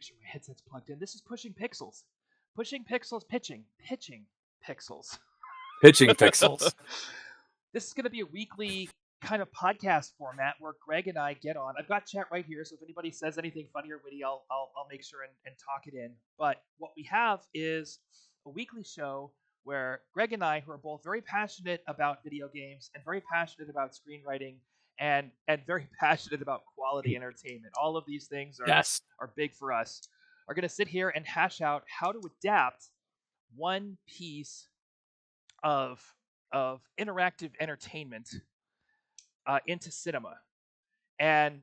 make sure my headset's plugged in. This is Pushing Pixels. Pushing Pixels, pitching Pixels. Pitching Pixels. This is going to be a weekly kind of podcast format where Greg and I get on. I've got chat right here, so if anybody says anything funny or witty, I'll make sure and talk it in. But what we have is a weekly show where Greg and I, who are both very passionate about video games and very passionate about screenwriting and very passionate about quality entertainment, all of these things are big for us, are going to sit here and hash out how to adapt one piece of interactive entertainment into cinema. And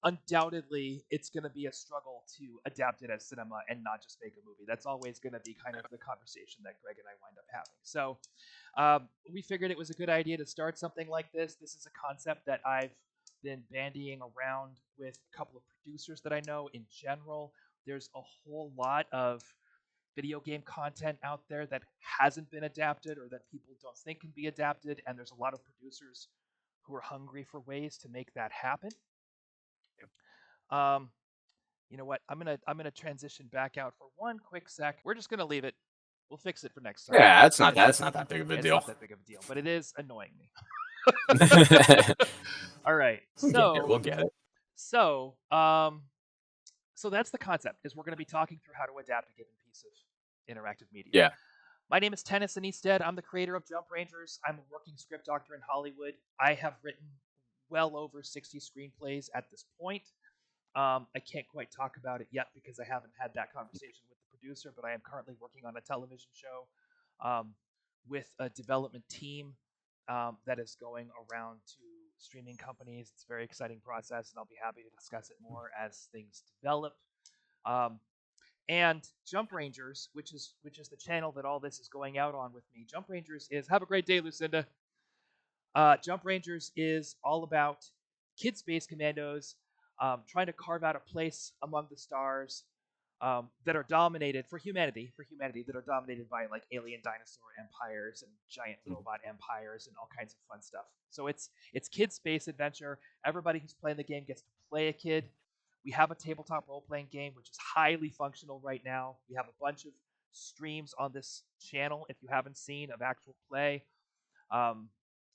undoubtedly, it's going to be a struggle to adapt it as cinema and not just make a movie. That's always going to be kind of the conversation that Greg and I wind up having. So we figured it was a good idea to start something like this. This is a concept that I've been bandying around with a couple of producers that I know. In general, there's a whole lot of video game content out there that hasn't been adapted or that people don't think can be adapted, and there's a lot of producers who are hungry for ways to make that happen. You know what? I'm gonna transition back out for one quick sec. We're just gonna leave it. We'll fix it for next time. Yeah, that's not that big of a deal. It's not that big of a deal, but it is annoying me. All right, we'll get it. So that's the concept. Is we're gonna be talking through how to adapt a given piece of interactive media. Yeah. My name is Tennyson E. Stead. I'm the creator of Jump Rangers. I'm a working script doctor in Hollywood. I have written well over 60 screenplays at this point. I can't quite talk about it yet because I haven't had that conversation with the producer, but I am currently working on a television show with a development team that is going around to streaming companies. It's a very exciting process, and I'll be happy to discuss it more as things develop. And Jump Rangers, which is the channel that all this is going out on with me. Jump Rangers is, have a great day, Lucinda. Jump Rangers is all about kid space commandos trying to carve out a place among the stars that are dominated for humanity that are dominated by like alien dinosaur empires and giant robot empires and all kinds of fun stuff. So it's kid space adventure. Everybody who's playing the game gets to play a kid. We have a tabletop role-playing game, which is highly functional right now. We have a bunch of streams on this channel, if you haven't seen, of actual play,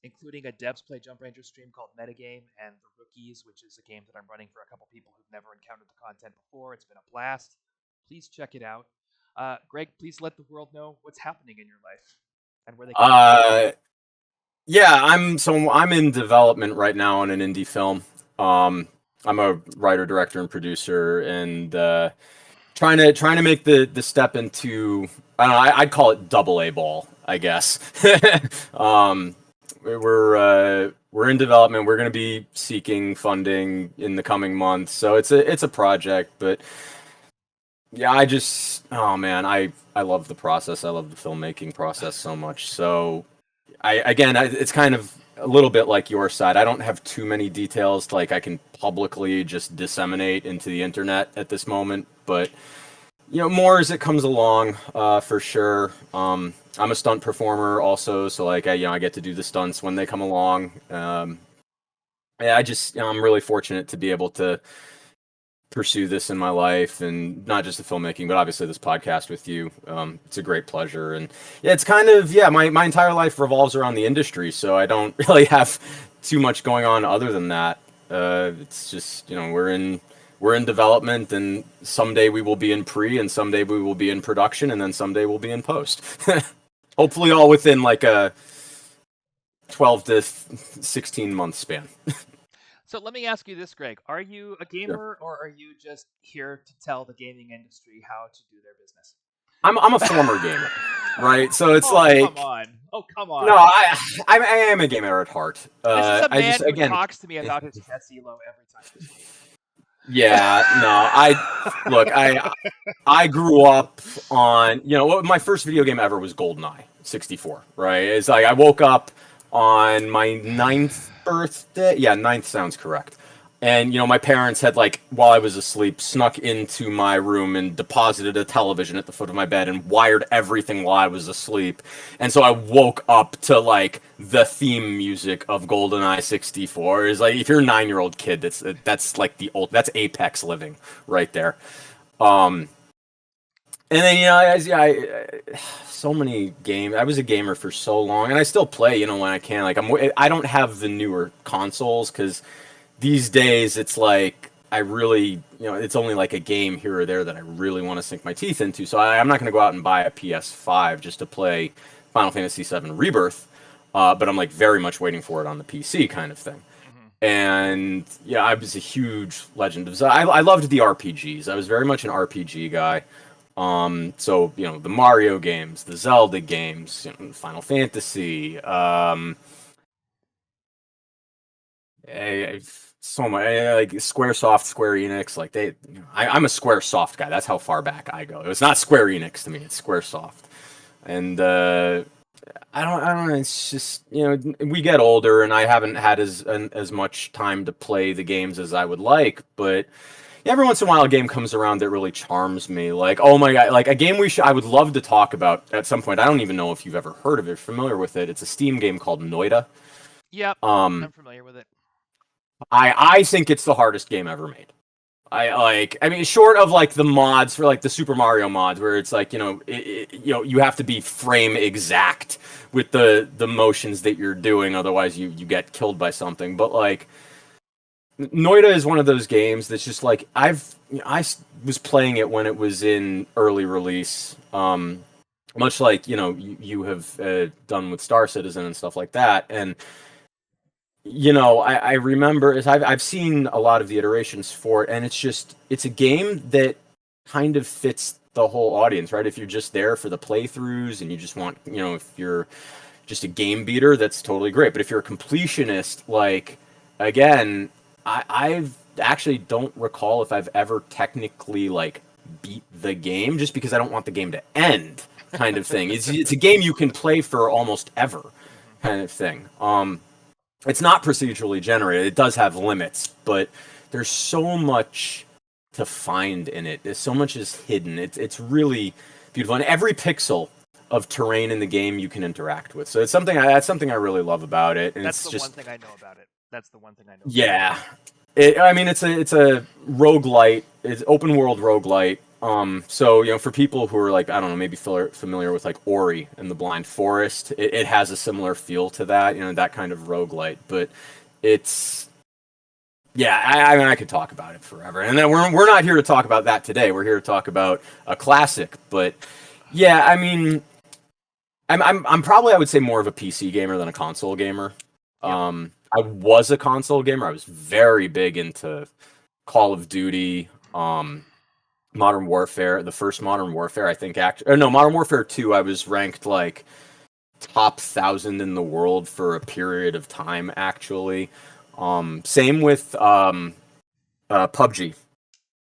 including a Devs Play Jump Ranger stream called Metagame and The Rookies, which is a game that I'm running for a couple people who've never encountered the content before. It's been a blast. Please check it out. Greg, please let the world know what's happening in your life and where they can. Yeah, I'm in development right now on an indie film. I'm a writer, director, and producer, and trying to make the step into, I don't know, I'd call it double A ball, I guess. We're in development. We're going to be seeking funding in the coming months, so it's a project. But yeah, I love the process. I love the filmmaking process so much. So it's kind of a little bit like your side. I don't have too many details like I can publicly just disseminate into the internet at this moment, but more as it comes along, for sure. I'm a stunt performer also, so like I get to do the stunts when they come along. I'm really fortunate to be able to pursue this in my life, and not just the filmmaking, but obviously this podcast with you. It's a great pleasure, and it's kind of my entire life revolves around the industry, so I don't really have too much going on other than that. It's just we're in development, and someday we will be in pre, and someday we will be in production, and then someday we'll be in post. Hopefully all within like a 12 to 16 month span. So let me ask you this, Greg. Are you a gamer, or are you just here to tell the gaming industry how to do their business? I'm a former gamer, right? So it's come on. No, I am a gamer at heart. This is a man who talks to me about his chess elo every time. Yeah, no, I grew up on, my first video game ever was GoldenEye 64, right? It's like I woke up on my 9th birthday. Yeah, 9th sounds correct. And, my parents had, while I was asleep, snuck into my room and deposited a television at the foot of my bed and wired everything while I was asleep. And so I woke up to, the theme music of GoldenEye 64. Is if you're a 9-year-old kid, that's Apex living right there. Um, and then so many games. I was a gamer for so long, and I still play. When I can. Like I don't have the newer consoles because these days it's like I really, it's only like a game here or there that I really want to sink my teeth into. So I'm not going to go out and buy a PS5 just to play Final Fantasy VII Rebirth. But I'm like very much waiting for it on the PC kind of thing. Mm-hmm. And yeah, I was a huge Legend of Zelda. I loved the RPGs. I was very much an RPG guy. So the Mario games, the Zelda games, Final Fantasy, so much like SquareSoft, Square Enix. Like I'm a SquareSoft guy. That's how far back I go. It was not Square Enix to me. It's SquareSoft, and I don't know. It's just we get older, and I haven't had as much time to play the games as I would like, but. Every once in a while, a game comes around that really charms me. Like, oh my god, like a game I would love to talk about at some point. I don't even know if you've ever heard of it, familiar with it. It's a Steam game called Noida. Yep, Um, I'm familiar with it. I think it's the hardest game ever made. I mean, short of like the mods for like the Super Mario mods, where it's like you have to be frame exact with the motions that you're doing, otherwise you get killed by something. But like. Noida is one of those games that's just like I was playing it when it was in early release, much like you have done with Star Citizen and stuff like that. And I remember I've seen a lot of the iterations for it, and it's a game that kind of fits the whole audience, right? If you're just there for the playthroughs and you just want if you're just a game beater, that's totally great. But if you're a completionist, like again. I've actually don't recall if I've ever technically like beat the game just because I don't want the game to end kind of thing. It's a game you can play for almost ever kind of thing. It's not procedurally generated. It does have limits, but there's so much to find in it. There's so much is hidden. It's really beautiful. And every pixel of terrain in the game you can interact with. So it's something that's something I really love about it. And That's it's the just one thing I know about it. That's the one thing I know. yeah. I mean, it's a roguelite. It's open world roguelite. So for people who are like I don't know, maybe familiar with like Ori and the Blind Forest, it has a similar feel to that. That kind of roguelite. But it's I mean, I could talk about it forever. And then we're not here to talk about that today. We're here to talk about a classic. But yeah, I mean, I'm probably I would say more of a PC gamer than a console gamer. Yep. I was a console gamer. I was very big into Call of Duty, Modern Warfare. The first Modern Warfare, I think, Modern Warfare 2. I was ranked like top 1,000 in the world for a period of time. Actually, same with PUBG,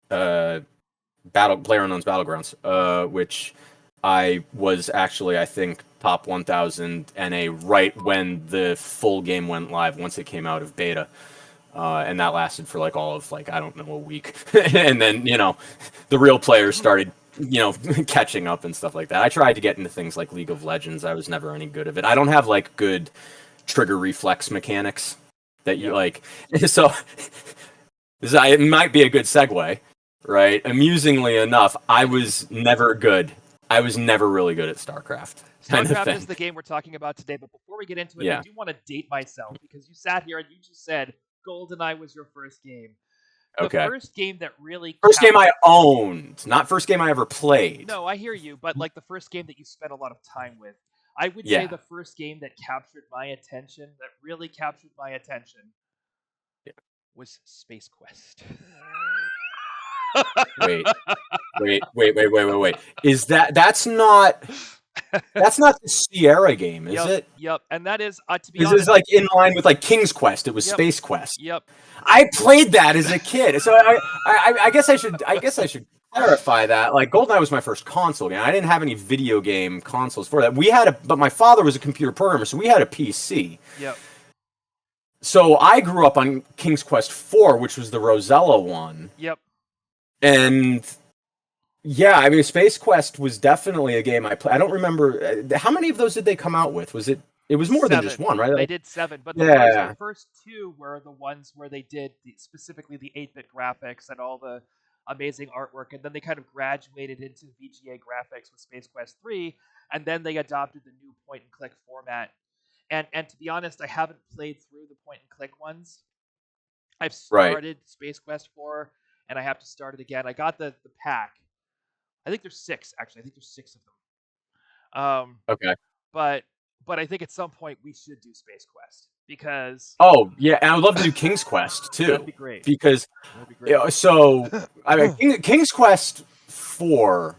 PlayerUnknown's Battlegrounds, which I was actually, I think, top 1,000 NA right when the full game went live, once it came out of beta. And that lasted for like all of like, I don't know, a week. And then, the real players started, catching up and stuff like that. I tried to get into things like League of Legends. I was never any good at it. I don't have like good trigger reflex mechanics that you like. So it might be a good segue, right? Amusingly enough, I was never good. I was never really good at StarCraft. StarCraft is the game we're talking about today, but before we get into it, Yeah. I do want to date myself because you sat here and you just said GoldenEye was your first game. The first game that really game I owned, not first game I ever played. No, I hear you, but like the first game that you spent a lot of time with. I would say the first game that captured my attention, that really captured my attention, was Space Quest. Wait. Is that's not the Sierra game, is it? Yep. And that is to be honest, this is like in line with like King's Quest. It was Space Quest. Yep. I played that as a kid, so I guess I should clarify that. Like GoldenEye was my first console game. I didn't have any video game consoles for that. But my father was a computer programmer, so we had a PC. Yep. So I grew up on King's Quest 4, which was the Rosella one. Yep. And yeah, I mean, Space Quest was definitely a game I played. I don't remember how many of those did they come out with. It was more 7. than just one, right? They did 7, but the first 2 were the ones where they did specifically the 8-bit graphics and all the amazing artwork, and then they kind of graduated into VGA graphics with Space Quest 3, and then they adopted the new point and click format. And to be honest, I haven't played through the point and click ones. I've Right. started Space Quest 4, and I have to start it again. I got the pack. I think there's 6 actually. I think there's 6 of them. Okay. But I think at some point we should do Space Quest because Oh yeah, and I would love to do King's Quest that'd too, be great. because That'd be great. so I mean, King's Quest 4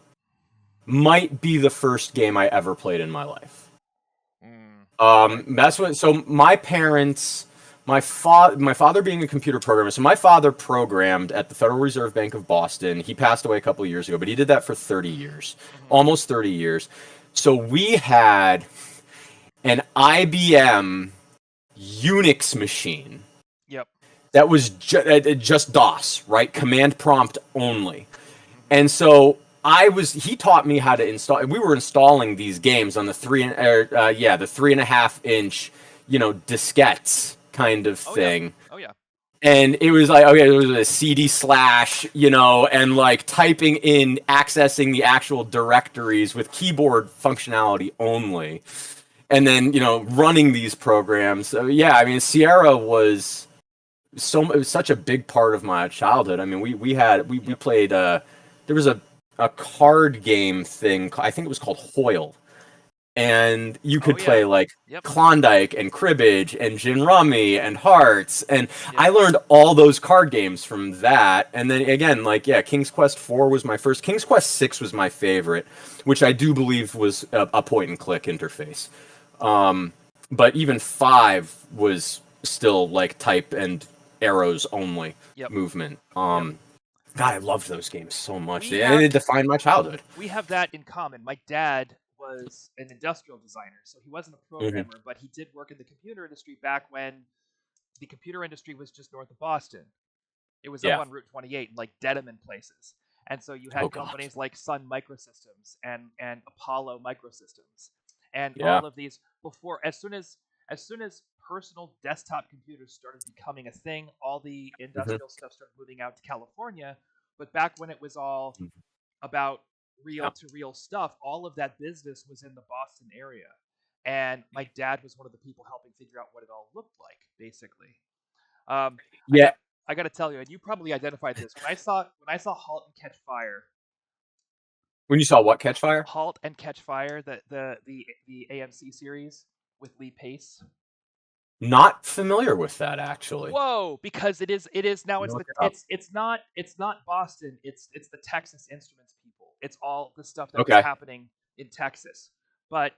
might be the first game I ever played in my life. That's what. So my parents, my father being a computer programmer. So my father programmed at the Federal Reserve Bank of Boston. He passed away a couple of years ago, but he did that for 30 years, almost 30 years. So we had an IBM Unix machine. Yep. That was just DOS, right? Command prompt only. And so he taught me how to install. We were installing these games on the 3.5 inch, diskettes kind of thing. Oh yeah. And it was like, okay, there was a CD slash, and like typing in, accessing the actual directories with keyboard functionality only. And then, running these programs. So yeah, I mean, Sierra was it was such a big part of my childhood. I mean, we played, there was a card game thing. I think it was called Hoyle. And you could play like Klondike and Cribbage and Gin Rummy and Hearts. And I learned all those card games from that. And then again, King's Quest 4 was my first. King's Quest 6 was my favorite, which I do believe was a point and click interface. But even 5 was still like type and arrows only movement. God, I loved those games so much. They defined my childhood. We have that in common. My dad was an industrial designer, so he wasn't a programmer, but he did work in the computer industry back when the computer industry was just north of Boston. It was up on Route 28, like Dedham and places. And so you had companies like Sun Microsystems and Apollo Microsystems, and all of these before. As soon as personal desktop computers started becoming a thing, all the industrial stuff started moving out to California. But back when it was all about reel-to-reel stuff, all of that business was in the Boston area. And my dad was one of the people helping figure out what it all looked like, basically. I got to tell you, and you probably identified this. When I saw *Halt and Catch Fire*. When you saw what? Catch Fire? *Halt and Catch Fire*, the AMC series with Lee Pace. Not familiar with that, actually. Whoa, because it is now it's not Boston, it's the Texas Instruments people. It's all the stuff that was happening in Texas. But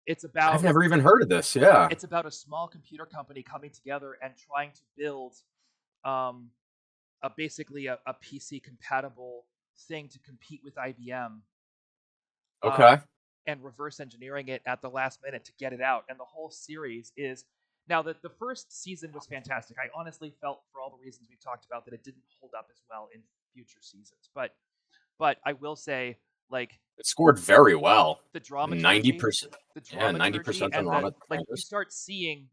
it's about I've never even heard of this. Yeah. It's about a small computer company coming together and trying to build basically a PC compatible thing to compete with IBM. Okay. And reverse engineering it at the last minute to get it out. And the whole series is now that the first season was fantastic. I honestly felt, for all the reasons we've talked about, that it didn't hold up as well in future seasons. But I will say, like, it scored very well. The dramaturgy, 90%. Yeah, 90% on Rotten Tomatoes. Like you start seeing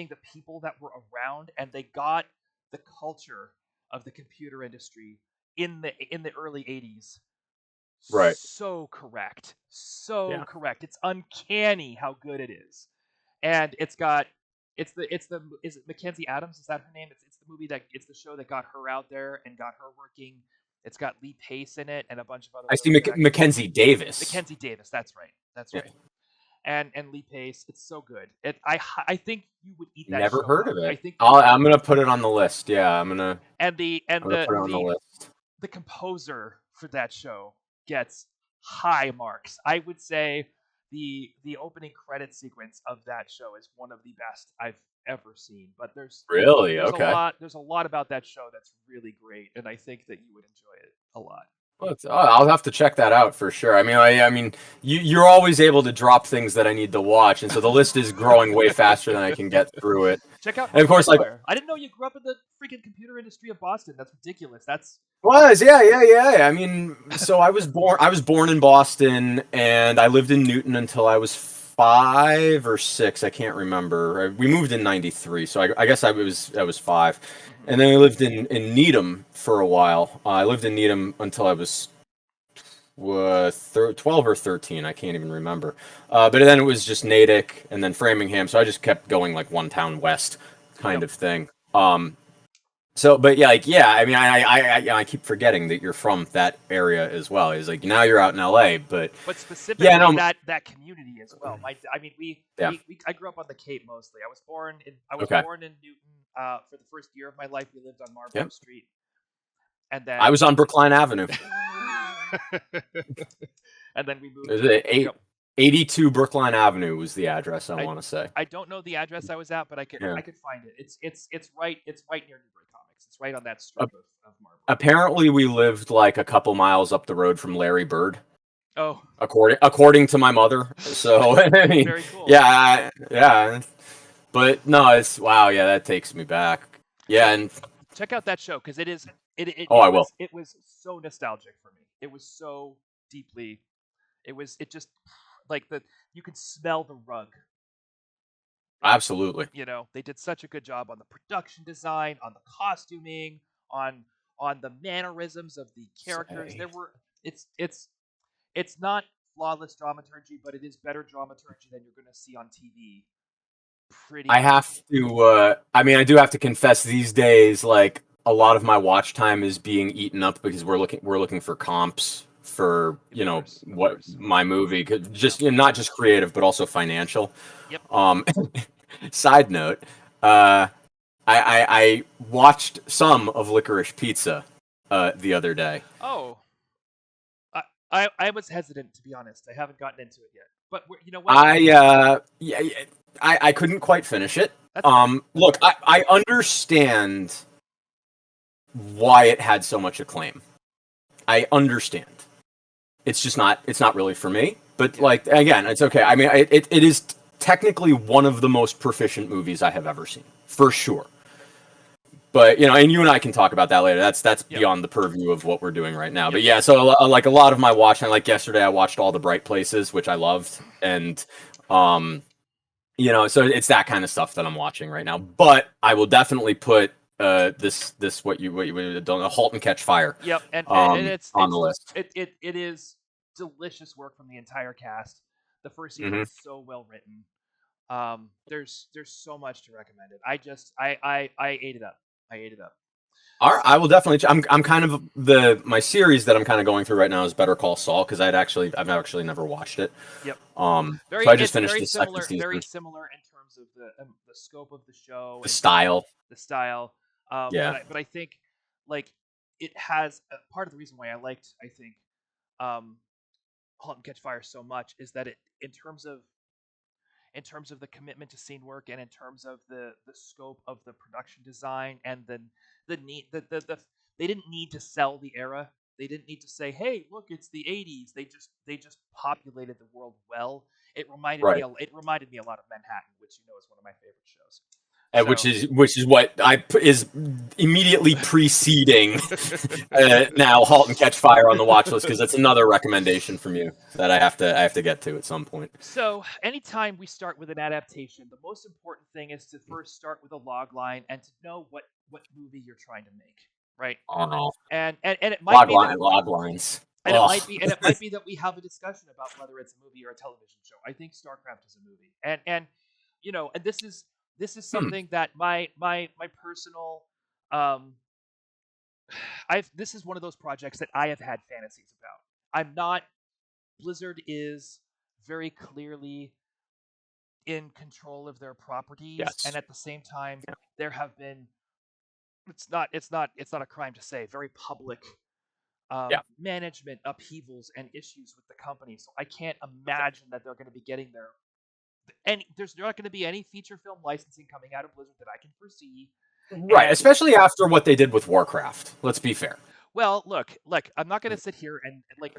the people that were around, and they got the culture of the computer industry in the early 80s. Right. So correct. Correct. It's uncanny how good it is. And is it Mackenzie Adams? Is that her name? It's the movie it's the show that got her out there and got her working. It's got Lee Pace in it and a bunch of other. I see Mackenzie Davis. Mackenzie Davis. That's right. Right. And Lee Pace. It's so good. I think you would eat that. Never show heard up. of it. I think I'm gonna put it on the list. Yeah, I'm gonna. And the put it on the list. The composer for that show gets high marks. I would say the opening credit sequence of that show is one of the best I've ever seen. But there's a lot about that show that's really great, and I think that you would enjoy it a lot. I'll have to check that out for sure. I mean, you're always able to drop things that I need to watch, and so the list is growing way faster than I can get through it. Check out. And of course, I didn't know you grew up in the freaking computer industry of Boston. That's ridiculous. Yeah. I mean, so I was born in Boston, and I lived in Newton until I was 5 or 6. I can't remember. We moved in '93, so I guess I was 5. And then we lived in Needham for a while. I lived in Needham until I was 12 or 13. I can't even remember. But then it was just Natick and then Framingham. So I just kept going like one town west kind Yep. of thing. So, but yeah, like, yeah, I mean, I keep forgetting that you're from that area as well. It's like now you're out in LA, but But yeah, specifically no, that community as well. I mean, yeah, I grew up on the Cape mostly. I was okay, born in Newton. For the first year of my life, we lived on Marlborough yep. Street, and I then was on Brookline Avenue. and then we moved. Is it Yep. 82 Brookline Avenue was the address I I want to say. I don't know the address I was at, but Yeah. I could find it. It's right near Newbury Comics. It's right on that A- strip of Marlborough. Apparently, we lived like a couple miles up the road from Larry Bird. Oh, According to my mother. So I mean, very cool. yeah, yeah. But no, it's wow. Yeah, that takes me back. Yeah, and Check out that show because oh, I will. it was so nostalgic for me. It was so deeply. It just like the you could smell the rug. Absolutely. You know, they did such a good job on the production design, on the costuming, on the mannerisms of the characters. Say. It's not flawless dramaturgy, but it is better dramaturgy than you're going to see on TV. I Pretty have to. I mean, I do have to confess. These days, like a lot of my watch time is being eaten up because we're looking for comps for of course, of what course. my movie could Yeah. just not just creative but also financial. Yep. Um, side note, uh, I watched some of Licorice Pizza the other day. Oh, I was hesitant to be honest. I haven't gotten into it yet. But you know what? Yeah, I couldn't quite finish it. That's fair. Look, I understand why it had so much acclaim. I understand. It's not really for me. But Yeah. like again, it's okay. I mean, it is technically one of the most proficient movies I have ever seen, for sure. But and you and I can talk about that later. That's Yep. beyond the purview of what we're doing right now. Yep. But yeah, so like a lot of my watching, like yesterday, I watched All the Bright Places, which I loved, and um, so it's that kind of stuff that I'm watching right now. But I will definitely put this what you don't know, Halt and Catch Fire Yep. And on the list. it is delicious work from the entire cast. The first season Hmm. is so well written. There's so much to recommend it. I ate it up. I ate it up. All right, I will definitely. I'm kind of my series that I'm kind of going through right now is Better Call Saul because I've actually never watched it. Yep. So I just It's finished the second very season. similar in terms of the scope of the show The and style, the style. yeah, But I think like it has part of the reason why I think um, *Halt and Catch Fire* so much is that it in terms of the commitment to scene work and in terms of the scope of the production design and then the need the they didn't need to sell the era. They didn't need to say, "Hey, look, it's the '80s." They just populated the world well. right. It reminded me a lot of Manhattan, which you know is one of my favorite shows. Which So is what is immediately preceding now Halt and Catch Fire on the watch list because that's another recommendation from you that I have to get to at some point. So, anytime we start with an adaptation, the most important thing is to first start with a log line and to know what movie you're trying to make, right? Oh no, And it might be that log lines. and Oh, it might be that we have a discussion about whether it's a movie or a television show. I think StarCraft is a movie, and and this is hmm. something that my personal um I've this is one of those projects that I have had fantasies about. I'm not Blizzard is very clearly in control of their properties, and Yes. at the same time Yeah. there have been it's not a crime to say very public Yeah. management upheavals and issues with the company. So I can't imagine that they're going to be getting their any. There's not going to be any feature film licensing coming out of Blizzard that I can foresee. Right, And especially after what they did with Warcraft. Let's be fair. well, look, I'm not going to sit here and like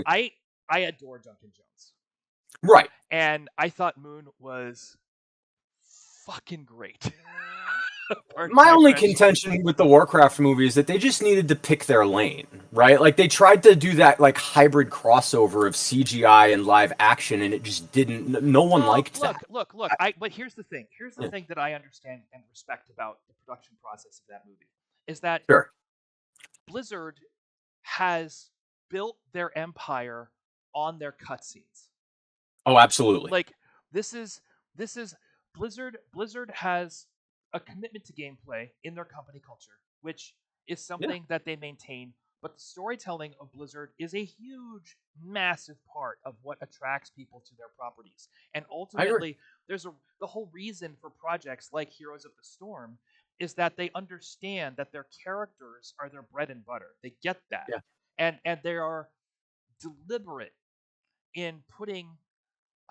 I I adore Duncan Jones, Right. and I thought Moon was fucking great. Pardon My my only French. contention with the Warcraft movie is that they just needed to pick their lane, right? Like they tried to do that like hybrid crossover of CGI and live action, and it just didn't. No one Well, liked that. look. But here's the thing. Here's the Yeah, thing that I understand and respect about the production process of that movie is that sure. Blizzard has built their empire on their cutscenes. Oh, absolutely. Like this is Blizzard has a commitment to gameplay in their company culture, which is Yeah, something that they maintain. But the storytelling of Blizzard is a huge, massive part of what attracts people to their properties. And I agree. ultimately, the whole reason for projects like Heroes of the Storm is that they understand that their characters are their bread and butter. They get that, Yeah. and they are deliberate in putting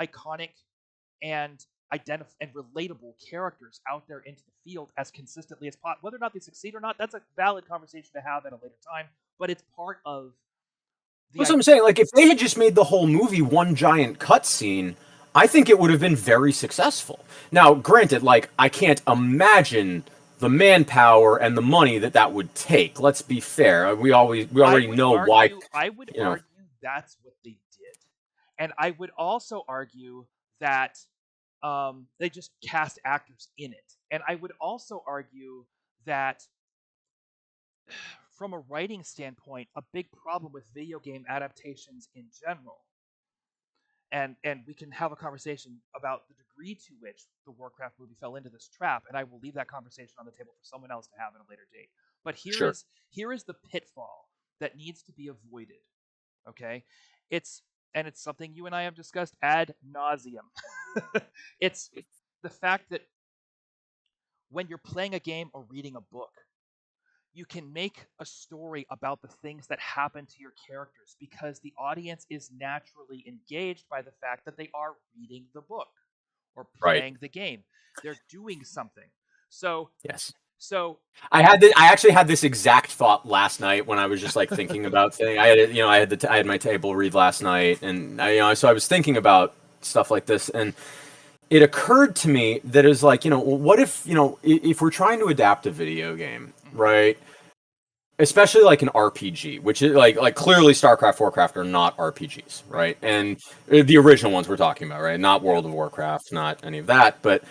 iconic and and relatable characters out there into the field as consistently as possible. Whether or not they succeed or not, that's a valid conversation to have at a later time. But it's part of the That's what I'm saying. Like, if they had just made the whole movie one giant cutscene, I think it would have been very successful. Now, granted, like, I can't imagine the manpower and the money that that would take. Let's be fair. We already know why. I would You know, argue that's what they did, and I would also argue that they just cast actors in it, and I would also argue that from a writing standpoint, a big problem with video game adaptations in general, and we can have a conversation about the degree to which the Warcraft movie fell into this trap, and I will leave that conversation on the table for someone else to have at a later date. But sure. here is the pitfall that needs to be avoided. Okay, it's it's something you and I have discussed ad nauseum. It's the fact that when you're playing a game or reading a book, you can make a story about the things that happen to your characters because the audience is naturally engaged by the fact that they are reading the book or Right. playing the game. They're doing something. So, Yes. so I actually had this exact thought last night when I was just like thinking about things. I had I had my table read last night, and so I was thinking about stuff like this, and it occurred to me that is like, what if, if we're trying to adapt a video game, mhm, right? Especially like an RPG, which is like clearly StarCraft, Warcraft are not RPGs, right, right? And the original ones we're talking about, right? Not yeah, World of Warcraft, not any of that, but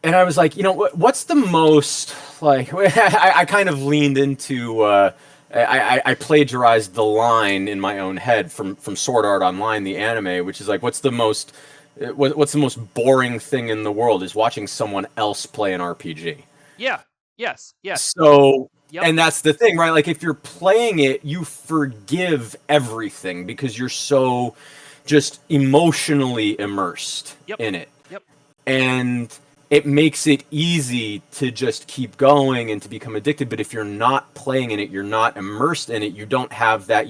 and I was like, what's the most like? I kind of leaned into. I plagiarized the line in my own head from Sword Art Online, the anime, which is like, what's the most boring thing in the world is watching someone else play an RPG. yeah, yes, So, yep, and that's the thing, right? Like if you're playing it, you forgive everything because you're so just emotionally immersed yep, in it, yep. and it makes it easy to just keep going and to become addicted. But if you're not playing in it, you're not immersed in it, you don't have that,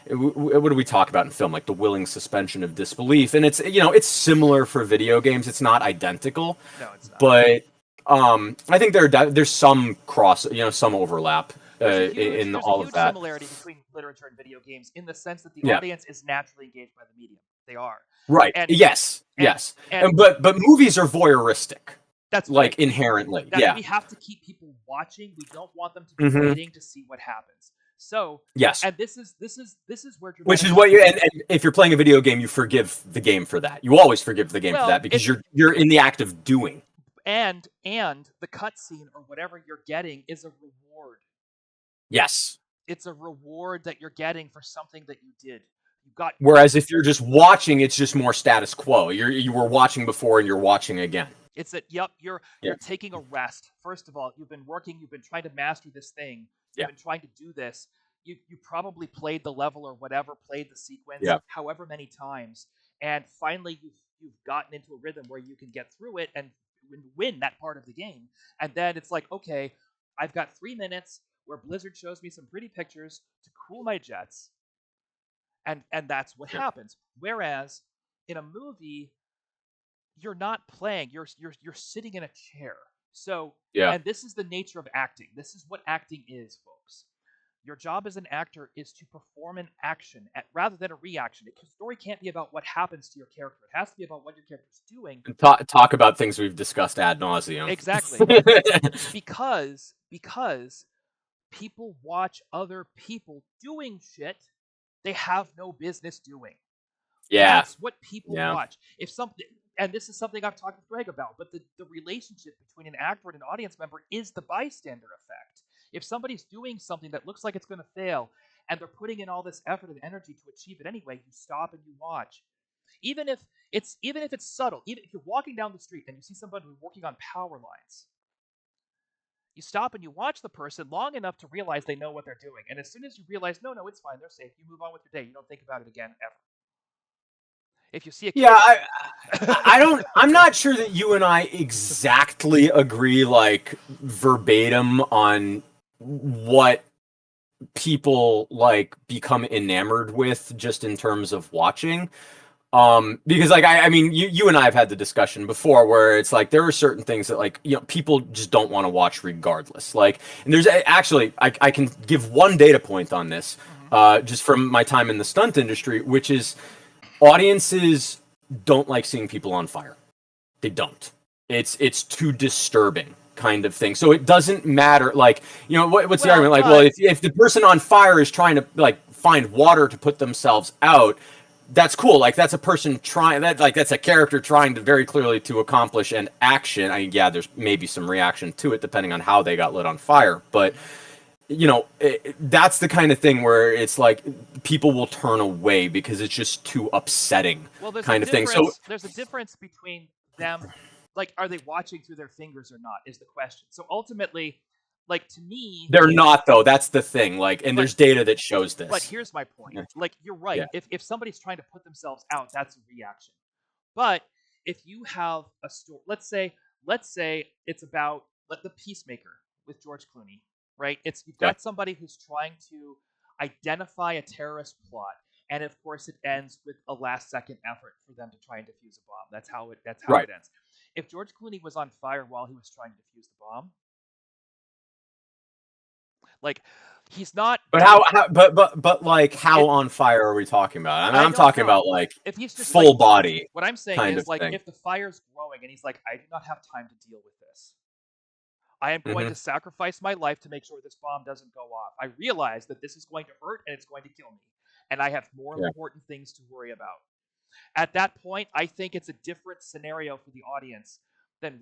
what do we talk about in film, like the willing suspension of disbelief. And it's, it's similar for video games. It's not identical, No, it's not. but I think there's some some overlap in There's a all of huge that. similarity between literature and video games in the sense that the Yeah. audience is naturally engaged by the medium. They are, Right. and Yes. and Yes. and And but movies are voyeuristic, that's like right. inherently. That Yeah. we have to keep people watching. We don't want them to be Hmm. waiting to see what happens. So, Yes. and this is where Which dramatic. is what and if you're playing a video game, you forgive the game for that. You always forgive the game for Well, that because it's you're in the act of doing. and the cutscene or whatever you're getting is a reward. Yes. It's a reward that you're getting for something that you did. You Whereas if you're just watching, it's just more status quo. You were watching before and you're watching again. It's that yep, Yeah. you're taking a rest. First of all, you've been working, you've been trying to master this thing, you've Yeah. been trying to do this. You probably played the level or whatever, played the sequence Yeah. however many times, and finally you've gotten into a rhythm where you can get through it and win that part of the game. And then it's like, okay, I've got 3 minutes where Blizzard shows me some pretty pictures to cool my jets, and that's what Yeah. happens. Whereas in a movie, you're not playing. You're sitting in a chair. So, Yeah. and this is the nature of acting. This is what acting is, folks. Your job as an actor is to perform an action rather than a reaction. The story can't be about what happens to your character. It has to be about what your character's doing. And talk about things we've discussed ad nauseum. Exactly. because people watch other people doing shit they have no business doing. Yeah. That's what people watch. If something, and this is something I've talked with Greg about, but the relationship between an actor and an audience member is the bystander effect. If somebody's doing something that looks like it's going to fail, and they're putting in all this effort and energy to achieve it anyway, you stop and you watch. Even if it's subtle, even if you're walking down the street and you see somebody working on power lines, you stop and you watch the person long enough to realize they know what they're doing. And as soon as you realize, no, it's fine, they're safe, you move on with your day. You don't think about it again ever. If you see a kid, yeah, I don't. I'm not sure that you and I exactly agree, like verbatim, on what people like become enamored with, just in terms of watching. Because like I mean, you and I have had the discussion before, where it's like there are certain things that like people just don't want to watch regardless. Like, and there's actually I can give one data point on this, just from my time in the stunt industry, which is audiences don't like seeing people on fire. They don't. It's too disturbing, kind of thing. So it doesn't matter. Like, what's the argument? Like, well, if the person on fire is trying to like find water to put themselves out, that's cool. Like, that's a person trying that. Like, that's a character trying to very clearly to accomplish an action. I mean, yeah, there's maybe some reaction to it depending on how they got lit on fire, but that's the kind of thing where it's like people will turn away because it's just too upsetting, kind of thing. So there's a difference between them, like, are they watching through their fingers or not is the question. So ultimately, like, to me, they're not, though. That's the thing. Like, and there's data that shows this. But here's my point. Like, you're right. Yeah. If somebody's trying to put themselves out, that's a reaction. But if you have a story, let's say it's about the Peacemaker with George Clooney. Right? You've got somebody who's trying to identify a terrorist plot, and of course it ends with a last-second effort for them to try and defuse a bomb. That's how it ends. If George Clooney was on fire while he was trying to defuse the bomb, like, he's not. But but like, how on fire are we talking about? I mean, I'm talking about like if he's just full body. What I'm saying is, like, if the fire's growing and he's like, I do not have time to deal with this. I am going to sacrifice my life to make sure this bomb doesn't go off. I realize that this is going to hurt and it's going to kill me. And I have more important things to worry about. At that point, I think it's a different scenario for the audience than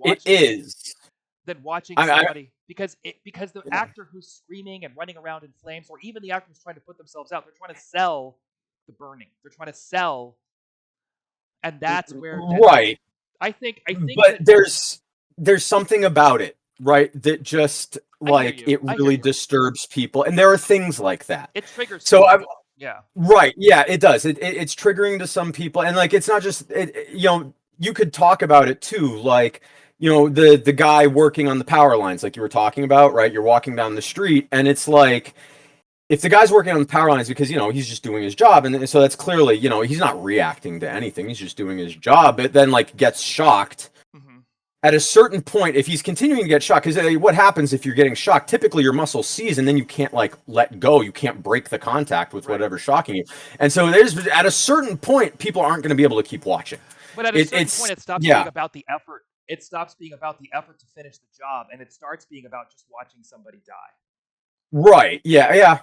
watching somebody. Because the actor who's screaming and running around in flames, or even the actor who's trying to put themselves out, they're trying to sell the burning. They're trying to sell. And that's where... Right. I think but there's something about it. Right, that just like it really disturbs people, and there are things like that. It triggers. So right, yeah, it does. It's triggering to some people, and like it's not just you could talk about it too, like the guy working on the power lines, like you were talking about, right? You're walking down the street, and it's like if the guy's working on the power lines because he's just doing his job, and so that's clearly he's not reacting to anything, he's just doing his job, but then like gets shocked. At a certain point, if he's continuing to get shocked, because what happens if you're getting shocked? Typically, your muscle seize, and then you can't like let go. You can't break the contact with whatever's shocking you. And so at a certain point, people aren't going to be able to keep watching. But at a certain point, it stops being about the effort. It stops being about the effort to finish the job, and it starts being about just watching somebody die. Right. Yeah.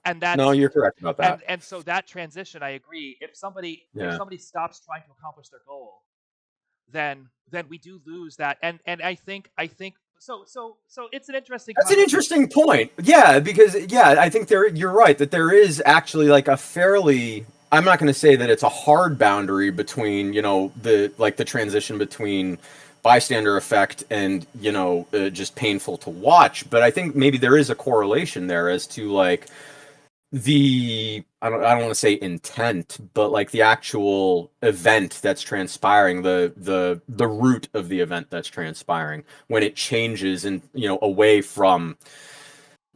And that's, no, you're correct about that. And so that transition, I agree. If somebody stops trying to accomplish their goal, then we do lose that. And I think so it's an interesting. That's an interesting point. Yeah, because I think you're right that there is actually like a fairly, I'm not going to say that it's a hard boundary between the transition between bystander effect and just painful to watch, but I think maybe there is a correlation there as to like I don't want to say intent, but like the actual event that's transpiring, the root of the event that's transpiring when it changes and away from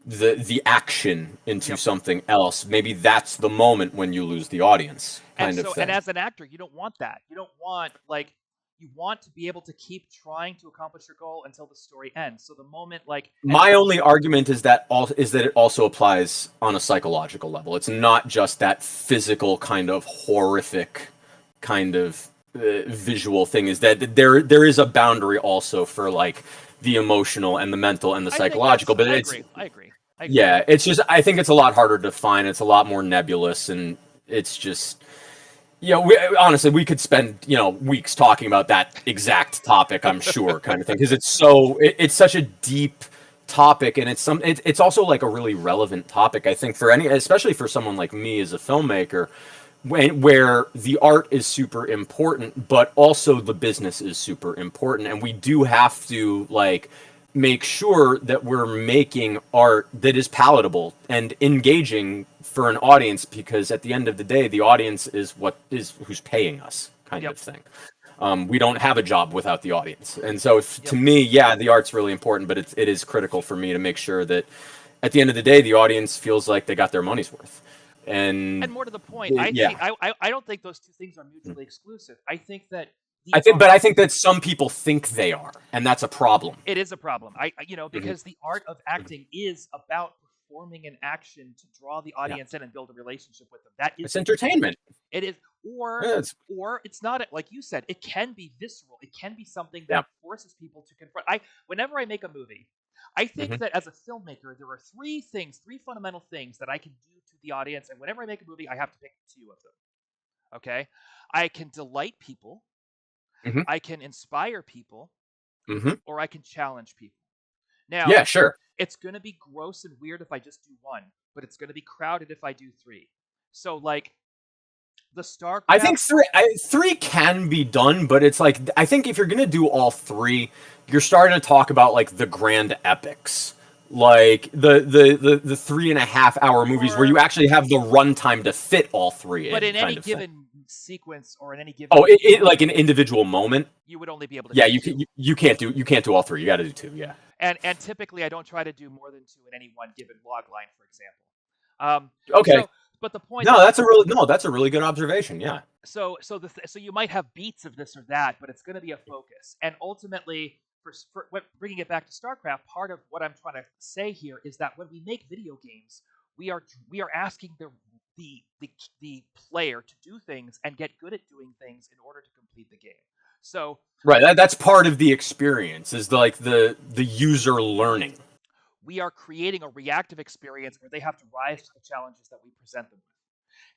the action into something else. Maybe that's the moment when you lose the audience, kind of thing. And as an actor, you don't want that. You don't want, like, you want to be able to keep trying to accomplish your goal until the story ends. So the moment, like, My only argument is that it also applies on a psychological level. It's not just that physical kind of horrific kind of visual thing. Is that there is a boundary also for like the emotional and the mental and the psychological. But I it's agree. I agree. I agree. yeah, it's just I think it's a lot harder to define. It's a lot more nebulous, and it's just honestly, we could spend weeks talking about that exact topic. I'm sure, kind of thing, because it's such a deep topic, and it's also like a really relevant topic. I think for especially for someone like me as a filmmaker, where the art is super important, but also the business is super important, and we do have to like make sure that we're making art that is palatable and engaging for an audience, because at the end of the day, the audience is who's paying us, kind Yep. of thing. We don't have a job without the audience, and so Yep. to me, yeah, the art's really important, but it is critical for me to make sure that at the end of the day, the audience feels like they got their money's worth. And And more to the point, yeah, I don't think those two things are mutually exclusive. I think that I think that some people think they are, and that's a problem. it is a problem. Mhm. Because the art of Mhm. acting is about performing an action to draw the Yeah, audience in and build a relationship with them. That is it's the whole point. entertainment. It is, or It's, or it's not like you said. It can be visceral. It can be something yeah. that forces people to confront. Whenever I make a movie, I think Hmm. that as a filmmaker, there are three fundamental things that I can do to the audience, and whenever I make a movie, I have to pick two of them. Okay, I can delight people, Hmm. I can inspire people, Hmm. or I can challenge people. Now, Yeah, sure. it's going to be gross and weird if I just do one, but it's going to be crowded if I do three. So, like, the I StarCraft. think three can be done, but it's like I think if you're gonna do all three, you're starting to talk about like the grand epics, like the 3.5 hour movies where you Or, actually have the runtime to fit all three but in, in any kind of thing. given sequence or in any Oh, given it movie, like an individual moment. you would only be able to Yeah, fit two. you can't do all three. You got to do two. Yeah. And typically, I don't try to do more than two in any one given log line, for example. Um, Okay. so, but the point No, is, that's a really good observation. Yeah. so you might have beats of this or that, but it's going to be a focus. And ultimately, bringing it back to StarCraft, part of what I'm trying to say here is that when we make video games, we are asking the player to do things and get good at doing things in order to complete the game. So Right. That's part of the experience is like the user learning. we are creating a reactive experience where they have to rise to the challenges that we present them with.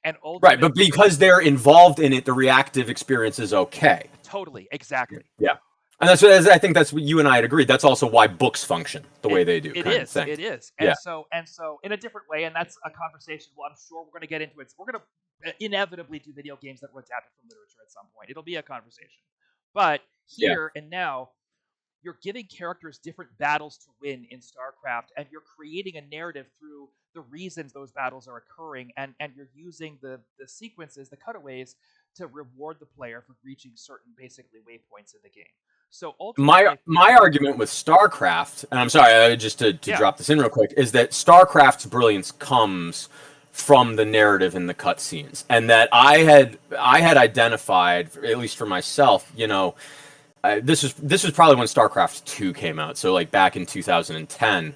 And Right, ultimate but because they're involved in it, the reactive experience is okay. Totally, exactly. Yeah, and I think that's what you and I had agreed. That's also why books function the It way they do, it kind of is. thing. It is. Yeah, And so in a different way, and that's a conversation. Well, I'm sure we're going to get into it. So we're going to inevitably do video games that were adapted from literature at some point. It'll be a conversation. But yeah. here and now, you're giving characters different battles to win in StarCraft, and you're creating a narrative through the reasons those battles are occurring, and you're using the sequences, the cutaways, to reward the player for reaching certain basically waypoints in the game. So ultimately, My argument with StarCraft, and I'm sorry, just to yeah, drop this in real quick, is that StarCraft's brilliance comes from the narrative and the cutscenes, and that I had identified, at least for myself, this was probably when StarCraft 2 came out, so like back in 2010,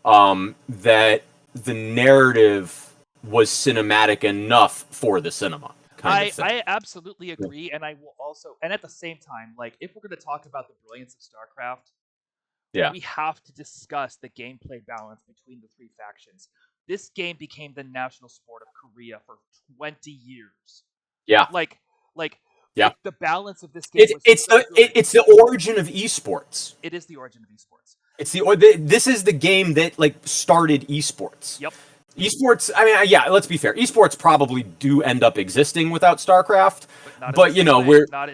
that the narrative was cinematic enough for the cinema, kind of thing. I absolutely agree, and I will also, and at the same time, like if we're going to talk about the brilliance of StarCraft, Yeah, we have to discuss the gameplay balance between the three factions. This game became the national sport of Korea for 20 years. yeah, Like, like yeah. the balance of this game was so good. It's the origin of esports. It is the origin of esports. This is the game that like started esports. Yep. Esports, I mean, yeah, let's be fair. Esports probably do end up existing without StarCraft, But not in the but same way. we're not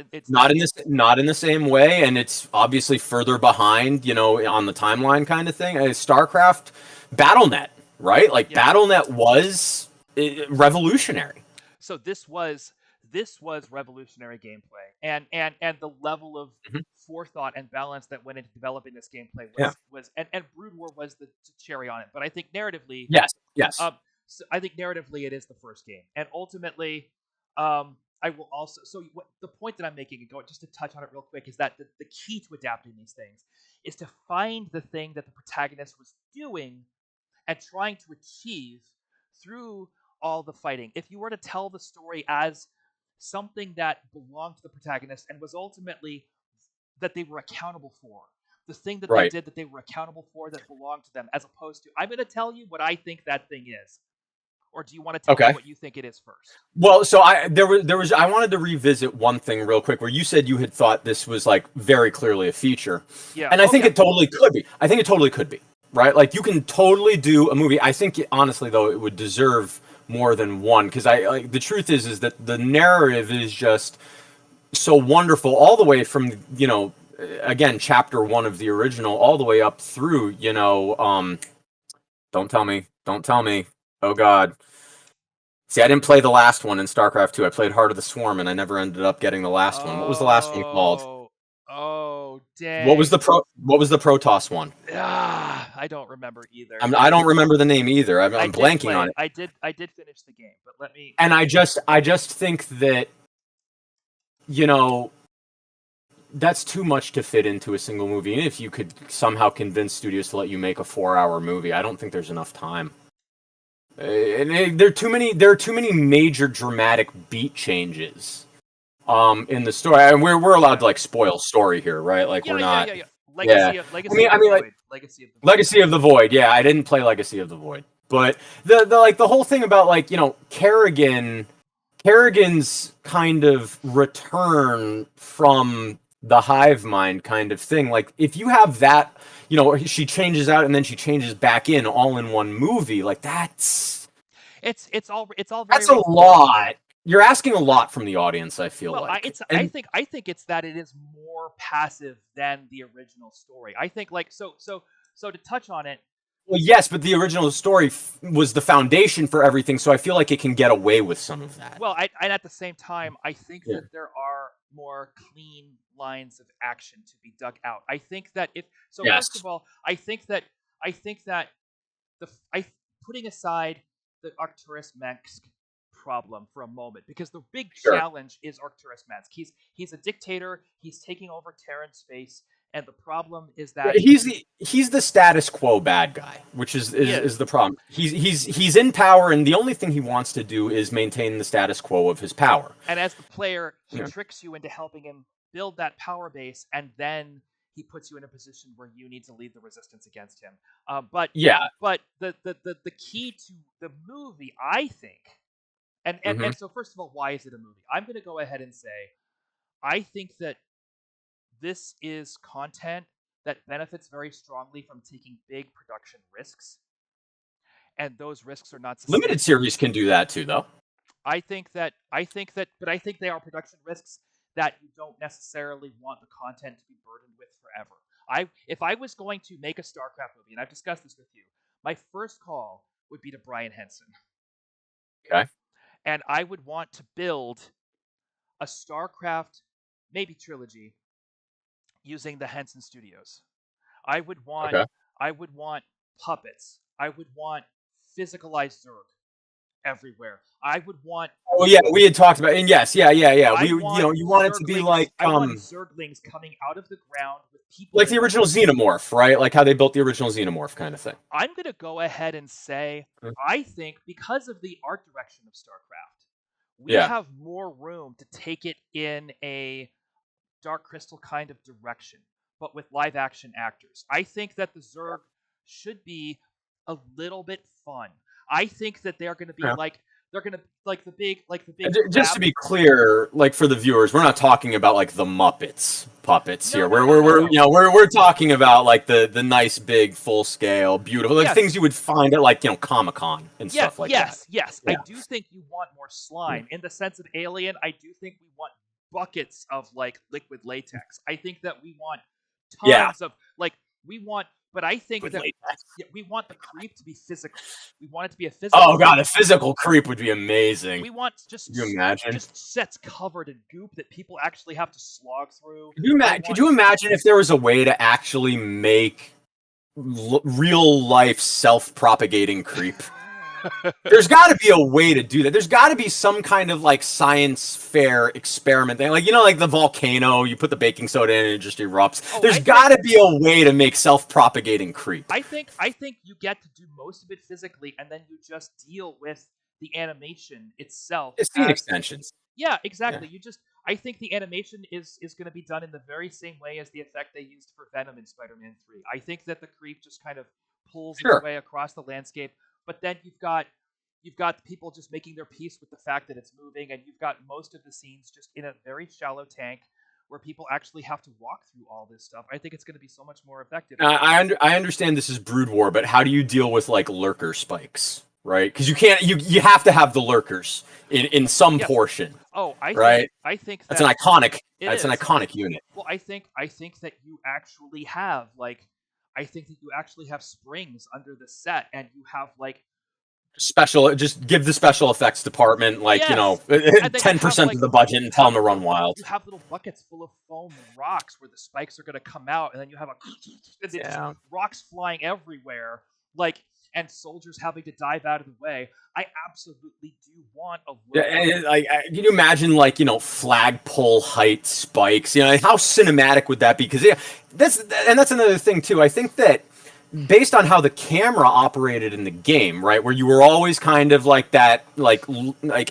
in the same way, and it's obviously further behind, on the timeline kind of thing. StarCraft, BattleNet, right? Like Yeah. BattleNet was revolutionary. So this was revolutionary gameplay, and the level of Mhm. forethought and balance that went into developing this gameplay Yeah. was and Brood War was the cherry on it. But I think narratively, Yes. Yes. um, I think narratively it is the first game, and ultimately, um, I will also. So what the point that I'm making, and go just to touch on it real quick, is that the key to adapting these things is to find the thing that the protagonist was doing and trying to achieve through all the fighting. If you were to tell the story as something that belonged to the protagonist and was ultimately that they were accountable for, the thing that they Right. did that they were accountable for that belonged to them, as opposed to I'm going to tell you what I think that thing is, or do you want to tell me Okay. what you think it is first? Well, so there was I wanted to revisit one thing real quick where you said you had thought this was like very clearly a feature. Yeah. And I Oh think yeah. it totally could be. I think it totally could be. Right? Like you can totally do a movie. I think honestly though it would deserve more than one because I like the truth is that the narrative is just so wonderful all the way from again chapter 1 of the original all the way up through don't tell me, oh god. See, I didn't play the last one in StarCraft 2. I played Heart of the Swarm, and I never ended up getting the last one. What was the last one called? Oh. Oh What was dang. the Protoss one? I don't remember either. I don't remember the name either. I I'm did blanking play on it. it. I did finish the game, but let me. And I just think that you know that's too much to fit into a single movie. And if you could somehow convince studios to let you make a 4-hour movie, I don't think there's enough time. And there are too many major dramatic beat changes in the story. And we're allowed to like spoil story here, right? Like we're not. Yeah. Yeah. Legacy of the Like Void. Legacy of the Void. Legacy of the Void. Yeah, I didn't play Legacy of the Void, but the whole thing about like Kerrigan's kind of return from the hive mind kind of thing. Like if you have that, she changes out and then she changes back in all in one movie. Like It's all very that's a well. lot. You're asking a lot from the audience, I feel Well, like. I think it's that it is more passive than the original story. I think like so to touch on it. Well, yes, but the original story was the foundation for everything, so I feel like it can get away with some of that. Well, and at the same time, I think Yeah. that there are more clean lines of action to be dug out. I think that if so, Yes. first of all, I think that I putting aside the Arcturus Mensk problem for a moment, because the big Sure. challenge is Arcturus Mensk. He's a dictator. He's taking over Terran space, and the problem is that He's the status quo bad guy, which is the problem. He's in power, and the only thing he wants to do is maintain the status quo of his power. And as the player, he Yeah. tricks you into helping him build that power base, and then he puts you in a position where you need to lead the resistance against him. But Yeah. the key to the movie, I think, and so first of all, why is it a movie? I'm going to go ahead and say, I think that this is content that benefits very strongly from taking big production risks, and those risks are not sustained. Limited series can do that too, though. I think that, but I think they are production risks that you don't necessarily want the content to be burdened with forever. If I was going to make a StarCraft movie, and I've discussed this with you, my first call would be to Brian Henson. Okay. And I would want to build a StarCraft, maybe trilogy, using the Henson Studios. I would want puppets. I would want physicalized Zerg everywhere. I would want. Oh yeah, we had talked about, and yes, yeah. You want it to be like I want Zerglings coming out of the ground with people like the original Xenomorph, right? Like how they built the original Xenomorph kind of thing. I'm going to go ahead and say, I think because of the art direction of StarCraft, we have more room to take it in a Dark Crystal kind of direction, but with live action actors. I think that the Zerg should be a little bit fun. I think that they're going to be the big Just to be clear, like for the viewers, we're not talking about like the Muppets puppets here. No. We're talking about like the nice big full scale beautiful like things you would find at like Comic-Con and stuff like that. Yes. I do think you want more slime in the sense of Alien. I do think we want buckets of like liquid latex. I think that we want tons of but I think that we want the creep to be physical. We want it to be a physical. Oh god, a physical creep would be amazing. We want just Could you imagine? Just sets covered in goop that people actually have to slog through. Could you imagine if there was a way to actually make real life self-propagating creep? There's got to be a way to do that. There's got to be some kind of like science fair experiment thing, like like the volcano. You put the baking soda in and it just erupts. There's got to be a way to make self-propagating creep. I think you get to do most of it physically, and then you just deal with the animation itself. It's scene extensions. Yeah, exactly. Yeah. I think the animation is going to be done in the very same way as the effect they used for Venom in Spider-Man 3. I think that the creep just kind of pulls its way across the landscape, but then you've got people just making their peace with the fact that it's moving, and you've got most of the scenes just in a very shallow tank where people actually have to walk through all this stuff. I think it's going to be so much more effective. I understand this is Brood War, but how do you deal with like lurker spikes? Right, because you can't. You have to have the lurkers in some portion. Oh, I think that's an iconic. It's an iconic unit. Well, I think that you actually have springs under the set, and you have like special. Just give the special effects department 10% of the budget and tell them to run wild. You have little buckets full of foam and rocks where the spikes are going to come out, and then you have rocks flying everywhere, and soldiers having to dive out of the way. I absolutely do want a can you imagine flagpole height spikes? How cinematic would that be? Because that's another thing too. I think that based on how the camera operated in the game, right, where you were always kind of like that, like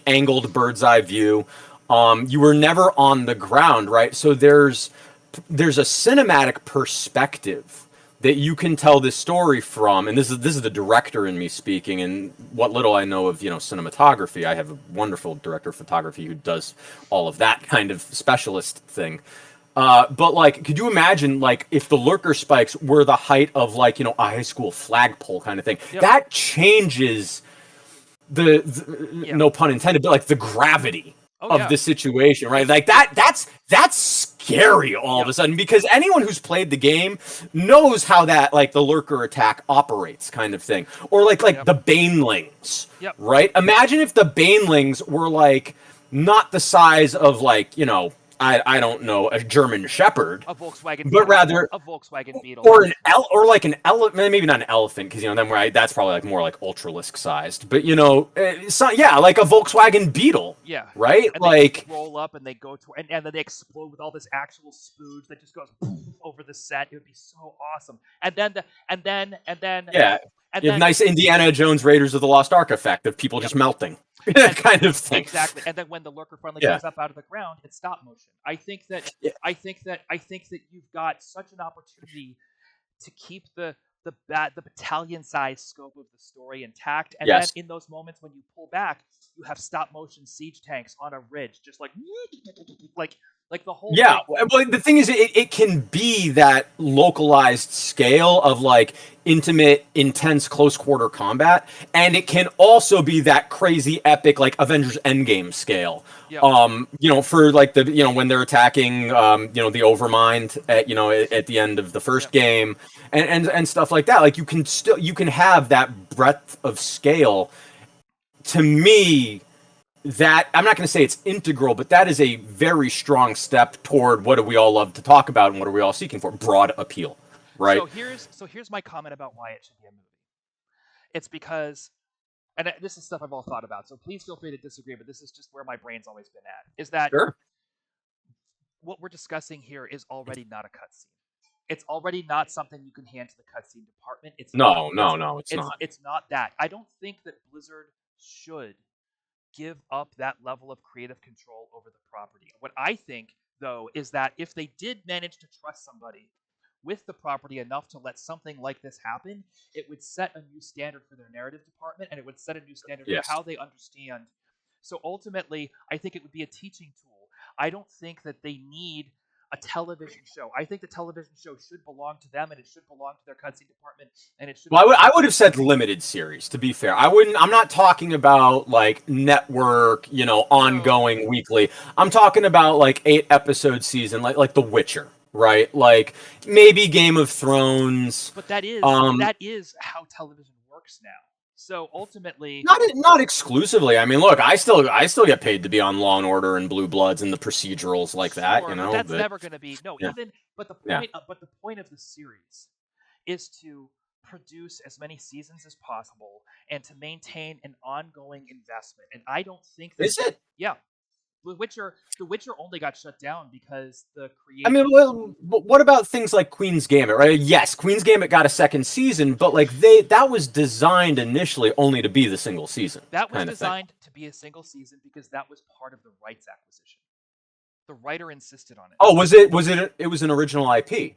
angled bird's eye view, you were never on the ground, right? So there's a cinematic perspective that you can tell this story from, and this is the director in me speaking, and what little I know of cinematography. I have a wonderful director of photography who does all of that kind of specialist thing. But could you imagine if the lurker spikes were the height of a high school flagpole kind of thing? Yep. That changes no pun intended, but the gravity of the situation, right? That's scary all of a sudden, because anyone who's played the game knows how that the lurker attack operates, kind of thing. Or the banelings, right? Imagine if the banelings were not the size of I don't know, a German Shepherd, a Volkswagen, but rather a Volkswagen Beetle, or an elephant, maybe not an elephant, because then that's probably more ultralisk sized, but a Volkswagen Beetle, right? And they roll up and they go to, and then they explode with all this actual spooge that just goes over the set. It would be so awesome. And then nice Indiana Jones Raiders of the Lost Ark effect of people just melting. Kind of thing. Exactly. And then when the lurker finally comes up out of the ground, it's stop motion. I think that you've got such an opportunity to keep the battalion-sized scope of the story intact, and then in those moments when you pull back, you have stop motion siege tanks on a ridge, just like the whole thing. Well, the thing is, it can be that localized scale of intimate, intense, close quarter combat, and it can also be that crazy epic Avengers Endgame scale. For when they're attacking the Overmind at the end of the first game, and stuff like that. You can have that breadth of scale. To me, that I'm not going to say it's integral, but that is a very strong step toward what do we all love to talk about and what are we all seeking for? Broad appeal, right? So here's my comment about why it should be a movie. It's because, and this is stuff I've all thought about, so please feel free to disagree, but this is just where my brain's always been at, is that what we're discussing here is already not a cutscene. It's already not something you can hand to the cutscene department. It's not. It's not that. I don't think that Blizzard should give up that level of creative control over the property. What I think, though, is that if they did manage to trust somebody with the property enough to let something like this happen, it would set a new standard for their narrative department, and it would set a new standard for how they understand. So ultimately, I think it would be a teaching tool. I don't think that they need a television show. I think the television show should belong to them, and it should belong to their cutscene department, and it should. Well, I would have said limited series. To be fair, I'm not talking about network, ongoing weekly. I'm talking about 8-episode season, like The Witcher, right? Maybe Game of Thrones. But that is how television works now. So ultimately, not exclusively. I mean, look, I still get paid to be on Law and Order and Blue Bloods and the procedurals like that. But that's never going to be But the point of the series is to produce as many seasons as possible and to maintain an ongoing investment. And I don't think that Is it? yeah, the Witcher only got shut down because the I mean, creators. well, what about things like Queen's Gambit, right? Yes, Queen's Gambit got a second season, but like that was designed initially only to be the single season That was kind of thing. designed to be a single season because that was part of the rights acquisition. The writer insisted on it. Oh, was it? It was an original IP.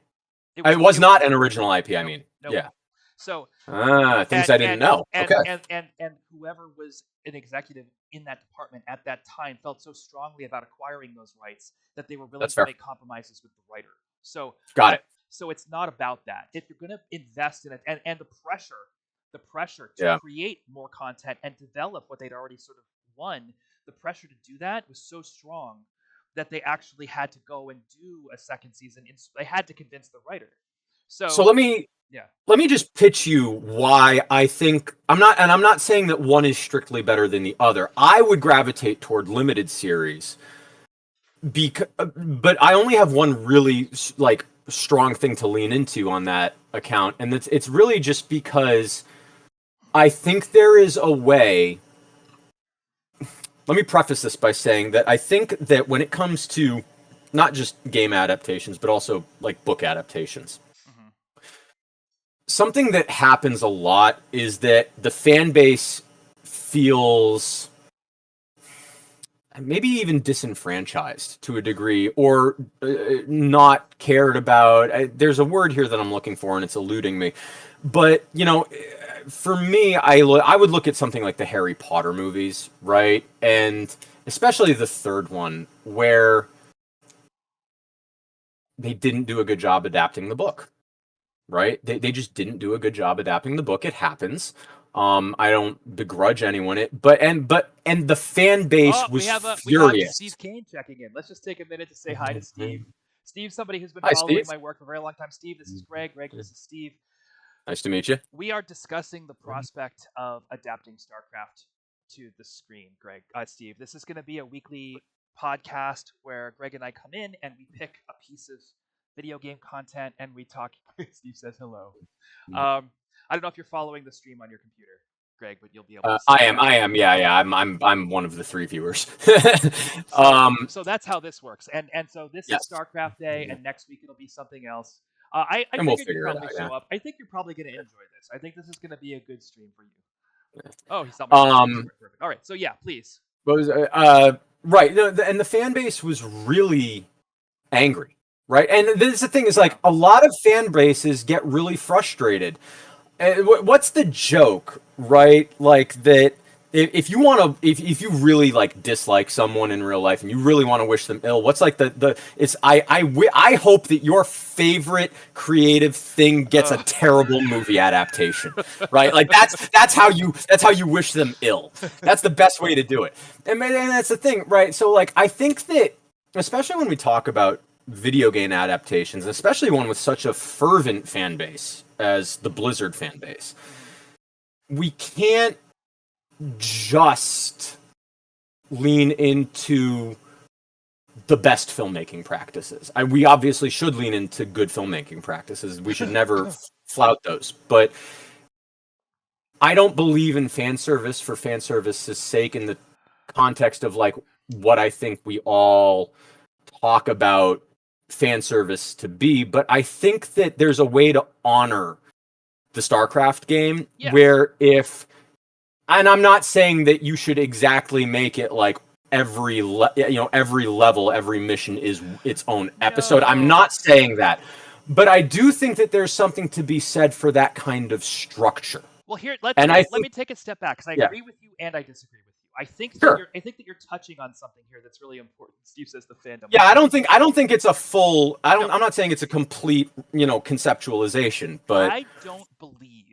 It was not an original IP. I mean, no. yeah. So things I didn't know. Okay. And whoever was an executive in that department at that time felt so strongly about acquiring those rights that they were willing to make compromises with the writer. So got it. So it's not about that. If you're going to invest in it, and the pressure to create more content and develop what they'd already sort of won, the pressure to do that was so strong that they actually had to go and do a second season. They had to convince the writer. So let me just pitch you why I think I'm not saying that one is strictly better than the other. I would gravitate toward limited series, but I only have one really like strong thing to lean into on that account, and it's really just because I think there is a way. Let me preface this by saying that I think that when it comes to not just game adaptations, but also like book adaptations, something that happens a lot is that the fan base feels maybe even disenfranchised to a degree, or not cared about. There's a word here that I'm looking for and it's eluding me. But, for me, I would look at something like the Harry Potter movies, right? And especially the third one, where they didn't do a good job adapting the book, right? They just didn't do a good job adapting the book. It happens. I don't begrudge anyone it, but the fan base was furious. We have Steve Kane checking in. Let's just take a minute to say hi to Steve. Steve's somebody who's been following my work for a very long time. Steve, this is Greg. Greg, this is Steve. Nice to meet you. We are discussing the prospect of adapting StarCraft to the screen, Greg. Steve, this is going to be a weekly podcast where Greg and I come in and we pick a piece of video game content and we talk. Steve says hello. I don't know if you're following the stream on your computer, Greg, but you'll be able to see I am. Yeah. I'm one of the 3 viewers. So that's how this works. And so this is StarCraft Day, and next week it'll be something else. I we'll figured you'd probably show up. I think you're probably going to enjoy this. I think this is going to be a good stream for you. Oh, he's not perfect. All right, so yeah, please. Right, and the fan base was really angry, right? And this is the thing is like a lot of fan bases get really frustrated. What's the joke, right? Like that. If you want to, if you really like dislike someone in real life and you really want to wish them ill, what's like I hope that your favorite creative thing gets a terrible movie adaptation, right? Like that's how you wish them ill. That's the best way to do it. And that's the thing, right? So like I think that especially when we talk about video game adaptations, especially one with such a fervent fan base as the Blizzard fan base, we can't just lean into the best filmmaking practices. We obviously should lean into good filmmaking practices. We should never flout those. But I don't believe in fan service for fan service's sake in the context of like what I think we all talk about fan service to be. But I think that there's a way to honor the StarCraft game where and I'm not saying that you should exactly make it like every level, every mission is its own episode. No. I'm not saying that. But I do think that there's something to be said for that kind of structure. Well, let me take a step back because I agree with you and I disagree with you. I think that you're touching on something here that's really important. Steve says the fandom. Yeah, I don't think it's a full. I'm not saying it's a complete, conceptualization, but I don't believe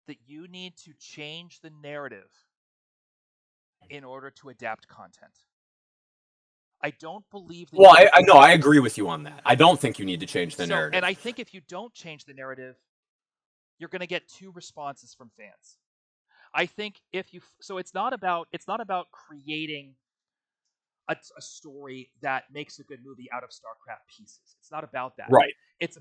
that you need to change the narrative in order to adapt content. I don't believe that. Well, I agree with you on that. I don't think you need to change the narrative. And I think if you don't change the narrative, you're going to get 2 responses from fans. I think it's not about creating a story that makes a good movie out of StarCraft pieces. It's not about that. Right. It's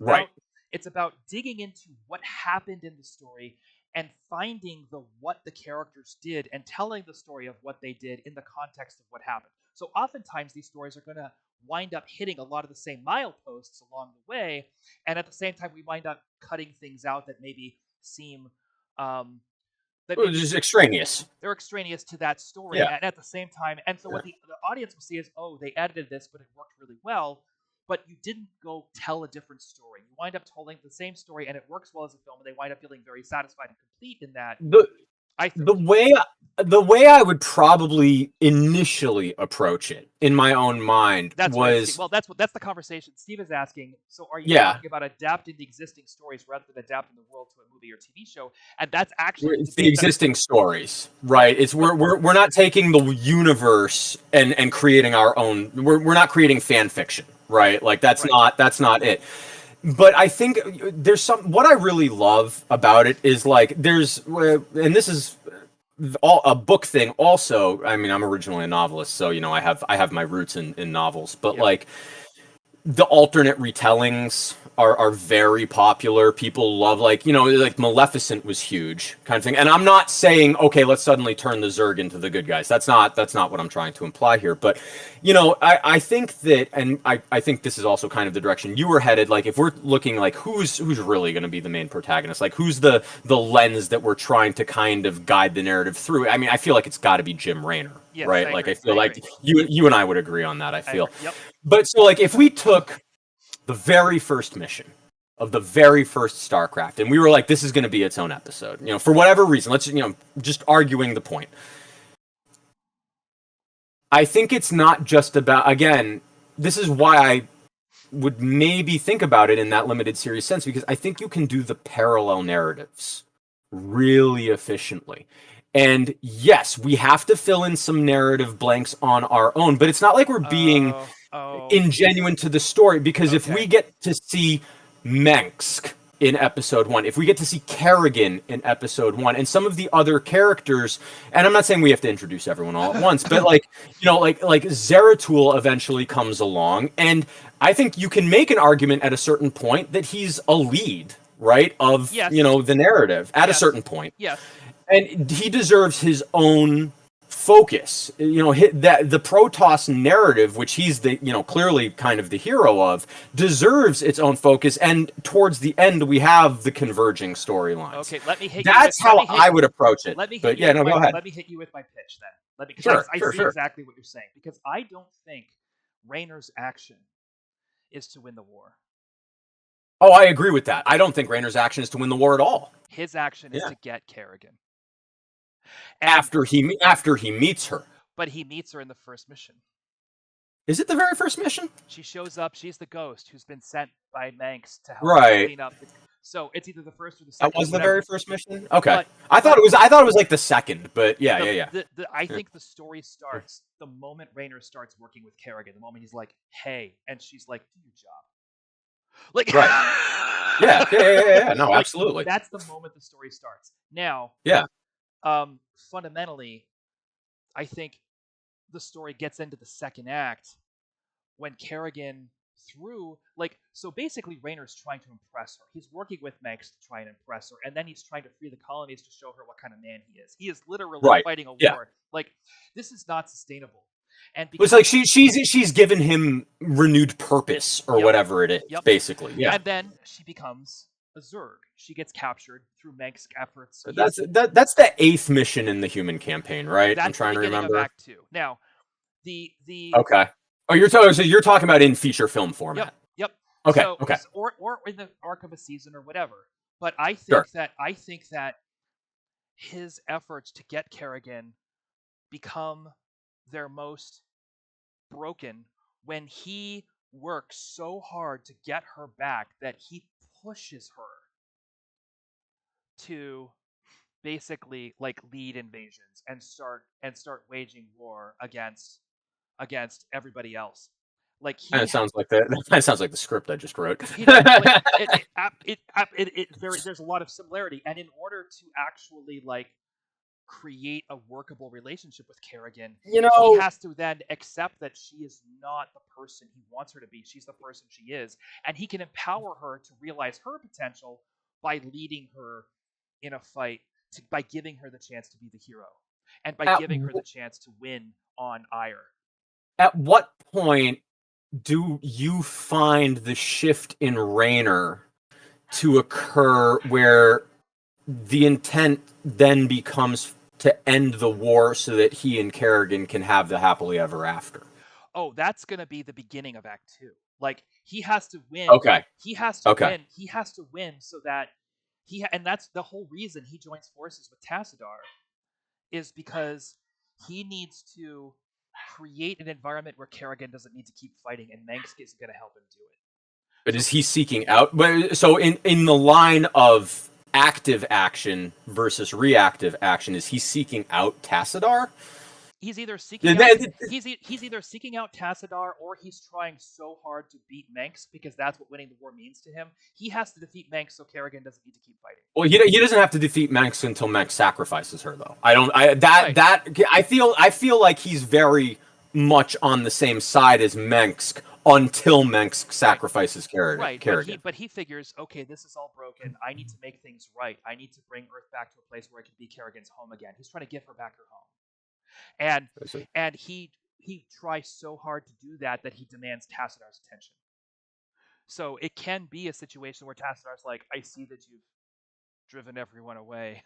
It's about digging into what happened in the story and finding what the characters did and telling the story of what they did in the context of what happened. So oftentimes these stories are going to wind up hitting a lot of the same mileposts along the way, and at the same time we wind up cutting things out that maybe seem um, that maybe Just extraneous. they're extraneous to that story, Yeah. and at the same time, and so Yeah. what the audience will see is, oh, they edited this, but it worked really well. But you didn't go tell a different story. You wind up telling the same story, and it works well as a film, and they wind up feeling very satisfied and complete in that. The I think. the way I would probably initially approach it in my own mind That's right, Steve. was, Well, that's the conversation Steve is asking. So, are you yeah, talking about adapting the existing stories rather than adapting the world to a movie or TV show? And that's actually the it's the debate that existing stories, right? It's we're not taking the universe and creating our own. We're not creating fan fiction, right? Like that's right. not it. But I think there's what I really love about it is like and this is all a book thing also. I mean, I'm originally a novelist, so I have my roots in novels, but Yep. like the alternate retellings are very popular. People love, like Maleficent was huge kind of thing. And I'm not saying, okay, let's suddenly turn the Zerg into the good guys. That's not what I'm trying to imply here. But I think that, and I think this is also kind of the direction you were headed. Like if we're looking like who's really going to be the main protagonist, like who's the lens that we're trying to kind of guide the narrative through. I mean, I feel like it's got to be Jim Raynor, Yes, right? I Like agree. I feel like you and I would agree on that. I I feel. agree. Yep. But so like if we took the very first mission of the very first StarCraft, and we were like, this is going to be its own episode, for whatever reason, let's, just arguing the point. I think it's not just about, again, this is why I would maybe think about it in that limited series sense, because I think you can do the parallel narratives really efficiently. And yes, we have to fill in some narrative blanks on our own, but it's not like we're being ingenuine to the story, because if we get to see Mengsk in episode 1, if we get to see Kerrigan in episode 1, and some of the other characters, and I'm not saying we have to introduce everyone all at once, but like Zeratul eventually comes along, and I think you can make an argument at a certain point that he's a lead, right, of the narrative at a certain point. Yes. And he deserves his own focus. That the Protoss narrative, which he's the clearly kind of the hero of, deserves its own focus. And towards the end, we have the converging storylines. Okay, let me hit. That's how I would approach it. Let me hit but you yeah, no, go ahead. Let me hit you with my pitch then. Sure, I see exactly what you're saying, because I don't think Raynor's action is to win the war. Oh, I agree with that. I don't think Raynor's action is to win the war at all. His action is to get Kerrigan. And after he meets her. But he meets her in the first mission. Is it the very first mission? She shows up. She's the ghost who's been sent by Mengsk to help clean up. So it's either the first or the second. That was the very first mission. Okay, I thought it was like the second, but yeah. I think the story starts the moment Raynor starts working with Kerrigan. The moment he's like, "Hey," and she's like, "Do your job." Like, right? Yeah. No, like, absolutely. That's the moment the story starts. Now, fundamentally, I think the story gets into the second act when Kerrigan so basically Raynor's trying to impress her. He's working with Mengsk to try and impress her, and then he's trying to free the colonies to show her what kind of man he is. He is literally fighting a war. Like, this is not sustainable. And because it's like she's given him renewed purpose or whatever it is, basically. Yeah. And then she becomes a Zerg. She gets captured through Mengsk efforts. That's the 8th mission in the human campaign, right? I'm trying to remember. Of Act 2. Now, the okay. Oh, you're talking about in feature film format. Yep. Okay. So, okay. Or in the arc of a season or whatever. But I think that his efforts to get Kerrigan become their most broken when he works so hard to get her back that he pushes her to basically like lead invasions and start waging war against everybody else. Like that sounds like the script I just wrote. There's a lot of similarity, and in order to actually like create a workable relationship with Kerrigan, You he know, has to then accept that she is not the person he wants her to be. She's the person she is. And he can empower her to realize her potential by leading her in a fight, by giving her the chance to be the hero, and by at giving her the chance to win on ire. at what point do you find the shift in Raynor to occur where the intent then becomes to end the war so that he and Kerrigan can have the happily ever after? Oh, that's going to be the beginning of Act 2. Like, he has to win. Okay. He has to Okay. win. He has to win so that and that's the whole reason he joins forces with Tassadar, is because he needs to create an environment where Kerrigan doesn't need to keep fighting, and Mengsk is going to help him do it. But is he seeking out? So in the line of active action versus reactive action, is he seeking out Tassadar? He's either seeking out, he's either seeking out Tassadar, or he's trying so hard to beat Mengsk because that's what winning the war means to him. He has to defeat Mengsk so Kerrigan doesn't need to keep fighting. Well, he doesn't have to defeat Mengsk until Mengsk sacrifices her, though. I feel like he's very much on the same side as Mengsk until Mengsk sacrifices Kerrigan. Right, but he figures, okay, this is all broken. I need to make things right. I need to bring Earth back to a place where it can be Kerrigan's home again. He's trying to give her back her home. And he tries so hard to do that he demands Tassadar's attention. So it can be a situation where Tassadar's like, I see that you've driven everyone away.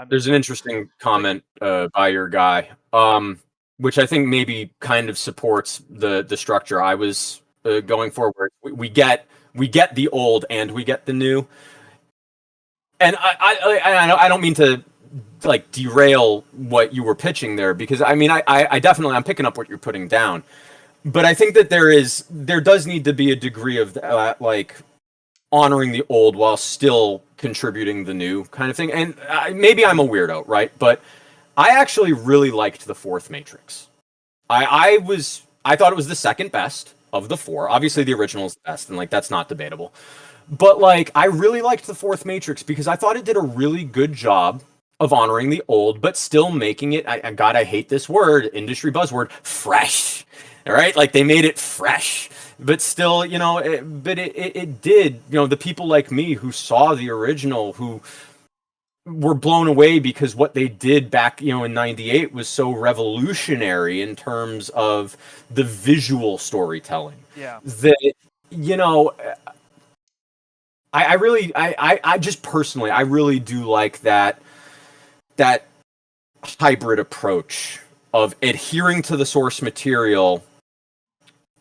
There's an interesting comment by your guy, which I think maybe kind of supports the structure I was going for, where we get the old and we get the new. And I don't mean to like derail what you were pitching there, because I mean I definitely, I'm picking up what you're putting down, but I think that there does need to be a degree of like honoring the old while still contributing the new kind of thing. And maybe I'm a weirdo, right? But I actually really liked the fourth Matrix. I thought it was the second best of the four. Obviously the original is the best, and like that's not debatable. But like I really liked the fourth Matrix because I thought it did a really good job of honoring the old, but still making it, God, I hate this word, industry buzzword, fresh. All right, like they made it fresh, but still, you know, it did, you know, the people like me who saw the original, who were blown away because what they did back, you know, in '98 was so revolutionary in terms of the visual storytelling. Yeah. That, you know, I just personally, I really do like that hybrid approach of adhering to the source material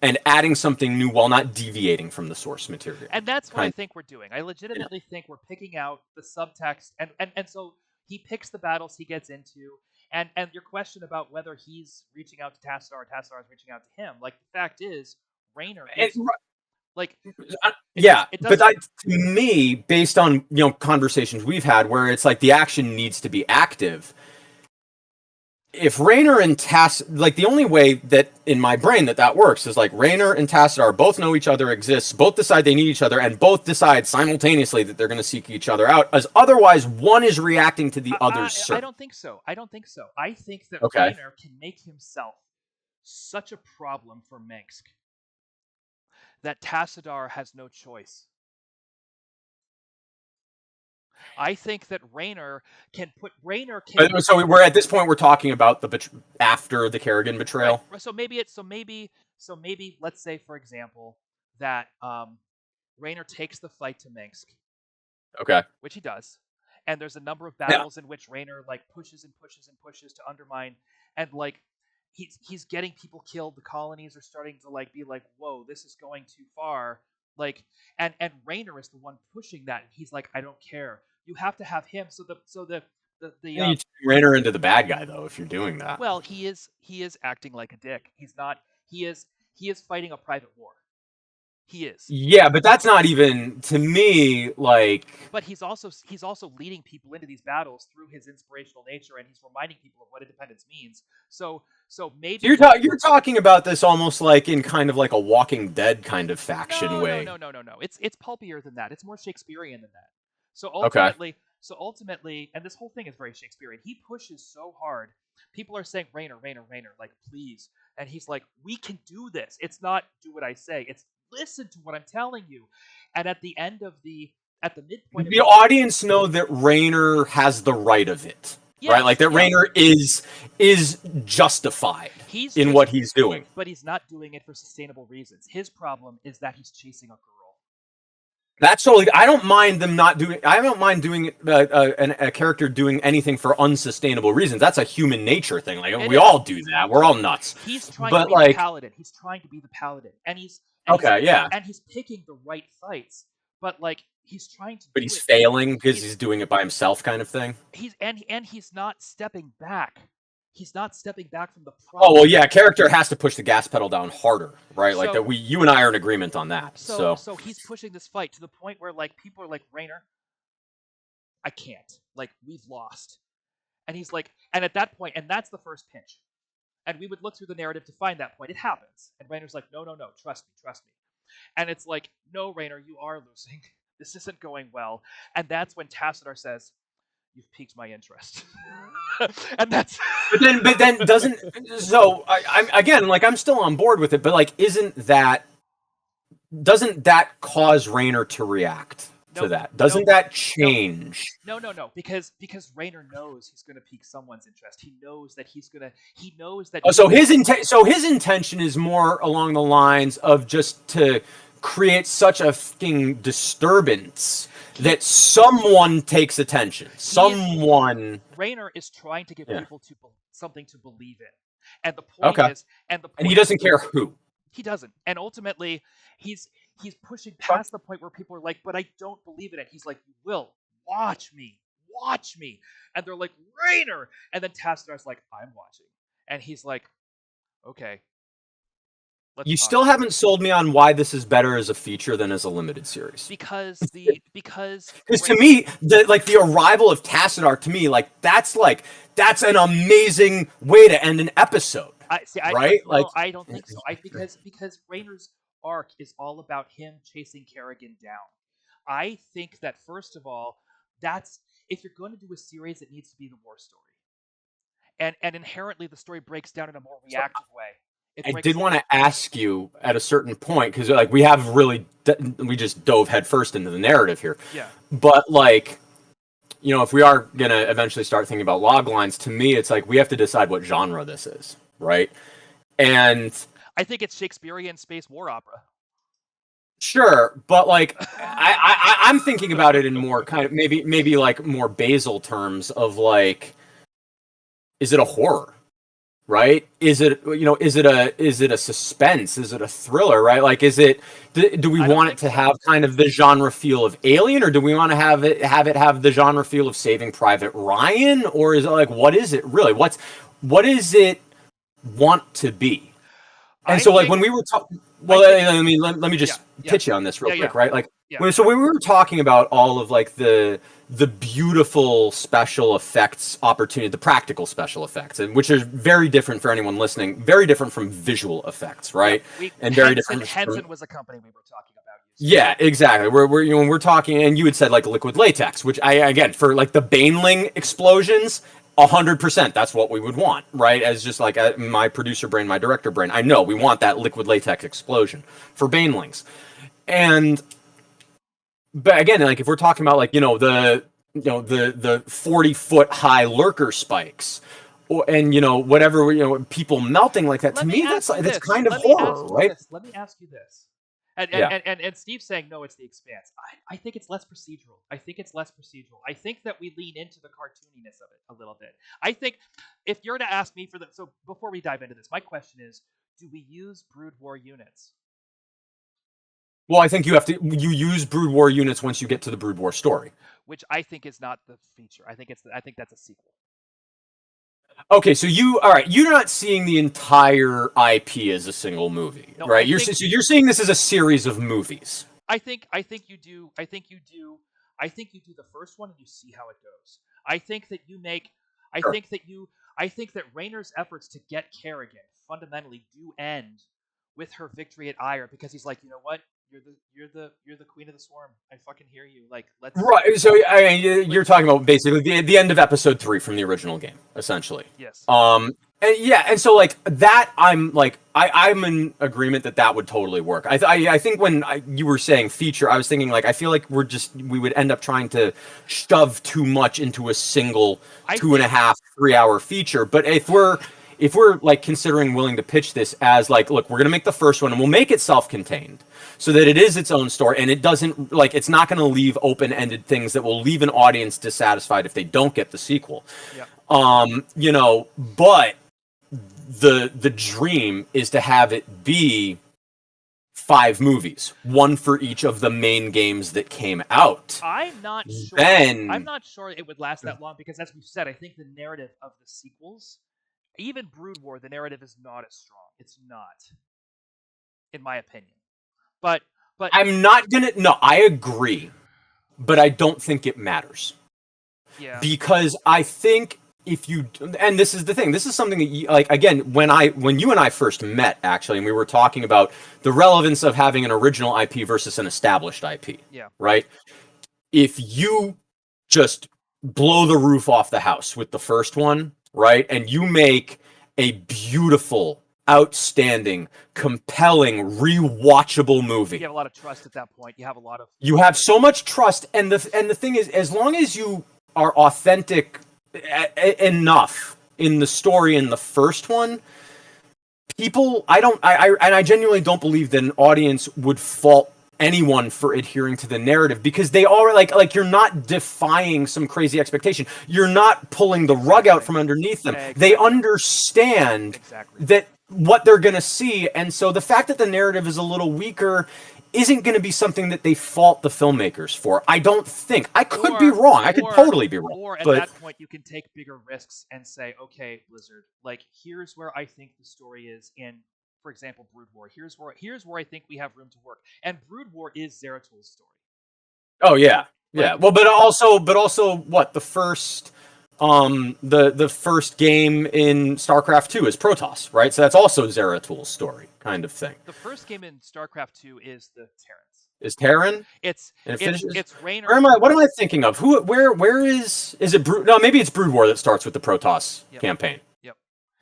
and adding something new while not deviating from the source material. And that's what I think we're doing. I legitimately think we're picking out the subtext, and so he picks the battles he gets into, and your question about whether he's reaching out to Tassadar or Tassadar is reaching out to him. Like, the fact is, Raynor is, like, but to me, based on, you know, conversations we've had where it's like the action needs to be active, if Raynor and like the only way that in my brain that works is like Raynor and Tassadar both know each other exists, both decide they need each other, and both decide simultaneously that they're going to seek each other out, as otherwise one is reacting to the other's. I don't think so. I think that Raynor can make himself such a problem for Mengsk that Tassadar has no choice. I think that Raynor can. So we're at this point. We're talking about after the Kerrigan betrayal. Right. So maybe let's say, for example, that Raynor takes the fight to Mengsk. Okay. Which he does, and there's a number of battles in which Raynor like pushes and pushes and pushes to undermine, and like he's getting people killed. The colonies are starting to like be like, whoa, this is going too far. Like, and Raynor is the one pushing that. He's like, I don't care. You have to have him. So the you turn Raynor into the bad guy though if you're doing that. Well, he is acting like a dick. He's not. He is fighting a private war. He is. Yeah, but that's not even, to me, like. But he's also leading people into these battles through his inspirational nature, and he's reminding people of what independence means. So maybe you're talking about this almost like in kind of like a Walking Dead kind of faction way. No. It's pulpier than that. It's more Shakespearean than that. So ultimately, So ultimately, and this whole thing is very Shakespearean. He pushes so hard. People are saying, Rainer, Rainer, Rainer, like please, and he's like, we can do this. It's not do what I say. It's listen to what I'm telling you. And at the midpoint of The audience know that Rayner has the right of it, right? Like that Rayner is justified in what he's doing. But he's not doing it for sustainable reasons. His problem is that he's chasing a girl. That's totally. I don't mind them not doing. I don't mind doing a character doing anything for unsustainable reasons. That's a human nature thing. Like we all do that. We're all nuts. He's trying to be the paladin. He's trying to be the paladin, and he's picking the right fights. But like he's trying to. But he's failing because he's doing it by himself, kind of thing. He's not stepping back. He's not stepping back from the problem. Oh well, yeah. Character has to push the gas pedal down harder, right? Like that. You and I are in agreement on that. So he's pushing this fight to the point where like people are like, Rainer, I can't. Like we've lost, and he's like, and at that point, and that's the first pinch, and we would look through the narrative to find that point. It happens, and Rainer's like, no, trust me, and it's like, no, Rainer, you are losing. This isn't going well, and that's when Tassadar says, you've piqued my interest. And that's but then doesn't so I'm again like I'm still on board with it, but like doesn't that cause Rayner to react to that? Doesn't that change? No, because Rayner knows he's going to pique someone's interest. He knows that so his intention is more along the lines of just to create such a fucking disturbance that someone takes attention. Rayner is trying to give people something to believe in, and the point is, and he doesn't care who. He doesn't, and ultimately, he's pushing past the point where people are like, "But I don't believe in it." He's like, "You will watch me," and they're like, "Rayner," and then Tassadar's like, "I'm watching," and he's like, "Okay." You still haven't sold me on why this is better as a feature than as a limited series. Because to me, the arrival of Tassadar to me, that's an amazing way to end an episode. Right? I don't think so. Because Rayner's arc is all about him chasing Kerrigan down. I think that first of all, if you're going to do a series, it needs to be the war story, and inherently the story breaks down in a more reactive way. I did want to ask you at a certain point, because we have really we just dove headfirst into the narrative here. Yeah. But if we are gonna eventually start thinking about log lines, to me it's like we have to decide what genre this is, right? And I think it's Shakespearean space war opera. Sure, but I'm thinking about it in more kind of maybe like more basal terms of is it a horror? Right? Is it a suspense? Is it a thriller? Right? Do we want it to have kind of the genre feel of Alien, or do we want to have it have the genre feel of Saving Private Ryan, or is it what is it really? What does it want to be? And when we were talking, let me just pitch you on this real quick, right? So when we were talking about all of the beautiful special effects opportunity, the practical special effects, and which are very different for anyone listening, very different from visual effects, right? Very different. Henson was a company we were talking about. Yeah, exactly. We're talking, and you had said liquid latex, which for the Baneling explosions. 100%, that's what we would want, right? As just my producer brain, my director brain, I know we want that liquid latex explosion for Banelings. But again, if we're talking about the 40-foot high lurker spikes, and whatever people melting like that, to me that's kind of horror, right? Let me ask you this. And Steve's saying no, it's The Expanse. I think it's less procedural. I think that we lean into the cartooniness of it a little bit. I think if you're to ask me so before we dive into this, my question is, do we use Brood War units? Well, I think you use Brood War units once you get to the Brood War story, which I think is not the feature. I think that's a sequel. Okay, so you're not seeing the entire IP as a single movie, no, right? You're seeing this as a series of movies. I think you do. I think you do the first one and you see how it goes. I think that Rayner's efforts to get Kerrigan fundamentally do end with her victory at Ire, because he's like, you know what? you're the queen of the swarm. I fucking hear you. Like, let's. Right. So I mean, you're talking about basically the end of episode 3 from the original game, essentially. Yes. And yeah, and so like that, I'm in agreement that that would totally work. I think when you were saying feature, I was thinking like I feel like we would end up trying to shove too much into a single 2.5, 3 hour feature. But if we're like considering willing to pitch this as like, look, we're gonna make the first one and we'll make it self-contained so that it is its own story and it doesn't like it's not gonna leave open-ended things that will leave an audience dissatisfied if they don't get the sequel. Yeah. You know, but the dream is to have it be 5 movies, one for each of the main games that came out. I'm not sure. I'm not sure it would last that long because, as we've said, I think the narrative of the sequels, even Brood War, the narrative is not as strong. It's not, in my opinion. But I'm not gonna. No, I agree, but I don't think it matters. Yeah. Because I think if you, and this is the thing, this is something that you, like, again, when you and I first met, actually, and we were talking about the relevance of having an original IP versus an established IP. Yeah. Right? If you just blow the roof off the house with the first one, right, and you make a beautiful, outstanding, compelling, rewatchable movie. You have a lot of trust at that point. You have so much trust, and the thing is, as long as you are authentic enough in the story in the first one, people, I genuinely don't believe that an audience would fault anyone for adhering to the narrative because they are like you're not defying some crazy expectation. You're not pulling the rug out from underneath them. Exactly. They understand that what they're going to see, and so the fact that the narrative is a little weaker isn't going to be something that they fault the filmmakers for. I don't think. I could be wrong. I could totally be wrong. Or at that point, you can take bigger risks and say, okay, Blizzard, like, here's where I think the story is in, for example, Brood War. Here's where I think we have room to work. And Brood War is Zeratul story. Oh yeah. Yeah. Well, but also what the first the first game in StarCraft 2 is Protoss, right? So that's also Zeratul's story, kind of thing. The first game in StarCraft 2 is the Terrans. Is Terran? It's Raynor. What am I thinking of? Where is it? No, maybe it's Brood War that starts with the Protoss campaign. Yep.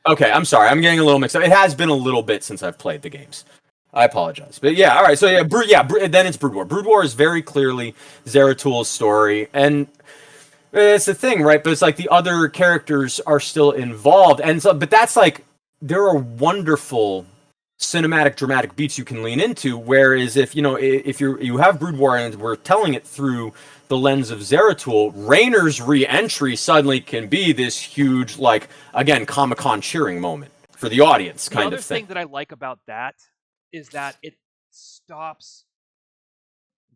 Okay, I'm sorry, I'm getting a little mixed up. It has been a little bit since I've played the games. I apologize, but yeah, all right. So then it's Brood War. Brood War is very clearly Zeratul's story, and it's the thing, right? But it's like the other characters are still involved, and so, but that's like there are wonderful cinematic, dramatic beats you can lean into. Whereas if you have Brood War and we're telling it through the lens of Zeratul, Raynor's re-entry suddenly can be this huge, like, again, Comic-Con cheering moment for the audience, kind of thing. The other thing that I like about that is that it stops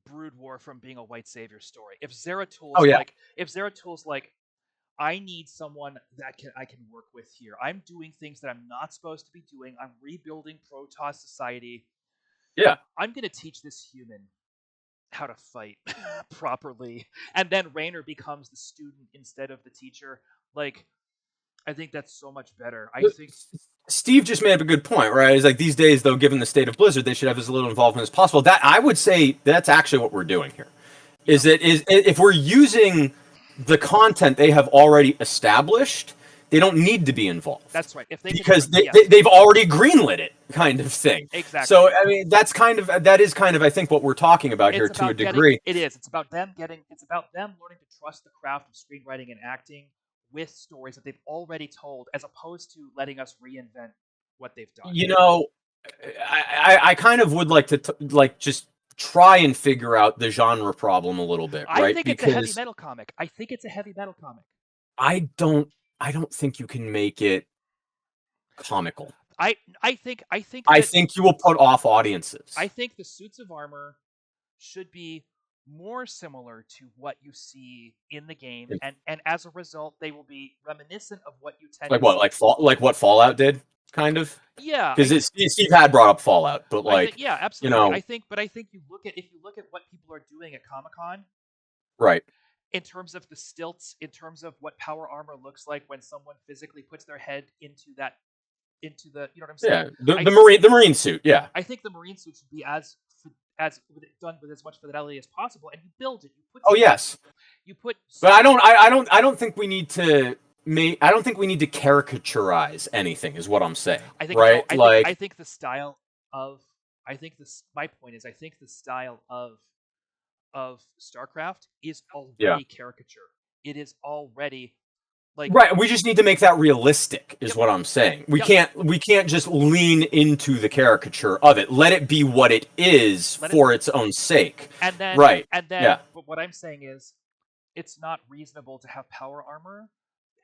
Brood War from being a white savior story. If Zeratul's like, I need someone that I can work with here. I'm doing things that I'm not supposed to be doing. I'm rebuilding Protoss society. Yeah. I'm going to teach this human how to fight properly. And then Raynor becomes the student instead of the teacher. Like, I think that's so much better. I think Steve just made up a good point, right? It's like these days, though, given the state of Blizzard, they should have as little involvement as possible. That I would say that's actually what we're doing here. Yeah. Is if we're using the content they have already established, they don't need to be involved. That's right. Because they've already greenlit it, kind of thing. Exactly. So I mean, that is kind of I think what we're talking about here to a degree. It is. It's about them learning to trust the craft of screenwriting and acting with stories that they've already told, as opposed to letting us reinvent what they've done. You know, I kind of would like to just try and figure out the genre problem a little bit, right? I think it's a heavy metal comic. I don't think you can make it comical. I think you will put off audiences. I think the suits of armor should be more similar to what you see in the game, and as a result, they will be reminiscent of what you tend like what Fallout did, kind of. Yeah, because Steve had brought up Fallout, but absolutely. You know, I think if you look at what people are doing at Comic-Con, right? In terms of the stilts, in terms of what power armor looks like when someone physically puts their head into the, you know what I'm saying? Yeah, the marine suit. Yeah, I think the marine suit should be done with as much fidelity as possible, and you build it. Oh yes, You put. but I don't think we need to I don't think we need to caricaturize anything. Is what I'm saying, I think no. right? I think the style of. I think this. My point is, I think the style of StarCraft is Yeah. already caricature. It is already like. Right, we just need to make that realistic, is Yep. what I'm saying. We Yep. can't just lean into the caricature of it. Let it be what it is for its own sake. And then, Right. but what I'm saying is, it's not reasonable to have power armor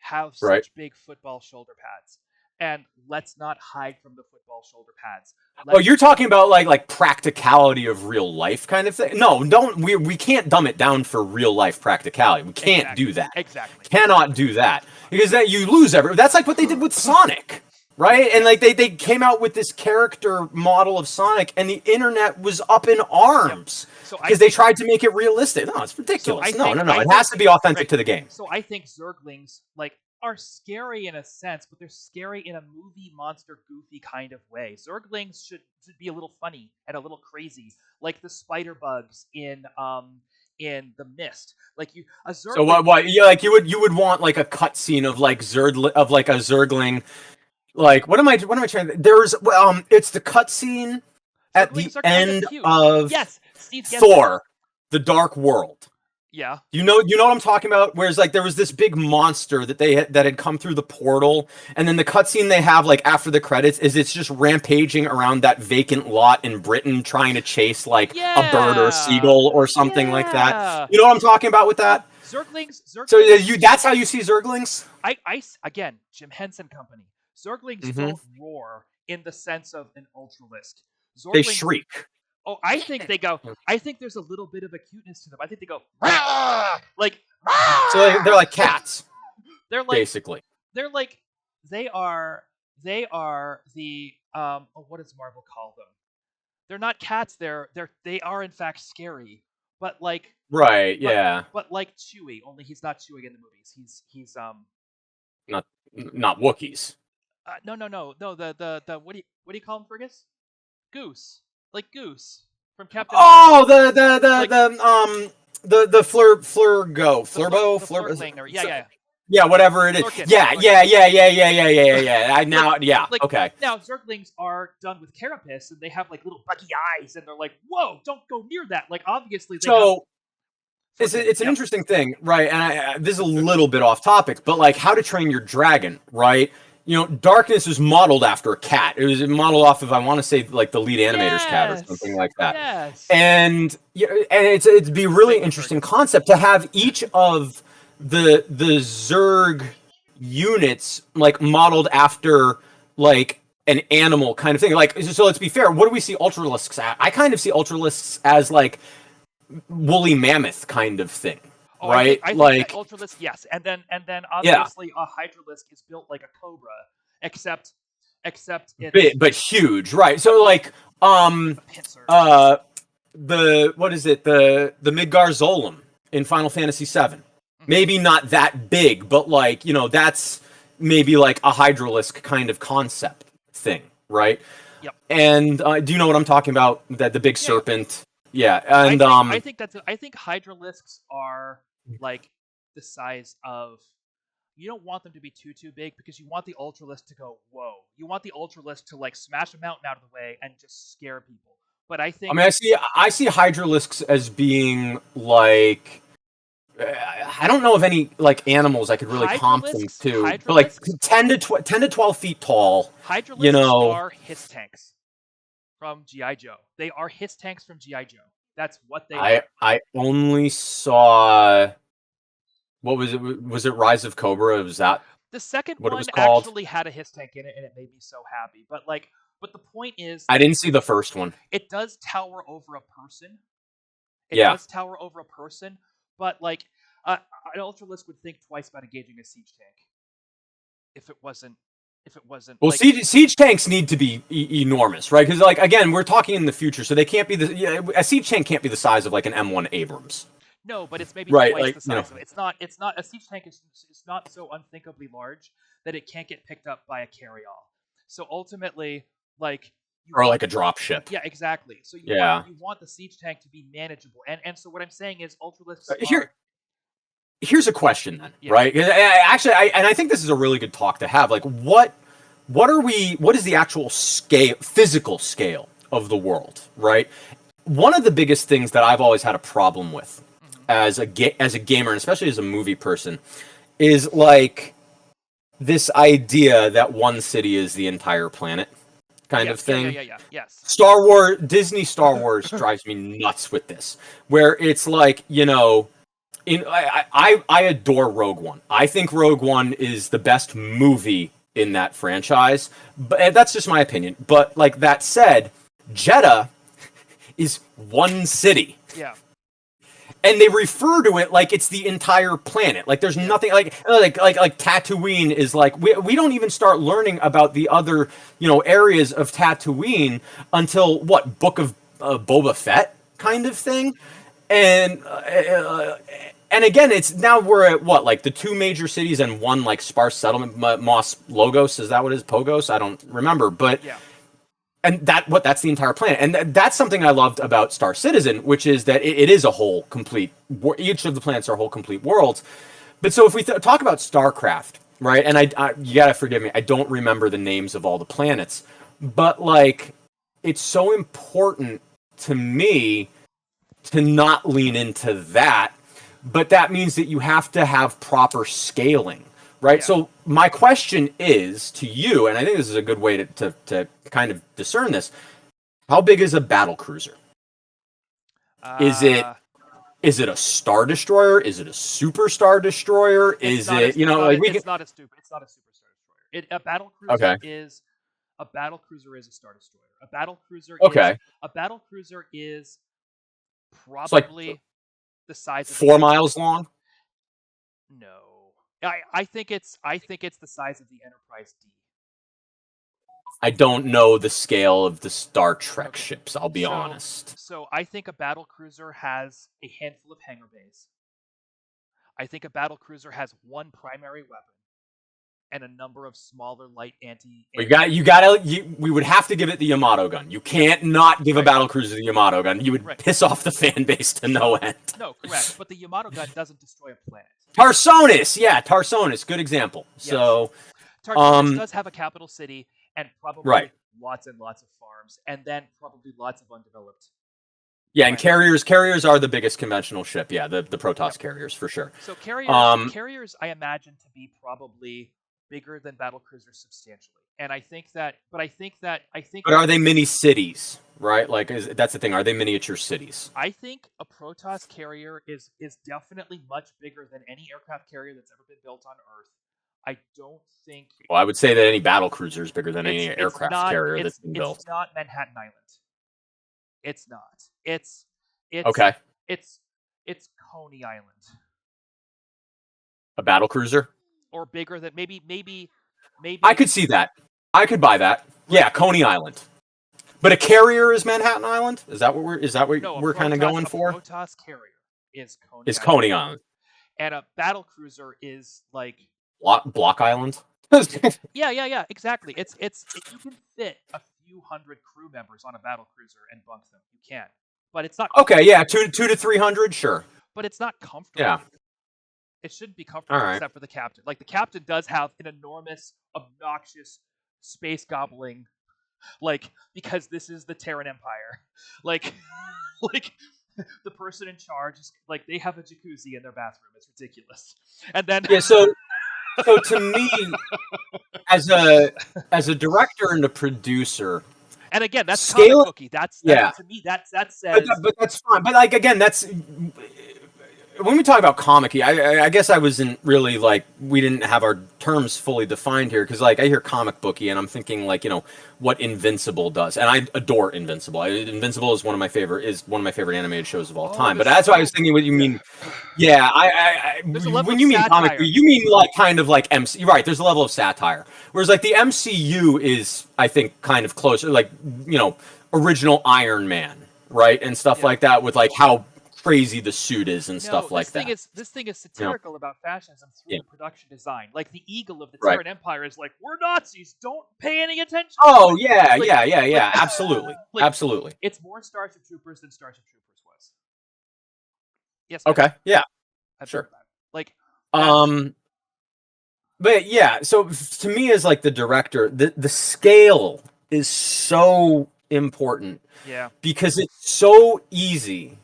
have Right. such big football shoulder pads, and let's not hide from the football shoulder pads. You're talking about like practicality of real life kind of thing. No, we can't dumb it down for real life practicality. We can't do that. Exactly. Cannot do that, because then you lose that's like what they did with Sonic, right? And like they came out with this character model of Sonic, and the internet was up in arms because they tried to make it realistic. No, it's ridiculous. No. It has to be authentic to the game. So I think Zerglings are scary in a sense, but they're scary in a movie monster goofy kind of way. Zerglings should be a little funny and a little crazy, like the spider bugs in The Mist. Like a Zergling. So what? Yeah, like you would want like a cutscene of like a Zergling. Like what am I trying to? There's it's the cutscene at the end of Thor, The Dark World. Yeah. You know what I'm talking about? Whereas like there was this big monster that that had come through the portal, and then the cutscene they have like after the credits is it's just rampaging around that vacant lot in Britain trying to chase like a bird or a seagull or something like that. You know what I'm talking about with that? Zerglings. So that's how you see Zerglings? Again, Jim Henson Company. Zerglings don't roar in the sense of an Ultralisk. They shriek. Oh, I think they go. I think there's a little bit of a cuteness to them. I think they go like. So they're like cats. They're like basically. They're like they are the what does Marvel call them? They're not cats. They are in fact scary, but like right, yeah. But like Chewie, only he's not Chewie in the movies. He's not Wookiees. No. The what do you call him, Fergus? Goose. Like Goose from Captain. Oh, the Flurbo. Yeah, whatever it is. Flurkin. Yeah. Okay. Now Zerglings are done with carapace, and they have like little buggy eyes, and they're like, "Whoa, don't go near that!" Like obviously. It's an interesting thing, right? And this is a little bit off topic, but like How to Train Your Dragon, right? You know, Darkness was modeled after a cat. It was modeled off of, I want to say, like the lead animator's cat or something like that. Yes. And it'd be a really interesting concept to have each of the Zerg units like modeled after like an animal kind of thing. Like, so let's be fair. What do we see Ultralisks at? I kind of see Ultralisks as like woolly mammoth kind of thing. Right, I think that Ultralisk, yes, and then obviously a Hydralisk is built like a Cobra, except it's but huge, right? So like the what is it, the Midgar Zolom in Final Fantasy VII? Maybe not that big, but like that's maybe like a Hydralisk kind of concept thing, right? Yep. And do you know what I'm talking about? That the big serpent. Yeah, and I think Hydralisks are like the size of. You don't want them to be too big because you want the Ultralisk to go whoa. You want the Ultralisk to like smash a mountain out of the way and just scare people. But I think I see Hydralisks as being like. I don't know of any like animals I could really comp them to, but like 10 to 12 feet tall. Hydralisks are Hiss tanks from G.I. Joe. They are Hiss tanks from G.I. Joe. That's what they are. I only saw. What was it? Was it Rise of Cobra? Was that the second what one? It was called? Actually had a Hiss tank in it, and it made me so happy. But the point is, I didn't see the first one. It does tower over a person. It yeah. does tower over a person, but like an Ultralisk would think twice about engaging a siege tank if it wasn't. Well, like, siege tanks need to be enormous, right? Because like again, we're talking in the future, so they can't be a siege tank can't be the size of like an M1 Abrams. No, but it's maybe twice the size of it. It's not a siege tank is not so unthinkably large that it can't get picked up by a carry-all. So ultimately, like or like a drop ship. Yeah, exactly. So Yeah. you want the siege tank to be manageable, and so what I'm saying is Ultralisks Here's a question then, Yeah. right? Actually, I think this is a really good talk to have. Like, what is the actual physical scale of the world, right? One of the biggest things that I've always had a problem with as a gamer, and especially as a movie person, is like this idea that one city is the entire planet kind of thing. Yes. Disney Star Wars drives me nuts with this, where it's like, I adore Rogue One. I think Rogue One is the best movie in that franchise, but that's just my opinion. But like that said, Jeddah is one city. Yeah. And they refer to it like it's the entire planet. Like there's nothing like Tatooine is like we don't even start learning about the other, areas of Tatooine until what, Book of Boba Fett kind of thing. And again, it's now we're at what, like the two major cities and one like sparse settlement, Mos Logos, is that what it is? Pogos? I don't remember, but yeah. And that's the entire planet. And that's something I loved about Star Citizen, which is that it is a whole complete, each of the planets are whole complete worlds. But so if we talk about StarCraft, right? And I you gotta forgive me, I don't remember the names of all the planets, but like, it's so important to me to not lean into that. But that means that you have to have proper scaling, right? Yeah. So my question is to you, and I think this is a good way to kind of discern this. How big is a battle cruiser? Is it a Star Destroyer? Is it a Super Star Destroyer? Is it, it's not a Super Star Destroyer. A battle cruiser is a Star Destroyer. A battle cruiser is probably the size of 4 miles long. No, I think it's the size of the Enterprise D. I don't know the scale of the Star Trek ships, I'll be honest. So I think a battle cruiser has a handful of hangar bays. I think a battle cruiser has one primary weapon and a number of smaller light anti. We would have to give it the Yamato gun. You can't not give a battle cruiser the Yamato gun. You would piss off the fan base to no end. No, correct. But the Yamato gun doesn't destroy a planet. Tarsonis, good example. Yes. So Tarsonis does have a capital city and probably lots and lots of farms, and then probably lots of undeveloped. Yeah, and carriers are the biggest conventional ship. Yeah, the Protoss carriers for sure. So carriers, I imagine to be probably bigger than battle cruisers substantially, and I think that. But are they mini cities? Right, like that's the thing. Are they miniature cities? I think a Protoss carrier is definitely much bigger than any aircraft carrier that's ever been built on Earth. I don't think. Well, I would say that any battle cruiser is bigger than any aircraft carrier that's been built. It's not Manhattan Island. It's not. It's okay. It's Coney Island. A battle cruiser? Or bigger than maybe. I could see that. I could buy that. Yeah, Coney Island. But a carrier is Manhattan Island? Is that what we're kind of going for? A Protoss carrier is Coney Island. And a battle cruiser is like Block Island? Yeah, exactly. It's you can fit a few hundred crew members on a battle cruiser and bunk them. You can. But it's not okay, yeah, 2 to 300, sure. But it's not comfortable. Yeah. It shouldn't be comfortable except for the captain. Like the captain does have an enormous, obnoxious, space gobbling, like, because this is the Terran Empire. Like the person in charge is like, they have a jacuzzi in their bathroom. It's ridiculous. And then so to me, as a director and a producer, and again, that's comic booky. That's to me. That says. But that's fine. But like again, that's when we talk about comic-y, I guess I wasn't really like, we didn't have our terms fully defined here, because like I hear comic booky and I'm thinking like, what Invincible does, and I adore Invincible. Invincible is one of my favorite animated shows of all time. But that's why I was thinking what you mean. Yeah, when you mean comic, you mean like kind of like MC. Right, there's a level of satire. Whereas like the MCU is, I think, kind of closer, like original Iron Man, right, and stuff like that, with like how crazy the suit is and stuff like that. This thing is satirical about fascism through production design. Like the eagle of the Right. Terran Empire is like, we're Nazis, don't pay any attention. Oh yeah, absolutely, absolutely. It's more Starship Troopers than Starship Troopers was. Yes. Okay. Yeah. Sure. Like. But yeah, so to me as like the director, the scale is so important. Yeah. Because it's so easy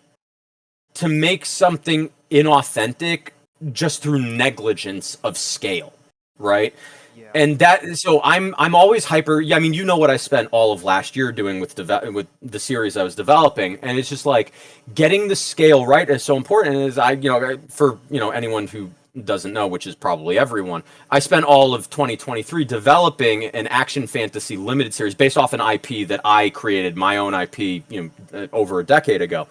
to make something inauthentic just through negligence of scale, right? Yeah. And so I'm always hyper. Yeah, I mean, you know what I spent all of last year doing with the series I was developing, and it's just like getting the scale right is so important. And for anyone who doesn't know, which is probably everyone, I spent all of 2023 developing an action fantasy limited series based off an IP that I created, my own IP, over a decade ago.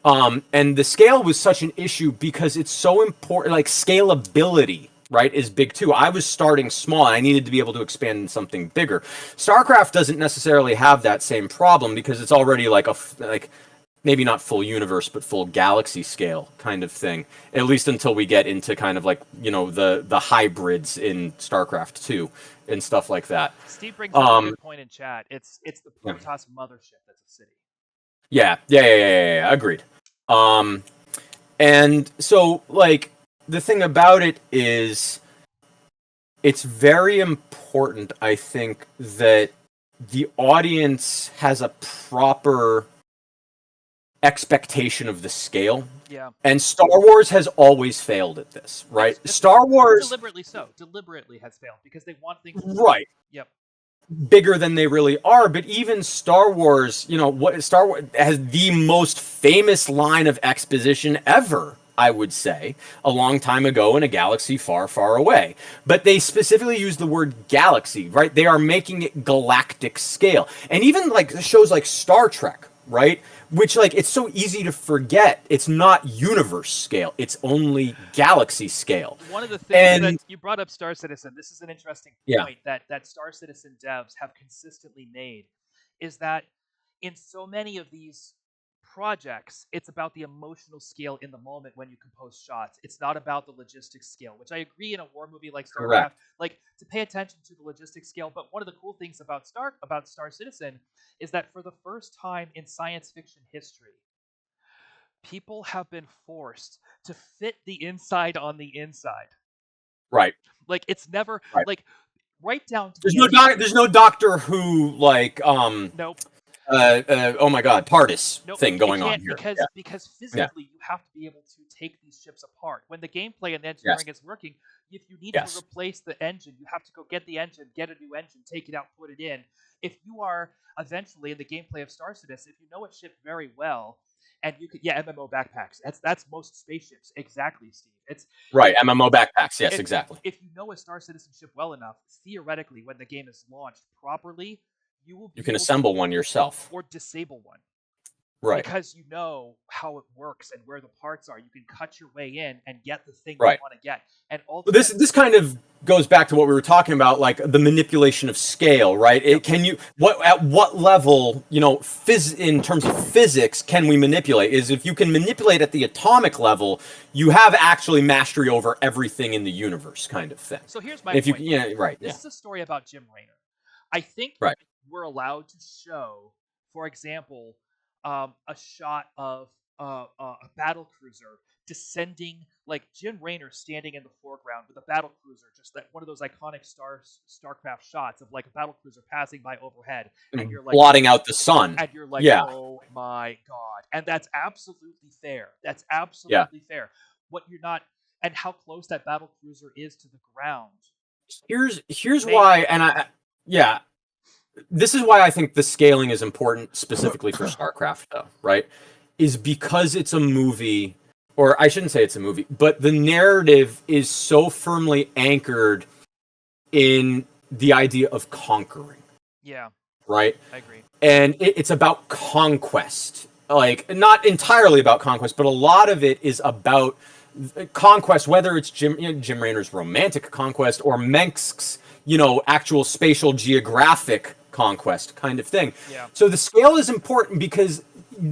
And the scale was such an issue because it's so important. Like scalability, right, is big too. I was starting small and I needed to be able to expand in something bigger. StarCraft doesn't necessarily have that same problem because it's already like maybe not full universe, but full galaxy scale kind of thing. At least until we get into kind of like, the hybrids in StarCraft 2 and stuff like that. Steve brings up a good point in chat. It's the Protoss mothership that's a city. Yeah. Agreed. And so like the thing about it is it's very important, I think, that the audience has a proper expectation of the scale. Yeah. And Star Wars has always failed at this, right? Star Wars deliberately has failed because they want things right. Yep. Bigger than they really are, but even Star Wars, Star Wars has the most famous line of exposition ever, I would say, a long time ago in a galaxy far, far away. But they specifically use the word galaxy, right? They are making it galactic scale. And even like shows like Star Trek, right? Which, like, it's so easy to forget. It's not universe scale. It's only galaxy scale. One of the things that you brought up Star Citizen, this is an interesting point that Star Citizen devs have consistently made, is that in so many of these projects, it's about the emotional scale in the moment when you compose shots. It's not about the logistics scale, which I agree in a war movie like StarCraft, Correct. like to pay attention to the logistics scale. But one of the cool things about Star Citizen is that for the first time in science fiction history, people have been forced to fit the inside on the inside. Right. Like it's never like right down to there's no Doctor Who like nope. Oh my God, TARDIS thing going on here. Because physically you have to be able to take these ships apart. When the gameplay and engineering is working, if you need to replace the engine, you have to go get the engine, get a new engine, take it out, put it in. If you are eventually in the gameplay of Star Citizen, if you know a ship very well, and you could MMO backpacks. That's most spaceships. Exactly, Steve. It's right, MMO backpacks, yes, exactly. If you know a Star Citizen ship well enough, theoretically when the game is launched properly, you can assemble one yourself or disable one, right? Because you know how it works and where the parts are. You can cut your way in and get the thing right. you want to get. And all this kind of goes back to what we were talking about, like the manipulation of scale, right? At what level, in terms of physics, can we manipulate? Is if you can manipulate at the atomic level, you have actually mastery over everything in the universe, kind of thing. So here's my point. This is a story about Jim Raynor. I think we're allowed to show, for example, a shot of a battle cruiser descending, like Jim Raynor standing in the foreground with a battle cruiser, just like one of those iconic StarCraft shots of like a battle cruiser passing by overhead, and you're like blotting out the sun, and you're like, oh my God, and that's absolutely fair. That's absolutely fair. What you're not, and how close that battle cruiser is to the ground. Here's why, and this is why I think the scaling is important specifically for StarCraft, though, right? Is because it's a movie, or I shouldn't say it's a movie, but the narrative is so firmly anchored in the idea of conquering. Yeah. Right? I agree. And it's about conquest. Like, not entirely about conquest, but a lot of it is about conquest, whether it's Jim Raynor's romantic conquest or Menk's, actual spatial geographic conquest kind of thing. Yeah. So the scale is important because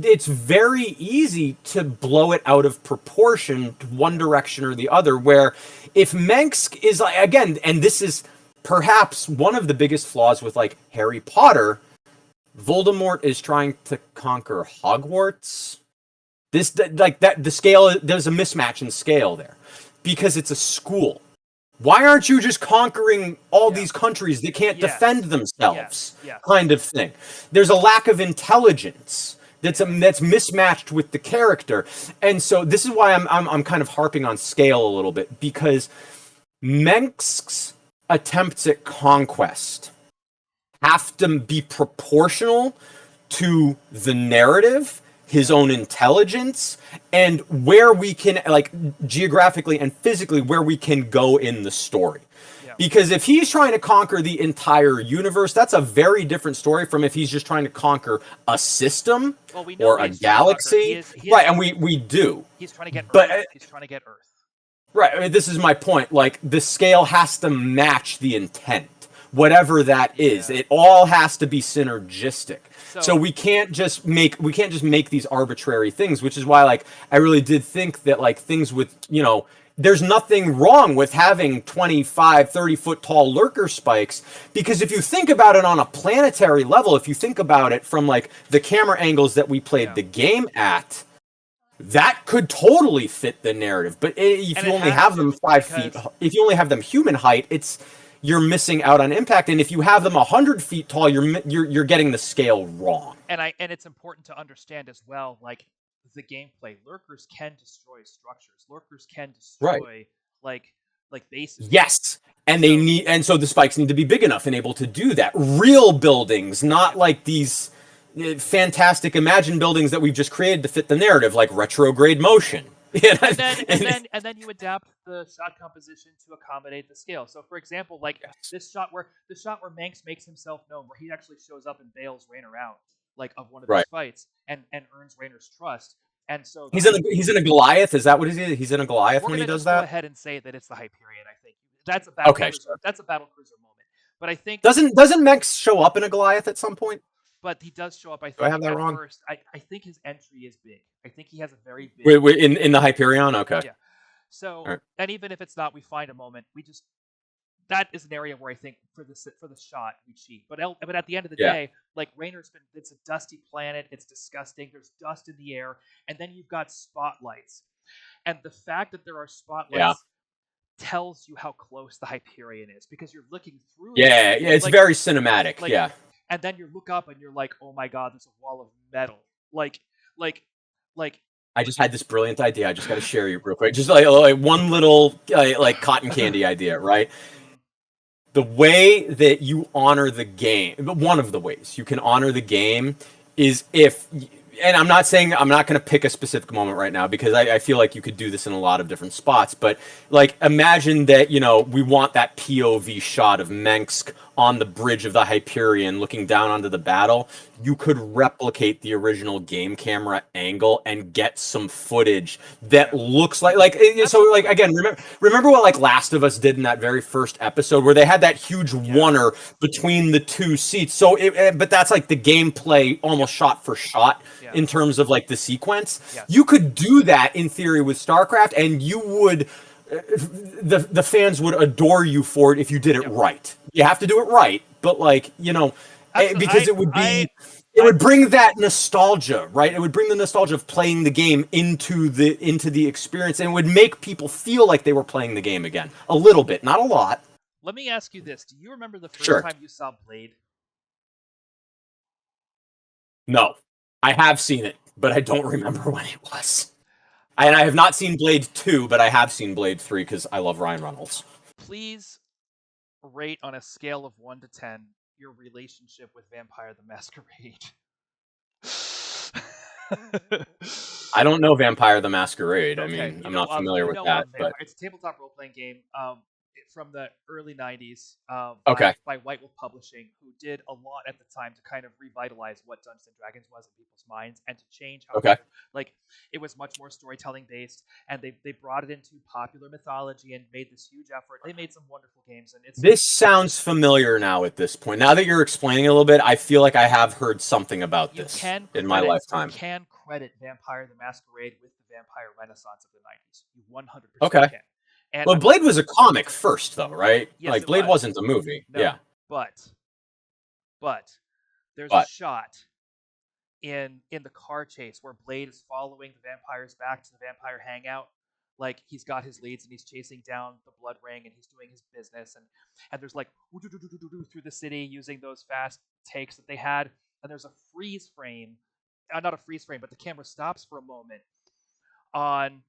it's very easy to blow it out of proportion to one direction or the other. Where if Mensk is like, again, and this is perhaps one of the biggest flaws with like Harry Potter, Voldemort is trying to conquer Hogwarts. This like that the scale, there's a mismatch in scale there because it's a school. Why aren't you just conquering all these countries that can't defend themselves? Kind of thing. There's a lack of intelligence that's mismatched with the character, and so this is why I'm kind of harping on scale a little bit, because Mensk's attempts at conquest have to be proportional to the narrative, his own intelligence, and where we can, like, geographically and physically, where we can go in the story. Yeah. Because if he's trying to conquer the entire universe, that's a very different story from if he's just trying to conquer a system or a galaxy. Right, and we do. He's trying to get Earth. He's trying to get Earth. Right, I mean, this is my point. Like, the scale has to match the intent. Whatever that is, it all has to be synergistic. So we can't just make these arbitrary things, which is why, like, I really did think that, like, things with, you know, there's nothing wrong with having 25, 30 foot tall lurker spikes, because if you think about it on a planetary level, if you think about it from, like, the camera angles that we played the game at, that could totally fit the narrative. But if you only have them 5 feet, if you only have them human height, you're missing out on impact. And if you have them 100 feet tall, you're getting the scale wrong. And it's important to understand as well, like, the gameplay. Lurkers can destroy structures. Lurkers can destroy like bases. Yes. And so the spikes need to be big enough and able to do that. Real buildings, not like these fantastic imagined buildings that we've just created to fit the narrative, like retrograde motion. And then you adapt the shot composition to accommodate the scale. So, for example, like this shot where Manx makes himself known, where he actually shows up and bails Raynor out, like, of one of these fights, and earns Raynor's trust. And so he's in a Goliath. Is that what he's in a Goliath when he does that? Go ahead and say that it's the Hyperion. I think that's a battle cruiser. That's a battle cruiser moment. But I think doesn't Manx show up in a Goliath at some point? But he does show up. I think. Do I have that wrong? First, I think his entry is big. I think he has a very big. Wait, in the Hyperion, okay. Yeah. So, and even if it's not, we find a moment. That is an area where I think for the shot we cheat. But at the end of the day, like, it's a dusty planet. It's disgusting. There's dust in the air, and then you've got spotlights, and the fact that there are spotlights tells you how close the Hyperion is, because you're looking through. Yeah, it's like, very cinematic. Like, and then you look up and you're like, oh my god, there's a wall of metal. Like. I just had this brilliant idea. I just got to share you real quick. Just like one little like cotton candy idea, right? The way that you honor the game, one of the ways you can honor the game is and I'm not going to pick a specific moment right now, because I feel like you could do this in a lot of different spots. But, like, imagine that, you know, we want that POV shot of Mensk on the bridge of the Hyperion looking down onto the battle. You could replicate the original game camera angle and get some footage that looks like so, like, again, remember what, like, Last of Us did in that very first episode, where they had that huge oneer between the two seats. So but that's like the gameplay almost shot for shot in terms of, like, the sequence. You could do that in theory with StarCraft, and you would the fans would adore you for it if you did it right. You have to do it right, but, like, you know, because it would bring that nostalgia, right? It would bring the nostalgia of playing the game into the experience, and it would make people feel like they were playing the game again. A little bit, not a lot. Let me ask you this. Do you remember the first time you saw Blade? No. I have seen it, but I don't remember when it was. And I have not seen Blade 2, but I have seen Blade 3 because I love Ryan Reynolds. Please rate on a scale of 1 to 10 your relationship with Vampire the Masquerade. I don't know Vampire the Masquerade. Okay, I mean, I'm not familiar with that. But it's a tabletop role-playing game. from the early 90s Okay. by White Wolf Publishing, who did a lot at the time to kind of revitalize what Dungeons and Dragons was in people's minds and to change how Okay. people, like, it was much more storytelling based, and they brought it into popular mythology and made this huge effort. They made some wonderful games, and it's This sounds familiar now at this point. Now that you're explaining a little bit, I feel like I have heard something about this in my lifetime. You can credit Vampire the Masquerade with the Vampire Renaissance of the 90s. You 100% Okay. can. And Well, Blade was a comic first, though, right? Yes, like it Blade was. wasn't a movie. No, Yeah. But there's a shot in the car chase where Blade is following the vampires back to the vampire hangout. Like, he's got his leads and he's chasing down the blood ring and he's doing his business, and there's like through the city using those fast takes that they had, and there's a freeze frame, not a freeze frame, but the camera stops for a moment on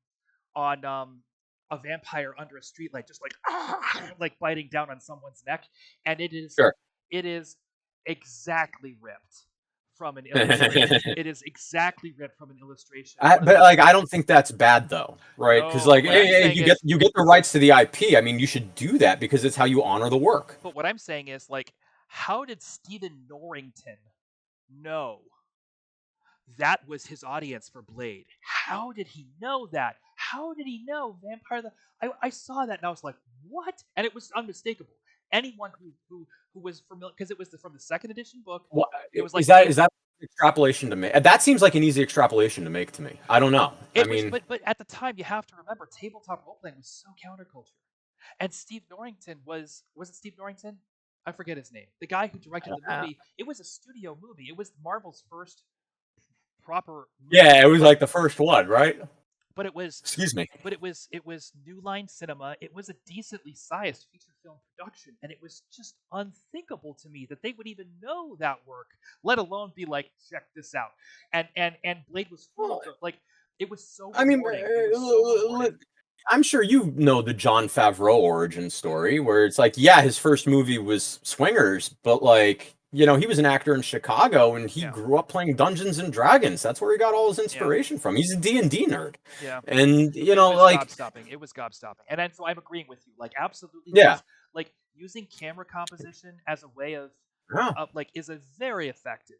a vampire under a streetlight, just like biting down on someone's neck, and it is exactly ripped from an illustration. It is exactly ripped from an illustration. But like, I don't think that's bad though, right? Because like, you get the rights to the IP. I mean, you should do that because it's how you honor the work. But what I'm saying is, like, how did Stephen Norrington know that was his audience for Blade? How did he know that? How did he know Vampire? I saw that and I was like, what? And it was unmistakable. Anyone who was familiar, because it was from the second edition book. Well, it was like, is that extrapolation to make? That seems like an easy extrapolation to make to me. I don't know. But at the time, you have to remember, tabletop role playing was so counterculture, and Steve Norrington was it Steve Norrington? I forget his name. The guy who directed the movie. It was a studio movie. It was Marvel's first proper movie. Yeah, it was like the first one, right? But it was, excuse me. But it was New Line Cinema. It was a decently sized feature film production, and it was just unthinkable to me that they would even know that work, let alone be like, check this out. And Blade was full of, like, it was so rewarding. I'm sure you know the Jon Favreau origin story, where it's like, yeah, his first movie was Swingers, but like, you know, he was an actor in Chicago and he grew up playing Dungeons and Dragons. That's where he got all his inspiration from. He's a D&D nerd. Yeah. And, you know, like... It was gobstopping. And so I'm agreeing with you. Like, absolutely. Yeah. Like, using camera composition as a way of like, is a very effective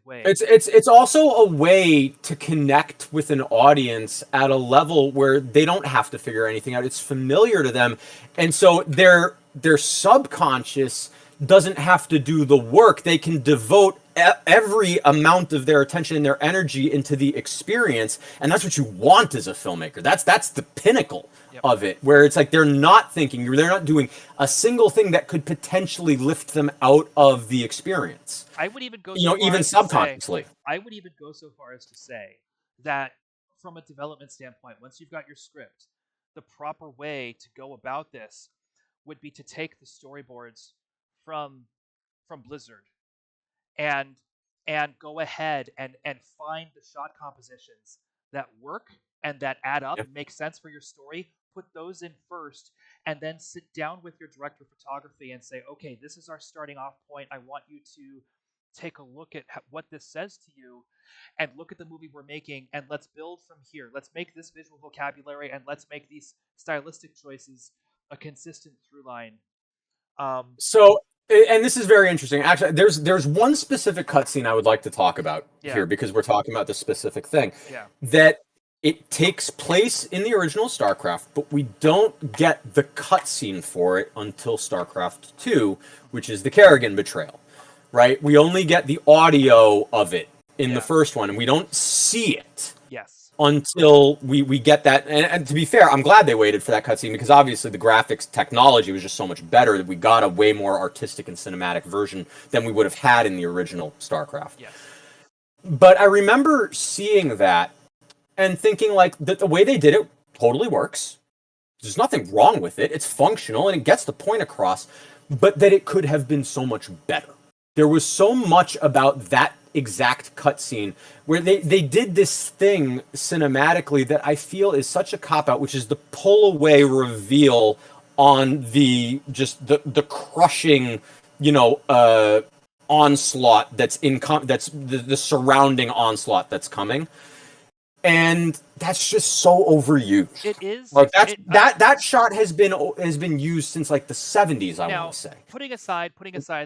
way. It's also a way to connect with an audience at a level where they don't have to figure anything out. It's familiar to them. And so their subconscious doesn't have to do the work. They can devote every amount of their attention and their energy into the experience, and that's what you want as a filmmaker. That's the pinnacle of it, where it's like they're not doing a single thing that could potentially lift them out of the experience. I would even go even subconsciously. I would even go so far as to say that from a development standpoint, once you've got your script, the proper way to go about this would be to take the storyboards from Blizzard and go ahead and find the shot compositions that work and that add up and make sense for your story. Put those in first, and then sit down with your director of photography and say, okay, this is our starting off point. I want you to take a look at what this says to you, and look at the movie we're making, and let's build from here. Let's make this visual vocabulary, and let's make these stylistic choices a consistent through line. So, and this is very interesting. Actually, there's one specific cutscene I would like to talk about here, because we're talking about this specific thing. Yeah. That it takes place in the original StarCraft, but we don't get the cutscene for it until StarCraft 2, which is the Kerrigan betrayal, right? We only get the audio of it in the first one, and we don't see it. Yes. Until we get that, and to be fair, I'm glad they waited for that cutscene, because obviously the graphics technology was just so much better that we got a way more artistic and cinematic version than we would have had in the original StarCraft. Yes. But I remember seeing that and thinking like that the way they did it totally works. There's nothing wrong with it. It's functional and it gets the point across, but that it could have been so much better. There was so much about that exact cutscene where they did this thing cinematically that I feel is such a cop-out, which is the pull-away reveal on the crushing, onslaught that's the surrounding onslaught that's coming. and that's just so overused. It is. Like that shot has been used since like the 70s, I want to say. Putting aside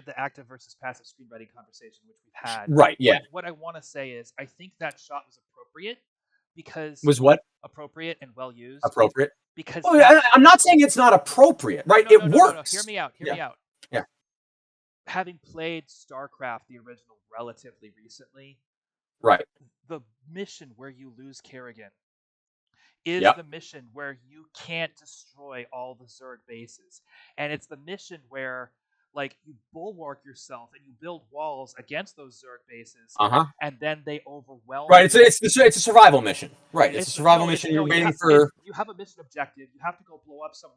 the active versus passive screenwriting conversation which we've had. Right, yeah. What I want to say is I think that shot was appropriate because Was what? Appropriate and well used. Appropriate. Because I'm not saying it's not appropriate, right? It works. Hear me out. Yeah. Having played StarCraft the original relatively recently, right. The mission where you lose Kerrigan is the mission where you can't destroy all the Zerg bases. And it's the mission where like you bulwark yourself and you build walls against those Zerg bases, and then they overwhelm. Right, it's a survival mission. Right, it's a survival mission. You're waiting for. You have a mission objective. You have to go blow up some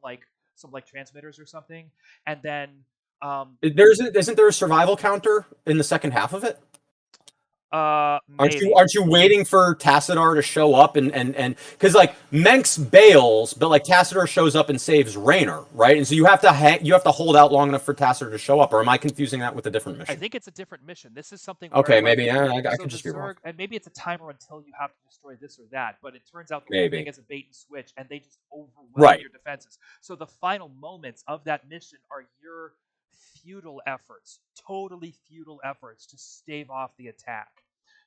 transmitters or something, and then isn't there a survival counter in the second half of it? Maybe. Aren't you waiting for Tassadar to show up and because like Menks bails, but like Tassadar shows up and saves Raynor, right? And so you have to hold out long enough for Tassadar to show up, or am I confusing that with a different mission? I think it's a different mission. This is something. Okay, maybe I could just be wrong. And maybe it's a timer until you have to destroy this or that, but it turns out the whole thing is a bait and switch, and they just overwhelm your defenses. So the final moments of that mission are your totally futile efforts to stave off the attack.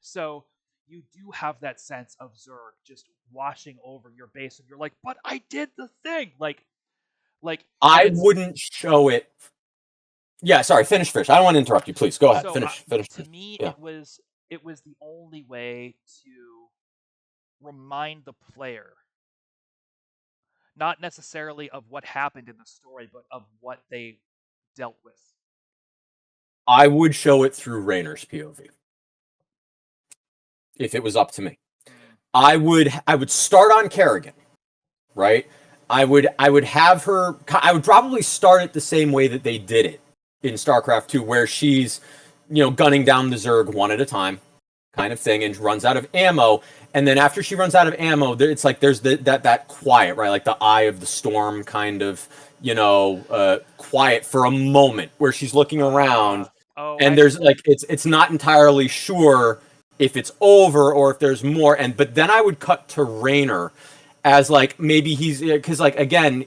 So you do have that sense of Zerg just washing over your base, and you're like, but I did the thing. Like I wouldn't show it. Yeah, sorry, finish. I don't want to interrupt you. Please, go ahead. Finish. To me, it was the only way to remind the player, not necessarily of what happened in the story, but of what they dealt with. I would show it through Raynor's POV. If it was up to me, I would start on Kerrigan, right? I would have her. I would probably start it the same way that they did it in StarCraft 2, where she's, gunning down the Zerg one at a time, kind of thing, and runs out of ammo. And then after she runs out of ammo, it's like there's that quiet, right? Like the eye of the storm kind of, quiet for a moment where she's looking around, and there's like it's not entirely sure if it's over or if there's more. But then I would cut to Raynor as like maybe he's, because like again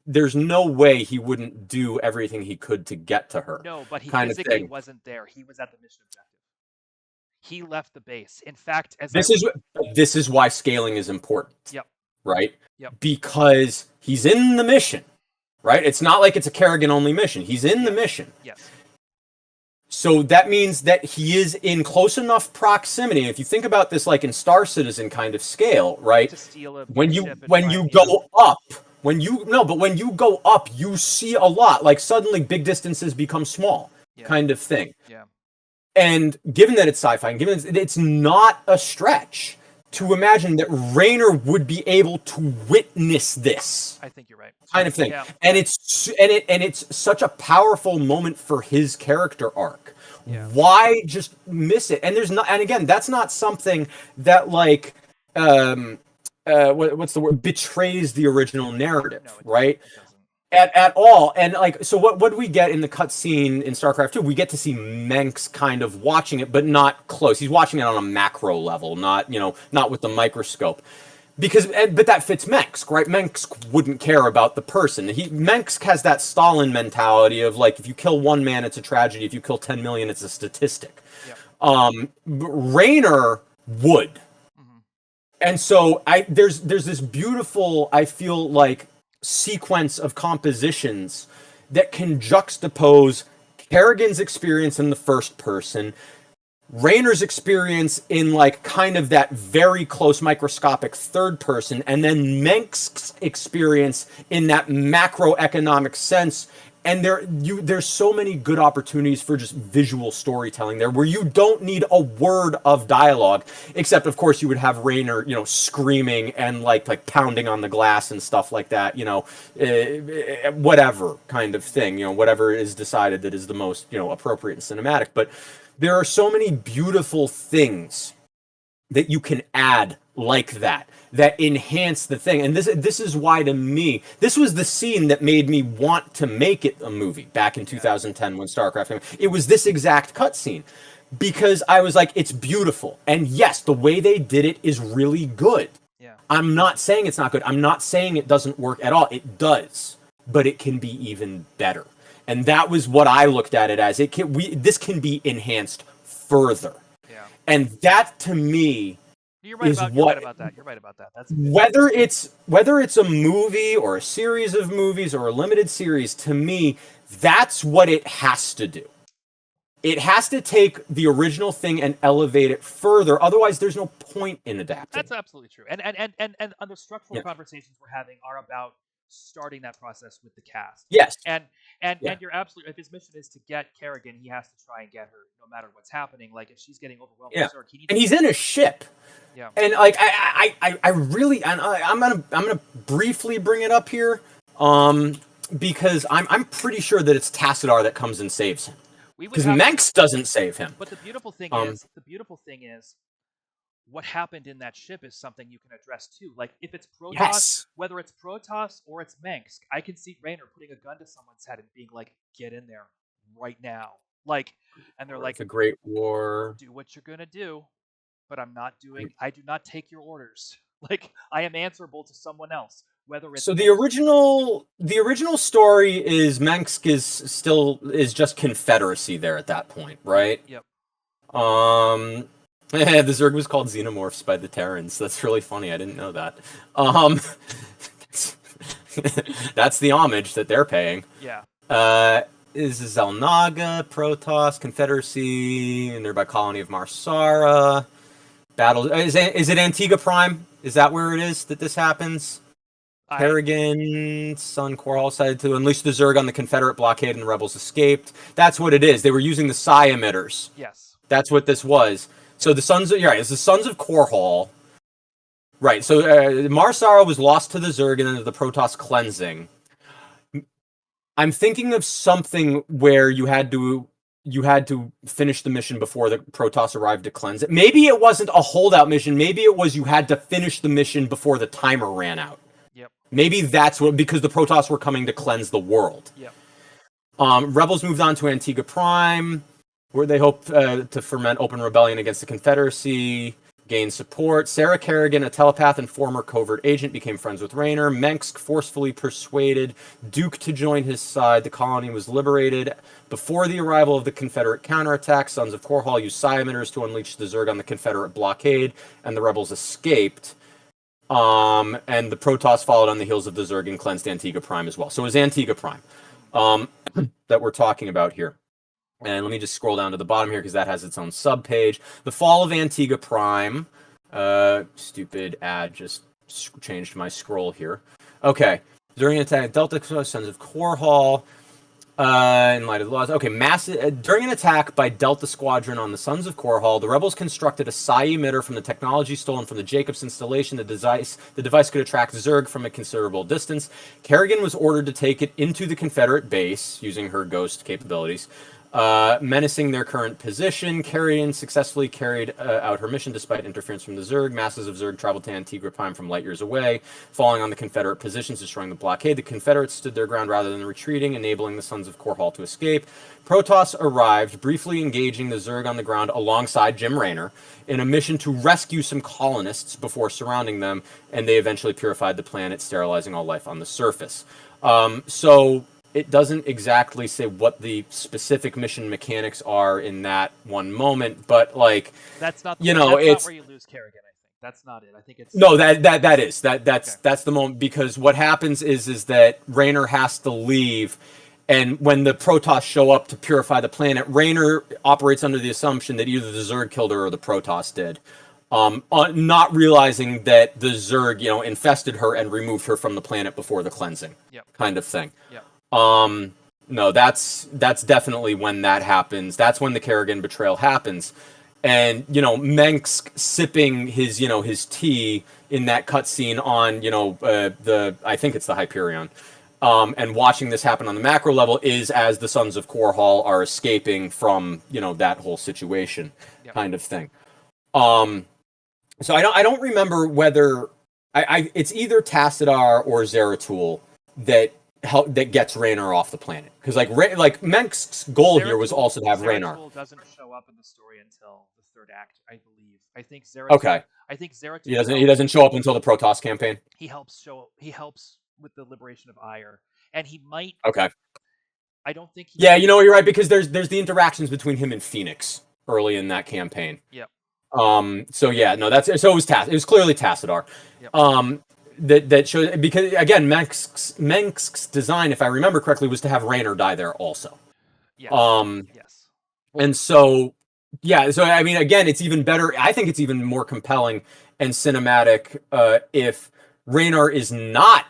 there's no way he wouldn't do everything he could to get to her. No, but he physically wasn't there. He was at the mission objective. He left the base. In fact, this is why scaling is important. Yep. Right? Yep. Because he's in the mission. Right? It's not like it's a Kerrigan only mission. He's in the mission. Yes. So that means that he is in close enough proximity. If you think about this like in Star Citizen kind of scale, right? To steal when you go up, when you go up, you see a lot. Like suddenly big distances become small, kind of thing. Yeah. And given that it's sci-fi, and given that it's not a stretch to imagine that Raynor would be able to witness this. I think you're right. Kind of thing. Yeah. And it's such a powerful moment for his character arc. Yeah. Why just miss it? And there's not, and again, that's not something that like what's the word, betrays the original narrative, right? At all. And like, so what do we get in the cutscene in StarCraft 2? We get to see Menks kind of watching it, but not close. He's watching it on a macro level, not with the microscope. But that fits Menks, right? Menks wouldn't care about the person. Menks has that Stalin mentality of like, if you kill one man, it's a tragedy. If you kill 10 million, it's a statistic. Yep. Raynor would. Mm-hmm. And so there's this beautiful, I feel like, sequence of compositions that can juxtapose Kerrigan's experience in the first person, Raynor's experience in like kind of that very close microscopic third person, and then Menk's experience in that macroeconomic sense. And there's so many good opportunities for just visual storytelling there, where you don't need a word of dialogue, except of course you would have Raynor, screaming and like pounding on the glass and stuff like that, whatever kind of thing, whatever is decided that is the most, appropriate and cinematic. But there are so many beautiful things that you can add like that enhance the thing. And this is why, to me, this was the scene that made me want to make it a movie back in 2010 when StarCraft came. It was this exact cutscene, because I was like, it's beautiful. And yes, the way they did it is really good. Yeah. I'm not saying it's not good. I'm not saying it doesn't work at all. It does, but it can be even better. And that was what I looked at it as. This can be enhanced further. Yeah. And that to me you're right about that. You're right about that. That's whether it's a movie or a series of movies or a limited series, to me, that's what it has to do. It has to take the original thing and elevate it further. Otherwise, there's no point in adapting. That's absolutely true. And the structural conversations we're having are about starting that process with the cast. Yes. And you're absolutely, if his mission is to get Kerrigan, he has to try and get her no matter what's happening. Like if she's getting overwhelmed with Zerg, he's in a ship. Yeah. And like I really, and I'm gonna briefly bring it up here, because I'm pretty sure that it's Tassadar that comes and saves him. Because Menx doesn't save him. But the beautiful thing is, what happened in that ship is something you can address too. Like if it's Protoss, whether it's Protoss or it's Menx, I can see Raynor putting a gun to someone's head and being like, "Get in there right now!" Like, and they're like, "The Great War. Do what you're gonna do, but I do not take your orders. Like I am answerable to someone else." Whether it's the original story is Mensk is just Confederacy there at that point, right? Yep. The Zerg was called Xenomorphs by the Terrans. That's really funny. I didn't know that. That's the homage that they're paying. Yeah. Is Zelnaga, Protoss, Confederacy, a nearby colony of Marsara. Battle. Is it Antigua Prime? Is that where it is that this happens? Kerrigan's son Korhal decided to unleash the Zerg on the Confederate blockade and the rebels escaped. That's what it is. They were using the psi emitters. Yes. That's what this was. So the sons of... it's the sons of Korhal. Right, so Marsara was lost to the Zerg and then the Protoss cleansing. I'm thinking of something where you had to finish the mission before the Protoss arrived to cleanse it. Maybe it wasn't a holdout mission. Maybe it was you had to finish the mission before the timer ran out. Yep. Maybe that's what, because the Protoss were coming to cleanse the world. Yep. Rebels moved on to Antigua Prime, where they hoped to ferment open rebellion against the Confederacy, gain support. Sarah Kerrigan, a telepath and former covert agent, became friends with Raynor. Mensk forcefully persuaded Duke to join his side. The colony was liberated. Before the arrival of the Confederate counterattack, Sons of Korhal used psi emitters to unleash the Zerg on the Confederate blockade, and the rebels escaped. And the Protoss followed on the heels of the Zerg and cleansed Antigua Prime as well. So it was Antigua Prime that we're talking about here. And let me just scroll down to the bottom here because that has its own subpage. The fall of Antigua Prime. Stupid ad just changed my scroll here. Okay. During an attack, Delta Sons of Korhal. In light of the laws. Okay, during an attack by Delta Squadron on the Sons of Korhal, the rebels constructed a psi emitter from the technology stolen from the Jacobs installation. The device could attract Zerg from a considerable distance. Kerrigan was ordered to take it into the Confederate base using her ghost capabilities. Menacing their current position, Kerrigan successfully carried out her mission despite interference from the Zerg. Masses of Zerg traveled to Antigua Prime from light years away, falling on the Confederate positions, destroying the blockade. The Confederates stood their ground rather than retreating, enabling the Sons of Korhal to escape. Protoss arrived, briefly engaging the Zerg on the ground alongside Jim Raynor in a mission to rescue some colonists before surrounding them, and they eventually purified the planet, sterilizing all life on the surface. So it doesn't exactly say what the specific mission mechanics are in that one moment, but like that's not it's not where you lose Kerrigan. I think that's not it. I think it's that's the moment, because what happens is that Raynor has to leave, and when the Protoss show up to purify the planet, Raynor operates under the assumption that either the Zerg killed her or the Protoss did. Not realizing that the Zerg, infested her and removed her from the planet before the cleansing, kind of thing. Yep. No, that's definitely when that happens. That's when the Kerrigan betrayal happens. And, Mensk sipping his, his tea in that cutscene on, I think it's the Hyperion. And watching this happen on the macro level is as the Sons of Korhal are escaping from, that whole situation, kind of thing. So I don't remember whether it's either Tassadar or Zeratul that that gets Raynar off the planet. Because like Menk's goal here was also to have Raynar. Zeratul doesn't show up in the story until the third act, I believe. I think Zeratul. Okay. I think Zeratul. He doesn't show up until the Protoss campaign. He helps with the liberation of Ire, and he might. Okay. I don't think. Yeah, you know, you're right, because there's the interactions between him and Phoenix early in that campaign. Yep. So yeah, no, it was clearly Tassadar. Yep. That shows, because again, Menk's design, if I remember correctly, was to have Raynar die there also. Yes. Yes. And so yeah, so I mean, again, it's even better. I think it's even more compelling and cinematic if Raynar is not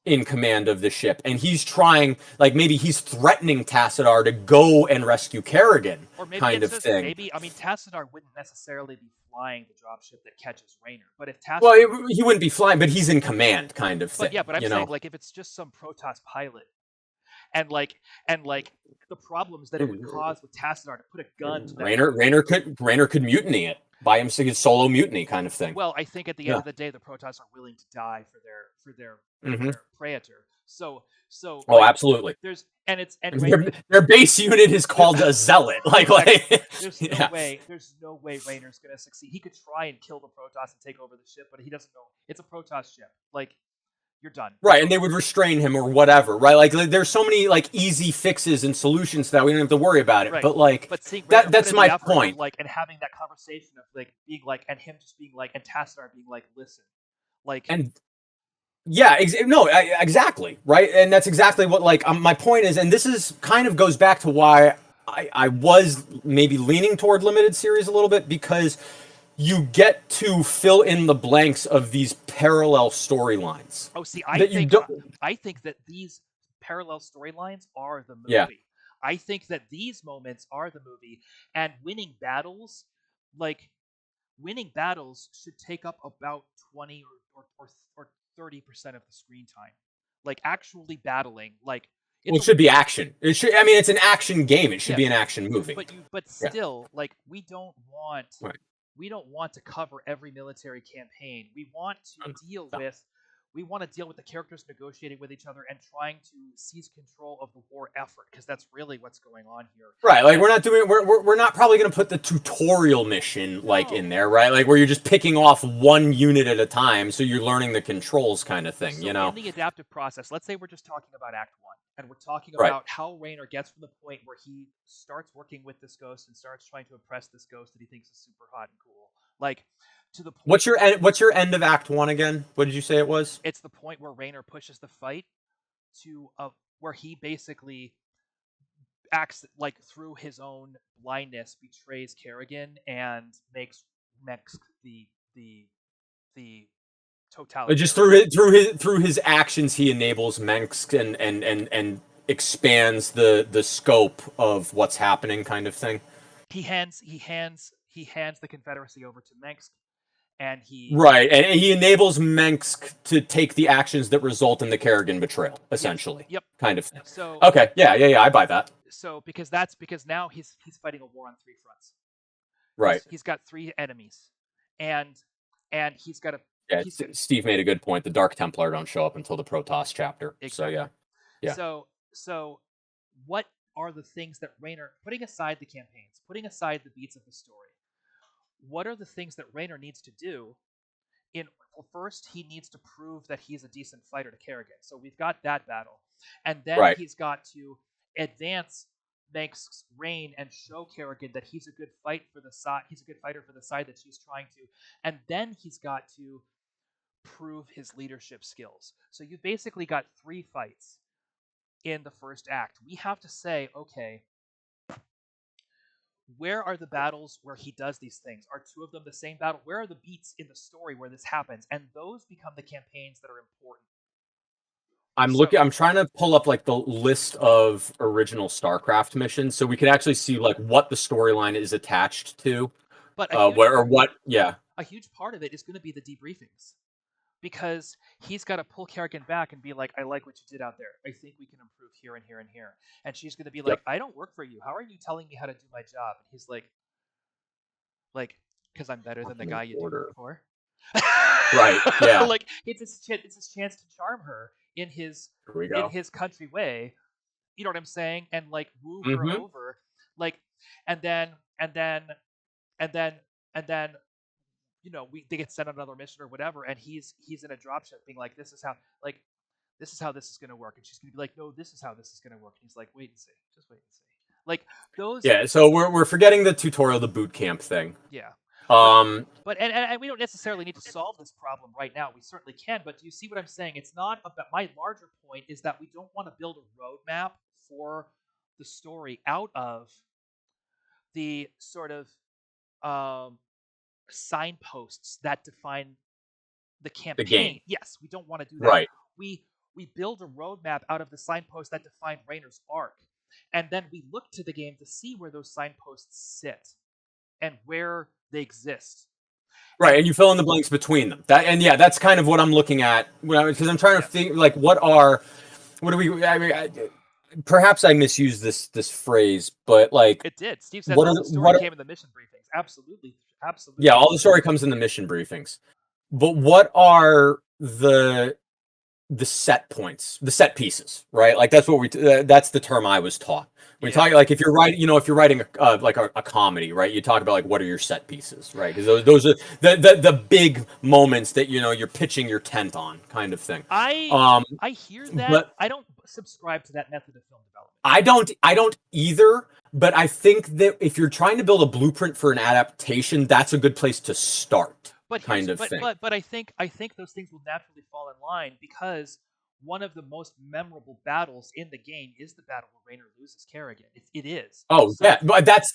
in command of the ship and he's trying, like maybe he's threatening Tassadar to go and rescue Kerrigan, or maybe kind of thing. Maybe, I mean, Tassadar wouldn't necessarily be flying the dropship that catches Raynar, but if Tassadar, well, he wouldn't be flying, but he's in command, kind of thing. But yeah, but I'm saying, like, if it's just some Protoss pilot, and like the problems that it would cause with Tassadar to put a gun to that Raynar could mutiny it by himself, solo mutiny kind of thing. Well, I think at the end of the day, the Protoss are willing to die for their Praetor. So absolutely. There's their base unit is called a zealot. There's no way Raynar's gonna succeed. He could try and kill the Protoss and take over the ship, but he doesn't know it's a Protoss ship. Like, you're done. Right, and they would restrain him or whatever, right? Like there's so many like easy fixes and solutions to that we don't have to worry about it. Right. But that's my point. Like, and having that conversation of like being like, and him just being like, and Tassadar being like, listen, like, and yeah, exactly, right? And that's exactly what my point is, and this is kind of goes back to why I was maybe leaning toward limited series a little bit, because you get to fill in the blanks of these parallel storylines. Oh, see, I think that these parallel storylines are the movie. Yeah. I think that these moments are the movie, and winning battles should take up about 20 or 30% of the screen time. Like, actually battling, like, it should be action. It should. I mean, it's an action game. It should be an action movie. But still, like, we don't want to cover every military campaign. We want to deal with the characters negotiating with each other and trying to seize control of the war effort, because that's really what's going on here. Right, like we're not probably going to put the tutorial mission in there, right? Like where you're just picking off one unit at a time, so you're learning the controls, kind of thing. So in the adaptive process, let's say we're just talking about Act 1, and we're talking about how Raynar gets from the point where he starts working with this ghost and starts trying to impress this ghost that he thinks is super hot and cool, like, to the point. What's your end of Act 1 again? What did you say it was? It's the point where Raynar pushes the fight to where he basically acts like, through his own blindness, betrays Kerrigan and makes Mex the totalitarian. Just through his actions, he enables Mensk and expands the scope of what's happening, kind of thing. He hands the Confederacy over to Mensk, and he enables Mensk to take the actions that result in the Kerrigan betrayal, essentially. Yep. Kind of thing. So okay, yeah, I buy that. So because now he's fighting a war on 3 fronts. Right. He's got 3 enemies, and he's got a. Yeah, Steve made a good point. The Dark Templar don't show up until the Protoss chapter. Exactly. So yeah. So what are the things that Raynar, putting aside the campaigns, putting aside the beats of the story, what are the things that Raynar needs to do? First, he needs to prove that he's a decent fighter to Kerrigan. So we've got that battle, and then he's got to advance Menk's reign and show Kerrigan that he's a good fighter for the side that she's trying to, and then he's got to prove his leadership skills. So you've basically got 3 fights in the first act. We have to say, okay, where are the battles where he does these things? Are 2 of them the same battle? Where are the beats in the story where this happens? And those become the campaigns that are important. I'm trying to pull up like the list of original StarCraft missions, so we can actually see like what the storyline is attached to. But a huge part of it is going to be the debriefings, because he's got to pull Kerrigan back and be like, I like what you did out there. I think we can improve here and here and here. And she's going to be like, I don't work for you. How are you telling me how to do my job? And he's like, because I'm better than the guy you do it for. Right. Yeah. Like it's his chance to charm her Here we in go. his country way. You know what I'm saying? And like woo her Mm-hmm. over. Like and then and then and then and then they get sent on another mission or whatever, and he's in a dropship being like, like this is how this is gonna work, and she's gonna be like, no, this is how this is gonna work, and he's like, wait and see, just wait and see. Like those, Yeah. So we're forgetting the tutorial, the boot camp thing. yeah. But Um. and we don't necessarily need to solve this problem right now. We certainly can, but do you see what I'm saying? It's not about my larger point is that we don't want to build a roadmap for the story out of the sort of um, signposts that define the The game. campaign. Yes, we don't want to do that. Right. We we build a roadmap out of the signposts that define Raynor's arc, and then we look to the game to see where those signposts sit and where they exist. Right, And and you fill in the blanks between them. That's kind of what I'm looking at because I'm trying to yes, think like what do we? I mean, perhaps I misuse this phrase, but like it did. Steve says what all are the story what? came in the mission briefings. Absolutely, Yeah, absolutely. all the story comes in the mission briefings, but what are the set points, the set pieces, right? Like that's what that's the term I was taught. When you Yeah. talk like if you're writing, if you're writing a comedy, right? You talk about like what are your set pieces, right? Because those are the big moments that you're pitching your tent on, kind of thing. I Um, I hear that. but I don't subscribe to that method of film development. I don't either. But I think that if you're trying to build a blueprint for an adaptation, that's a good place to start, But kind here's of thing. but I think those things will naturally fall in line because one of the most memorable battles in the game is the battle where Raynor loses Kerrigan. It is. Oh So yeah, but that's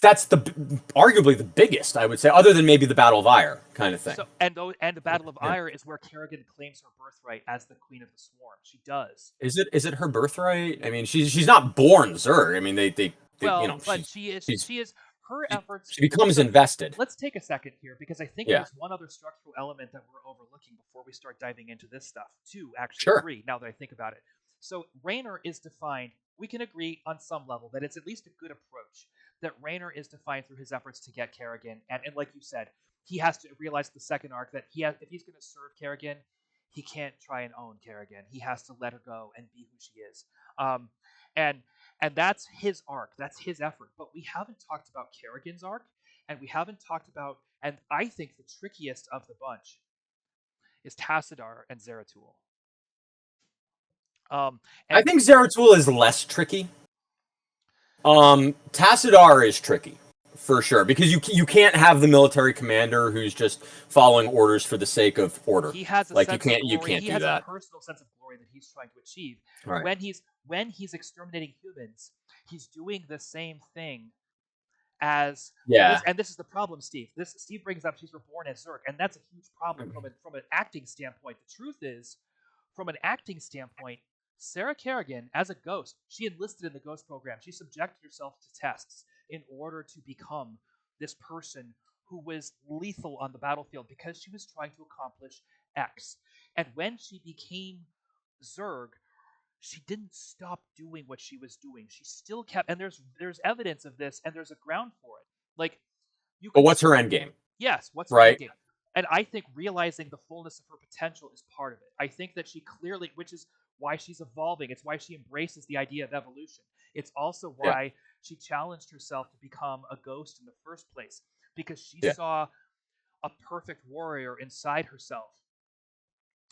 arguably the biggest I would say, other than maybe the Battle of Ire kind of thing. and the Battle of Yeah. Ire is where Kerrigan claims her birthright as the Queen of the Swarm. She does. Is it her birthright? I mean, she's not born Zerg. I mean, they Well, but she is her she, efforts. she becomes So invested. let's take a second here because I think Yeah, there's one other structural element that we're overlooking before we start diving into this stuff. Two, actually, sure. three. Now that I think about it, so Raynor is defined. We can agree on some level that it's at least a good approach. That Raynor is defined through his efforts to get Kerrigan, and like you said, he has to realize the second arc that if he's going to serve Kerrigan, he can't try and own Kerrigan. He has to let her go and be who she is. Um, and and that's his arc. That's his effort. But we haven't talked about Kerrigan's arc, and we haven't talked about, and I think the trickiest of the bunch is Tassadar and Zeratul. Um, I and think Zeratul is less tricky. Tassadar is tricky for sure because you can't have the military commander who's just following orders for the sake of order. he has a Like sense of you glory. can't He do has a that. personal sense of glory that he's trying to achieve. Right. When he's exterminating humans, he's doing the same thing as Yeah. this, and this is the problem, Steve. This Steve brings up she's reborn as Zerg, and that's a huge problem from an acting standpoint. The truth is, from an acting standpoint, Sarah Kerrigan, as a ghost, she enlisted in the ghost program. She subjected herself to tests in order to become this person who was lethal on the battlefield because she was trying to accomplish X. And when she became Zerg, she didn't stop doing what she was doing. She still kept, and there's evidence of this, and there's a ground for it. Like you But could, what's her end game? yes, what's her end Right. game? And I think realizing the fullness of her potential is part of it. I think that she clearly, which is why she's evolving. It's why she embraces the idea of evolution. It's also Yeah. why she challenged herself to become a ghost in the first place because she Yeah. saw a perfect warrior inside herself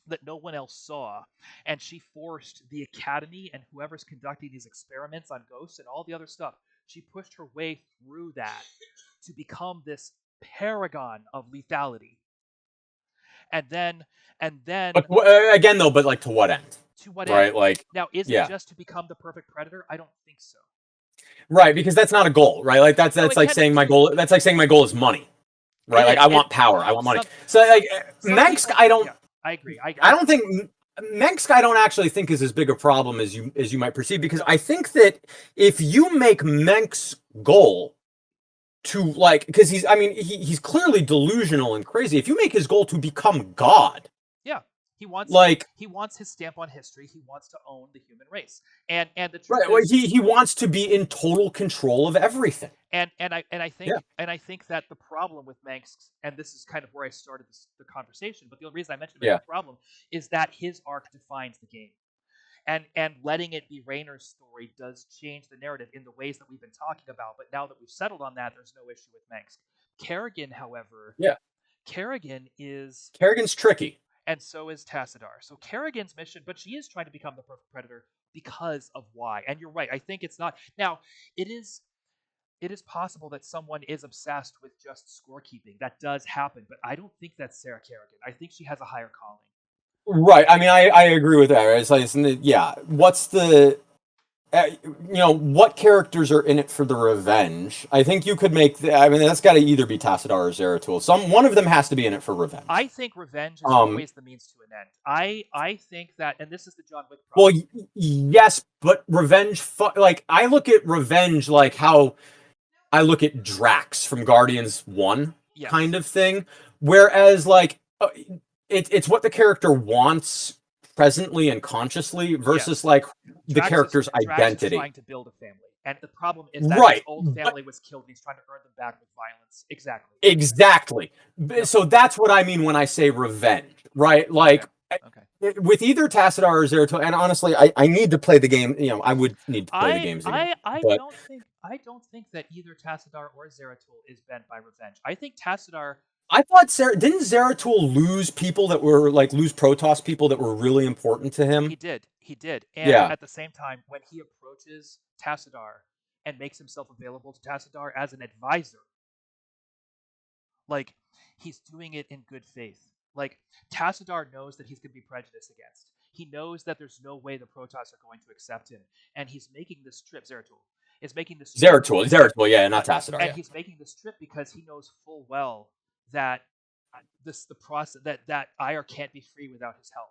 that no one else saw, and she forced the academy and whoever's conducting these experiments on ghosts and all the other stuff, she pushed her way through that to become this paragon of lethality. And then But again, though, but like to what end? to what end? Right? Like, Now, is it yeah. just to become the perfect predator? I don't think so. Right, because that's not a goal, right? Like that's No, that's it like can saying be. my goal. That's like saying my goal is money, right? It Like is. I want power, I want money. Some So like some Mengsk, people. I don't. Yeah, I agree. I don't think Mengsk, I don't actually think is as big a problem as you might perceive because I think that if you make Mengsk's goal to like because he's I mean he's clearly delusional and crazy. If you make his goal to become God, Yeah, He wants Like, he wants his stamp on history. He wants to own the human race. And the truth right, well, is, he wants to be in total control of everything. and Yeah. I think that the problem with Manx, and this is kind of where I started the conversation, but the only reason I mentioned it as Yeah. a problem is that his arc defines the game. And letting it be Raynor's story does change the narrative in the ways that we've been talking about. But now that we've settled on that, there's no issue with Manx. Kerrigan, however, Yeah. Kerrigan is, Kerrigan's tricky. and so is Tassadar. So Kerrigan's mission, but she is trying to become the perfect predator because of why. And you're right. I think it's not now. It is possible that someone is obsessed with just scorekeeping. That does happen, but I don't think that's Sarah Kerrigan. I think she has a higher calling. Right. I mean, I agree with that. Right? It's like, yeah. What's the, what characters are in it for the revenge? I think you could make. I mean, that's got to either be Tassadar or Zeratul. One of them has to be in it for revenge. I think revenge is always the means to an end. I think that, and this is the John Wick Well, problem. yes, but revenge. Like, I look at revenge like how I look at Drax from Guardians 1 Yes. kind of thing. Whereas, like, it's what the character wants presently and consciously versus, like, the character's Drax identity. is trying to build a family. And the problem is that Right, his old family was killed and he's trying to earn them back with violence. Exactly. Exactly. So that's what I mean when I say revenge, right? Like, Okay. with either Tassadar or Zeratul, and honestly, I need to play the game. I would need to play the games again. I but don't think that either Tassadar or Zeratul is bent by revenge. I think Tassadar. I thought didn't Zeratul lose people that were like lose Protoss people that were really important to him? He did. And Yeah. at the same time, when he approaches Tassadar and makes himself available to Tassadar as an advisor, like, he's doing it in good faith. Like, Tassadar knows that he's going to be prejudiced against. He knows that there's no way the Protoss are going to accept him, and he's making this trip. Zeratul is making this trip. Zeratul, yeah, not Tassadar. And yeah. he's making this trip because he knows full well that the process that Ire can't be free without his help.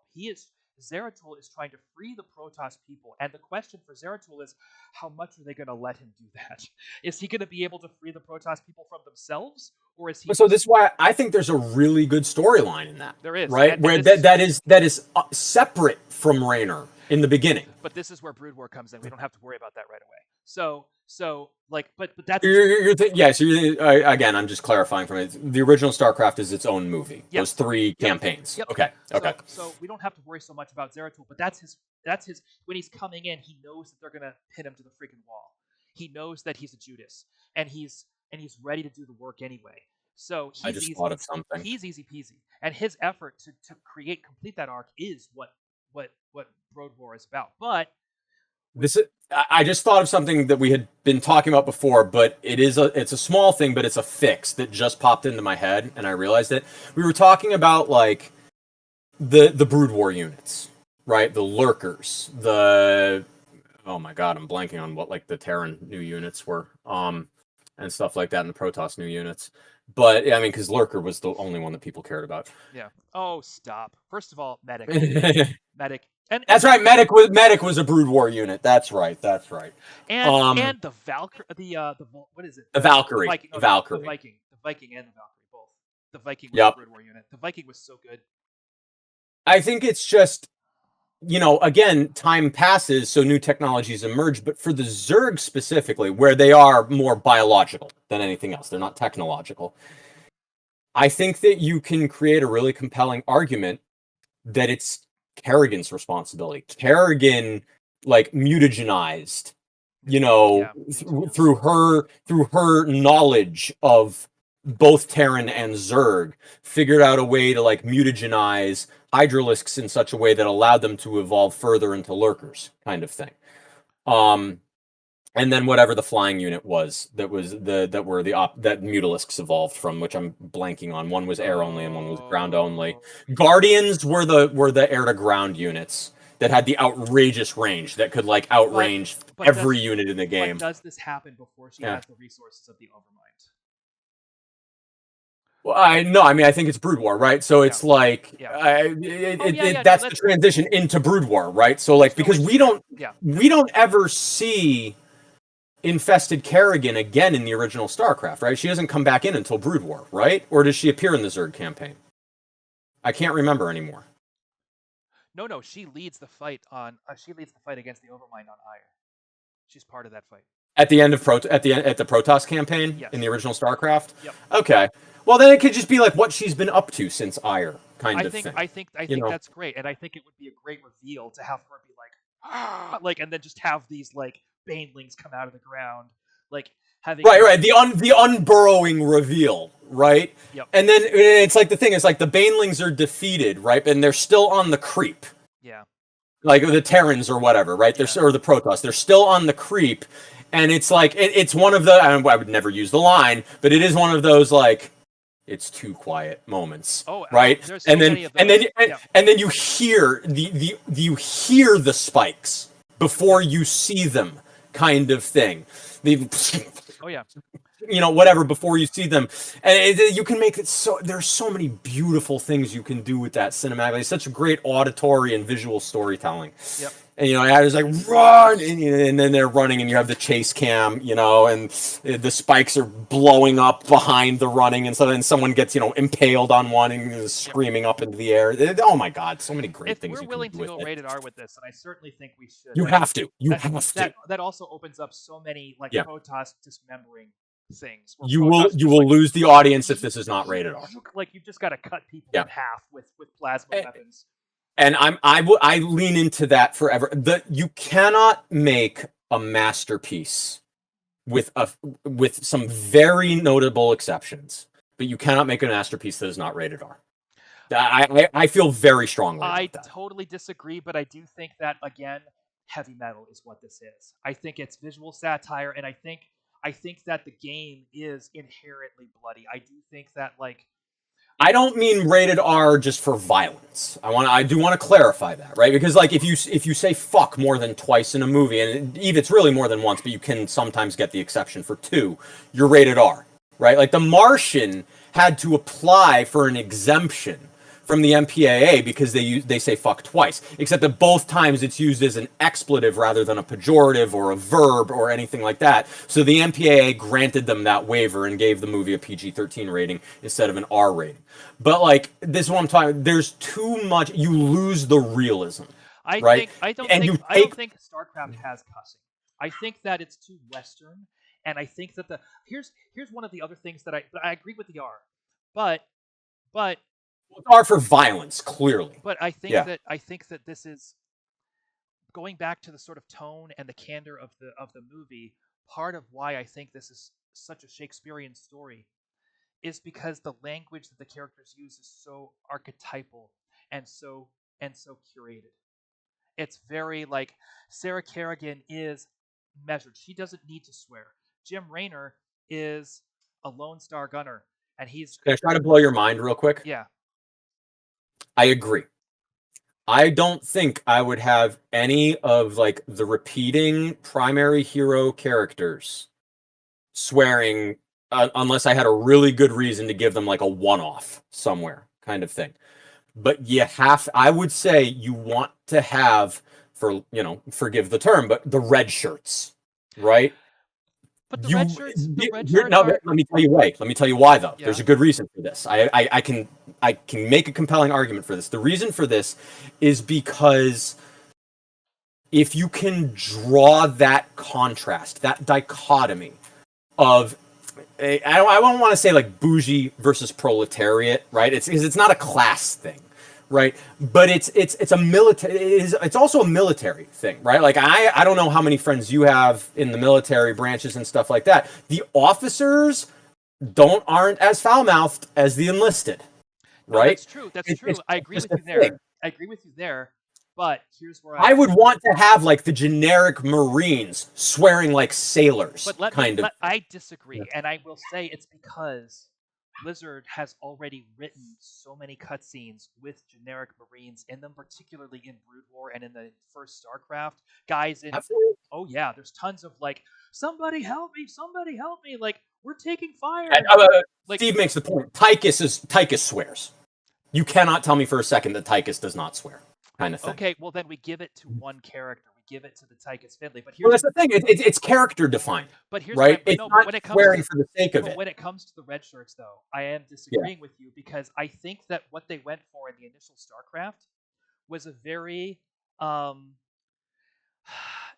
Zeratul is trying to free the Protoss people, and the question for Zeratul is, how much are they going to let him do that? Is he going to be able to free the Protoss people from themselves, or is he? So this is why I think there's a really good storyline in that. There is, right, where that is separate from Raynor in the beginning. But this is where Brood War comes in. We don't have to worry about that right away. So like, but that's again, I'm just clarifying from it. The original StarCraft is its own movie. Yep. Those 3 campaigns. Yep. Okay. So we don't have to worry so much about Zeratul, but that's his. When he's coming in, he knows that they're gonna pin him to the freaking wall. He knows that he's a Judas, and he's ready to do the work anyway. So I just thought of something. He's easy peasy, and his effort to complete that arc is what Brood War is about. But I just thought of something that we had been talking about before, but it's a small thing, but it's a fix that just popped into my head, and I realized it. We were talking about, like, the Brood War units, right? The Lurkers, oh my god, I'm blanking on what, like, the Terran new units were, and stuff like that, and the Protoss new units. But yeah, I mean, because Lurker was the only one that people cared about. Yeah. Oh, stop. First of all, medic. And that's right. Medic was a Brood War unit. That's right. And the Valkyrie, what is it? The Valkyrie. The Viking and the Valkyrie both. The Viking was a Brood War unit. The Viking was so good. I think it's just, again, time passes, so new technologies emerge. But for the Zerg specifically, where they are more biological than anything else, they're not technological. I think that you can create a really compelling argument that it's Kerrigan's responsibility. Kerrigan, like, mutagenized, through her knowledge of both Terran and Zerg, figured out a way to, like, mutagenize Hydralisks in such a way that allowed them to evolve further into Lurkers, kind of thing. And then whatever the flying unit was that Mutalisks evolved from, which I'm blanking on. One was air only and one was ground only. Guardians were the air to ground units that had the outrageous range that could, like, outrange every unit in the game. But does this happen before she has the resources of the Overmind? Well, I think it's Brood War, right? So it's like that's the transition into Brood War, right? So, like, because we don't ever see infested Kerrigan again in the original StarCraft, right? She doesn't come back in until Brood War, right? Or does she appear in the Zerg campaign? I can't remember anymore. No, she leads the fight on. She leads the fight against the Overmind on Ire. She's part of that fight. At the end of at the Protoss campaign Yes. in the original StarCraft. Yep. Okay. Well, then it could just be like what she's been up to since Ire, kind of thing. I think that's great, and I think it would be a great reveal to have her be like, like, and then just have these like banelings come out of the ground, like having right the unburrowing reveal, right? Yep. And then it's like the thing is like the banelings are defeated, right? And they're still on the creep. Yeah. Like the Terrans or whatever, right? They're or the Protoss. They're still on the creep, and it's like it's one of the. I would never use the line, but it is one of those like it's too quiet moments, right? There's so many of those. And then you hear you hear the spikes before you see them, kind of thing. Whatever before you see them, and you can make it so. There's so many beautiful things you can do with that cinematically. It's such a great auditory and visual storytelling. Yep. And I was like run, and then they're running, and you have the chase cam, and the spikes are blowing up behind the running, and so then someone gets impaled on one and is screaming up into the air. Oh my God, so many great things. If we're willing to go rated R with this, and I certainly think we should. You have to. You have to. That also opens up so many Protoss dismembering things. You will lose the audience if this is not rated R. Like you've just got to cut people in half with plasma weapons. And I lean into that forever. You cannot make a masterpiece with some very notable exceptions, but you cannot make a masterpiece that is not rated R. I feel very strongly about that. I totally disagree, but I do think that again, heavy metal is what this is. I think it's visual satire, and I think that the game is inherently bloody. I do think that I don't mean rated R just for violence. I do want to clarify that, right? Because if you say fuck more than twice in a movie, and even it's really more than once, but you can sometimes get the exception for 2, you're rated R, right? Like The Martian had to apply for an exemption from the MPAA because they say fuck twice, except that both times it's used as an expletive rather than a pejorative or a verb or anything like that. So the MPAA granted them that waiver and gave the movie a PG-13 rating instead of an R rating. But this is what I'm talking. There's too much. You lose the realism. I don't think StarCraft has cussing. I think that it's too Western, and I think that here's one of the other things that I agree with the R, but. It's R for violence, clearly. But I think that this is going back to the sort of tone and the candor of the movie. Part of why I think this is such a Shakespearean story is because the language that the characters use is so archetypal and so curated. It's very Sarah Kerrigan is measured. She doesn't need to swear. Jim Raynor is a Lone Star gunner, and he's. Can I try to blow your mind real quick? Yeah. I agree. I don't think I would have any of the repeating primary hero characters swearing unless I had a really good reason to give them a one-off somewhere kind of thing. But I would say you want to have, forgive the term, but the red shirts, right? But the red shirts let me tell you why. Let me tell you why, though. Yeah. There's a good reason for this. I can make a compelling argument for this. The reason for this is because if you can draw that contrast, that dichotomy of I don't want to say bougie versus proletariat, right? It's not a class thing. Right, but it's a military. It's also a military thing, right? I don't know how many friends you have in the military branches and stuff like that. The officers aren't as foul mouthed as the enlisted, right? No, that's true. That's true. I agree with you there. I agree with you there. But here's where I would want to have the generic Marines swearing like sailors. But I disagree, and I will say it's because Blizzard has already written so many cutscenes with generic Marines in them, particularly in Brood War and in the first StarCraft. Guys in Absolutely. Oh yeah, there's tons of somebody help me, we're taking fire. Steve makes the point. Tychus swears. You cannot tell me for a second that Tychus does not swear, kind of thing. Okay, well then we give it to one character. Give it to the Tychus Finley, but that's the thing. It's character defined. But here's right. It's not when it comes swearing for the sake of it. When it comes to the red shirts, though, I am disagreeing with you because I think that what they went for in the initial StarCraft was a very um,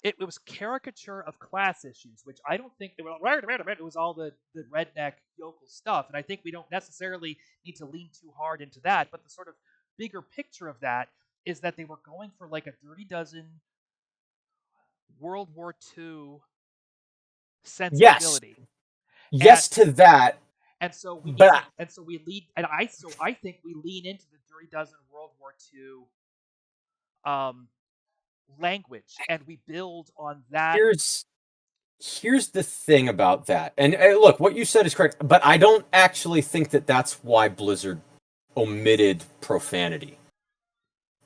it was caricature of class issues, which I don't think they were. It was all the redneck yokel stuff, and I think we don't necessarily need to lean too hard into that. But the sort of bigger picture of that is that they were going for like a Dirty Dozen World War II Yes, sensibility, and yes to that, and so we need to, but and so we lead, and I think we lean into the Dirty Dozen World War II um, language, and we build on that. here's here's the thing about that. And look, what you said is correct, but I don't actually think that that's why Blizzard omitted profanity.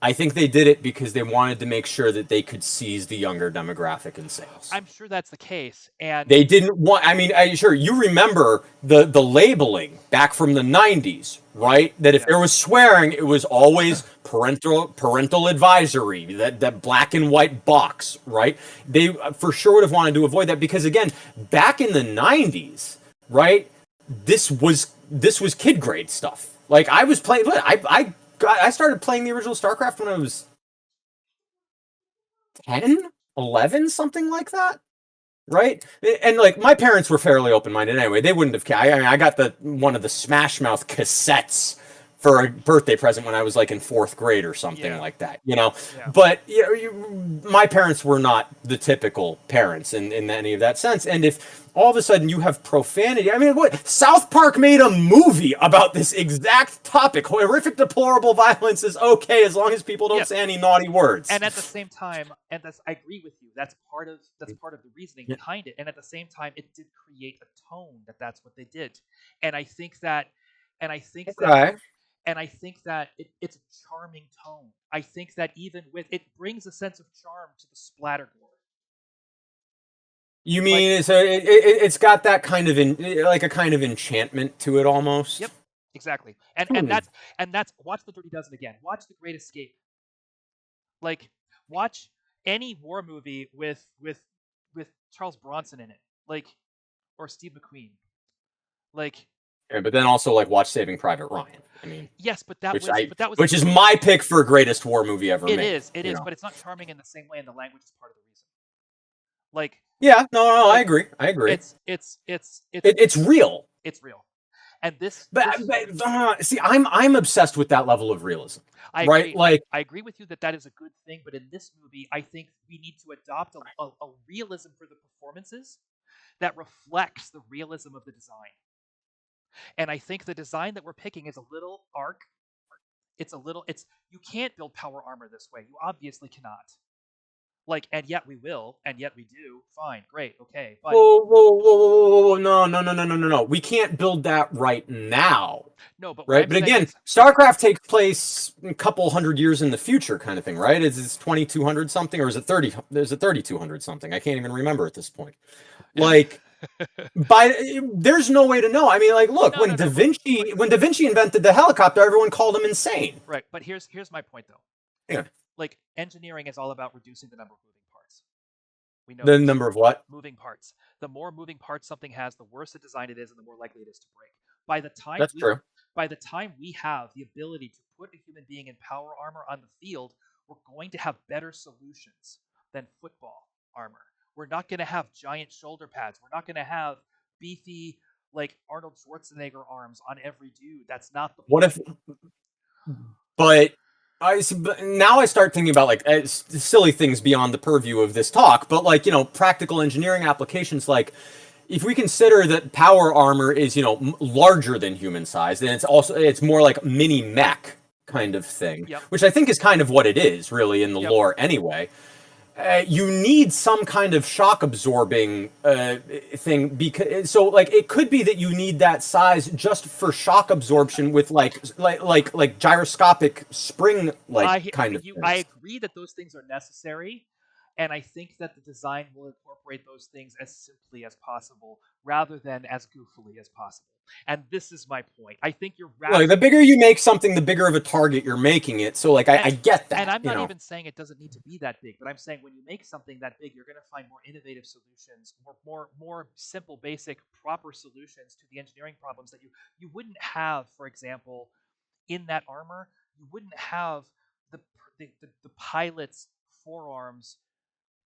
I think they did it because they wanted to make sure that they could seize the younger demographic in sales. I'm sure that's the case, and They didn't want. I mean, sure you remember the labeling back from the '90s, right? That if there was swearing, it was always parental advisory. That black and white box, right? They for sure would have wanted to avoid that because again, back in the '90s, right? This was kid grade stuff. Like I was playing. I started playing the original StarCraft when I was 10, 11, something like that. Right? And like my parents were fairly open-minded anyway. They wouldn't have I mean, I got the one of the Smash Mouth cassettes for a birthday present when I was like in 4th grade or something like that, you know. Yeah. But my parents were not the typical parents in any of that sense. And if all of a sudden you have profanity, I mean, what South Park made a movie about this exact topic. Horrific, deplorable violence is okay as long as people don't say any naughty words. And at the same time, and I agree with you. That's part of the reasoning behind it. And at the same time, it did create a tone that's what they did. And I think that, and I think that and I think that it's a charming tone. I think that even with it brings a sense of charm to the splatter gore. You mean it's got that kind of like a kind of enchantment to it almost? Yep, exactly. And that's watch the Dirty Dozen again. Watch The Great Escape. Like watch any war movie with Charles Bronson in it, like or Steve McQueen, like. Yeah, but then also like watch Saving Private Ryan. I mean, yes, but that was which is my pick for greatest war movie ever made. It is, but it's not charming in the same way, and the language is part of the reason. Like, yeah, no, I agree. It's real. It's real, and this. See, I'm obsessed with that level of realism. Right? Like, I agree with you that is a good thing, but in this movie, I think we need to adopt a realism for the performances that reflects the realism of the design. And I think the design that we're picking is a little arc. It's you can't build power armor this way. You obviously cannot. Like, and yet we will, and yet we do. Fine, great, okay. But whoa, no. We can't build that right now. No, but right. But again, StarCraft takes place a couple hundred years in the future, kind of thing, right? Is it 2200 something, or is it 30? Is it 3200 something? I can't even remember at this point. Like. There's no way to know. I mean, like, look, when Da Vinci invented the helicopter, everyone called him insane. Right, but here's my point, though. Yeah. Like, engineering is all about reducing the number of moving parts. We know the number of what? Moving parts. The more moving parts something has, the worse a design it is, and the more likely it is to break. By the time we have the ability to put a human being in power armor on the field, we're going to have better solutions than football armor. We're not going to have giant shoulder pads. We're not going to have beefy, like Arnold Schwarzenegger arms on every dude. That's not the point. What if? But now I start thinking about like silly things beyond the purview of this talk. But like, you know, practical engineering applications. Like, if we consider that power armor is, you know, larger than human size, then it's more like mini mech kind of thing, which I think is kind of what it is really in the lore anyway. You need some kind of shock absorbing thing because like it could be that you need that size just for shock absorption with like gyroscopic spring kind of things. I agree that those things are necessary, and I think that the design will incorporate those things as simply as possible rather than as goofily as possible. And this is my point. I think you're like the bigger you make something, the bigger of a target you're making it. So like I get that. And I'm not even saying it doesn't need to be that big, but I'm saying when you make something that big, you're going to find more innovative solutions, more simple, basic, proper solutions to the engineering problems that you wouldn't have, for example, in that armor. You wouldn't have the pilot's forearms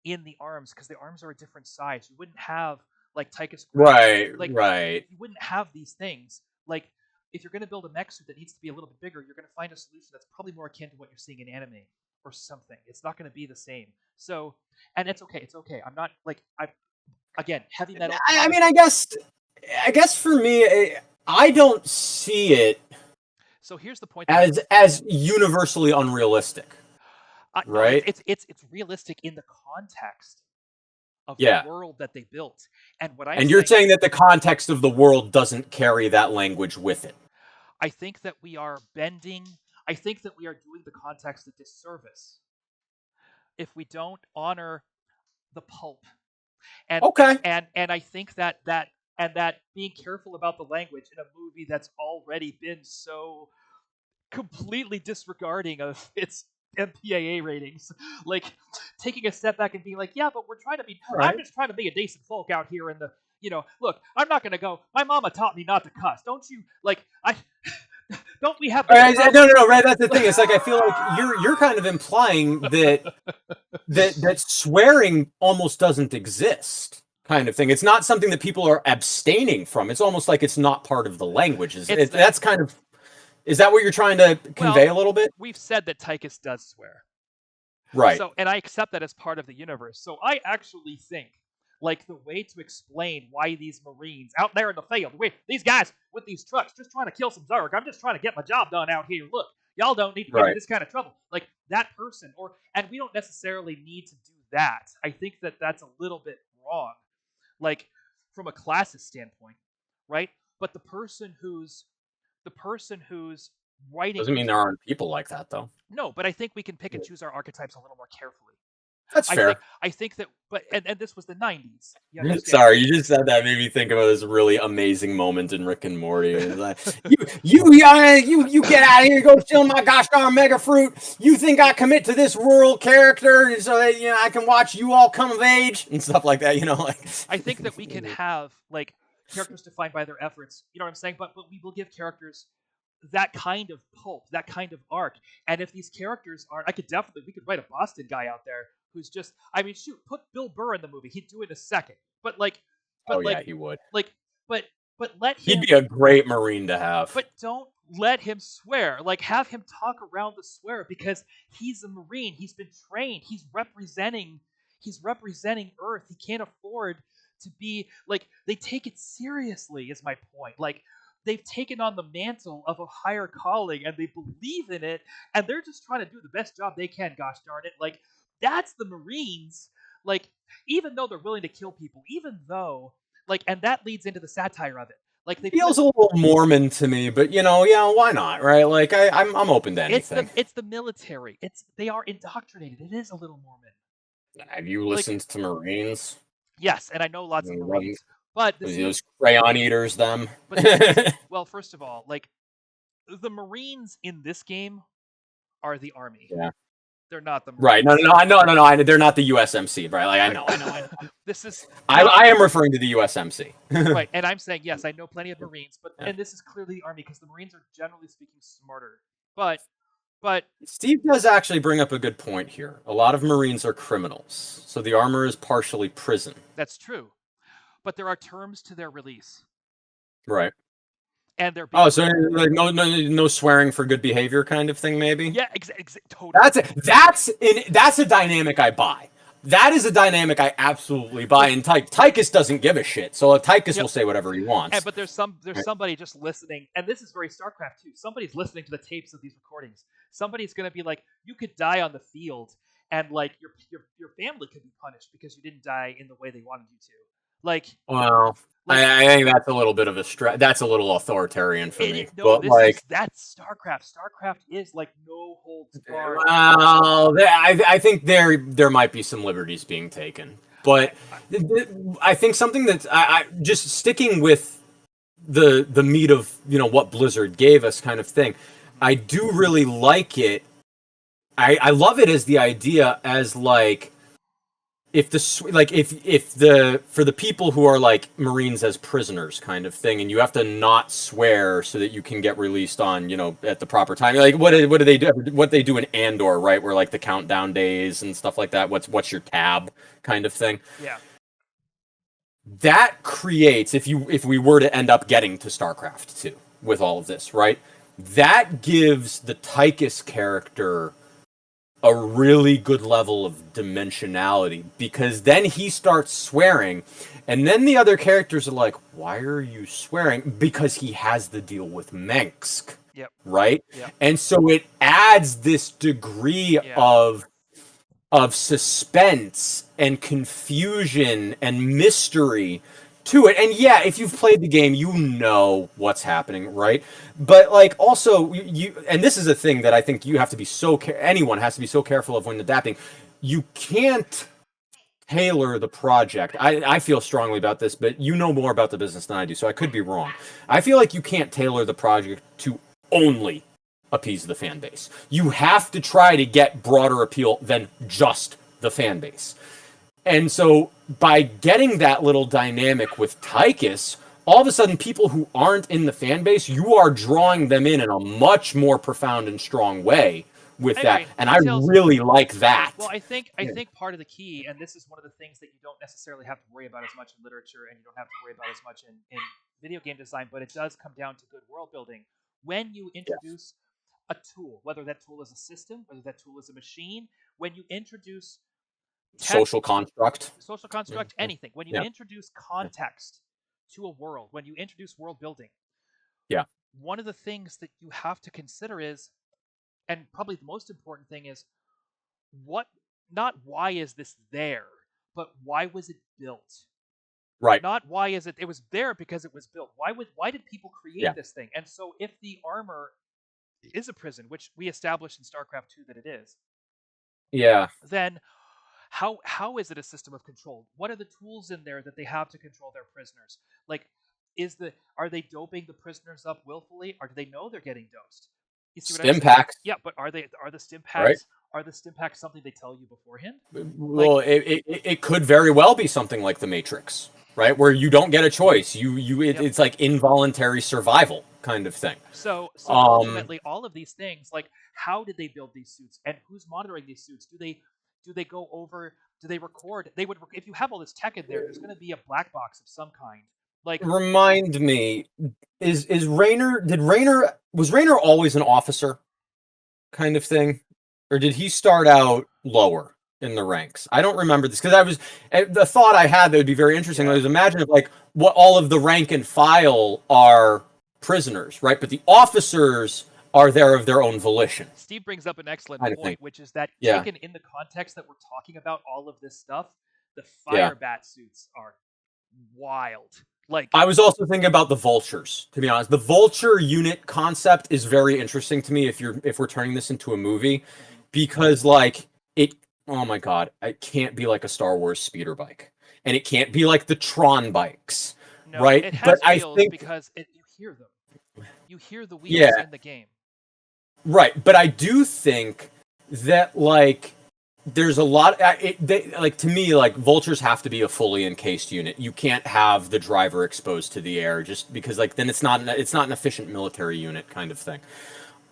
in the arms, because the arms are a different size. You wouldn't have like Tychus Right, like right. you wouldn't have these things. Like if you're going to build a mech suit that needs to be a little bit bigger, you're going to find a solution that's probably more akin to what you're seeing in anime or something. It's not going to be the same. So, and it's okay. It's okay. I'm not like I again heavy metal. I mean, I guess for me, I don't see it So here's the point. As universally unrealistic, No, right? it's realistic in the context of Yeah. the world that they built. And what And you're saying that the context of the world doesn't carry that language with it. I think that we are bending. I think that we are doing the context a disservice if we don't honor the pulp. And Okay. and I think that being careful about the language in a movie that's already been so completely disregarding of its MPAA ratings, like taking a step back and being like, yeah, but we're trying to be. Right. I'm just trying to be a decent folk out here in the. Look, I'm not gonna go. My mama taught me not to cuss. Don't you like? Don't we have? No, right. That's the thing. It's like I feel like you're kind of implying that swearing almost doesn't exist, kind of thing. It's not something that people are abstaining from. It's almost like it's not part of the language. That's kind of. Is that what you're trying to convey a little bit? We've said that Tychus does swear. Right. So, and I accept that as part of the universe. So I actually think, like, the way to explain why these Marines out there in the field, these guys with these trucks just trying to kill some Zerg, I'm just trying to get my job done out here. Look, y'all don't need to get in this kind of trouble. Like, that person, and we don't necessarily need to do that. I think that that's a little bit wrong, like, from a classist standpoint, right? But the person who's writing Doesn't mean there aren't people like that, though. No, but I think we can pick and choose our archetypes a little more carefully. That's fair. I think that, and this was the 90s. Sorry, you just said that made me think of this really amazing moment in Rick and Morty. Like, you get out of here, go steal my gosh darn mega fruit. You think I commit to this rural character so that I can watch you all come of age and stuff like that. Like I think that we can have like characters defined by their efforts. You know what I'm saying? But we will give characters that kind of pulp, that kind of arc. And if these characters aren't, we could write a Boston guy out there who's just, I mean, shoot, put Bill Burr in the movie. He'd do it in a second. Yeah, he would. But let him. He'd be a great Marine to have. But don't let him swear. Like, have him talk around the swear because he's a Marine. He's been trained. He's representing Earth. He can't afford to be like, they take it seriously is my point. Like, they've taken on the mantle of a higher calling and they believe in it and they're just trying to do the best job they can, gosh darn it. Like, that's the Marines. Like, even though they're willing to kill people, even though, like, and that leads into the satire of it. Like, it feels a little Mormon to me, but why not, right? Like, I'm open to anything. It's the military. They are indoctrinated. It is a little Mormon. Have you listened to Marines? Yes, and I know lots of Marines. But those crayon eaters, them. Well, first of all, like, the Marines in this game are the Army. Yeah. They're not the Marines. Right. No. They're not the USMC, right? Like, I know. This is. I am referring to the USMC. Right, and I'm saying yes. I know plenty of Marines, and this is clearly the Army because the Marines are generally speaking smarter. But Steve does actually bring up a good point here. A lot of Marines are criminals, so the armor is partially prison. That's true, but there are terms to their release. Right. And they're so like no swearing for good behavior kind of thing, maybe. Yeah, totally. That's a dynamic I buy. That is a dynamic I absolutely buy. And Tychus doesn't give a shit, so Tychus will say whatever he wants. But there's somebody just listening, and this is very StarCraft too. Somebody's listening to the tapes of these recordings. Somebody's gonna be like, you could die on the field, and like your family could be punished because you didn't die in the way they wanted you to. Like, well. I think that's a little bit of a that's a little authoritarian for me. That's StarCraft. StarCraft is like no holds barred. Well, I think there might be some liberties being taken, but I think something that I just sticking with the meat of what Blizzard gave us kind of thing. I do really like it. I love it as the idea as like if the for the people who are like Marines as prisoners kind of thing, and you have to not swear so that you can get released on, at the proper time. Like what do they do? What they do in Andor, right? Where like the countdown days and stuff like that. What's your tab kind of thing. Yeah. That creates, if we were to end up getting to StarCraft 2 with all of this, right? That gives the Tychus character a really good level of dimensionality, because then he starts swearing, and then the other characters are like, why are you swearing? Because he has the deal with Mengsk. Yep. Right? Yep. And so it adds this degree of suspense and confusion and mystery to it. And yeah, if you've played the game, you know what's happening, right? But like also and this is a thing that I think you have to be anyone has to be so careful of when adapting. You can't tailor the project. I feel strongly about this, but you know more about the business than I do, so I could be wrong. I feel like you can't tailor the project to only appease the fan base. You have to try to get broader appeal than just the fan base. And so by getting that little dynamic with Tychus, all of a sudden people who aren't in the fan base, you are drawing them in a much more profound and strong way with that. And I really like that. Well, I think part of the key, and this is one of the things that you don't necessarily have to worry about as much in literature, and you don't have to worry about as much in video game design, but it does come down to good world building. When you introduce a tool, whether that tool is a system, whether that tool is a machine, when you introduce social construct, anything, when you introduce context to a world, when you introduce world building, one of the things that you have to consider is, and probably the most important thing is, not why is this there, but why was it built? Right. Not why is it was there because it was built. Why did people create this thing? And so if the armor is a prison, which we established in StarCraft 2 that it is, then how is it a system of control? What are the tools in there that they have to control their prisoners? Like, are they doping the prisoners up willfully, or do they know they're getting dosed? You see what stim packs. Yeah, but are the stim packs? Right. Are the stim packs something they tell you beforehand? Well, it could very well be something like the Matrix, right, where you don't get a choice. It's like involuntary survival kind of thing. So ultimately, all of these things, like how did they build these suits, and who's monitoring these suits? Do they go over? Do they record? They would, if you have all this tech in there, there's going to be a black box of some kind. Like, remind me, was Raynor always an officer kind of thing, or did he start out lower in the ranks? I don't remember this, because the thought I had that would be very interesting was, imagine if like what all of the rank and file are prisoners, right? But the officers are there of their own volition. Steve brings up an excellent point, which is that taken in the context that we're talking about all of this stuff, the fire bat suits are wild. Like, I was also thinking about the vultures, to be honest. The vulture unit concept is very interesting to me if we're turning this into a movie, because like oh my god, it can't be like a Star Wars speeder bike, and it can't be like the Tron bikes, right? It has wheels, because you hear them. You hear the wheels in the game. Right, but I do think that like there's a lot. To me, like vultures have to be a fully encased unit. You can't have the driver exposed to the air, just because like then it's not an efficient military unit kind of thing.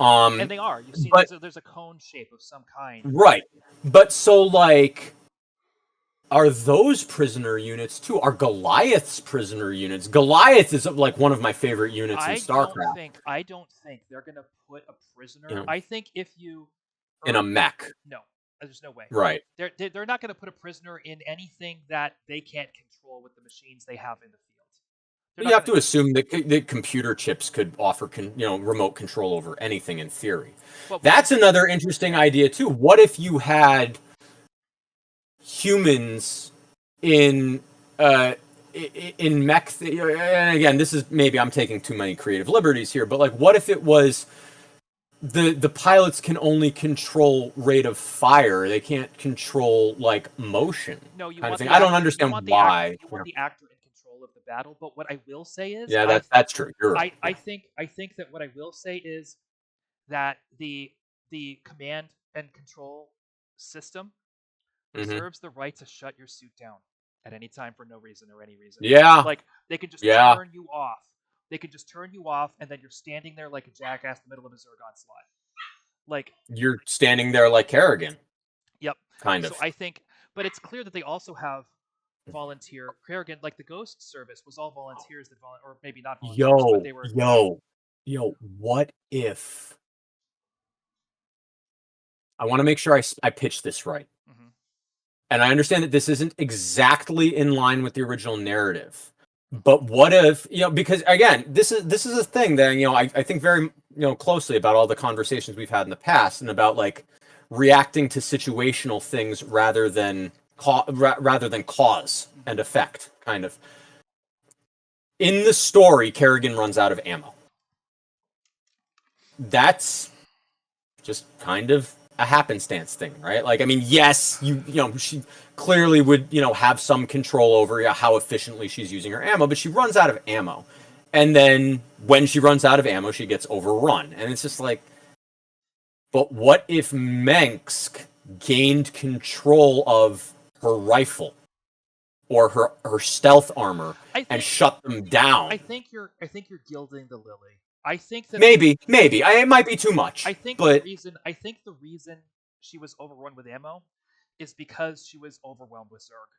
And they are. You see, there's a cone shape of some kind. Right, but so like, are those prisoner units too? Are Goliath's prisoner units? Goliath is like one of my favorite units in StarCraft. I don't think they're gonna put a prisoner. I think if you in a mech. No. There's no way. Right. They're not going to put a prisoner in anything that they can't control with the machines they have in the field. You have to assume that the computer chips could offer remote control over anything in theory. That's another interesting idea too. What if you had humans in mech? And again, this is maybe I'm taking too many creative liberties here, but like, what if it was the pilots can only control rate of fire? They can't control like motion. No, you kind of thing. I don't understand why. You want the actor in control of the battle. But what I will say is, that's true. You're right. I think that what I will say is that the command and control system reserves the right to shut your suit down at any time for no reason or any reason. Yeah. Like, they can just Yeah. turn you off. They can just turn you off, and then you're standing there like a jackass in the middle of a Zerg onslaught. Like, You're standing there like Kerrigan. yep. Kind of. So I think, but it's clear that they also have volunteer Kerrigan, like the Ghost service was all volunteers that or maybe not volunteers, but they were. Yo, what if? I want to make sure I pitch this right. Mhm. And I understand that this isn't exactly in line with the original narrative. But what if, because again, this is a thing that, I think very, closely about all the conversations we've had in the past and about like reacting to situational things rather than cause and effect, kind of. In the story, Kerrigan runs out of ammo. That's just kind of a happenstance thing, right? Like, I mean, yes, she clearly would, have some control over how efficiently she's using her ammo, but she runs out of ammo. And then when she runs out of ammo, she gets overrun. And it's just like, but what if Mengsk gained control of her rifle or her stealth armor and shut them down? I think you're gilding the lily. I think that maybe it might be too much. I think the reason she was overrun with ammo is because she was overwhelmed with Zerg.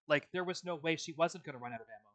Like, there was no way she wasn't going to run out of ammo.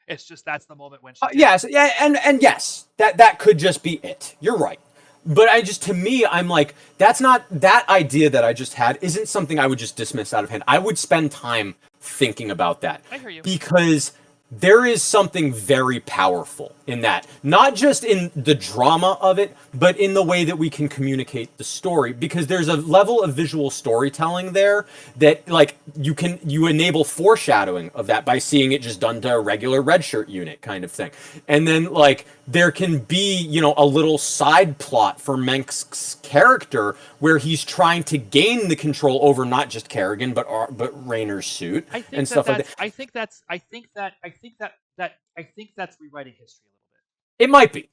It's just that's the moment when she. Yes, and yes, that could just be it. You're right. But to me, I'm like, that's not, that idea that I just had isn't something I would just dismiss out of hand. I would spend time thinking about that. I hear you. Because there is something very powerful in that. Not just in the drama of it, but in the way that we can communicate the story. Because there's a level of visual storytelling there that, like, you enable foreshadowing of that by seeing it just done to a regular red shirt unit kind of thing. And then, like, there can be, a little side plot for Mengsk's character where he's trying to gain the control over not just Kerrigan, but Raynor's suit and stuff like that. I think that's rewriting history a little bit. It might be,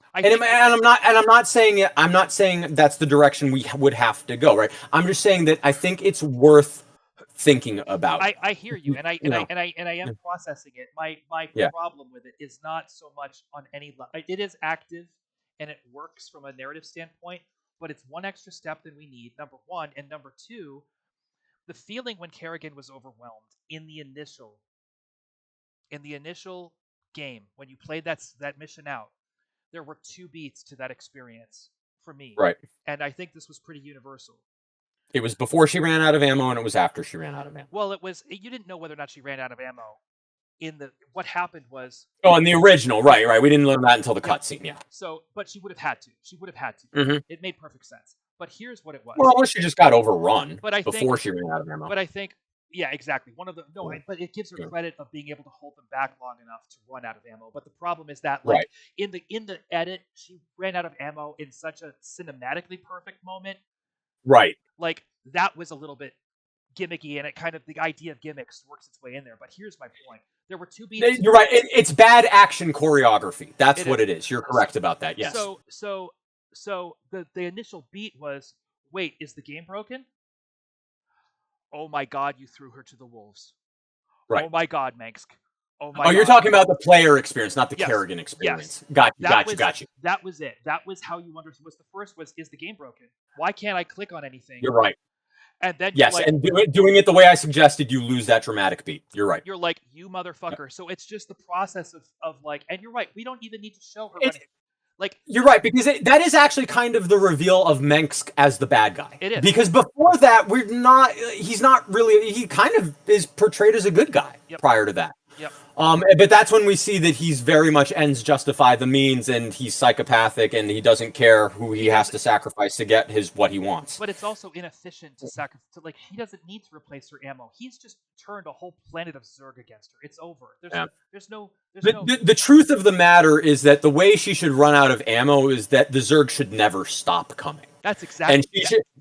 I'm not saying that's the direction we would have to go, right? I'm just saying that I think it's worth thinking about. I hear you, and I am processing it. My problem with it is not so much on any level. It is active, and it works from a narrative standpoint, but it's one extra step that we need. Number one, and number two, the feeling when Kerrigan was overwhelmed in the initial game when you played that mission out, there were two beats to that experience for me, right? And I think this was pretty universal. It was before she ran out of ammo, and it was after she ran out of ammo. Well, you didn't know whether or not she ran out of ammo. What happened was. Oh, in the original, right. We didn't learn that until the cutscene, yeah. So, but she would have had to. Mm-hmm. It made perfect sense. But here's what it was. Well, unless she just got overrun before she ran out of ammo. But I think, yeah, exactly. But it gives her credit of being able to hold them back long enough to run out of ammo. But the problem is that, like, in the edit, she ran out of ammo in such a cinematically perfect moment. Right. Like, that was a little bit gimmicky, and it kind of, the idea of gimmicks works its way in there. But here's my point. There were two beats. You're right. It's bad action choreography. That's what it is. You're correct about that. Yes. So the initial beat was, wait, is the game broken? Oh my God, you threw her to the wolves. Right. Oh my God, Mengsk. Oh my God. You're talking about the player experience, not the Kerrigan experience. Yes. Got you. That was it. That was how you understood. The first was, is the game broken? Why can't I click on anything? You're right. And then yes, and doing it the way I suggested, you lose that dramatic beat. You're right. You're like, you motherfucker. So it's just the process of like, and you're right. We don't even need to show her running. Like, you're right, because that is actually kind of the reveal of Mengsk as the bad guy. It is. Because before that, he's not really, he kind of is portrayed as a good guy prior to that. Yep. But that's when we see that he's very much ends justify the means, and he's psychopathic, and he doesn't care who he has to sacrifice to get what he wants. But it's also inefficient to sacrifice. Like, he doesn't need to replace her ammo. He's just turned a whole planet of Zerg against her. It's over. There's no. The truth of the matter is that the way she should run out of ammo is that the Zerg should never stop coming. That's exactly.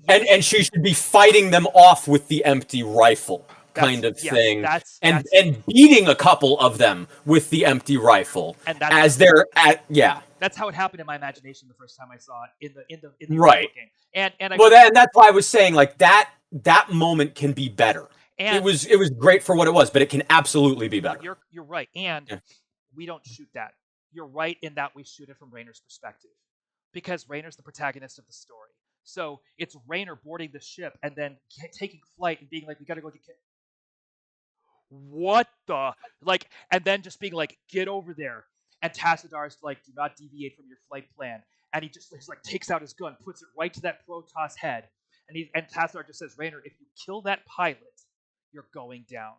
And she should be fighting them off with the empty rifle. Kind of thing, and beating a couple of them with the empty rifle as they're at. That's how it happened in my imagination the first time I saw it in the right game. And that's why I was saying, like, that moment can be better it And was great for what it was, but it can absolutely be better. you're right. And Yeah. we don't shoot that. You're right in that we shoot it from Raynor's perspective because Raynor's the protagonist of the story. So it's Raynor boarding the ship and then taking flight and being like, "We gotta go get." What the like? And then just being like, "Get over there." And Tassadar's like, "Do not deviate from your flight plan." And he's like takes out his gun, puts it right to that Protoss head, and Tassadar just says, "Raynor, if you kill that pilot, you're going down."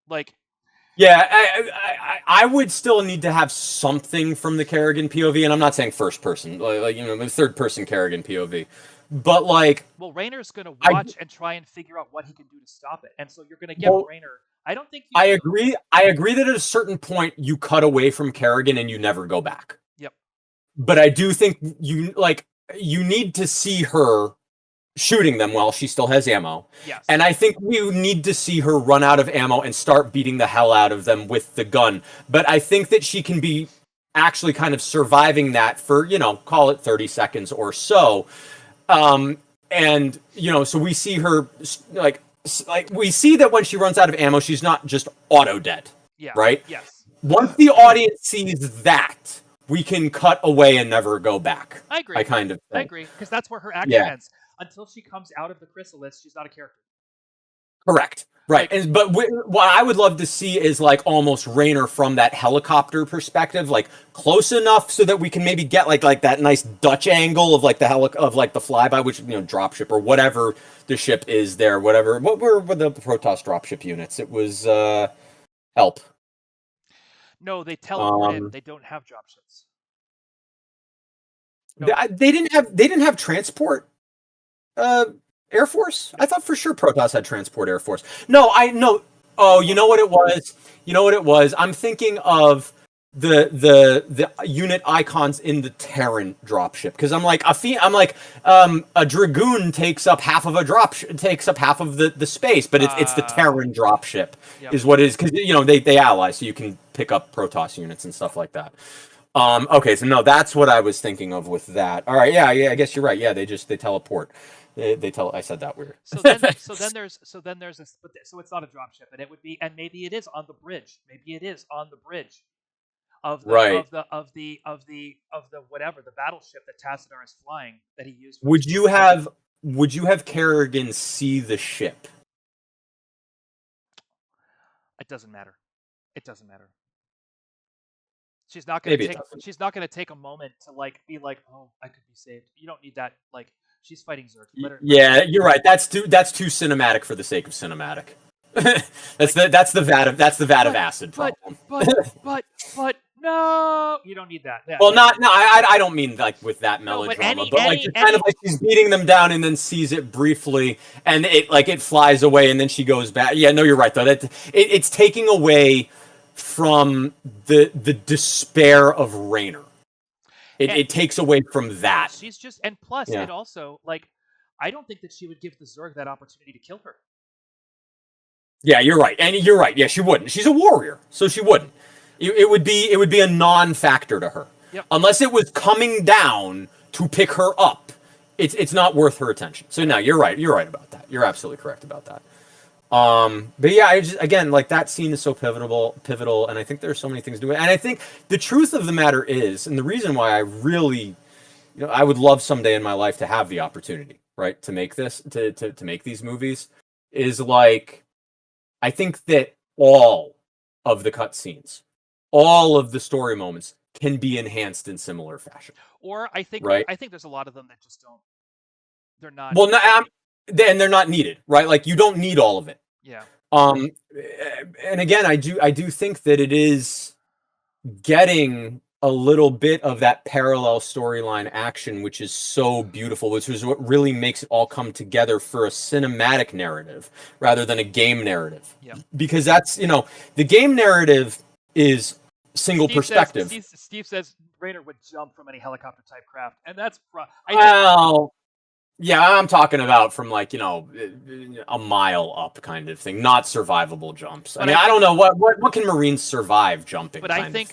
Like, Yeah, I would still need to have something from the Kerrigan POV, and I'm not saying first person, third person Kerrigan POV, but like, well, Raynor's gonna I watch and try and figure out what he can do to stop it, and so you're gonna get well, Raynor. I don't think you. I agree. I agree that at a certain point you cut away from Kerrigan and you never go back. Yep. But I do think you need to see her shooting them while she still has ammo. Yes. And I think we need to see her run out of ammo and start beating the hell out of them with the gun. But I think that she can be actually kind of surviving that for, call it 30 seconds or so. And, so we see her like we see that when she runs out of ammo, she's not just auto dead. Yeah. Right? Yes. Once the audience sees that, we can cut away and never go back. I agree. I kind of think. I agree because that's where her action ends. Until she comes out of the chrysalis, she's not a character. Correct. Right. But what I would love to see is like almost Raynor from that helicopter perspective, like close enough so that we can maybe get like that nice Dutch angle of like the the flyby, which dropship or whatever the ship is there, whatever. What were the Protoss dropship units? It was Help. No, they teleport in. They don't have dropships. No. They didn't have transport. Air Force? I thought for sure Protoss had transport Air Force. No, I know. Oh, you know what it was? I'm thinking of the unit icons in the Terran dropship because I'm like a Dragoon takes up half of the space, but it's the Terran dropship is what it is because they ally, so you can pick up Protoss units and stuff like that. Okay, so no, that's what I was thinking of with that. All right, yeah, I guess you're right. Yeah, they teleport. I said that weird. So then there's this, so it's not a dropship, and it would be, and maybe it is on the bridge. Maybe it is on the bridge of the whatever the battleship that Tassadar is flying that he used. Would you have Kerrigan see the ship? It doesn't matter. It doesn't matter. She's not going to take a moment to like be like, "Oh, I could be saved." You don't need that. Like, she's fighting Zerg. Yeah, you're right. That's too cinematic for the sake of cinematic. that's the vat of acid problem. But no, you don't need that. Yeah. Well, I don't mean like with that melodrama, but like kind of like she's beating them down and then sees it briefly, and it flies away, and then she goes back. Yeah, no, you're right though. It's taking away from the despair of Raynor. It takes away from that. She's just, and plus it also, like, I don't think that she would give the Zerg that opportunity to kill her. Yeah, you're right. And you're right. Yeah, she wouldn't. She's a warrior, so she wouldn't. It would be a non-factor to her. Yep. Unless it was coming down to pick her up. It's not worth her attention. So no, you're right. You're right about that. You're absolutely correct about that. But yeah, again, like that scene is so pivotal, and I think there's so many things to do. And I think the truth of the matter is, and the reason why I really, I would love someday in my life to have the opportunity, right, to make this, to make these movies, is like, I think that all of the cutscenes, all of the story moments can be enhanced in similar fashion. Or I think there's a lot of them that just don't. They're not. Well, and they're not needed, right? Like you don't need all of it. Yeah. And again, I do think that it is getting a little bit of that parallel storyline action, which is so beautiful, which is what really makes it all come together for a cinematic narrative rather than a game narrative. Yeah. Because that's, the game narrative is single perspective. Steve says Raynor would jump from any helicopter type craft, and that's yeah, I'm talking about from like, a mile up kind of thing, not survivable jumps. I mean, I don't know what can Marines survive jumping. But I think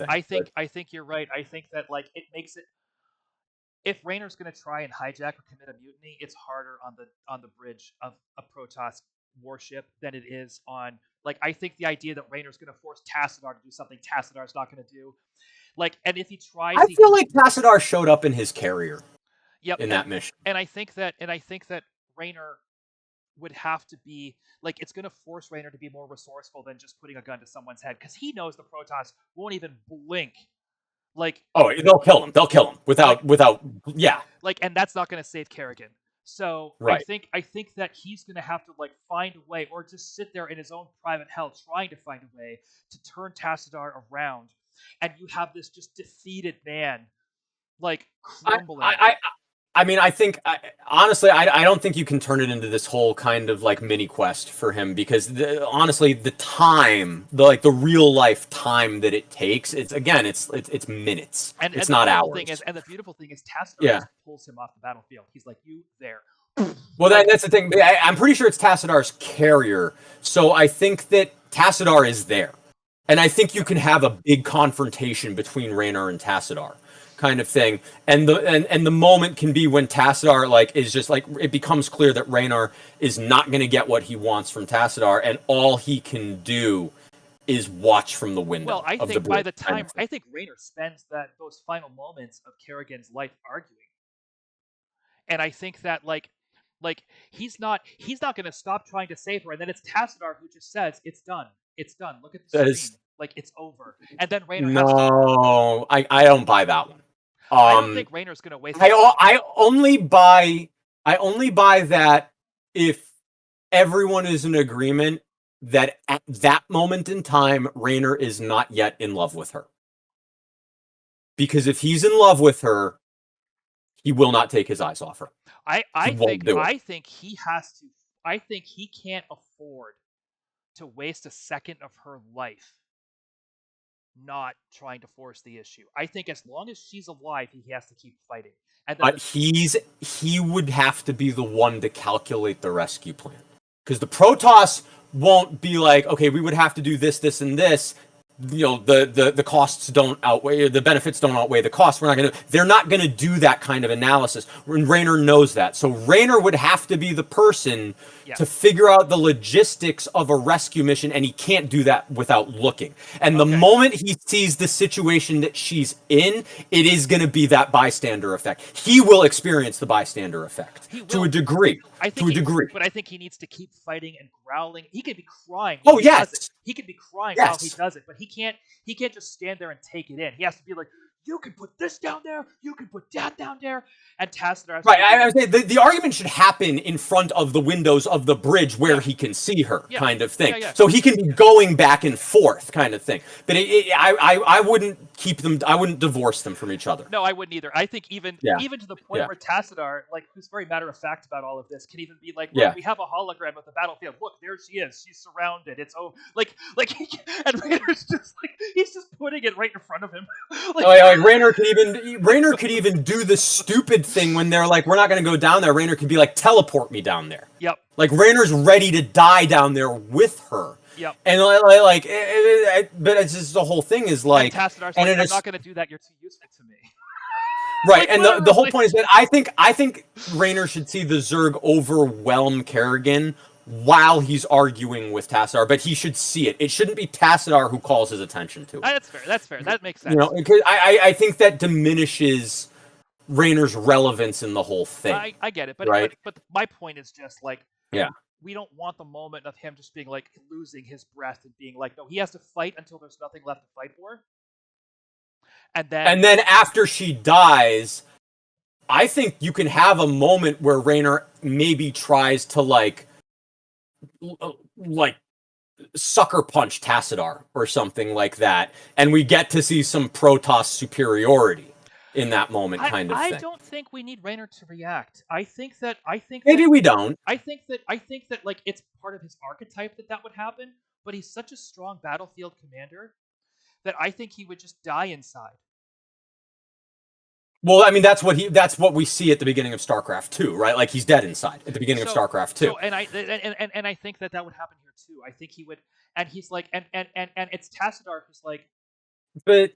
you're right. I think that like it if Raynor's going to try and hijack or commit a mutiny, it's harder on the bridge of a Protoss warship than it is on, like, I think the idea that Raynor's going to force Tassadar to do something Tassadar's not going to do, like, and if he tries, I feel like Tassadar showed up in his carrier. Yep, in that mission, and I think that Raynor would have to be like, it's going to force Raynor to be more resourceful than just putting a gun to someone's head, because he knows the Protoss won't even blink. Like, oh, they'll kill him. They'll kill him without yeah. Like, and that's not going to save Kerrigan. So right. I think that he's going to have to like find a way, or just sit there in his own private hell trying to find a way to turn Tassadar around, and you have this just defeated man like crumbling. I mean, I think, honestly, I don't think you can turn it into this whole kind of like mini quest for him, because honestly, the time, the real life time that it takes, it's minutes. And it's not hours. And the beautiful thing is, Tassadar just pulls him off the battlefield. He's like, you there. Well, that's the thing. I'm pretty sure it's Tassadar's carrier, so I think that Tassadar is there, and I think you can have a big confrontation between Raynor and Tassadar, kind of thing, and the moment can be when Tassadar like is just like, it becomes clear that Raynor is not going to get what he wants from Tassadar, and all he can do is watch from the window. Well, I think by the time I think Raynor spends those final moments of Kerrigan's life arguing, and I think that like he's not going to stop trying to save her, and then it's Tassadar who just says, "It's done, it's done. Look at the screen, like it's over." And then Raynor. No, I don't buy that one. I don't think Raynor's going to waste. I only buy that if everyone is in agreement that at that moment in time, Raynor is not yet in love with her. Because if he's in love with her, he will not take his eyes off her. I think he has to. I think he can't afford to waste a second of her life not trying to force the issue. I think as long as she's alive, he has to keep fighting. But he would have to be the one to calculate the rescue plan, because the Protoss won't be like, okay, we would have to do this, this, and this. You know, the costs don't outweigh, the benefits don't outweigh the costs. They're not gonna do that kind of analysis. Raynor knows that. So Raynor would have to be the person to figure out the logistics of a rescue mission, and he can't do that without looking. And the moment he sees the situation that she's in, it is gonna be that bystander effect. He will experience the bystander effect to a degree. But I think he needs to keep fighting and growling. He could be crying. Oh yes. He could be crying while he does it, but he can't just stand there and take it in. He has to be like, you can put this down there, you can put that down there, and Tassadar. Right, I would say the argument should happen in front of the windows of the bridge where he can see her, kind of thing. So he can be going back and forth, kind of thing. But I wouldn't keep them. I wouldn't divorce them from each other. No, I wouldn't either. I think even to the point where Tassadar, like, who's very matter of fact about all of this, can even be like, look, we have a hologram of the battlefield. Look, there she is. She's surrounded. It's and Raynor's just like, he's just putting it right in front of him. Raynor could even do the stupid thing when they're like, we're not going to go down there. Raynor could be like, teleport me down there. Yep. Like, Raynor's ready to die down there with her. Yep. And but it's just, the whole thing is like, and Tassadar's like, I'm not going to do that. You're too useful to me. Right, and the whole point is that I think Raynor should see the Zerg overwhelm Kerrigan while he's arguing with Tassadar, but he should see it. It shouldn't be Tassadar who calls his attention to it. That's fair. That makes sense. You know, because I think that diminishes Raynor's relevance in the whole thing. I get it, but my point is just like, we don't want the moment of him just being like losing his breath and being like, no, he has to fight until there's nothing left to fight for. And then after she dies, I think you can have a moment where Raynor maybe tries to like sucker punch Tassadar or something like that, and we get to see some Protoss superiority in that moment, kind of thing. I don't think we need Raynor to react. I think maybe we don't. I think that like, it's part of his archetype that would happen, but he's such a strong battlefield commander that I think he would just die inside. Well, I mean, that's what we see at the beginning of StarCraft 2, right? Like, he's dead inside at the beginning of StarCraft 2. So, and I think that would happen here too. I think he would, and he's like, and it's Tassadar who's like, but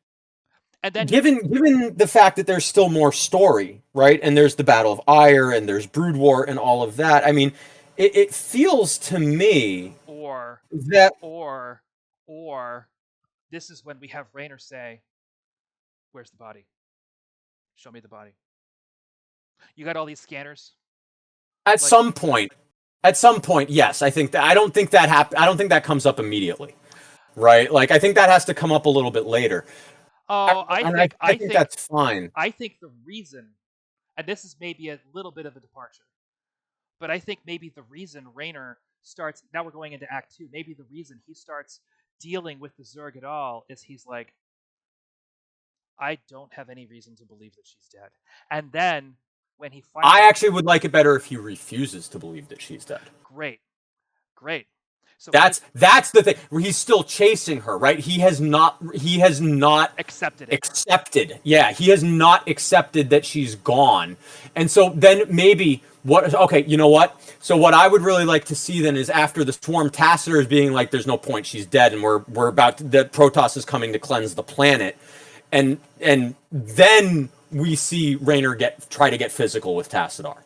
And then given the fact that there's still more story, right? And there's the Battle of Ire and there's Brood War and all of that. I mean, it feels to me that or this is when we have Raynor say, "Where's the body? Show me the body." You got all these scanners. at some point, yes, I think that I don't think that comes up immediately, right? Like I think that has to come up a little bit later. Oh, I think that's fine. I think the reason, and this is maybe a little bit of a departure, but I think maybe the reason Raynor starts, now we're going into Act 2, maybe the reason he starts dealing with the Zerg at all is he's like, I don't have any reason to believe that she's dead. And then when he finally... I actually would like it better if he refuses to believe that she's dead. Great. So that's the thing. He's still chasing her, right? He has not accepted. Yeah, he has not accepted that she's gone. And so then maybe okay, you know what? So what I would really like to see then is after the swarm, Tacitor is being like, there's no point, she's dead, and we're about to, that Protoss is coming to cleanse the planet. And then we see Raynor try to get physical with Tassadar.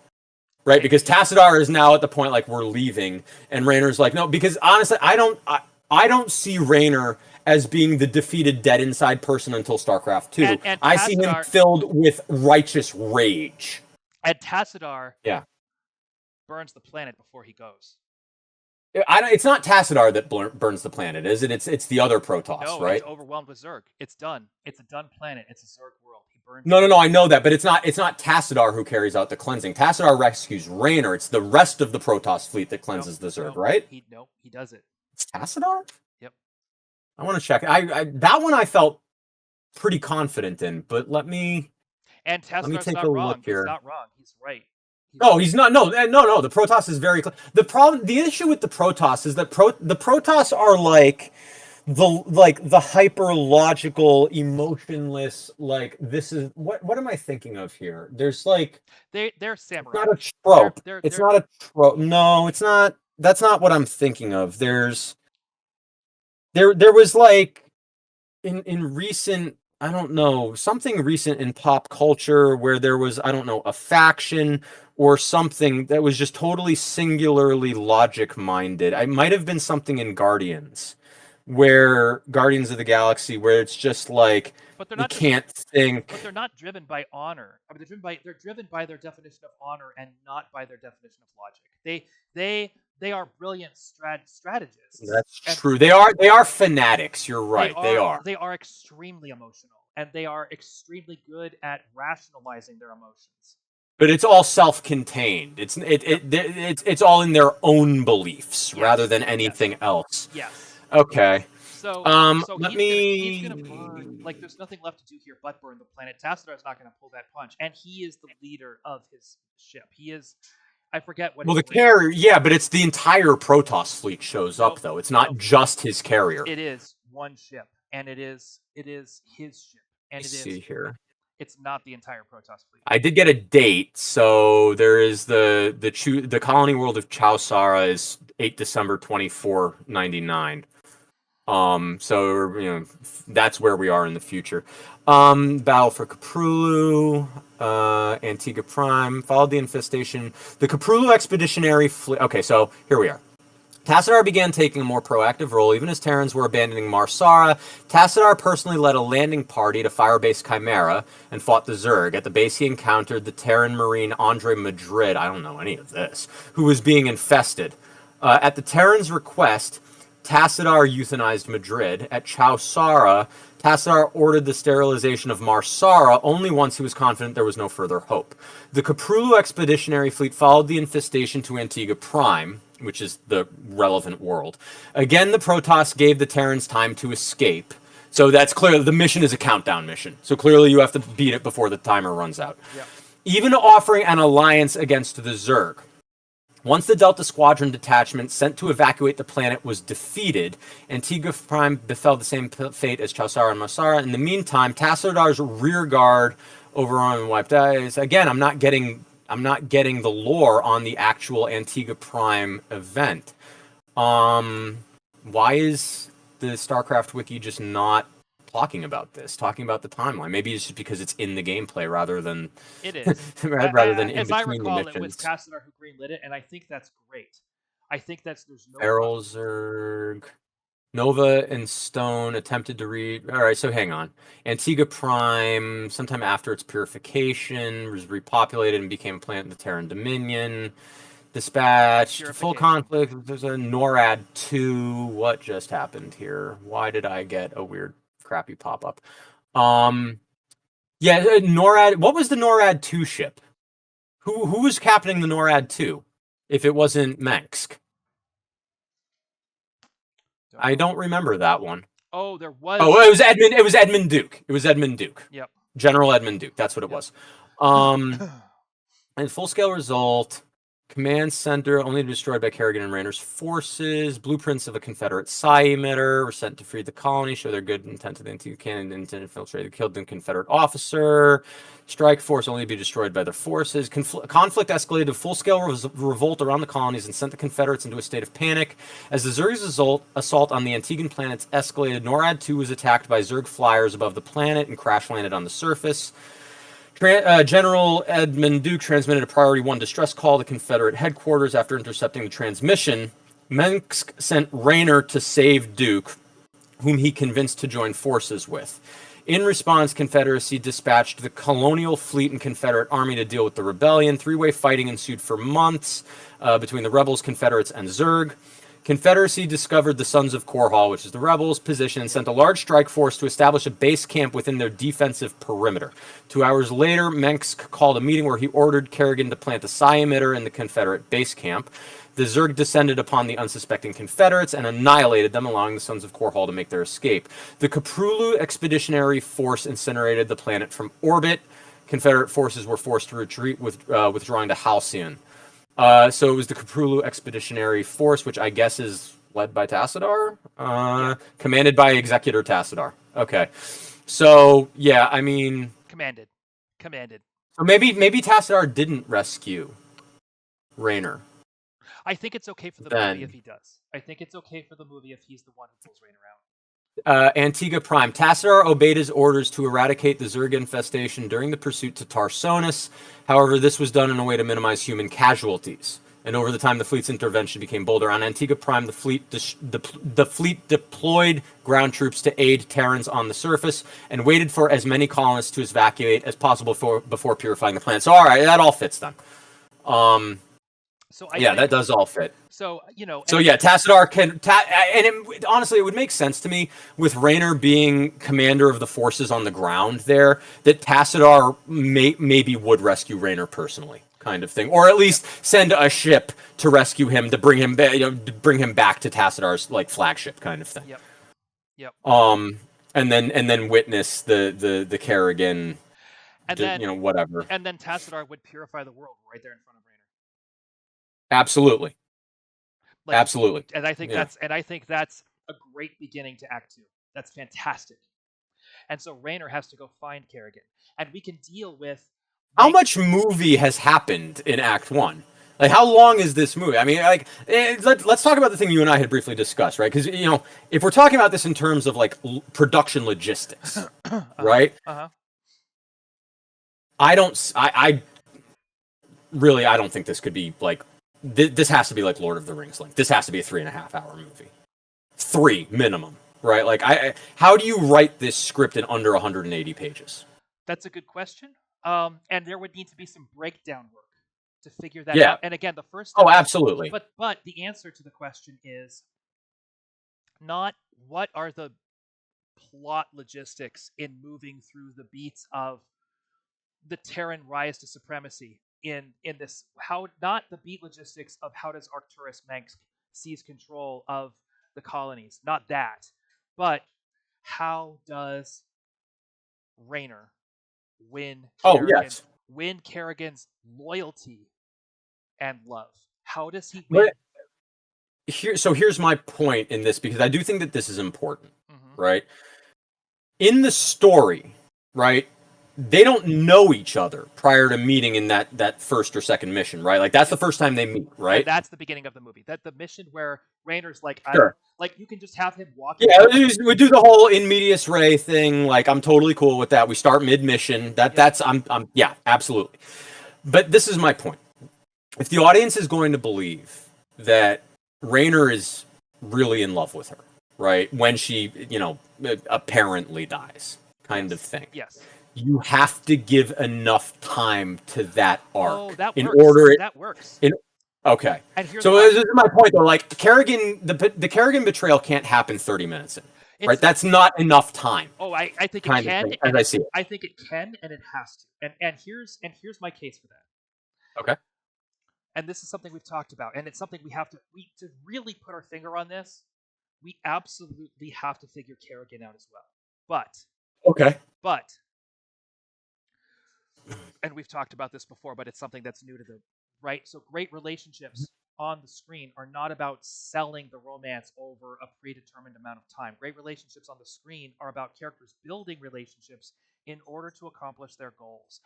Right, because Tassadar is now at the point like we're leaving, and Raynor's like, no, because honestly, I don't see Raynor as being the defeated dead inside person until StarCraft 2. And I see him filled with righteous rage. And Tassadar burns the planet before he goes. It's not Tassadar that burns the planet, is it? It's the other Protoss, right? It's overwhelmed with Zerg. It's done. It's a done planet. It's a Zerg world. He burns. No, I know that, but it's not Tassadar who carries out the cleansing. Tassadar rescues Raynor. It's the rest of the Protoss fleet that cleanses the Zerg, right? He does it. It's Tassadar? Yep. I want to check. I that one I felt pretty confident in, but let me Tassadar's take not a wrong. look here. He's not wrong. He's right. No, he's not. No. The Protoss is very clear. The issue with the Protoss is that the Protoss are like the hyper logical, emotionless. Like this is what am I thinking of here? There's like they're samurai. It's not a trope. It's not a trope. No, it's not. That's not what I'm thinking of. There was like in recent. I don't know, something recent in pop culture where there was, I don't know, a faction or something that was just totally singularly logic-minded. It might have been something in Guardians of the Galaxy, where it's just like, you can't think. But they're not driven by honor. I mean, they're driven by their definition of honor and not by their definition of logic. They are brilliant strategists. That's true. They are fanatics. You're right. They are. They are extremely emotional, and they are extremely good at rationalizing their emotions. But it's all self-contained. It's all in their own beliefs rather than anything else. Yes. Okay. So let he's gonna burn. Like, there's nothing left to do here but burn the planet. Tassadar's not gonna pull that punch, and he is the leader of his ship. He is. I forget what. Well, the carrier, yeah, but it's the entire Protoss fleet shows up, though. It's not just his carrier. It is one ship, and it is his ship, and Let's see here. It's not the entire Protoss fleet. I did get a date, so there is the colony world of Chowsara is 8 December 2499. So that's where we are in the future. Battle for Caprulu, Antigua Prime, followed the infestation. The Caprulu expeditionary fleet. Okay, so here we are. Tassadar began taking a more proactive role, even as Terrans were abandoning Marsara. Tassadar personally led a landing party to Firebase Chimera and fought the Zerg. At the base, he encountered the Terran Marine Andre Madrid, I don't know any of this, who was being infested. At the Terrans' request, Tassadar euthanized Madrid. At Chowsara, Tassadar ordered the sterilization of Marsara only once he was confident there was no further hope. The Caprulu expeditionary fleet followed the infestation to Antigua Prime, which is the relevant world. Again, the Protoss gave the Terrans time to escape. So that's clear. The mission is a countdown mission. So clearly you have to beat it before the timer runs out. Yep. Even offering an alliance against the Zerg. Once the Delta Squadron detachment sent to evacuate the planet was defeated, Antigua Prime befell the same fate as Chowsara and Marsara. In the meantime, Tassadar's rear guard overrun and wiped out. Again, I'm not getting the lore on the actual Antigua Prime event. Why is the StarCraft wiki just not talking about this, talking about the timeline. Maybe it's just because it's in the gameplay rather than It is. rather than in As I between the recall, it was missions. Tassadar who greenlit it, and I think that's great. I think there's no Feral Zerg. Nova and Stone attempted to read. All right, so hang on. Antigua Prime, sometime after its purification, was repopulated and became a planet in the Terran Dominion. Dispatched. Full conflict. There's a NORAD 2. What just happened here? Why did I get a weird, crappy pop up? Yeah, NORAD. What was the NORAD 2 ship? Who was captaining the NORAD 2? If it wasn't Mensk. I don't remember that one. Oh, there was. Oh, it was Edmund. It was Edmund Duke. It was Edmund Duke. Yep. General Edmund Duke. That's what it was. And full scale result. Command center only destroyed by Kerrigan and Raynor's forces. Blueprints of a Confederate psi emitter were sent to free the colony, show their good intent to the Antigua cannon and to infiltrate. They killed the Confederate officer. Strike force only to be destroyed by their forces. Conflict escalated to full-scale revolt around the colonies and sent the Confederates into a state of panic. As the Zerg's assault on the Antiguan planets escalated, NORAD 2 was attacked by Zerg flyers above the planet and crash-landed on the surface. General Edmund Duke transmitted a Priority 1 distress call to Confederate headquarters. After intercepting the transmission, Mensk sent Raynor to save Duke, whom he convinced to join forces with. In response, Confederacy dispatched the Colonial Fleet and Confederate Army to deal with the rebellion. Three-way fighting ensued for months between the rebels, Confederates, and Zerg. Confederacy discovered the Sons of Korhal, which is the rebels' position, and sent a large strike force to establish a base camp within their defensive perimeter. 2 hours later, Mensk called a meeting where he ordered Kerrigan to plant a psi emitter in the Confederate base camp. The Zerg descended upon the unsuspecting Confederates and annihilated them, allowing the Sons of Korhal to make their escape. The Kaprulu Expeditionary Force incinerated the planet from orbit. Confederate forces were forced to retreat, withdrawing to Halcyon. So it was the Kaprulu Expeditionary Force, which I guess is led by Tassadar, commanded by Executor Tassadar. Okay, so yeah, I mean, commanded. So maybe Tassadar didn't rescue Raynor. I think it's okay for the movie if he does. I think it's okay for the movie if he's the one who pulls Raynor out. Antigua Prime. Tassadar obeyed his orders to eradicate the Zerg infestation during the pursuit to Tarsonis. However, this was done in a way to minimize human casualties. And over the time, the fleet's intervention became bolder. On Antigua Prime, the fleet deployed ground troops to aid Terrans on the surface and waited for as many colonists to evacuate as possible before purifying the planet. So, all right, that all fits then. That does all fit. So, Tassadar can, honestly, it would make sense to me with Raynor being commander of the forces on the ground there, that Tassadar maybe would rescue Raynor personally, kind of thing, or at least send a ship to rescue him to bring him, bring him back to Tassadar's flagship, kind of thing. Yep. And then witness the Kerrigan, whatever. And then Tassadar would purify the world right there in front of Raynor. Absolutely. Absolutely. And I think that's a great beginning to Act 2. That's fantastic. And so Raynor has to go find Kerrigan. And we can deal with how much movie has happened in Act 1? Like, how long is this movie? I mean, let's talk about the thing you and I had briefly discussed, right? Because, if we're talking about this in terms of, production logistics, right? I don't think this could be, this has to be like Lord of the Rings. This has to be a 3.5-hour movie. 3 minimum, right? How do you write this script in under 180 pages? That's a good question. And there would need to be some breakdown work to figure that out. And again, the first step absolutely. But the answer to the question is not what are the plot logistics in moving through the beats of the Terran rise to supremacy in this, how not the beat logistics of how does Arcturus Mensk seize control of the colonies, not that, but how does Raynor win Kerrigan's loyalty and love? How does he win? Here's my point in this, because I do think that this is important, right? In the story, right? they don't know each other prior to meeting in that first or second mission, right? Like that's the first time they meet, right? And that's the beginning of the movie. That the mission where Raynor's like, Sure. like you can just have him walking. Yeah, we do the whole in medias res thing. Like I'm totally cool with that. We start mid mission. That's I'm yeah, absolutely. But this is my point. If the audience is going to believe that Raynor is really in love with her, right? When she, apparently dies, kind of thing. Yes. You have to give enough time to that arc Oh, that in works. order. That works. Okay. And here's So this is my point, though. Like Kerrigan, the Kerrigan betrayal can't happen 30 minutes in, right? That's not enough time. Oh, I think it can. Thing, as I see it. I think it can, and it has to. And here's my case for that. Okay. And this is something we've talked about, and it's something we to really put our finger on this. We absolutely have to figure Kerrigan out as well. But and we've talked about this before, but it's something that's new to the right. So great relationships on the screen are not about selling the romance over a predetermined amount of time. Great relationships on the screen are about characters building relationships in order to accomplish their goals.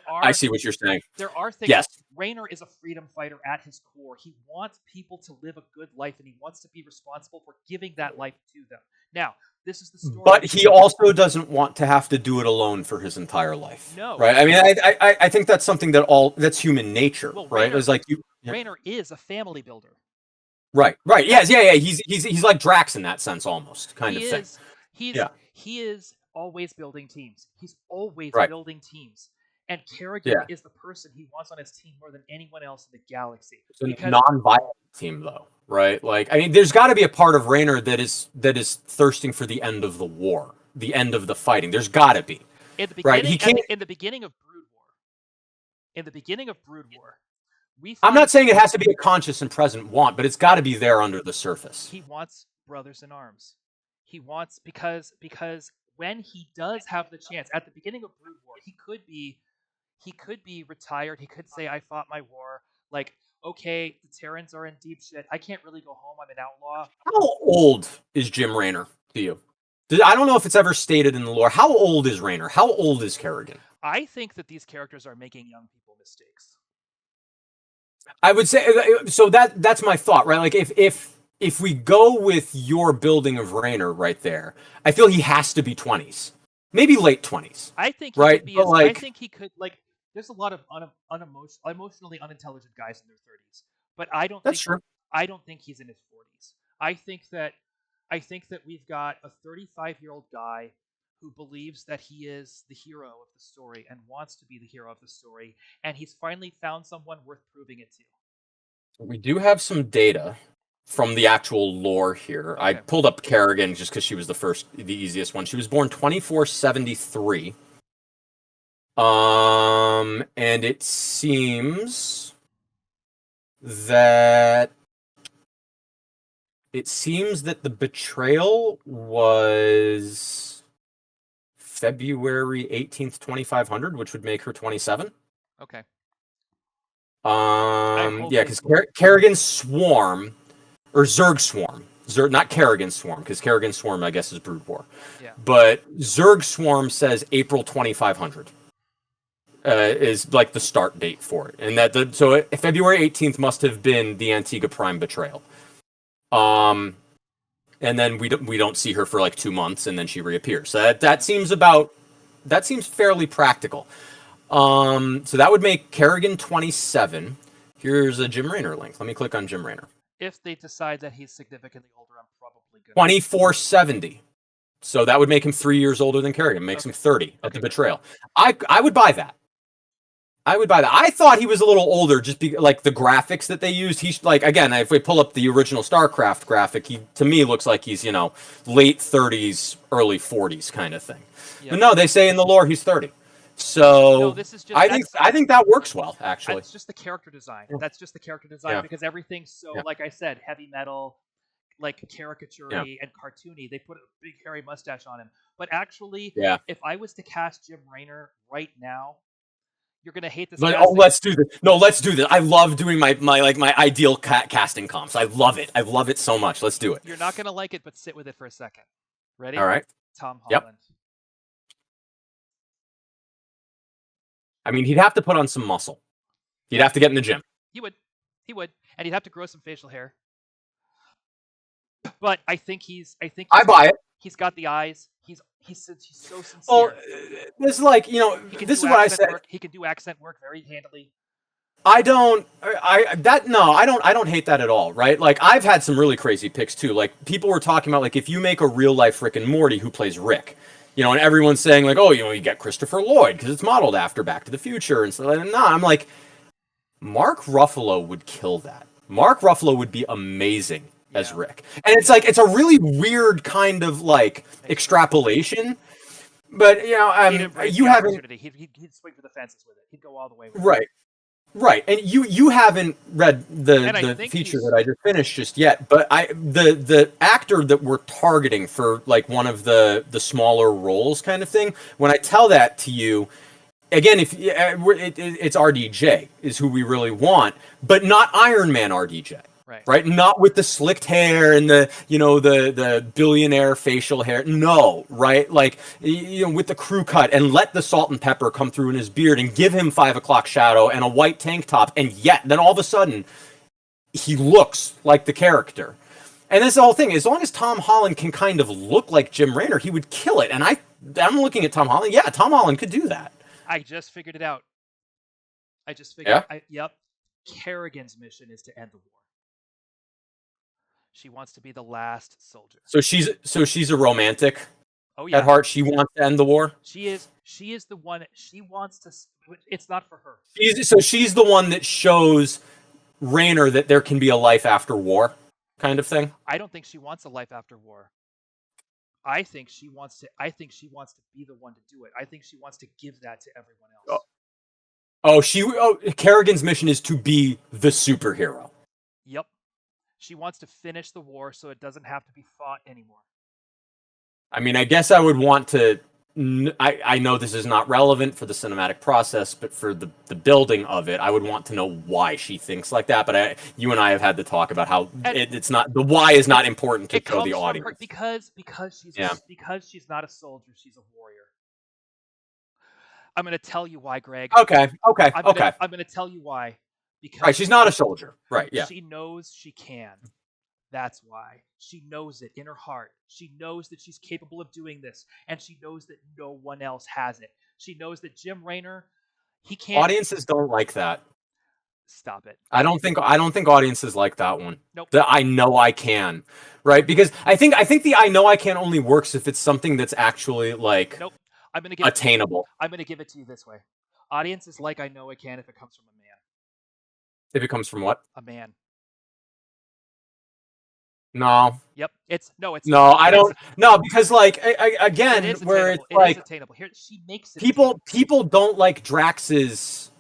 I see what you're saying. There are things. Yes. Raynor is a freedom fighter at his core. He wants people to live a good life, and he wants to be responsible for giving that life to them. Now, this is the story. But he also doesn't want to have to do it alone for his entire life. No. Right? I mean, I think that's something that's human nature, right? Raynor, it's like Raynor is a family builder. Right. Yes, yeah. He's like Drax in that sense, almost kind of thing. He is always building teams. He's always building teams. And Kerrigan is the person he wants on his team more than anyone else in the galaxy. It's a non-violent team, though, right? Like, I mean, there's got to be a part of Raynor that is thirsting for the end of the war, the end of the fighting. There's got to be. In the beginning, right? In the beginning of Brood War, I'm not saying it has to be a conscious and present want, but it's got to be there under the surface. He wants brothers in arms. He wants because when he does have the chance at the beginning of Brood War, he could be retired. He could say, I fought my war. Like, okay, the Terrans are in deep shit. I can't really go home. I'm an outlaw. How old is Jim Raynor to you? I don't know if it's ever stated in the lore. How old is Raynor? How old is Kerrigan? I think that these characters are making young people mistakes. I would say, so that's my thought, right? Like, if we go with your building of Raynor right there, I feel he has to be 20s. Maybe late 20s. I think right? I think he could, like, there's a lot of emotionally unintelligent guys in their 30s, but I don't think he's in his 40s. I think that we've got a 35-year-old guy who believes that he is the hero of the story and wants to be the hero of the story, and he's finally found someone worth proving it to. We do have some data from the actual lore here. Okay. I pulled up Kerrigan just because she was the easiest one. She was born 2473. And it seems that the betrayal was February 18th, 2500, which would make her 27. Okay. Because Kerrigan's swarm, or Zerg swarm, not Kerrigan swarm, because Kerrigan swarm, I guess, is Brood War. Yeah. But Zerg swarm says April 2500 is like the start date for it, and so February 18th must have been the Antigua Prime betrayal. And then we don't see her for like 2 months, and then she reappears. So that seems fairly practical. So that would make Kerrigan 27. Here's a Jim Raynor link. Let me click on Jim Raynor. If they decide that he's significantly older, I'm probably good. 2470. So that would make him 3 years older than Kerrigan. Makes him 30 at the betrayal. I would buy that. I thought he was a little older, just like the graphics that they used. He's like, again, if we pull up the original StarCraft graphic, he to me looks like he's late 30s, early 40s kind of thing. Yep. But no, they say in the lore he's 30. So no, this is just, I think that works well, actually. That's just the character design. That's just the character design because everything's so, like I said, heavy metal, like caricature-y and cartoony. They put a big hairy mustache on him. But actually, if I was to cast Jim Raynor right now, you're gonna hate this. Let's do this. No, let's do this. I love doing my ideal casting comps. I love it. I love it so much. Let's do it. You're not gonna like it, but sit with it for a second. Ready? All right. Tom Holland. Yep. I mean, he'd have to put on some muscle. He'd have to get in the gym. He would, and he'd have to grow some facial hair. But I think I buy it. He's got the eyes. He's so sincere. Well, this is like, you know, this is what I said. He can do accent work very handily. I don't hate that at all, right? Like, I've had some really crazy picks too. Like, people were talking about, like, if you make a real life Rick and Morty, who plays Rick? You know, and everyone's saying, like, oh, you know, you get Christopher Lloyd because it's modeled after Back to the Future and stuff. And no, I'm like, Mark Ruffalo would kill that. Mark Ruffalo would be amazing as Rick. And it's like, it's a really weird kind of like extrapolation. But, you know, you haven't. He'd swing for the fences with it. He'd go all the way with it. Right, and you haven't read the feature that I just finished just yet, but the actor that we're targeting for like one of the smaller roles kind of thing. When I tell that to you, again, if it's RDJ is who we really want, but not Iron Man RDJ. Right, not with the slicked hair and the, you know, the billionaire facial hair. No, right, like, you know, with the crew cut, and let the salt and pepper come through in his beard and give him 5 o'clock shadow and a white tank top, and yet then all of a sudden he looks like the character. And that's the whole thing. As long as Tom Holland can kind of look like Jim Raynor, he would kill it. And I'm looking at Tom Holland. Yeah, Tom Holland could do that. I just figured it out. Yep. Kerrigan's mission is to end the war. She wants to be the last soldier. So she's a romantic. Oh yeah. At heart, she wants to end the war. She is the one. She wants to. It's not for her. She's the one that shows Raynor that there can be a life after war, kind of thing. I don't think she wants a life after war. I think she wants to be the one to do it. I think she wants to give that to everyone else. Kerrigan's mission is to be the superhero. Yep. She wants to finish the war so it doesn't have to be fought anymore. I mean, I guess I would want to. I know this is not relevant for the cinematic process, but for the building of it, I would want to know why she thinks like that. But you and I have had to talk about how it's not, the why is not important to show the audience. Because she's not a soldier, she's a warrior. I'm going to tell you why, Greg. Okay. I'm going to tell you why. Because she's not a soldier. Right, yeah. She knows she can. That's why. She knows it in her heart. She knows that she's capable of doing this, and she knows that no one else has it. She knows that Jim Raynor, he can't. Audiences don't like that. Stop it. I don't think audiences like that one. Nope. The I know I can. Right? Because I think the I know I can only works if it's something that's actually like attainable. I'm going to give it to you this way. Audiences like I know I can if it comes from a man. If it comes from what? A man. No. Yep. No, because like again, where it's like attainable. Here, she makes it. People don't like Drax's.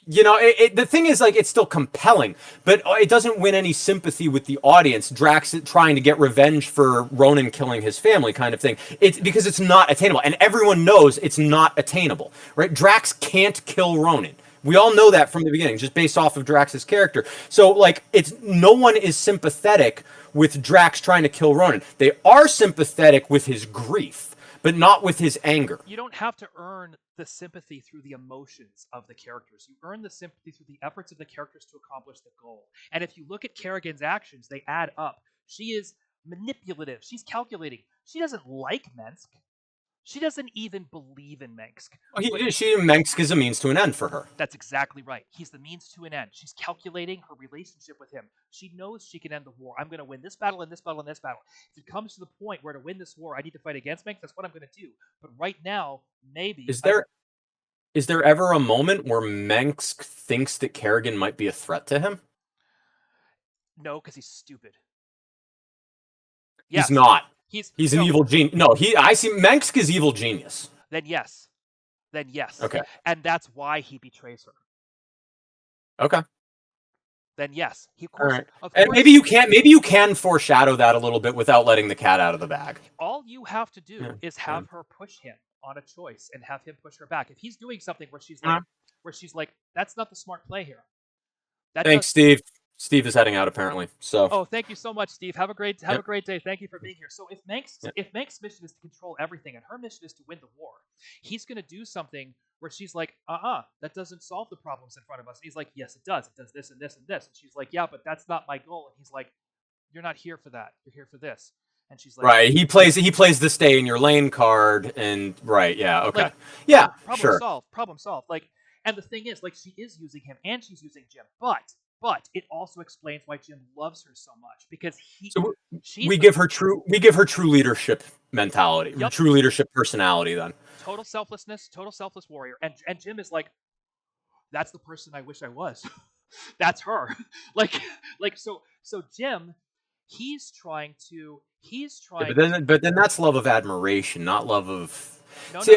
You know, the thing is, like, it's still compelling, but it doesn't win any sympathy with the audience. Drax trying to get revenge for Ronan killing his family, kind of thing. It's because it's not attainable, and everyone knows it's not attainable, right? Drax can't kill Ronan. We all know that from the beginning, just based off of Drax's character. So, like, no one is sympathetic with Drax trying to kill Ronan. They are sympathetic with his grief, but not with his anger. You don't have to earn the sympathy through the emotions of the characters. You earn the sympathy through the efforts of the characters to accomplish the goal. And if you look at Kerrigan's actions, they add up. She is manipulative. She's calculating. She doesn't like Mensk. She doesn't even believe in Mensk. Mensk is a means to an end for her. That's exactly right. He's the means to an end. She's calculating her relationship with him. She knows she can end the war. I'm going to win this battle and this battle and this battle. If it comes to the point where to win this war, I need to fight against Mensk, that's what I'm going to do. But right now, maybe... Is there ever a moment where Mensk thinks that Kerrigan might be a threat to him? No, because he's stupid. Yes. He's not. He's an evil genius. No, I see Mensk is evil genius. Then yes. Okay. And that's why he betrays her. Okay. Then yes. He, all right. And maybe you can foreshadow that a little bit without letting the cat out of the bag. All you have to do is have her push him on a choice and have him push her back. If he's doing something where she's like, that's not the smart play here. Thanks, Steve. Steve is heading out apparently. So. Oh, thank you so much, Steve. Have a great day. Thank you for being here. So if Menk's mission is to control everything and her mission is to win the war, he's going to do something where she's like, that doesn't solve the problems in front of us. And he's like, yes, it does. It does this and this and this. And she's like, yeah, but that's not my goal. And he's like, you're not here for that. You're here for this. And she's like, right. He plays the stay in your lane card, and right, yeah, okay, like, yeah, problem sure. solved. Problem solved. Like, and the thing is, like, she is using him and she's using Jim, but it also explains why Jim loves her so much, because we give her true leadership mentality, Yep. true leadership personality. Then total selfless warrior, and Jim is like, that's the person I wish I was. That's her. like so Jim, he's trying. But then that's love of admiration, not love of. No, See,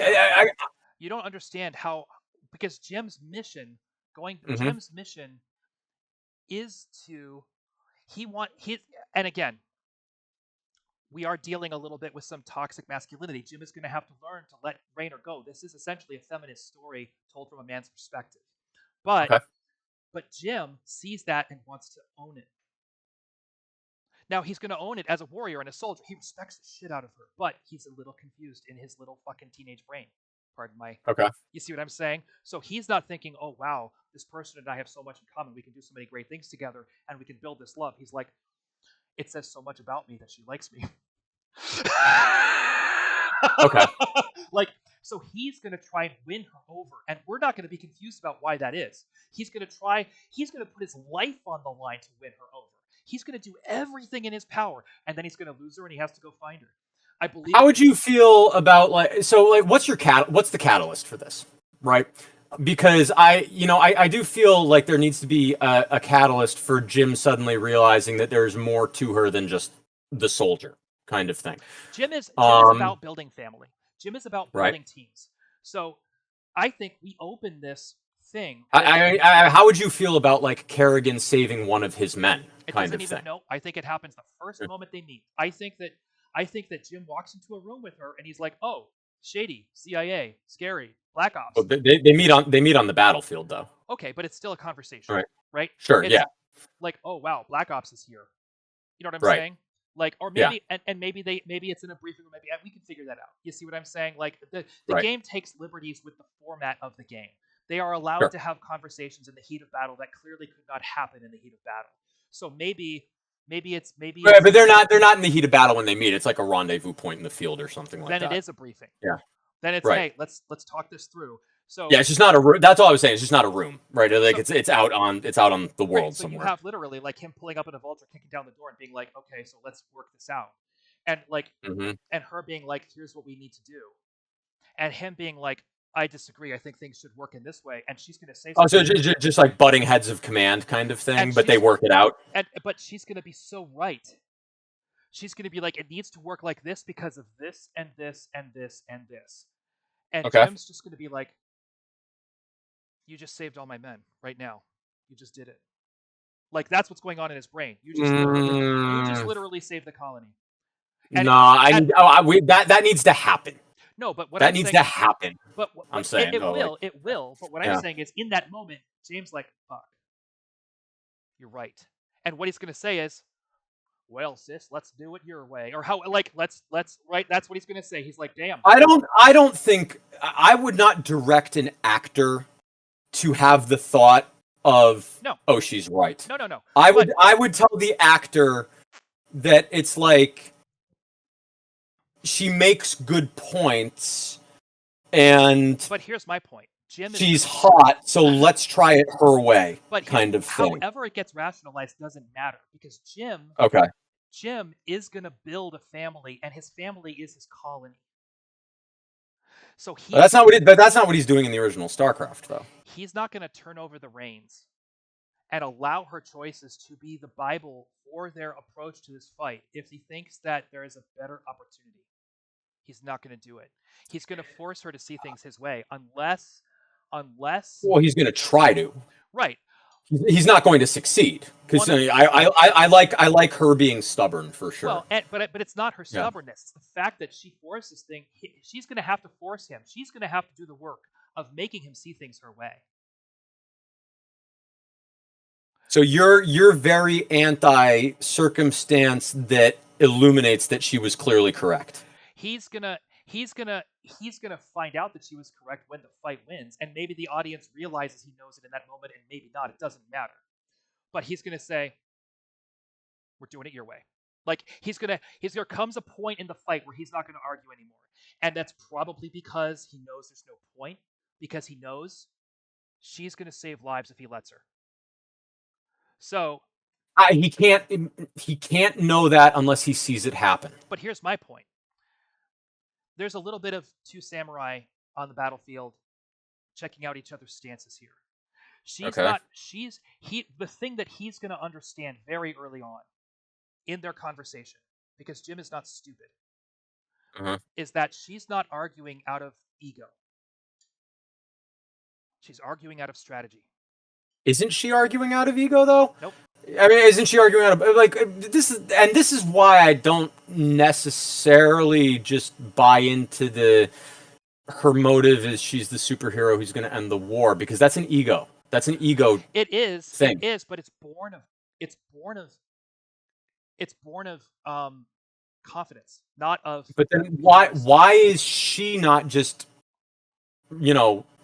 you don't understand how, because Jim's mission is to, and again, we are dealing a little bit with some toxic masculinity. Jim is going to have to learn to let Raynor go. This is essentially a feminist story told from a man's perspective. But okay. But Jim sees that and wants to own it. Now, he's going to own it as a warrior and a soldier. He respects the shit out of her, but he's a little confused in his little fucking teenage brain. Pardon my... Okay. You see what I'm saying? So he's not thinking, oh, wow, this person and I have so much in common. We can do so many great things together, and we can build this love. He's like, it says so much about me that she likes me. Okay. Like, so he's going to try and win her over, and we're not going to be confused about why that is. He's going to put his life on the line to win her over. He's going to do everything in his power, and then he's going to lose her, and he has to go find her. I believe. How would you feel about what's the catalyst for this, right? Because I do feel like there needs to be a catalyst for Jim suddenly realizing that there's more to her than just the soldier kind of thing. Jim is about building family. Jim is about building teams. So I think we open this thing. How would you feel about Kerrigan saving one of his men? No, I think it happens the first moment they meet. I think that Jim walks into a room with her and he's like, "Oh, shady, CIA, scary, Black Ops." Well, they meet on the battlefield though. Okay, but it's still a conversation, right? Sure, yeah. Like, oh wow, Black Ops is here. You know what I'm saying? Like, or maybe maybe it's in a briefing, or maybe we can figure that out. You see what I'm saying? Like, the game takes liberties with the format of the game. They are allowed to have conversations in the heat of battle that clearly could not happen in the heat of battle. So maybe it's but they're not in the heat of battle when they meet. It's like a rendezvous point in the field or something like that. Then it is a briefing. Yeah. Then it's hey, let's talk this through. So yeah, it's just not a room. That's all I was saying. It's just not a room, right? Like it's out on the world so somewhere. You have literally like him pulling up in a Vulture, kicking down the door, and being like, "Okay, so let's work this out," and and her being like, "Here's what we need to do," and him being like, "I disagree. I think things should work in this way," and she's going to say something. Oh, so just like butting heads of command kind of thing, but they work it out. But she's going to be so right. She's going to be like, "It needs to work like this because of this and this and this and this," and Jim's just going to be like, "You just saved all my men right now. You just did it." Like, that's what's going on in his brain. You just literally saved the colony. And that needs to happen. No, but what that needs to happen. But I'm saying it will. But what I'm saying is, in that moment, James like, "Fuck, you're right." And what he's gonna say is, "Well, sis, let's do it your way," or how let's right. That's what he's gonna say. He's like, "Damn." I don't think I would not direct an actor to have the thought of, "Oh, she's right." No. I would tell the actor that it's like, she makes good points, but here's my point. She's hot, so let's try it her way, kind of thing. However it gets rationalized doesn't matter, because Jim is going to build a family, and his family is his colony. So that's not what he's doing in the original StarCraft, though. He's not going to turn over the reins and allow her choices to be the Bible for their approach to this fight if he thinks that there is a better opportunity. He's not going to do it. He's going to force her to see things his way, unless. Well, he's going to try to. Right. He's not going to succeed, because I like her being stubborn for sure. Well, but it's not her stubbornness. It's the fact that she forces things. She's going to have to force him. She's going to have to do the work of making him see things her way. So you're very anti-circumstance that illuminates that she was clearly correct. He's gonna he's going to find out that she was correct when the fight wins, and maybe the audience realizes he knows it in that moment, and maybe not. It doesn't matter. But he's going to say, "We're doing it your way." Like there comes a point in the fight where he's not going to argue anymore, and that's probably because he knows there's no point, because he knows she's going to save lives if he lets her. So he can't know that unless he sees it happen. But here's my point. There's a little bit of two samurai on the battlefield checking out each other's stances here. The thing that he's going to understand very early on in their conversation, because Jim is not stupid, is that she's not arguing out of ego. She's arguing out of strategy. Isn't she arguing out of ego, though? Nope. I mean, isn't she arguing out of, like, this is why I don't necessarily just buy into her motive is she's the superhero who's going to end the war, because that's an ego. That's an ego. It is thing. It is, but it's born of confidence, not of. But then why is she not just,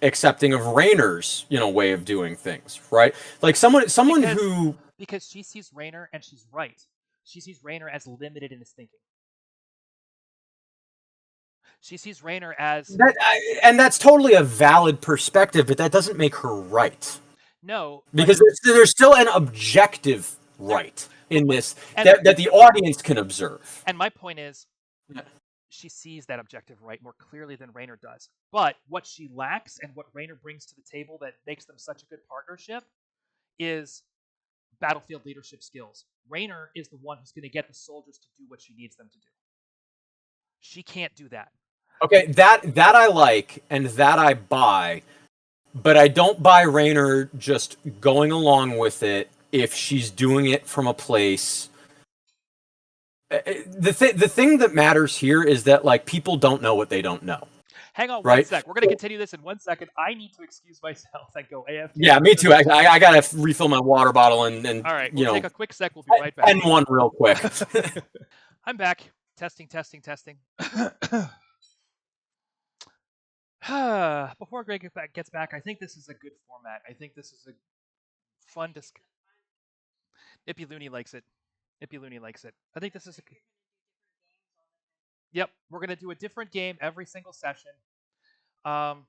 accepting of Raynor's, way of doing things, right? Like because she sees Raynor, and she's right. She sees Raynor as limited in his thinking. She sees Raynor as and that's totally a valid perspective, but that doesn't make her right. No, because there's still an objective right in this that the audience can observe. And my point is, she sees that objective right more clearly than Raynor does. But what she lacks, and what Raynor brings to the table that makes them such a good partnership, is battlefield leadership skills. Raynor is the one who's going to get the soldiers to do what she needs them to do. She can't do that. Okay, that I like, and that I buy, but I don't buy Raynor just going along with it if she's doing it from a place. The thing that matters here is that, like, people don't know what they don't know. Hang on one sec. We're going to continue this in 1 second. I need to excuse myself and go AFK. Yeah, me too. I got to refill my water bottle and all right, we'll take a quick sec. We'll be right back. And one real quick. I'm back. Testing. Before Greg gets back, I think this is a good format. I think this is a fun discussion. Ippy Looney likes it. I think this is Yep, we're going to do a different game every single session. There's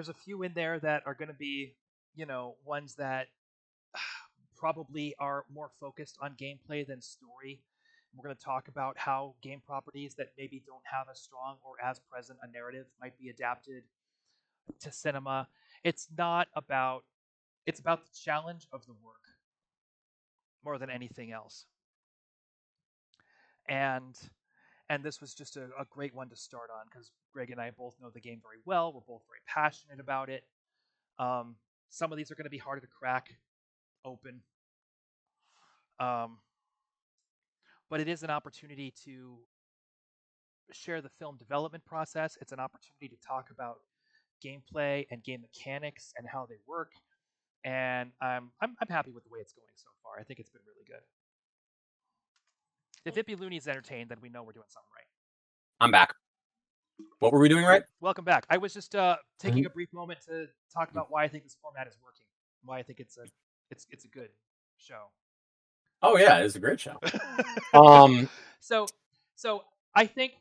a few in there that are going to be, ones that probably are more focused on gameplay than story. We're going to talk about how game properties that maybe don't have as strong or as present a narrative might be adapted to cinema. It's about the challenge of the work more than anything else. And this was just a great one to start on, because Greg and I both know the game very well. We're both very passionate about it. Some of these are going to be harder to crack open. But it is an opportunity to share the film development process. It's an opportunity to talk about gameplay and game mechanics and how they work. And I'm happy with the way it's going so far. I think it's been really good. If Ippy Looney's entertained, then we know we're doing something right. I'm back. What were we doing right? Welcome back. I was just taking a brief moment to talk about why I think this format is working. Why I think it's a good show. Oh yeah, it's a great show. So I think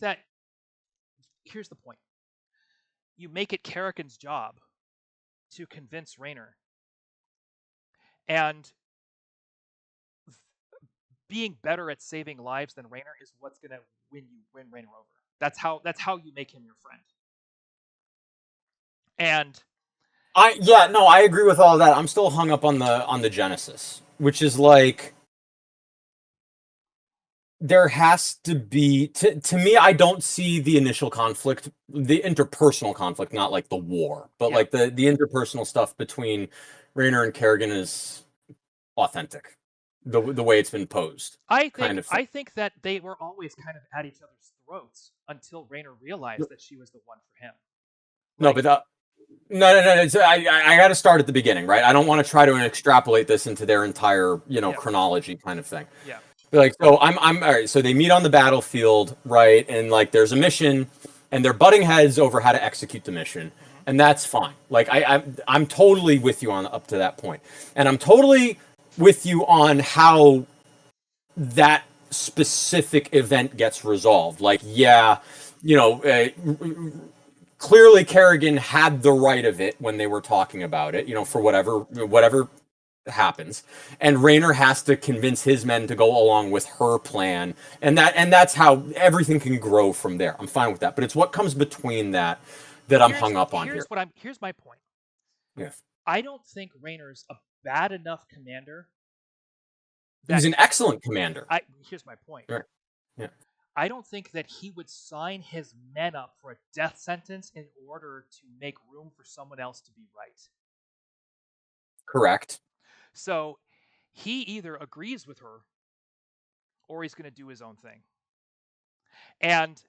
that here's the point. You make it Kerrigan's job to convince Raynor, and being better at saving lives than Raynor is what's going to win Raynor over. That's how you make him your friend. And I agree with all of that. I'm still hung up on the Genesis, which is like, there has to be, to me, I don't see the initial conflict, the interpersonal conflict, not like the war, but like the interpersonal stuff between Raynor and Kerrigan is authentic. The way it's been posed. I think that they were always kind of at each other's throats until Raynor realized that she was the one for him. No. I got to start at the beginning, right? I don't want to try to extrapolate this into their entire, chronology kind of thing. Yeah. Like, so I'm all right. So they meet on the battlefield, right? And like, there's a mission, and they're butting heads over how to execute the mission, and that's fine. Like, I'm totally with you on up to that point, and I'm totally with you on how that specific event gets resolved. Like, yeah, you know, clearly Kerrigan had the right of it when they were talking about it, you know, for whatever happens, and Rayner has to convince his men to go along with her plan, and that's how everything can grow from there. I'm fine with that, but it's what comes between that I'm hung up on here. Here's my point. Yeah, I don't think Rayner's a bad enough commander. He's an excellent commander. Here's my point. Right. Yeah. I don't think that he would sign his men up for a death sentence in order to make room for someone else to be right. Correct. So he either agrees with her or he's going to do his own thing. And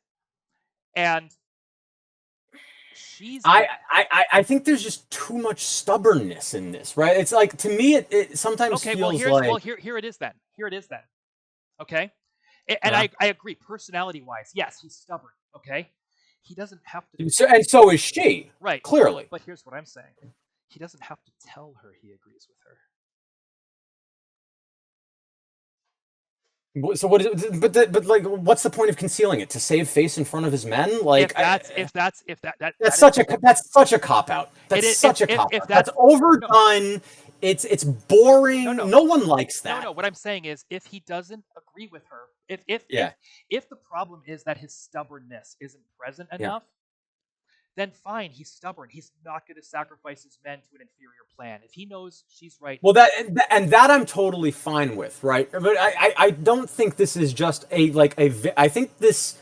she's I think there's just too much stubbornness in this, right? It's like, to me, it sometimes feels like... Here it is then. Okay? And I agree, personality-wise, yes, he's stubborn, okay? He doesn't have to... So is she. Right. Clearly. But here's what I'm saying. He doesn't have to tell her he agrees with her. So what is it? But like, what's the point of concealing it? To save face in front of his men? Like, that's such a cop out. That's such a cop out. That's overdone. No. It's boring. No one likes that. No. What I'm saying is, if he doesn't agree with her, if the problem is that his stubbornness isn't present enough, then fine, he's stubborn. He's not going to sacrifice his men to an inferior plan. If he knows she's right... Well, that I'm totally fine with, right? But I don't think this is just I think this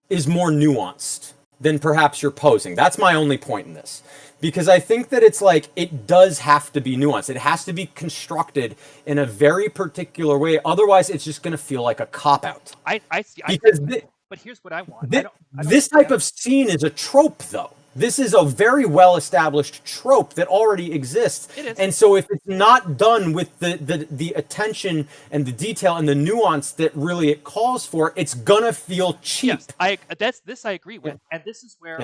is more nuanced than perhaps you're posing. That's my only point in this. Because I think that it's like, it does have to be nuanced. It has to be constructed in a very particular way. Otherwise, it's just going to feel like a cop-out. I see. But here's what I want. This type of scene is a trope, though. This is a very well-established trope that already exists. It is. And so if it's not done with the attention and the detail and the nuance that really it calls for, it's gonna feel cheap. Yes, this I agree with. And this is where,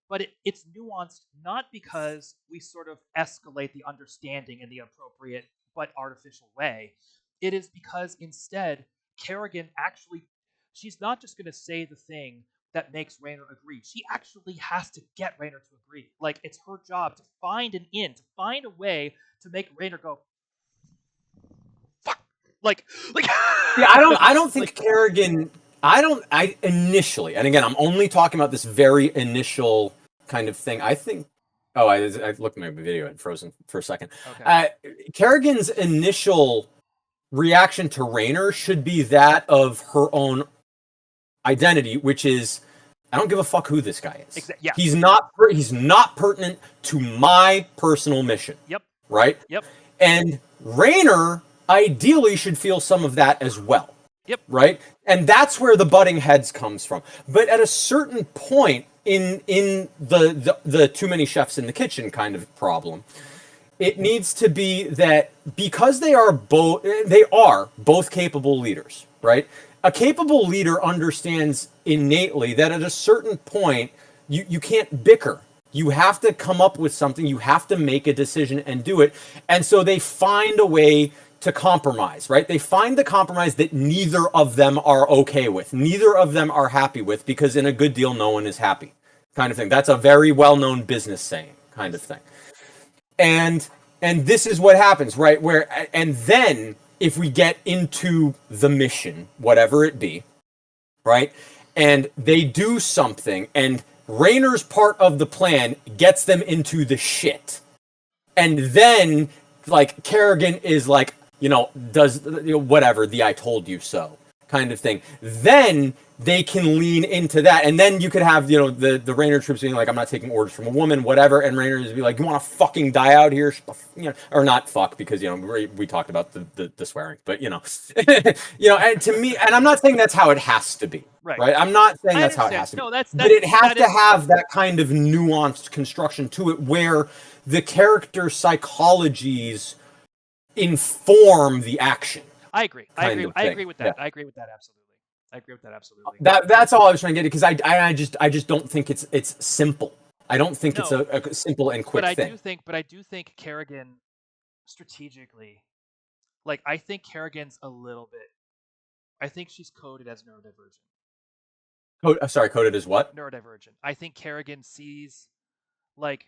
but it's nuanced not because we sort of escalate the understanding in the appropriate but artificial way. It is because instead, Kerrigan actually... She's not just going to say the thing that makes Rayner agree. She actually has to get Rayner to agree. Like, it's her job to find an in, to find a way to make Rayner go, fuck. Like. Yeah, I don't think Kerrigan. I initially, and again, I'm only talking about this very initial kind of thing. I think. Oh, I looked at my video and frozen for a second. Okay. Kerrigan's initial reaction to Rayner should be that of her own identity, which is, I don't give a fuck who this guy is. Yeah. He's not pertinent to my personal mission. Yep. Right? Yep. And Rayner ideally should feel some of that as well. Yep. Right? And that's where the butting heads comes from. But at a certain point in the too many chefs in the kitchen kind of problem, it needs to be that because they are both capable leaders, right? A capable leader understands innately that at a certain point, you can't bicker. You have to come up with something. You have to make a decision and do it. And so they find a way to compromise, right? They find the compromise that neither of them are okay with. Neither of them are happy with, because in a good deal, no one is happy, kind of thing. That's a very well-known business saying, kind of thing. And this is what happens, right? And then if we get into the mission, whatever it be, right? And they do something, and Rayner's part of the plan gets them into the shit. And then, like, Kerrigan is like, does whatever, the I told you so kind of thing. Then they can lean into that. And then you could have, the Rayner troops being like, I'm not taking orders from a woman, whatever. And Rayner is be like, you want to fucking die out here? Or not fuck, because, we talked about the swearing, but, and to me, and I'm not saying that's how it has to be. Right. I'm not saying that's how it has to be. No, but it has to have that kind of nuanced construction to it where the character psychologies inform the action. I agree. kind of I thing. agree with Yeah. that. I agree with that absolutely. I agree with that absolutely. That's all I was trying to get, because I just don't think it's simple. I don't think it's No, a simple and quick thing. but I do think Kerrigan strategically, like I think Kerrigan's a little bit. I think she's coded as neurodivergent. Sorry, coded as what? Neurodivergent. I think Kerrigan sees, like,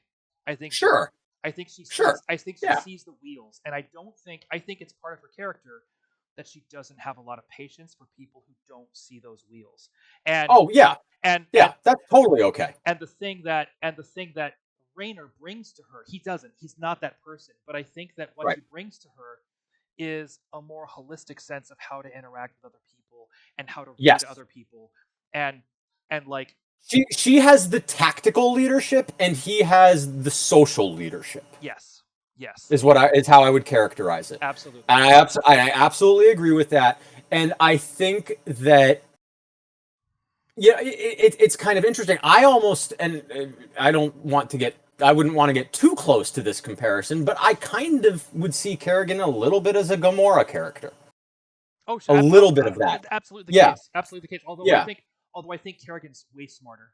I think she, Sure, I think she sure, sees, I think she yeah, sees the wheels, and I think it's part of her character that she doesn't have a lot of patience for people who don't see those wheels, and oh yeah, and and yeah, that's totally okay. and the thing that Rayner brings to her, he doesn't. He's not that person, but I think that what Right. he brings to her is a more holistic sense of how to interact with other people and how to read Yes. other people, and like She has the tactical leadership, and he has the social leadership. yes, yes, Is how I would characterize it. absolutely. And I absolutely agree with that. And I think that, yeah, it's kind of interesting. I almost, and I don't want to get, I wouldn't want to get too close to this comparison, but I kind of would see Kerrigan a little bit as a Gamora character. Oh, A little bit of that. absolutely the Yeah, case. Absolutely the case. yeah. Although I think Kerrigan's way smarter,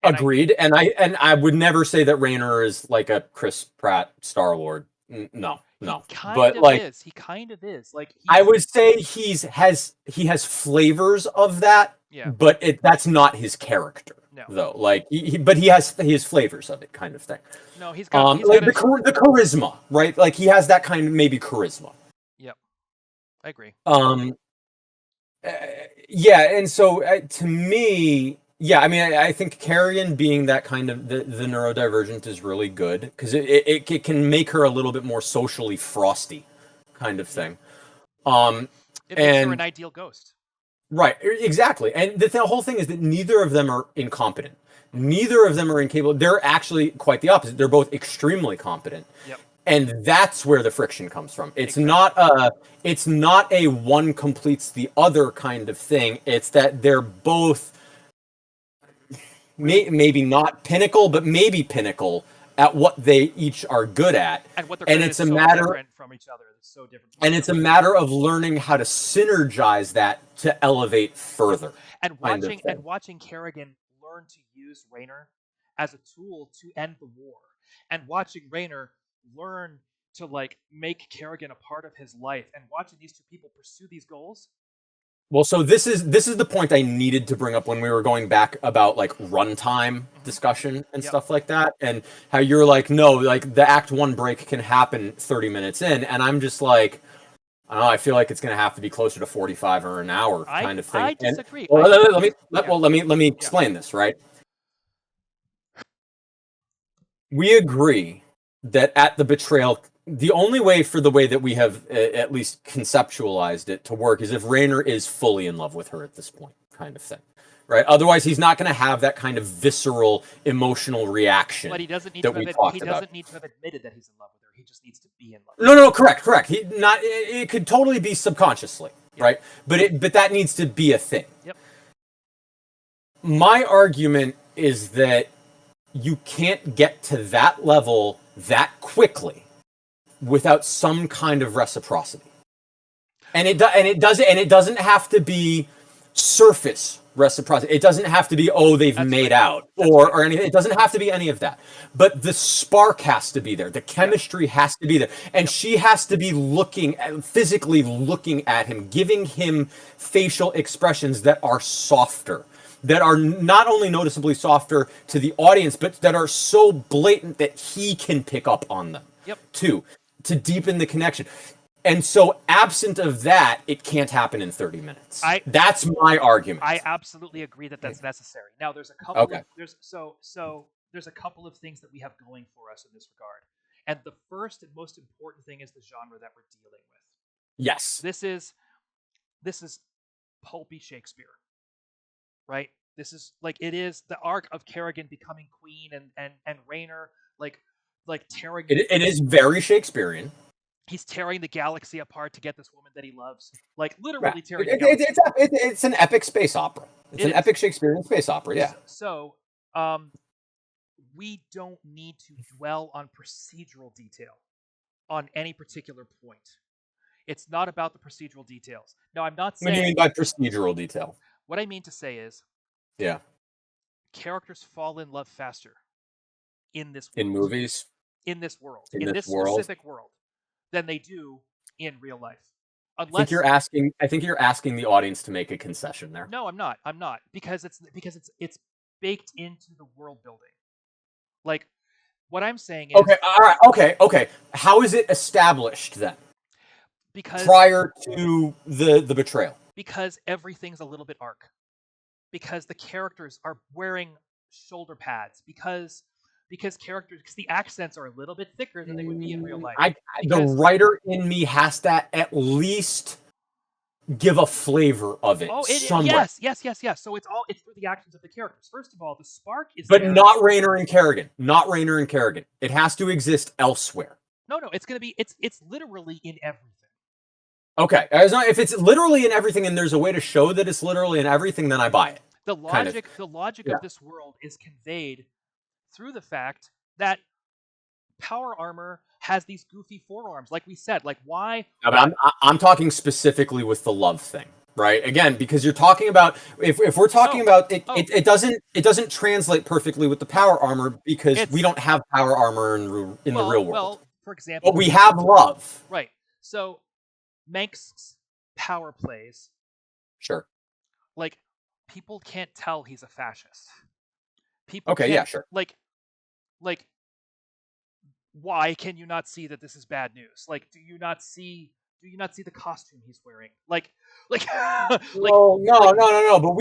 and Agreed. And I would never say that Rayner is like a Chris Pratt Star-Lord. No, he no. kind But of like, is. He kind of is. Like I he's would say he has flavors of that, yeah. but that's not his character No, though. Like, but he has flavors of it, kind of thing. no. He's Like got a the charisma, right? Like he has that kind of maybe charisma. yep. I agree. Um, uh, yeah, and so to me, yeah, I mean, I think Carrion being that kind of the neurodivergent is really good, because it can make her a little bit more socially frosty, kind of Yeah. thing. It makes her an And ideal ghost. right, exactly. And the whole thing is that neither of them are incompetent. Neither of them are incapable. They're actually quite the opposite. They're both extremely competent. Yep. And that's where the friction comes from. Exactly. It's not a one completes the other kind of thing. It's that they're both Really, maybe not pinnacle, but maybe pinnacle at what they each are good at. and what they're And good at it's is a so matter different from each other. It's so different from and each it's a other. matter of learning how to synergize that to elevate further. And Kind of thing. watching Kerrigan learn to use Rayner as a tool to end the war, and watching Rayner learn to like make Kerrigan a part of his life, and watching these two people pursue these goals. Well, so this is the point I needed to bring up when we were going back about like runtime discussion and Yep. stuff like that, and how you're like, no, like the Act One break can happen 30 minutes in, and I'm just like, I don't know, I feel like it's going to have to be closer to 45 or an hour kind of thing. I disagree. And, Yeah. let me explain this, right? We agree that at the betrayal, the only way for the way that we have at least conceptualized it to work is if Rayner is fully in love with her at this point, kind of thing, right? Otherwise, he's not going to have that kind of visceral emotional reaction. But he doesn't need that to we have talked he about. doesn't need to have admitted that he's in love with her. He just needs to be in love. No, correct. He not. It could totally be subconsciously, Yep. right? But that needs to be a thing. Yep. My argument is that you can't get to that level that quickly without some kind of reciprocity. And it doesn't have to be surface reciprocity. It doesn't have to be, oh, they've made out or anything. It doesn't have to be any of that. But the spark has to be there. The chemistry has to be there. And she has to be physically looking at him, giving him facial expressions that are softer, that are not only noticeably softer to the audience, but that are so blatant that he can pick up on them. Yep. Too, to deepen the connection. And so, absent of that, it can't happen in 30 minutes. That's my argument. I absolutely agree that that's necessary. Now, there's a couple. Okay. There's a couple of things that we have going for us in this regard, and the first and most important thing is the genre that we're dealing with. Yes. This is pulpy Shakespeare, right? This is like it is the arc of Kerrigan becoming queen and Rayner like tearing. It is very Shakespearean. He's tearing the galaxy apart to get this woman that he loves. Like literally tearing. It's an epic space opera. It's an epic Shakespearean space opera. Yeah. So, we don't need to dwell on procedural detail on any particular point. It's not about the procedural details. Now, I'm not What do you mean saying by procedural detail? what I mean to say is Yeah, characters fall in love faster in this in world, movies, in in this this world. specific world, than they do in real life. I think Unless you're asking. I think you're asking the audience to make a concession there. no, I'm not. I'm not because it's baked into the world building. Like what I'm saying Okay, is all right, okay. How is it established then? because Prior to the betrayal. because everything's a little bit arc. Because the characters are wearing shoulder pads. Because the accents are a little bit thicker than they would be in real life. The Because writer in me has to at least give a flavor of it somewhere. yes. So it's through the actions of the characters. First of all, the spark is But there. not Rayner and Kerrigan. Not Rayner and Kerrigan. It has to exist elsewhere. No, it's gonna be it's literally in everything. Okay. If it's literally in everything and there's a way to show that it's literally in everything, then I buy it. The logic Yeah. of this world is conveyed through the fact that power armor has these goofy forearms, like we said. Like why? No, but I'm talking specifically with the love thing, right? Again, because you're talking about if we're talking about it, it doesn't translate perfectly with the power armor because we don't have power armor in the real world. Well, for example, but we have love, right? So Manx's power plays, sure. Like people can't tell he's a fascist. People okay, can't, yeah, sure. Like why can you not see that this is bad news? Like do you not see the costume he's wearing? No. But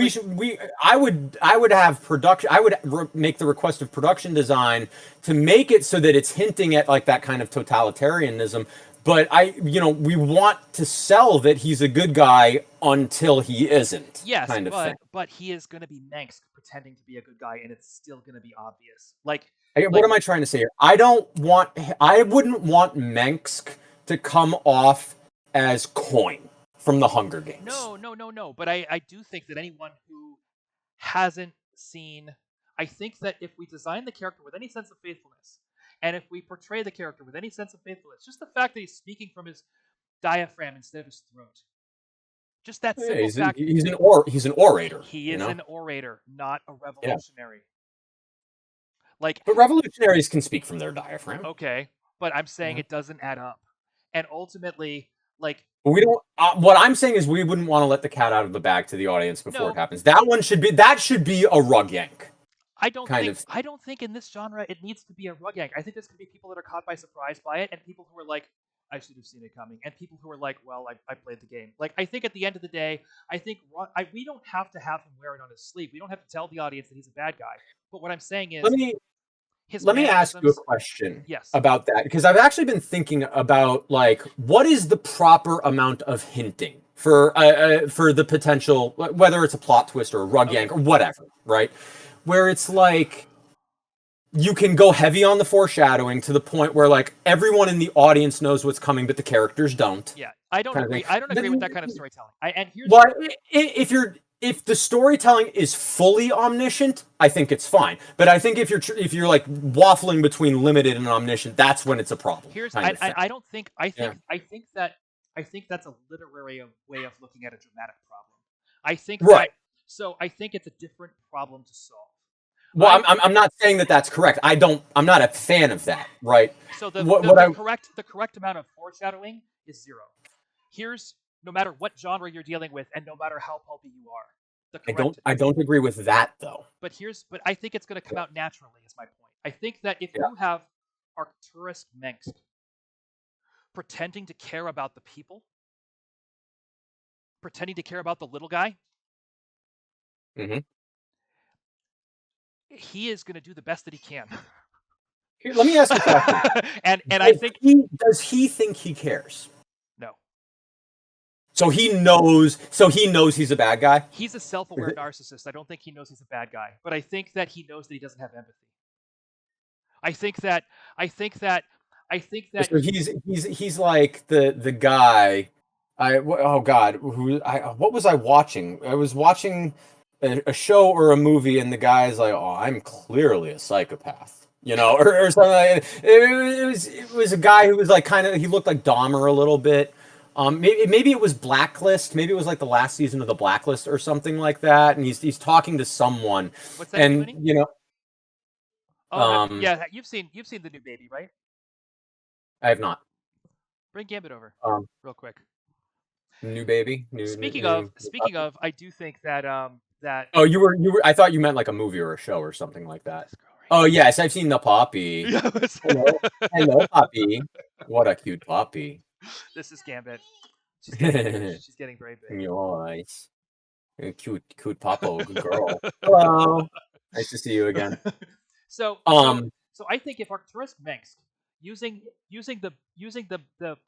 I would have production. I would make the request of production design to make it so that it's hinting at like that kind of totalitarianism. But we want to sell that he's a good guy until he isn't. Yes, kind of thing. But he is going to be Manx pretending to be a good guy, and it's still going to be obvious. What am I trying to say here? I wouldn't want Manx to come off as Coin from the Hunger Games. No. But I do think that anyone who hasn't seen, I think that if we design the character with any sense of faithfulness, and if we portray the character with any sense of faithfulness, just the fact that he's speaking from his diaphragm instead of his throat, just that simple fact. He's an orator. He is an orator, not a revolutionary. Yeah. But revolutionaries can speak from their diaphragm. Okay, but I'm saying it doesn't add up, and ultimately, we don't. What I'm saying is we wouldn't want to let the cat out of the bag to the audience before it happens. That should be a rug yank. I don't think in this genre it needs to be a rug yank. I think there's going to be people that are caught by surprise by it, and people who are like, I should have seen it coming, and people who are like, well, I played the game. I think at the end of the day, we don't have to have him wear it on his sleeve. We don't have to tell the audience that he's a bad guy. But what I'm saying is, let me ask you a question yes. about that, because I've actually been thinking about what is the proper amount of hinting for the potential, whether it's a plot twist or a rug yank or whatever, right? Where it's you can go heavy on the foreshadowing to the point where everyone in the audience knows what's coming, but the characters don't. Yeah, I don't agree. I don't agree with that kind of storytelling. If the storytelling is fully omniscient, I think it's fine. But I think if you're waffling between limited and omniscient, that's when it's a problem. I think that's a literary way of looking at a dramatic problem. I think it's a different problem to solve. Well, I'm not saying that that's correct. I'm not a fan of that, right? So the correct amount of foreshadowing is 0. Here's no matter what genre you're dealing with, and no matter how pulpy you are. I don't agree with that though. But I think it's going to come out naturally. Is my point. I think that if you have Arcturus Manx pretending to care about the people, pretending to care about the little guy. Mm-hmm. He is going to do the best that he can. Here, let me ask you a question. and I think does he think he cares? No. So he knows he's a bad guy? He's a self-aware narcissist. I don't think he knows he's a bad guy, but I think that he knows that he doesn't have empathy. I think that so he's like the guy. What was I watching? I was watching a show or a movie, and the guy's like, "Oh, I'm clearly a psychopath," or something. It was a guy who was he looked like Dahmer a little bit, Maybe it was Blacklist. Maybe it was like the last season of the Blacklist or something like that. And he's talking to someone, What's that you're and joining? you know, Oh, um, yeah. You've seen the new baby, right? I have not. Bring Gambit over, Um, real quick. New baby, new Speaking puppy. of, I do think that that Oh, you were. I thought you meant like a movie or a show or something like look at that. this girl right Oh here. yes, I've seen the puppy. Yeah, Hello, hello, puppy. What a cute puppy. this is Gambit. She's getting very big. Nice. Cute papa, good girl. Hello. Nice to see you again. so so Um, so I think if Arcturus Mengsk, using the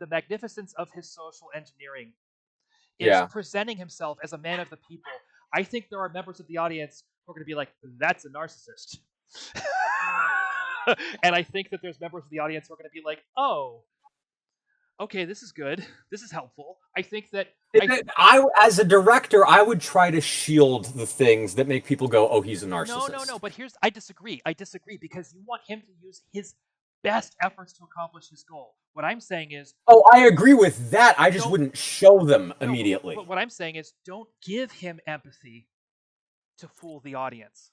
magnificence of his social engineering, is yeah. presenting himself as a man of the people, I think there are members of the audience who are going to be like, "That's a narcissist," and I think that there's members of the audience who are going to be like, "Oh, okay, this is good. This is helpful." I think that As a director, I would try to shield the things that make people go, "Oh, he's a no. narcissist." But I disagree. I disagree because you want him to use his best efforts to accomplish his goal. What I'm saying is, Oh, I agree with that. I just don't wouldn't show them no. But immediately. what I'm saying is, don't give him empathy to fool the audience,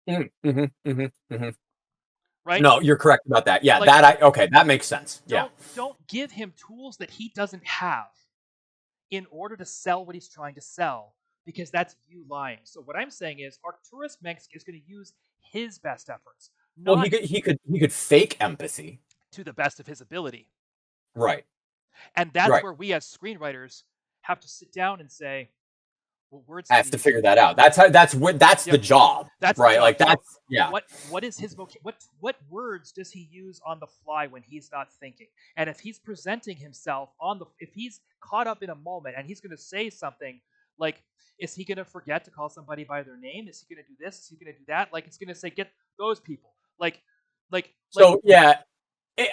Mm-hmm. right? No, you're correct about that. Yeah, Like, okay, that makes sense. Yeah. don't give him tools that he doesn't have in order to sell what he's trying to sell, because that's you lying. So what I'm saying is, Arcturus Mengsk is going to use his best efforts, Well, not he could fake empathy. to the best of his ability. Right. And that's Right. where we as screenwriters have to sit down and say, what words I can have we to use? figure that out. That's Yep, the job, that's the right? job. Like So that's yeah. what is his what words does he use on the fly when he's not thinking? And if he's presenting himself if he's caught up in a moment and he's going to say something like, is he going to forget to call somebody by their name? Is he going to do this? Is he going to do that? Like, it's going to say, get those people. Like So yeah,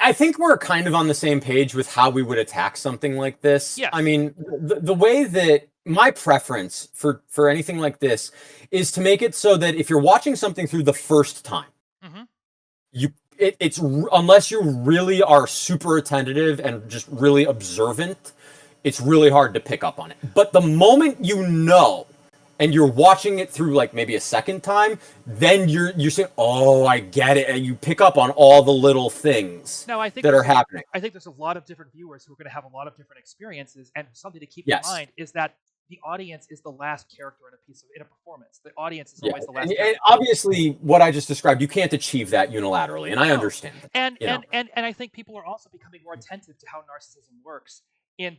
I think we're kind of on the same page with how we would attack something like this. I yes. mean, the way that my preference for anything like this is to make it so that if you're watching something through the first time, Hmm. it's unless you really are super attentive and just really observant, it's really hard to pick up on it. But the moment you know and you're watching it through like maybe a second time, then you're saying, "Oh, I get it," and you pick up on all the little things Now, that are happening. I think there's a lot of different viewers who are going to have a lot of different experiences, and something to keep in Yes. mind is that the audience is the last character in a performance. The audience is Yeah, always the and, last and character. obviously, what I just described, you can't achieve that unilaterally, and I No, understand that. and You know, I think people are also becoming more attentive to how narcissism works in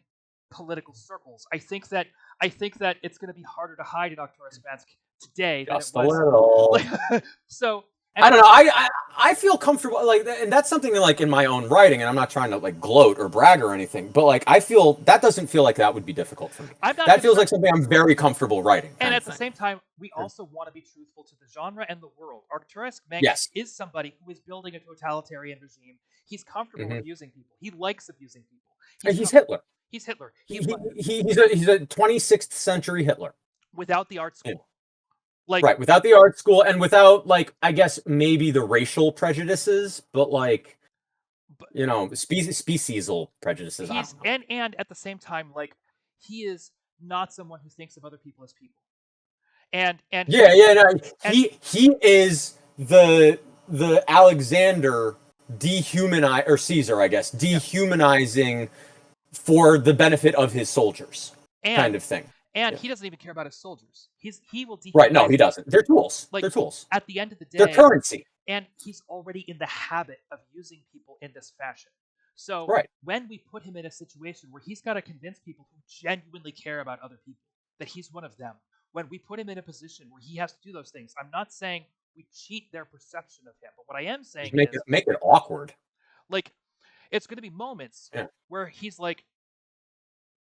political circles. I think that it's going to be harder to hide in Arcturus Spansk today than it just a was. little. Like, so, and I don't know. I feel comfortable like, and that's something like in my own writing, and I'm not trying to like gloat or brag or anything, but like I feel that doesn't feel like that would be difficult for me. I'm not That feels like concerned. something I'm very comfortable writing, And kind of at the thing. same time, we also want to be truthful to the genre and the world. Arcturus Mengsk Yes. is somebody who is building a totalitarian regime. He's comfortable Hmm. abusing people. He likes abusing people. He's Hitler. He's Hitler. He's a 26th century Hitler. Without the art Yeah. school. Like, Right, without the art school and without like I guess maybe the racial prejudices, but like but speciesal prejudices. I he's don't know. and at the same time, like, he is not someone who thinks of other people as people. And Yeah, he yeah, no, and he is the Alexander dehumanize or Caesar, I guess, yeah. dehumanizing for the benefit of his soldiers, kind And of thing. and Yeah. he doesn't even care about his soldiers. He will Right. No, dehumanize, he doesn't. They're tools. like, They're tools. at the end of the They're day. currency. And he's already in the habit of using people in this fashion. So Right. when we put him in a situation where he's got to convince people who genuinely care about other people that he's one of them, when we put him in a position where he has to do those things, I'm not saying we cheat their perception of him, but what I am Just saying make it is, make it awkward. like, it's going to be moments Yeah. where he's like,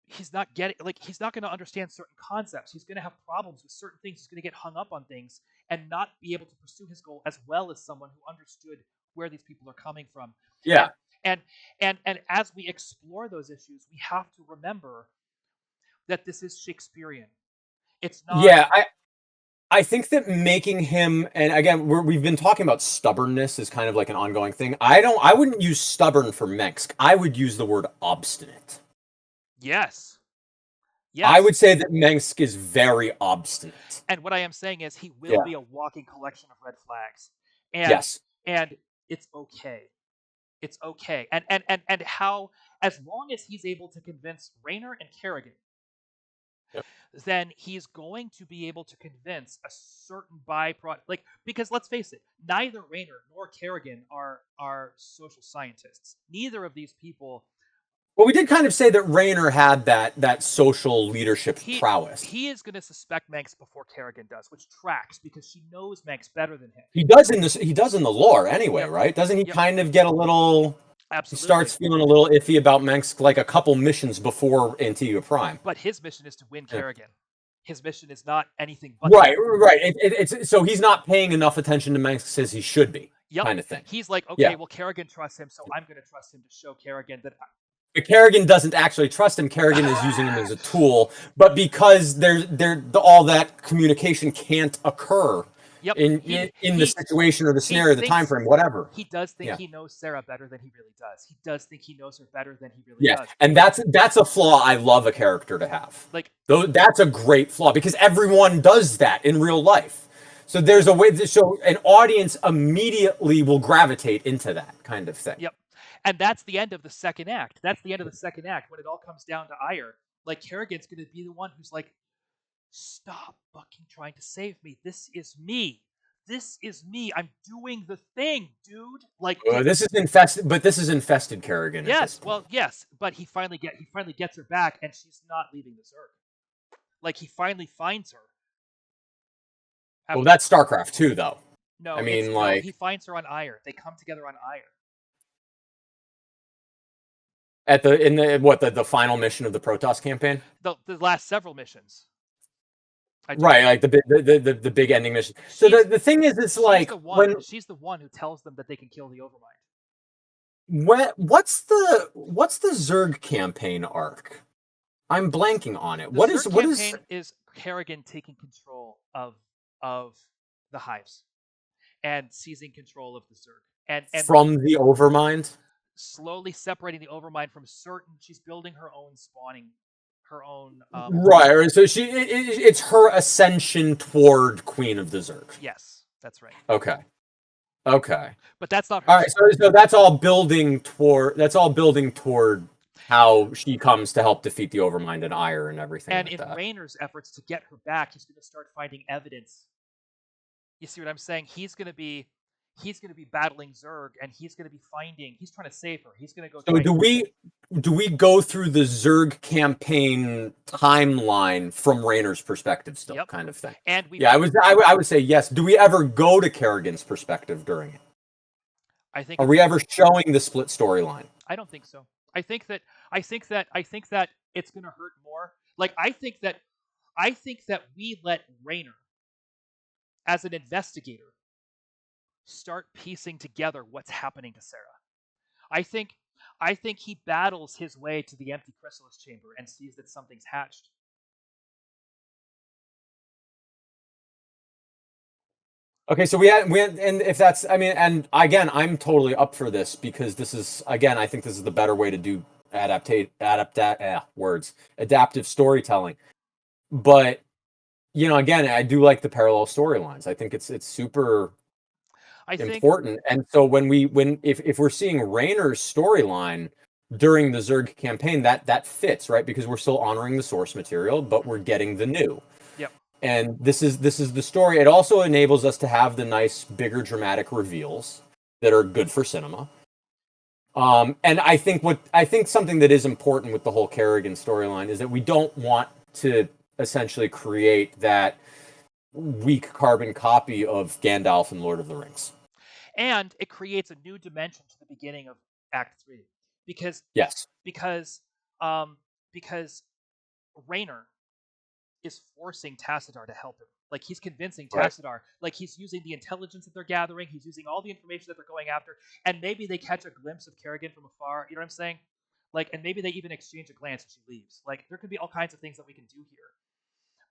he's not getting, like, he's not going to understand certain concepts. He's going to have problems with certain things. He's going to get hung up on things and not be able to pursue his goal as well as someone who understood where these people are coming from. Yeah. And as we explore those issues, we have to remember that this is Shakespearean. It's not Yeah. I think that making him, and again, we've been talking about stubbornness as kind of like an ongoing thing. I wouldn't use stubborn for Mengsk. I would use the word obstinate. Yes. I Yes. would say that Mengsk is very obstinate. And what I am saying is he will Yeah. be a walking collection of red flags. And Yes. and it's okay. It's okay. And how, as long as he's able to convince Rayner and Kerrigan, Yep. then he's going to be able to convince a certain byproduct. Like, because let's face it, neither Rayner nor Kerrigan are social scientists. Neither of these people. Well, we did kind of say that Rayner had that social leadership He prowess. he is going to suspect Manx before Kerrigan does, which tracks because she knows Manx better than him. He does in this. He does in the lore anyway, Yep. right? Doesn't he Yep. kind of get a little? He Absolutely. starts feeling a little iffy about Mengsk like a couple missions before Antigua Prime. But his mission is to win Kerrigan. His mission is not anything but Right. It's so he's not paying enough attention to Mengsk as he should be, kind of thing. He's like, okay, Yeah. well, Kerrigan trusts him, so I'm going to trust him to show Kerrigan that. But Kerrigan doesn't actually trust him. Kerrigan is using him as a tool, but because all that communication can't occur in the situation or the scenario, the time frame, whatever. He does think he knows Sarah better than he really does. He does think he knows her better than he really does. And that's a flaw I love a character to have. Like, that's a great flaw because everyone does that in real life. So there's a way so an audience immediately will gravitate into that kind of thing. Yep. And that's the end of the second act. That's the end of the second act when it all comes down to ire. Like, Kerrigan's going to be the one who's like, stop fucking trying to save me. This is me. This is me. I'm doing the thing, dude. Like, this is infested, but this is infested Kerrigan. Yes, well, yes, but he finally gets her back, and she's not leaving the Zerg. Like, he finally finds her. Well, that's StarCraft 2, though. No, I mean, like, he finds her on Ire. They come together on Ire. At the final mission of the Protoss campaign? The last several missions. Right, like the big ending mission. So the thing is, it's like she's the one who tells them that they can kill the Overmind. What's the Zerg campaign arc? I'm blanking on it. What is Kerrigan taking control of the hives and seizing control of the Zerg and from the Overmind? Slowly separating the Overmind from certain. She's building her own spawning, her own. Right. So it's her ascension toward Queen of the Zerg. Yes, that's right. Okay. But that's not. All right. So that's all building toward. That's all building toward how she comes to help defeat the Overmind and Ire and everything. And like in Rayner's efforts to get her back, he's going to start finding evidence. You see what I'm saying? He's going to be battling Zerg, and he's going to be finding. He's trying to save her. He's going to go. So do we go through the Zerg campaign timeline from Rayner's perspective still, kind of thing? And I would say yes. Do we ever go to Kerrigan's perspective during it? Are we ever showing the split storyline? I don't think so. I think that it's going to hurt more. Like, I think that we let Rayner, as an investigator, start piecing together what's happening to Sarah. I think he battles his way to the empty chrysalis chamber and sees that something's hatched. Okay, so we had, and if that's, I mean, and again, I'm totally up for this because this is, again, I think this is the better way to do adaptive storytelling. But again, I do like the parallel storylines. I think it's super important. And so if we're seeing Rayner's storyline during the Zerg campaign, that fits, right? Because we're still honoring the source material, but we're getting the new. Yep. And this is the story. It also enables us to have the nice, bigger, dramatic reveals that are good for cinema. And I think something that is important with the whole Kerrigan storyline is that we don't want to essentially create that weak carbon copy of Gandalf and Lord of the Rings. And it creates a new dimension to the beginning of Act 3. Because Rayner is forcing Tassadar to help him. Like, he's convincing Tassadar. Like, he's using the intelligence that they're gathering. He's using all the information that they're going after. And maybe they catch a glimpse of Kerrigan from afar. You know what I'm saying? Like, and maybe they even exchange a glance as she leaves. Like, there could be all kinds of things that we can do here.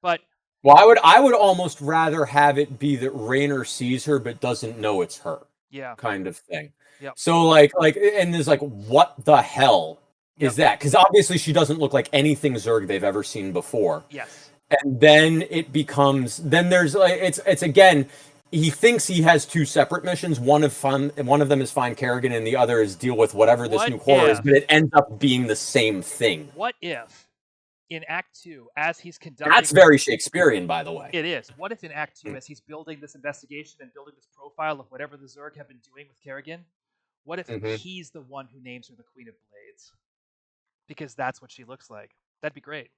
But Well, I would almost rather have it be that Raynor sees her but doesn't know it's her. Yeah. Kind of thing. Yep. So like and there's like, what the hell is that? Because obviously she doesn't look like anything Zerg they've ever seen before. Yes. And then it becomes, then there's like, it's again, he thinks he has two separate missions. One of them is find Kerrigan, and the other is deal with whatever this new horror is. But it ends up being the same thing. What if in Act 2, as he's conducting... That's very Shakespearean, by the way. It is. What if in Act 2, as he's building this investigation and building this profile of whatever the Zerg have been doing with Kerrigan, what if he's the one who names her the Queen of Blades? Because that's what she looks like. That'd be great.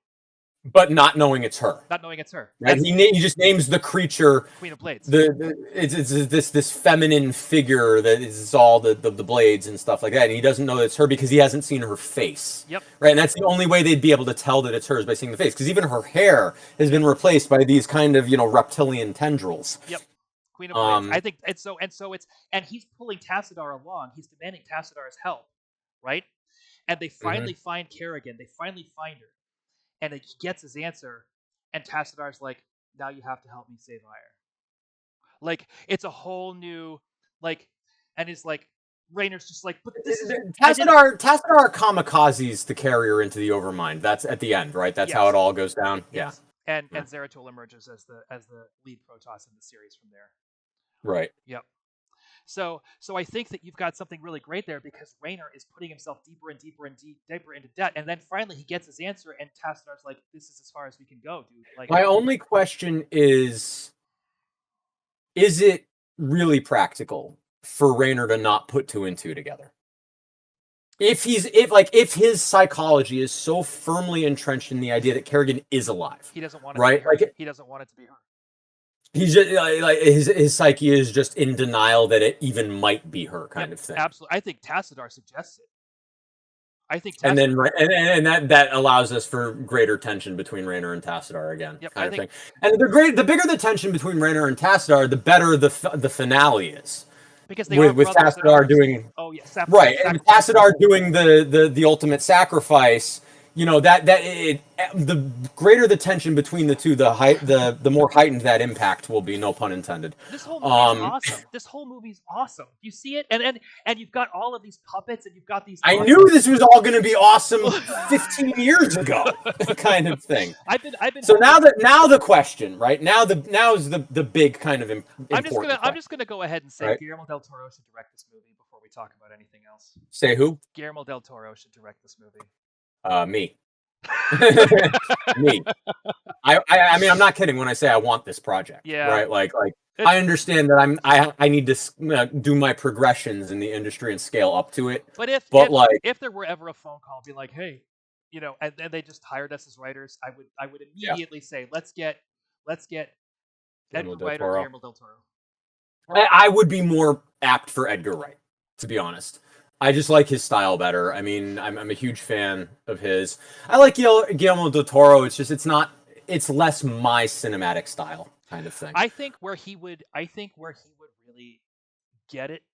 But not knowing it's her. Not knowing it's her. Right? He just names the creature Queen of Blades. It's this feminine figure that is all the blades and stuff like that. And he doesn't know that it's her because he hasn't seen her face. Yep. Right. And that's the only way they'd be able to tell that it's hers, by seeing the face. Because even her hair has been replaced by these kind of, reptilian tendrils. Yep. Queen of Blades. I think and he's pulling Tassadar along. He's demanding Tassadar's help. Right? And they finally find Kerrigan. They finally find her. And he gets his answer, and Tassadar's like, now you have to help me save Ire. Like, it's a whole new, and it's like, Raynor's just like, but this is... Tassadar kamikazes the carrier into the Overmind. That's at the end, right? That's how it all goes down? Yes. Yeah. And Zeratul emerges as the lead Protoss in the series from there. Right. Yep. So I think that you've got something really great there, because Raynor is putting himself deeper and deeper and deeper into debt, and then finally he gets his answer, and Tassadar's like, "This is as far as we can go, dude." Like, my only question is it really practical for Raynor to not put 2 and 2 together? If his psychology is so firmly entrenched in the idea that Kerrigan is alive, he doesn't want it to be her. He doesn't want it to be her. He's just like his psyche is just in denial that it even might be her, kind of thing. Absolutely, I think Tassadar suggests it. I think, and that allows us for greater tension between Raynor and Tassadar again, kind of thing. And the bigger the tension between Raynor and Tassadar, the better the finale is. Because they with Tassadar doing and Tassadar doing the ultimate sacrifice. The greater the tension between the two, the more heightened that impact will be. No pun intended. This whole movie is awesome. This whole movie's awesome. You see it, and you've got all of these puppets, and you've got these. I knew this was all going to be awesome 15 years ago, kind of thing. I've been. So now the question, right now is the big kind of important. I'm just gonna go ahead and say Guillermo del Toro should direct this movie before we talk about anything else. Say who? Guillermo del Toro should direct this movie. Me. Me. I mean, I'm not kidding when I say I want this project. Yeah. Right. Like I understand that I need to do my progressions in the industry and scale up to it. But if there were ever a phone call, be like, hey, and they just hired us as writers, I would immediately say, let's get Edgar Wright or Guillermo del Toro. I would be more apt for Edgar Wright, to be honest. I just like his style better. I mean, I'm a huge fan of his. I like Guillermo del Toro. It's less my cinematic style kind of thing. I think where he would really get it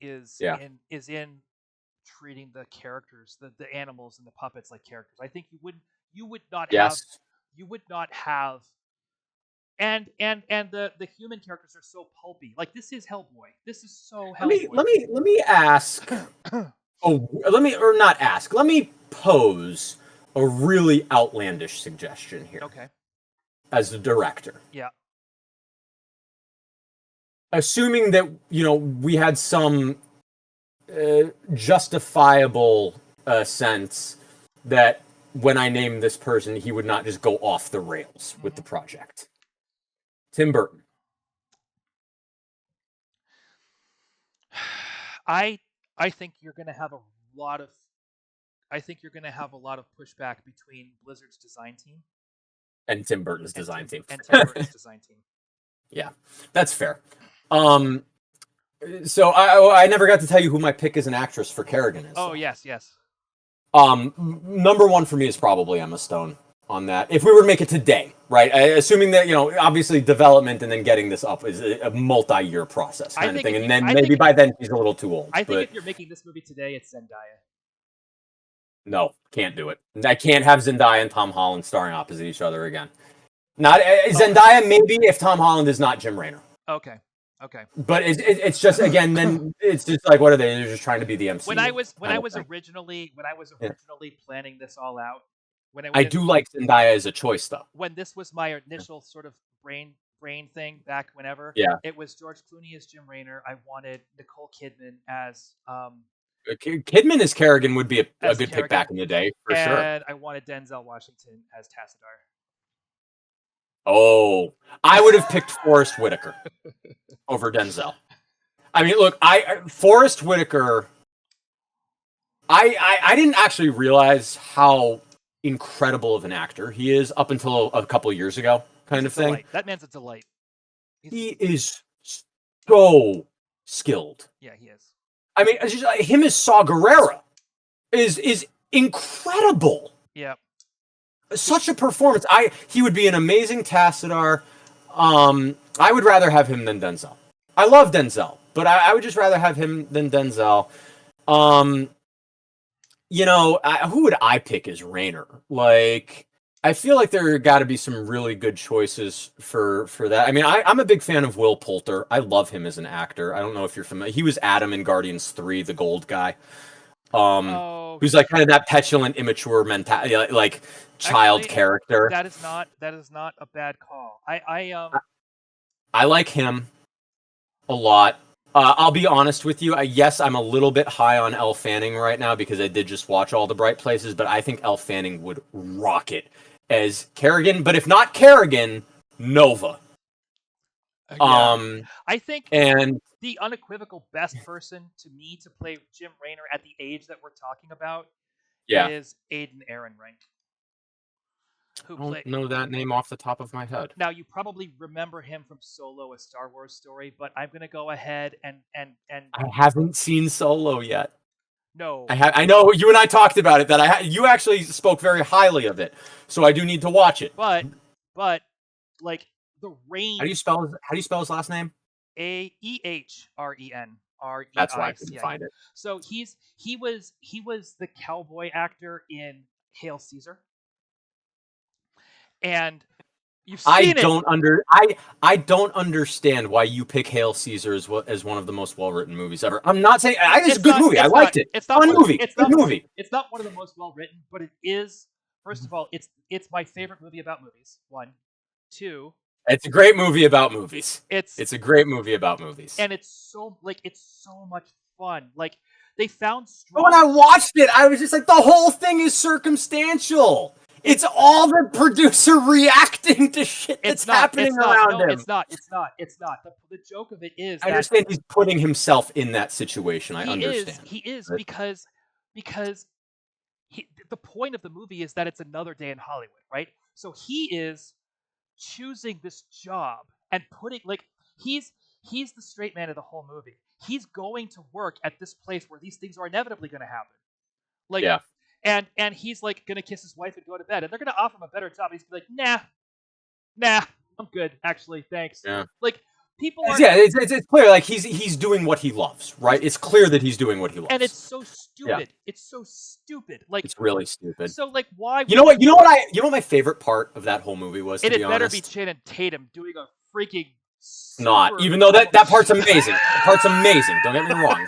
is in treating the characters, the animals and the puppets like characters. I think you would not have and the human characters are so pulpy. Like, this is Hellboy. This is so Hellboy. Let me ask. Let me pose a really outlandish suggestion here. Okay. As a director. Yeah. Assuming that, we had some justifiable sense that when I name this person, he would not just go off the rails with the project. Tim Burton. I think you're going to have a lot of pushback between Blizzard's design team and Tim Burton's design team. Yeah, that's fair. So I never got to tell you who my pick as an actress for Kerrigan is. Oh, yes. Number one for me is probably Emma Stone on that. If we were to make it today, right? Assuming that, obviously development and then getting this up is a multi-year process kind of thing. And then maybe by then she's a little too old. I think if you're making this movie today, it's Zendaya. No, can't do it. I can't have Zendaya and Tom Holland starring opposite each other again. Not Zendaya, maybe if Tom Holland is not Jim Raynor. Okay. But it's just, again, then it's just like, what are they? They're just trying to be the MC. When I was originally planning this all out, I do like Zendaya as a choice, though. When this was my initial sort of brain thing back whenever, it was George Clooney as Jim Raynor. I wanted Nicole Kidman as Kidman as Kerrigan would be a good pick back in the day, for sure. And I wanted Denzel Washington as Tassadar. Oh, I would have picked Forrest Whitaker over Denzel. I mean, look, Forrest Whitaker, I didn't actually realize how incredible of an actor he is up until a couple of years ago, kind of thing. That man's a delight. He is so skilled. Yeah, he is. I mean, just, him as Saw Gerrera is incredible. Yeah. Such a performance. He would be an amazing Tassadar. I would rather have him than Denzel. I love Denzel, but I would just rather have him than Denzel. Who would I pick as Raynor? Like, I feel like there got to be some really good choices for that. I mean, I'm a big fan of Will Poulter. I love him as an actor. I don't know if you're familiar. He was Adam in Guardians 3, the gold guy. Who's like kind of that petulant, immature mentality, like child character. That is not a bad call. I like him a lot. I'll be honest with you. Yes, I'm a little bit high on Elle Fanning right now because I did just watch All the Bright Places, but I think Elle Fanning would rock it as Kerrigan. But if not Kerrigan, Nova. Yeah. I think the unequivocal best person to me to play Jim Raynor at the age that we're talking about is Aiden Ehrenreich. I don't know that name off the top of my head. Now, you probably remember him from Solo, a Star Wars story, but I'm going to go ahead and I haven't seen Solo yet. No. I know you and I talked about it, that you actually spoke very highly of it, so I do need to watch it. But like the range. How do you spell his last name? Ehrenreich. That's why I couldn't find it. So he was the cowboy actor in Hail Caesar. And you've seen I don't understand why you pick Hail Caesar as one of the most well-written movies ever. I'm not saying it's a good movie. I liked it. It's not fun movie. It's good movie. It's not one of the most well-written, but it is. First of all, it's my favorite movie about movies. 1, 2. It's a great movie about movies. It's a great movie about movies. And it's so much fun. Like, they found strong. When I watched it, I was just like, the whole thing is circumstantial. It's all the producer reacting to shit that's happening around him. It's not. The joke of it is I understand he's putting himself in that situation. I understand. He is because the point of the movie is that it's another day in Hollywood, right? So he is choosing this job and putting, like, he's the straight man of the whole movie. He's going to work at this place where these things are inevitably going to happen. Like, yeah. And he's like gonna kiss his wife and go to bed, and they're gonna offer him a better job. He's like, nah, I'm good, actually, thanks. Yeah. Like, people are. Yeah, it's clear, like he's doing what he loves, right? It's clear that he's doing what he loves. And it's so stupid. Yeah. It's so stupid. Like, it's really stupid. So, like, why? You know what my favorite part of that whole movie was? It better be Channing Tatum doing a freaking. Not, even though that part's amazing. That part's amazing. Don't get me wrong.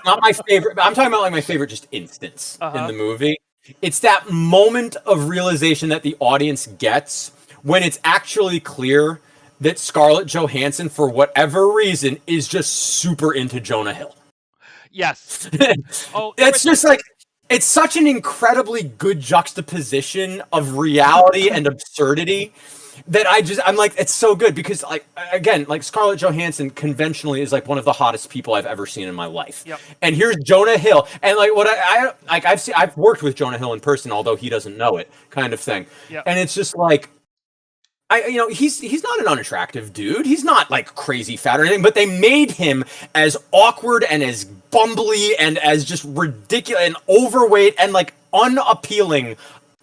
Not my favorite. I'm talking about like my favorite just instance in the movie. It's that moment of realization that the audience gets when it's actually clear that Scarlett Johansson, for whatever reason, is just super into Jonah Hill. Yes. It's just like, it's such an incredibly good juxtaposition of reality and absurdity that I'm like, it's so good because, like, again, like, Scarlett Johansson conventionally is like one of the hottest people I've ever seen in my life. Yep. And here's Jonah Hill, and like what I've worked with Jonah Hill in person, although he doesn't know it, kind of thing. Yep. And it's just like, he's not an unattractive dude. He's not like crazy fat or anything, but they made him as awkward and as bumbly and as just ridiculous and overweight and like unappealing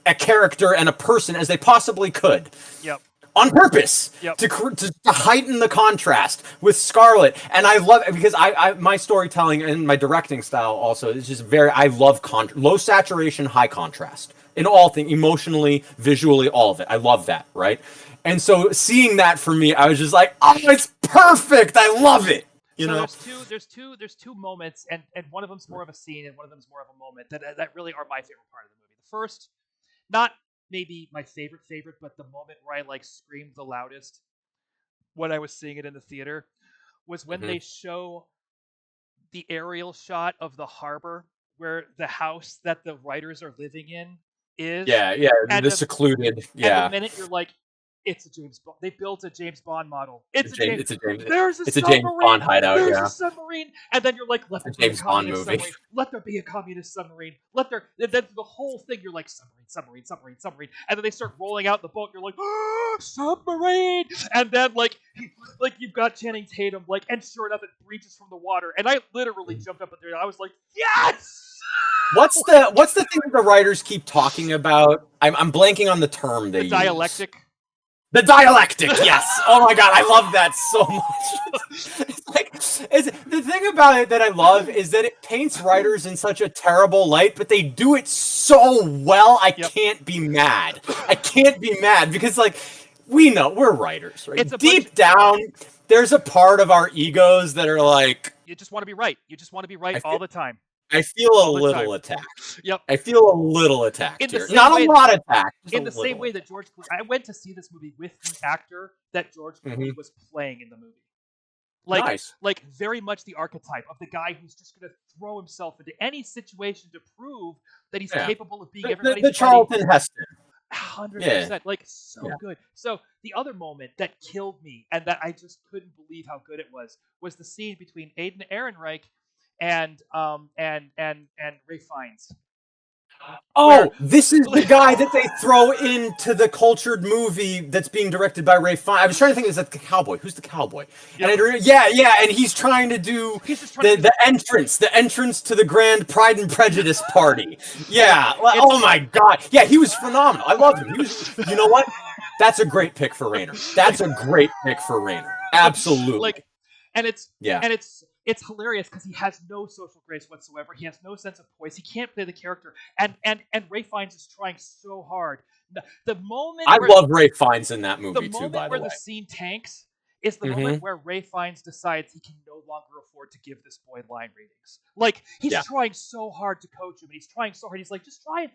a character and a person as they possibly could. Yep. On purpose. Yep. To heighten the contrast with Scarlett. And I love it because my storytelling and my directing style also is just I love low saturation, high contrast in all things, emotionally, visually, all of it. I love that, right? And so seeing that for me, I was just like, oh, it's perfect. I love it. You know, there's two moments, and one of them's more of a scene, and one of them's more of a moment that really are my favorite part of the movie. The first, not maybe my favorite, but the moment where I like screamed the loudest when I was seeing it in the theater was when they show the aerial shot of the harbor where the house that the writers are living in is. Yeah, the secluded. Yeah. And the minute you're like, it's a James Bond. They built a James Bond model. It's a James Bond hideout. There's a submarine, and then you're like, let there be a communist movie. submarine. Let there be a communist submarine. And then the whole thing, you're like, submarine, and then they start rolling out the boat. You're like, oh, submarine, and then like you've got Channing Tatum, like, and sure enough, it breaches from the water, and I literally jumped up there. I was like, yes. What's the thing that the writers keep talking about? I'm blanking on the term they use. Dialectic. The dialectic, yes. Oh my god, I love that so much. The thing about it that I love is that it paints writers in such a terrible light, but they do it so well. I can't be mad. I can't be mad because, like, we know we're writers, right? Deep down, there's a part of our egos that are like, you just want to be right. You just want to be right all the time. I feel a little attacked. Yep. I feel a little attacked here. Not a lot attacked. In the same way that George Clooney, I went to see this movie with the actor that George Clooney was playing in the movie. Like very much the archetype of the guy who's just going to throw himself into any situation to prove that he's capable of being everybody's the Charlton Heston. 100%. Like, so good. So the other moment that killed me and that I just couldn't believe how good it was the scene between Aiden Ehrenreich and Ray Fiennes. Oh, this is the guy that they throw into the cultured movie that's being directed by Ray Fiennes. I was trying to think, is that the cowboy? Who's the cowboy? Yep. And he's trying to do the entrance to the grand Pride and Prejudice party. Yeah. Oh my god. Yeah, he was phenomenal. I loved him. You know what? That's a great pick for Rayner. Absolutely. It's hilarious because he has no social grace whatsoever. He has no sense of poise. He can't play the character. And Ray Fiennes is trying so hard. The moment I love Ray Fiennes in that movie too, by the way. The moment where the scene tanks is the moment where Ray Fiennes decides he can no longer afford to give this boy line readings. Like, he's trying so hard to coach him, and he's trying so hard. He's like, just try it.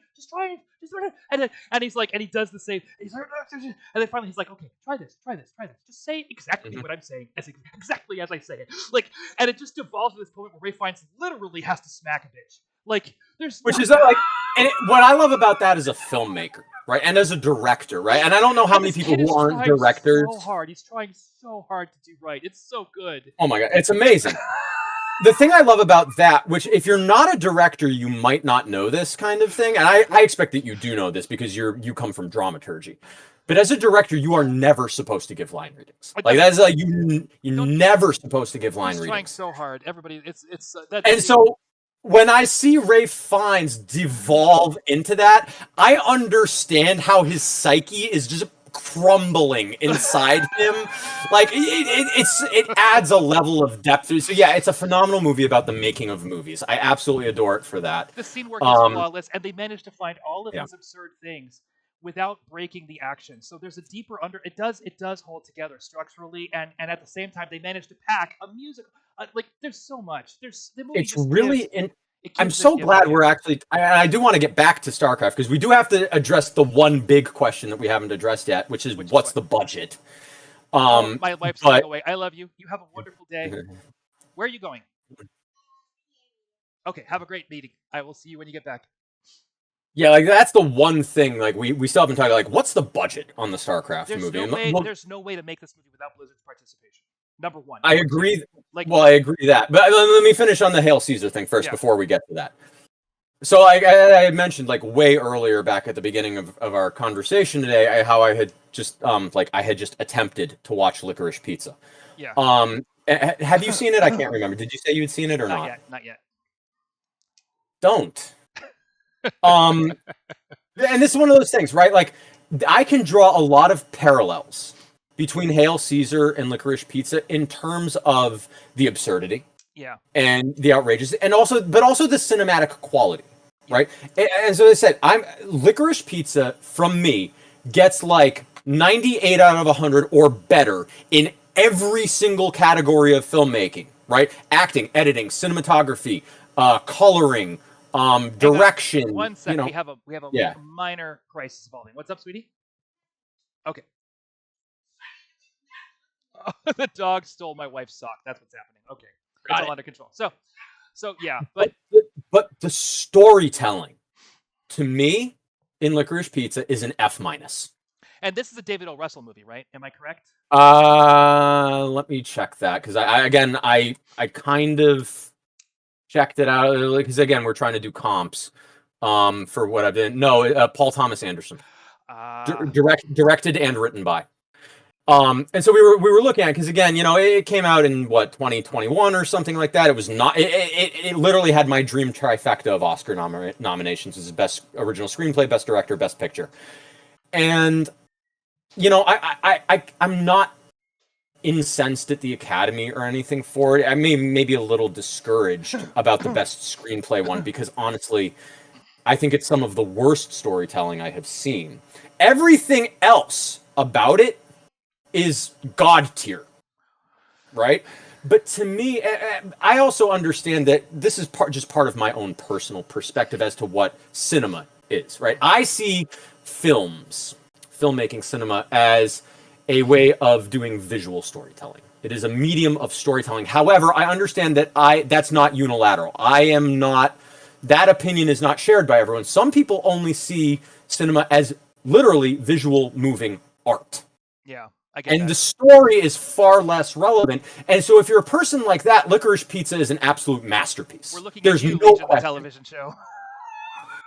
And he's like, and he does the same. He's like, and then finally he's like, okay, try this. Just say exactly what I'm saying, exactly as I say it. Like, and it just devolves to this point where Ray Fiennes literally has to smack a bitch. Like, which is like, and what I love about that as a filmmaker, right, and as a director, right, and I don't know how many people who aren't directors. He's trying so hard to do right. It's so good. Oh my god, it's amazing. The thing I love about that, which if you're not a director, you might not know this kind of thing, and I expect that you do know this because you come from dramaturgy. But as a director, you are never supposed to give line readings. Like, that's like you're never supposed to give line readings. Trying so hard, everybody. So when I see Ray Fiennes devolve into that, I understand how his psyche is just crumbling inside him. Like, it adds a level of depth. So yeah, it's a phenomenal movie about the making of movies. I absolutely adore it for that. The scene work is flawless, and they managed to find all of these absurd things without breaking the action. So there's a deeper it does hold together structurally, and at the same time they managed to pack a musical. Like, there's so much. I'm so glad we're actually. I do want to get back to StarCraft because we do have to address the one big question that we haven't addressed yet, which is what's the budget? My wife's going away. I love you. You have a wonderful day. Where are you going? Okay, have a great meeting. I will see you when you get back. Yeah, like, that's the one thing. Like, we still haven't talked. Like, what's the budget on the StarCraft movie? There's no way to make this movie without Blizzard's participation. Number one. I agree. I agree that. But let me finish on the Hail Caesar thing first before we get to that. So I had mentioned, like, way earlier back at the beginning of our conversation today, how I had just attempted to watch Licorice Pizza. Yeah. Have you seen it? I can't remember. Did you say you had seen it or not? Not yet. Don't. And this is one of those things, right? Like, I can draw a lot of parallels between Hail Caesar and Licorice Pizza in terms of the absurdity, and the outrageous, and also the cinematic quality, right? And so I said, Licorice Pizza from me gets like 98 out of 100 or better in every single category of filmmaking, right? Acting, editing, cinematography, coloring, direction. One second. We have a yeah. minor crisis evolving. What's up, sweetie? Okay. Oh, the dog stole my wife's sock. That's what's happening. Okay. It's all under control. So yeah, but the storytelling to me in Licorice Pizza is an F-. And this is a David O. Russell movie, right? Am I correct? Let me check that, because I kind of checked it out, because again, we're trying to do comps for what I've been. No, Paul Thomas Anderson. Directed and written by. And so we were looking at it, because again, it came out in what, 2021 or something like that. It was not. It literally had my dream trifecta of Oscar nominations: as best original screenplay, best director, best picture. And I'm not incensed at the Academy or anything for it. I maybe a little discouraged about the best screenplay one, because honestly, I think it's some of the worst storytelling I have seen. Everything else about it is God tier, right? But to me, I also understand that this is just part of my own personal perspective as to what cinema is, right? I see filmmaking cinema as a way of doing visual storytelling. It is a medium of storytelling. However, I understand that that's not unilateral. That opinion is not shared by everyone. Some people only see cinema as literally visual moving art. Yeah. And the story is far less relevant. And so if you're a person like that, Licorice Pizza is an absolute masterpiece. We're looking at you, Legion, the television show.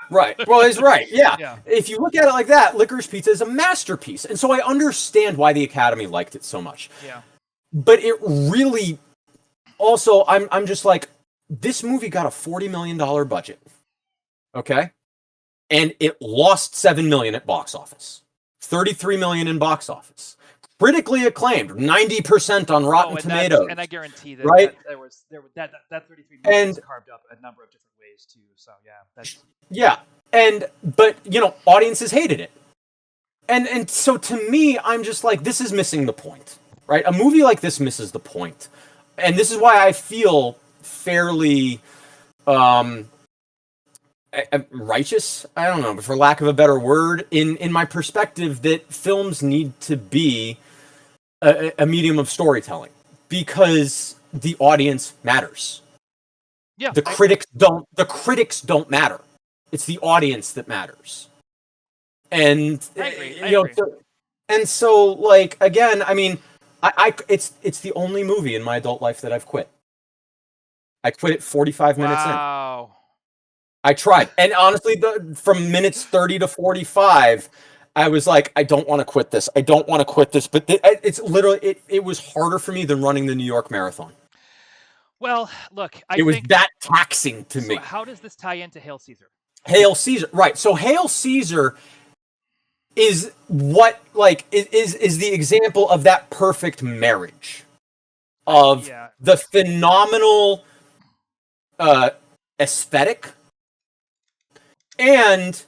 Right. Well, he's right. Yeah. If you look at it like that, Licorice Pizza is a masterpiece. And so I understand why the Academy liked it so much. Yeah. But it really also, I'm just like, this movie got a $40 million budget. Okay? And it lost $7 million at box office. $33 million in box office. Critically acclaimed, 90% on Rotten Tomatoes. And I guarantee that right? that 33 million was carved up a number of different ways too. So but audiences hated it. And so to me, I'm just like, this is missing the point. Right? A movie like this misses the point. And this is why I feel fairly righteous, I don't know, but for lack of a better word, in my perspective, that films need to be a medium of storytelling, because the audience matters. Yeah. The critics don't matter. It's the audience that matters. And I agree. And so, like, again, I mean, it's the only movie in my adult life that I've quit. I quit it 45 minutes in. Wow. I tried. And honestly, from minutes 30 to 45, I was like, I don't want to quit this. I don't want to quit this. But it's literally, it was harder for me than running the New York Marathon. Well, look, it was that taxing to me. How does this tie into Hail Caesar? Hail Caesar, right. So Hail Caesar is what, like, is the example of that perfect marriage of the phenomenal aesthetic. And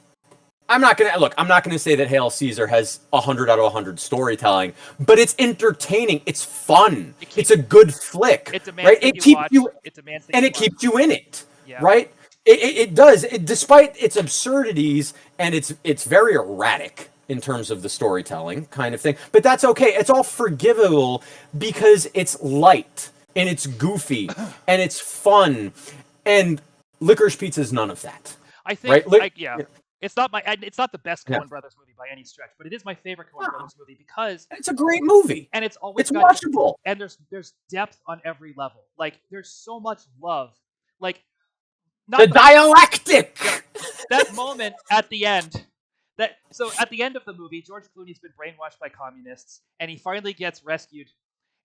I'm not gonna say that Hail Caesar has 100 out of 100 storytelling, but it's entertaining. It's fun. It's a good flick. It demands right? It keeps you, and it keeps you in it. Yeah. Right? It does. Despite its absurdities, and it's very erratic in terms of the storytelling kind of thing. But that's okay. It's all forgivable because it's light and it's goofy and it's fun. And Licorice Pizza is none of that. I think, right? It's not the best Coen Brothers movie by any stretch, but it is my favorite Coen Brothers movie because it's a great movie, and it's always watchable, and there's depth on every level. Like, there's so much love. Like, the dialectic. That moment at the end. So at the end of the movie, George Clooney's been brainwashed by communists, and he finally gets rescued.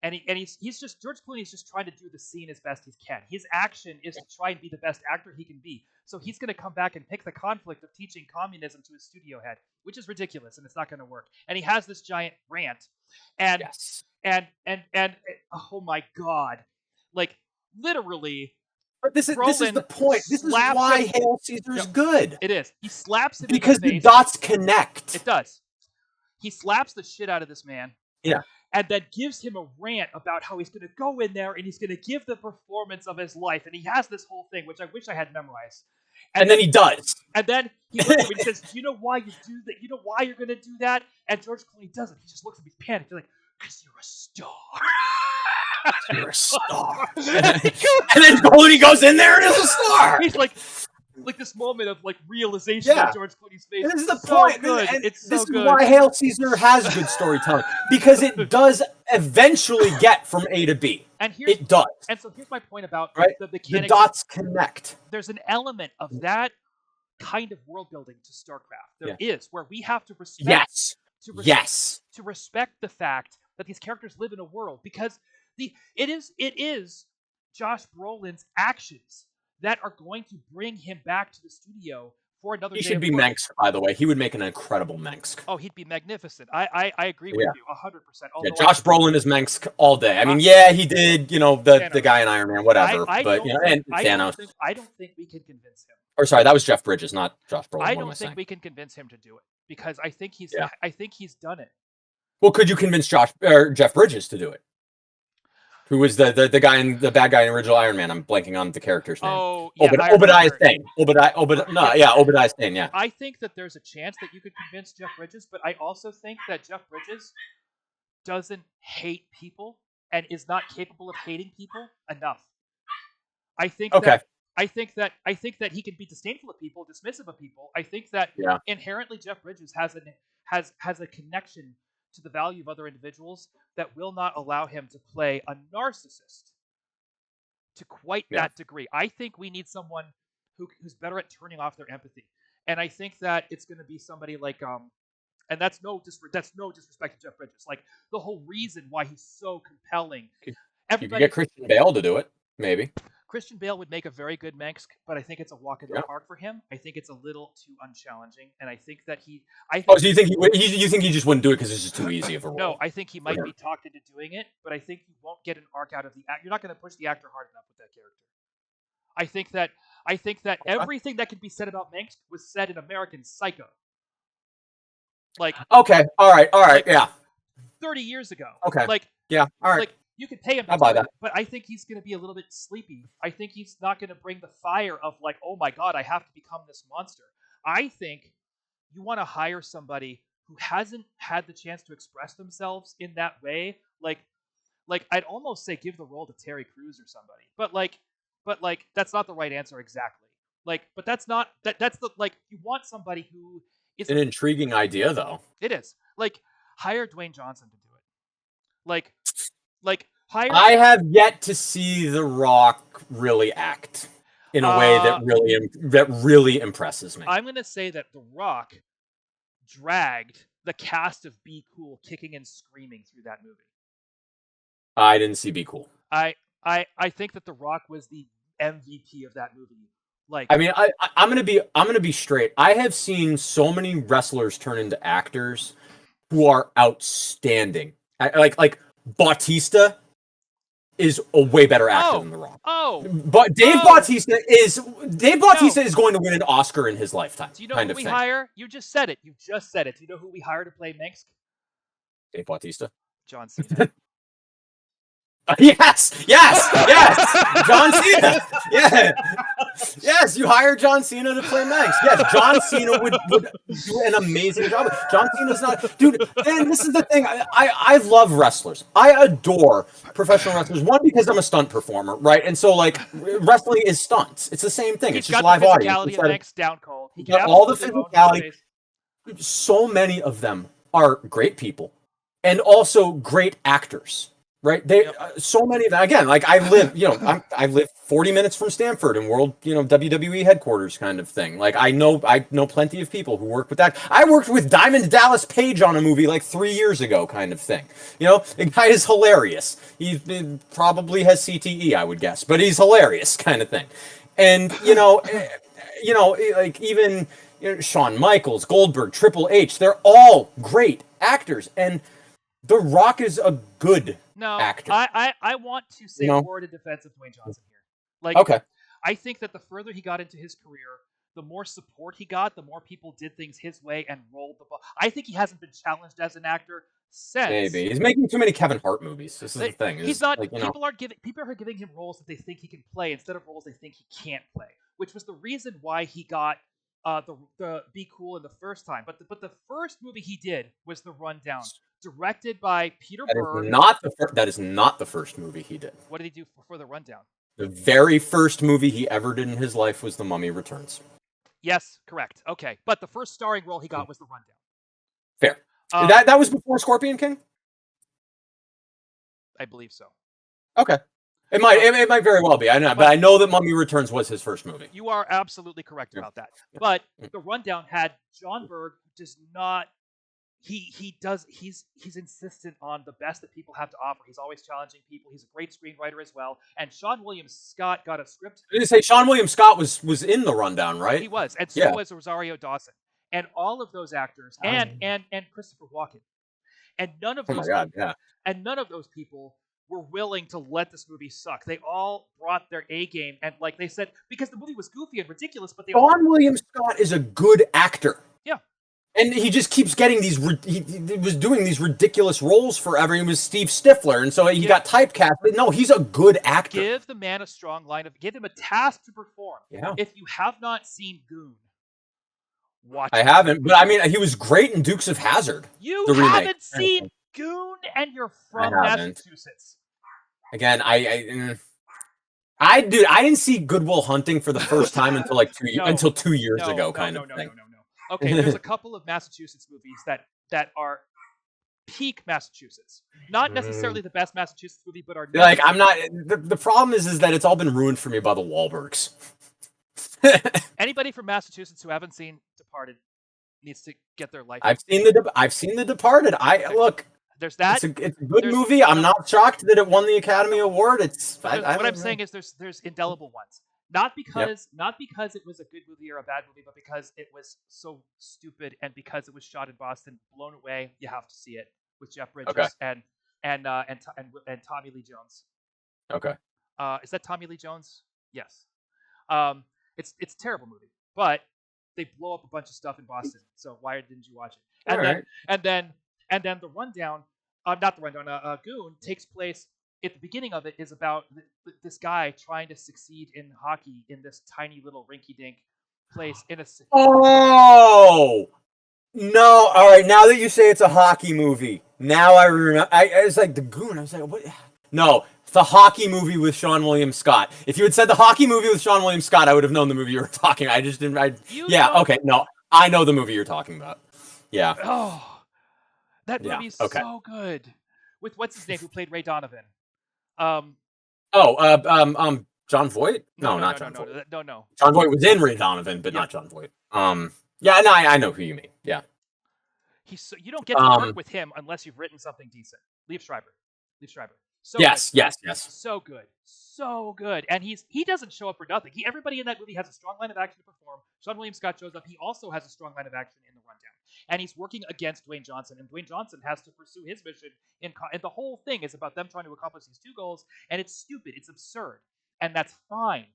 And he's just, George Clooney's just trying to do the scene as best he can. His action is to try and be the best actor he can be. So he's going to come back and pick the conflict of teaching communism to his studio head, which is ridiculous, and it's not going to work. And he has this giant rant, and oh my god, like, literally. But this is the point. This is why Hail Caesar is good. It is. He slaps him because in the face. The dots connect. It does. He slaps the shit out of this man. Yeah. And then gives him a rant about how he's going to go in there and he's going to give the performance of his life. And he has this whole thing, which I wish I had memorized. And then he does. And then he looks at him and he says, "Do you know why you do that? You know why you're going to do that?" And George Clooney doesn't. He just looks at me panicked. He's like, "Because you're a star." You're a star. And then Clooney goes in there and is a star. He's like this moment of like realization on George Clooney's face. This is the so point. Good. And it's so this good. is why Hail Caesar has good storytelling, because it does eventually get from A to B. And it does. And so here's my point about the mechanics. The dots connect. There's an element of that kind of world building to StarCraft. There is, where we have to respect to respect the fact that these characters live in a world, because it is Josh Brolin's actions that are going to bring him back to the studio for another day. He should be Mengsk, by the way. He would make an incredible Mengsk. Oh, he'd be magnificent. I agree with you 100%. Yeah, Josh Brolin is Mengsk all day. I mean, he did, the guy in Iron Man, whatever. And Thanos. I don't think we can convince him. Or sorry, that was Jeff Bridges, not Josh Brolin. I don't think we can convince him to do it, because I think he's done it. Well, could you convince Jeff Bridges to do it? Who was the bad guy in original Iron Man? I'm blanking on the character's name. Oh, yeah, Obadiah Stane. Obadiah Stane. Yeah. I think that there's a chance that you could convince Jeff Bridges, but I also think that Jeff Bridges doesn't hate people and is not capable of hating people enough. I think that he can be disdainful of people, dismissive of people. I think that inherently Jeff Bridges has a connection to the value of other individuals that will not allow him to play a narcissist to quite that degree. I think we need someone who's better at turning off their empathy, and I think that it's going to be somebody like and that's no disrespect to Jeff Bridges. Like, the whole reason why he's so compelling. You could get Christian Bale to do it, maybe. Christian Bale would make a very good Mengsk, but I think it's a walk in the park for him. I think it's a little too unchallenging, and I think that so you think he just wouldn't do it because it's just too easy of a role? No, I think he might be talked into doing it, but I think you won't get an arc out of the act. You're not going to push the actor hard enough with that character. I think that everything that can be said about Mengsk was said in American Psycho. Like, okay, all right, 30 years ago. Okay, all right. Like, you could pay him to do it, but I think he's going to be a little bit sleepy. I think he's not going to bring the fire of like, oh my god, I have to become this monster. I think you want to hire somebody who hasn't had the chance to express themselves in that way. Like I'd almost say give the role to Terry Crews or somebody. But that's not the right answer exactly. But that's not that's the you want somebody who is an intriguing idea though. It is. Hire Dwayne Johnson to do it. Hire. I have yet to see The Rock really act in a way that really impresses me. I'm going to say that The Rock dragged the cast of Be Cool kicking and screaming through that movie. I didn't see Be Cool. I think that The Rock was the MVP of that movie. I'm gonna be straight. I have seen so many wrestlers turn into actors who are outstanding. Like Bautista is a way better actor than The Rock. But Dave Bautista is going to win an Oscar in his lifetime. Do you know who we hire? You just said it. Do you know who we hire to play Mengsk? Dave Bautista. John Cena. Yes, John Cena. Yes, you hire John Cena to play Mengsk. Yes, John Cena would do an amazing job. John Cena's not, dude. And this is the thing. I love wrestlers. I adore professional wrestlers. One, because I'm a stunt performer, right? And so wrestling is stunts. It's the same thing. It's just live audience. He's got the physicality of Mengsk down cold. He got all the physicality. So many of them are great people, and also great actors. Right, so many of them. Again, I live 40 minutes from Stamford and world, WWE headquarters kind of thing. I know plenty of people who work with that. I worked with Diamond Dallas Page on a movie 3 years ago, kind of thing. The guy is hilarious. He probably has CTE, I would guess, but he's hilarious, kind of thing. And even Shawn Michaels, Goldberg, Triple H, they're all great actors, and The Rock is a good actor. I want to say a word in defense of Dwayne Johnson here. Okay. I think that the further he got into his career, the more support he got, the more people did things his way and rolled the ball. I think he hasn't been challenged as an actor since. Maybe he's making too many Kevin Hart movies. This is the thing. He's not. Like, People are giving him roles that they think he can play instead of roles they think he can't play, which was the reason why he got the Be Cool in the first time. But the first movie he did was The Rundown, directed by Peter Berg. That is not the first movie he did. What did he do for The Rundown? The very first movie he ever did in his life was The Mummy Returns. Yes, correct. Okay, but the first starring role he got was The Rundown. Fair. That was before Scorpion King? I believe so. Okay. It might very well be. I know, but I know that Mummy Returns was his first movie. You are absolutely correct about that. But The Rundown had John Berg does not. He's insistent on the best that people have to offer. He's always challenging people. He's a great screenwriter as well. And Sean William Scott got a script. I was going to say Sean William Scott was in The Rundown, right? He was, and so was Rosario Dawson, and all of those actors, and Christopher Walken, and none of those people were willing to let this movie suck. They all brought their A game, and like they said, because the movie was goofy and ridiculous, but Sean William Scott is a good actor. Yeah. And he just keeps getting these. He was doing these ridiculous roles forever. He was Steve Stifler, and so he got typecast. But no, he's a good actor. Give the man a strong line of. Give him a task to perform. Yeah. If you have not seen Goon, watch. I haven't, but I mean, he was great in Dukes of Hazzard. You haven't seen Goon, and you're from Massachusetts. Again, I didn't see Good Will Hunting for the first time until like 2 years ago, kind of thing. No. Okay, there's a couple of Massachusetts movies that are peak Massachusetts. Not necessarily the best Massachusetts movie, but are like I'm not. The problem is that it's all been ruined for me by the Wahlbergs. Anybody from Massachusetts who haven't seen Departed needs to get their life. I've seen The Departed. Look. There's that. It's a good movie. I'm not shocked that it won the Academy Award. What I'm saying is there's indelible ones. Not because it was a good movie or a bad movie, but because it was so stupid and because it was shot in Boston. Blown Away. You have to see it with Jeff Bridges and Tommy Lee Jones. Okay. Is that Tommy Lee Jones? Yes. It's a terrible movie, but they blow up a bunch of stuff in Boston. So why didn't you watch it? And then The Rundown, not The Rundown, Goon takes place. At the beginning of it is about this guy trying to succeed in hockey in this tiny little rinky-dink place in a. Oh no! All right, now that you say it's a hockey movie, now I remember. It's like the Goon. I was like, what? No, the hockey movie with Sean William Scott. If you had said the hockey movie with Sean William Scott, I would have known the movie you were talking. I just didn't. Okay, no, I know the movie you're talking about. Yeah. Oh, that movie's so good. With what's his name who played Ray Donovan? John Voight? No, not John Voight. No. John Voight was in Ray Donovan, but not John Voight. I know who you mean. Yeah. You don't get to work with him unless you've written something decent. Liev Schreiber. So yes. So good. And he doesn't show up for nothing. Everybody in that movie has a strong line of action to perform. Sean William Scott shows up. He also has a strong line of action in The Rundown. And he's working against Dwayne Johnson. And Dwayne Johnson has to pursue his mission. And the whole thing is about them trying to accomplish these two goals. And it's stupid. It's absurd. And that's fine.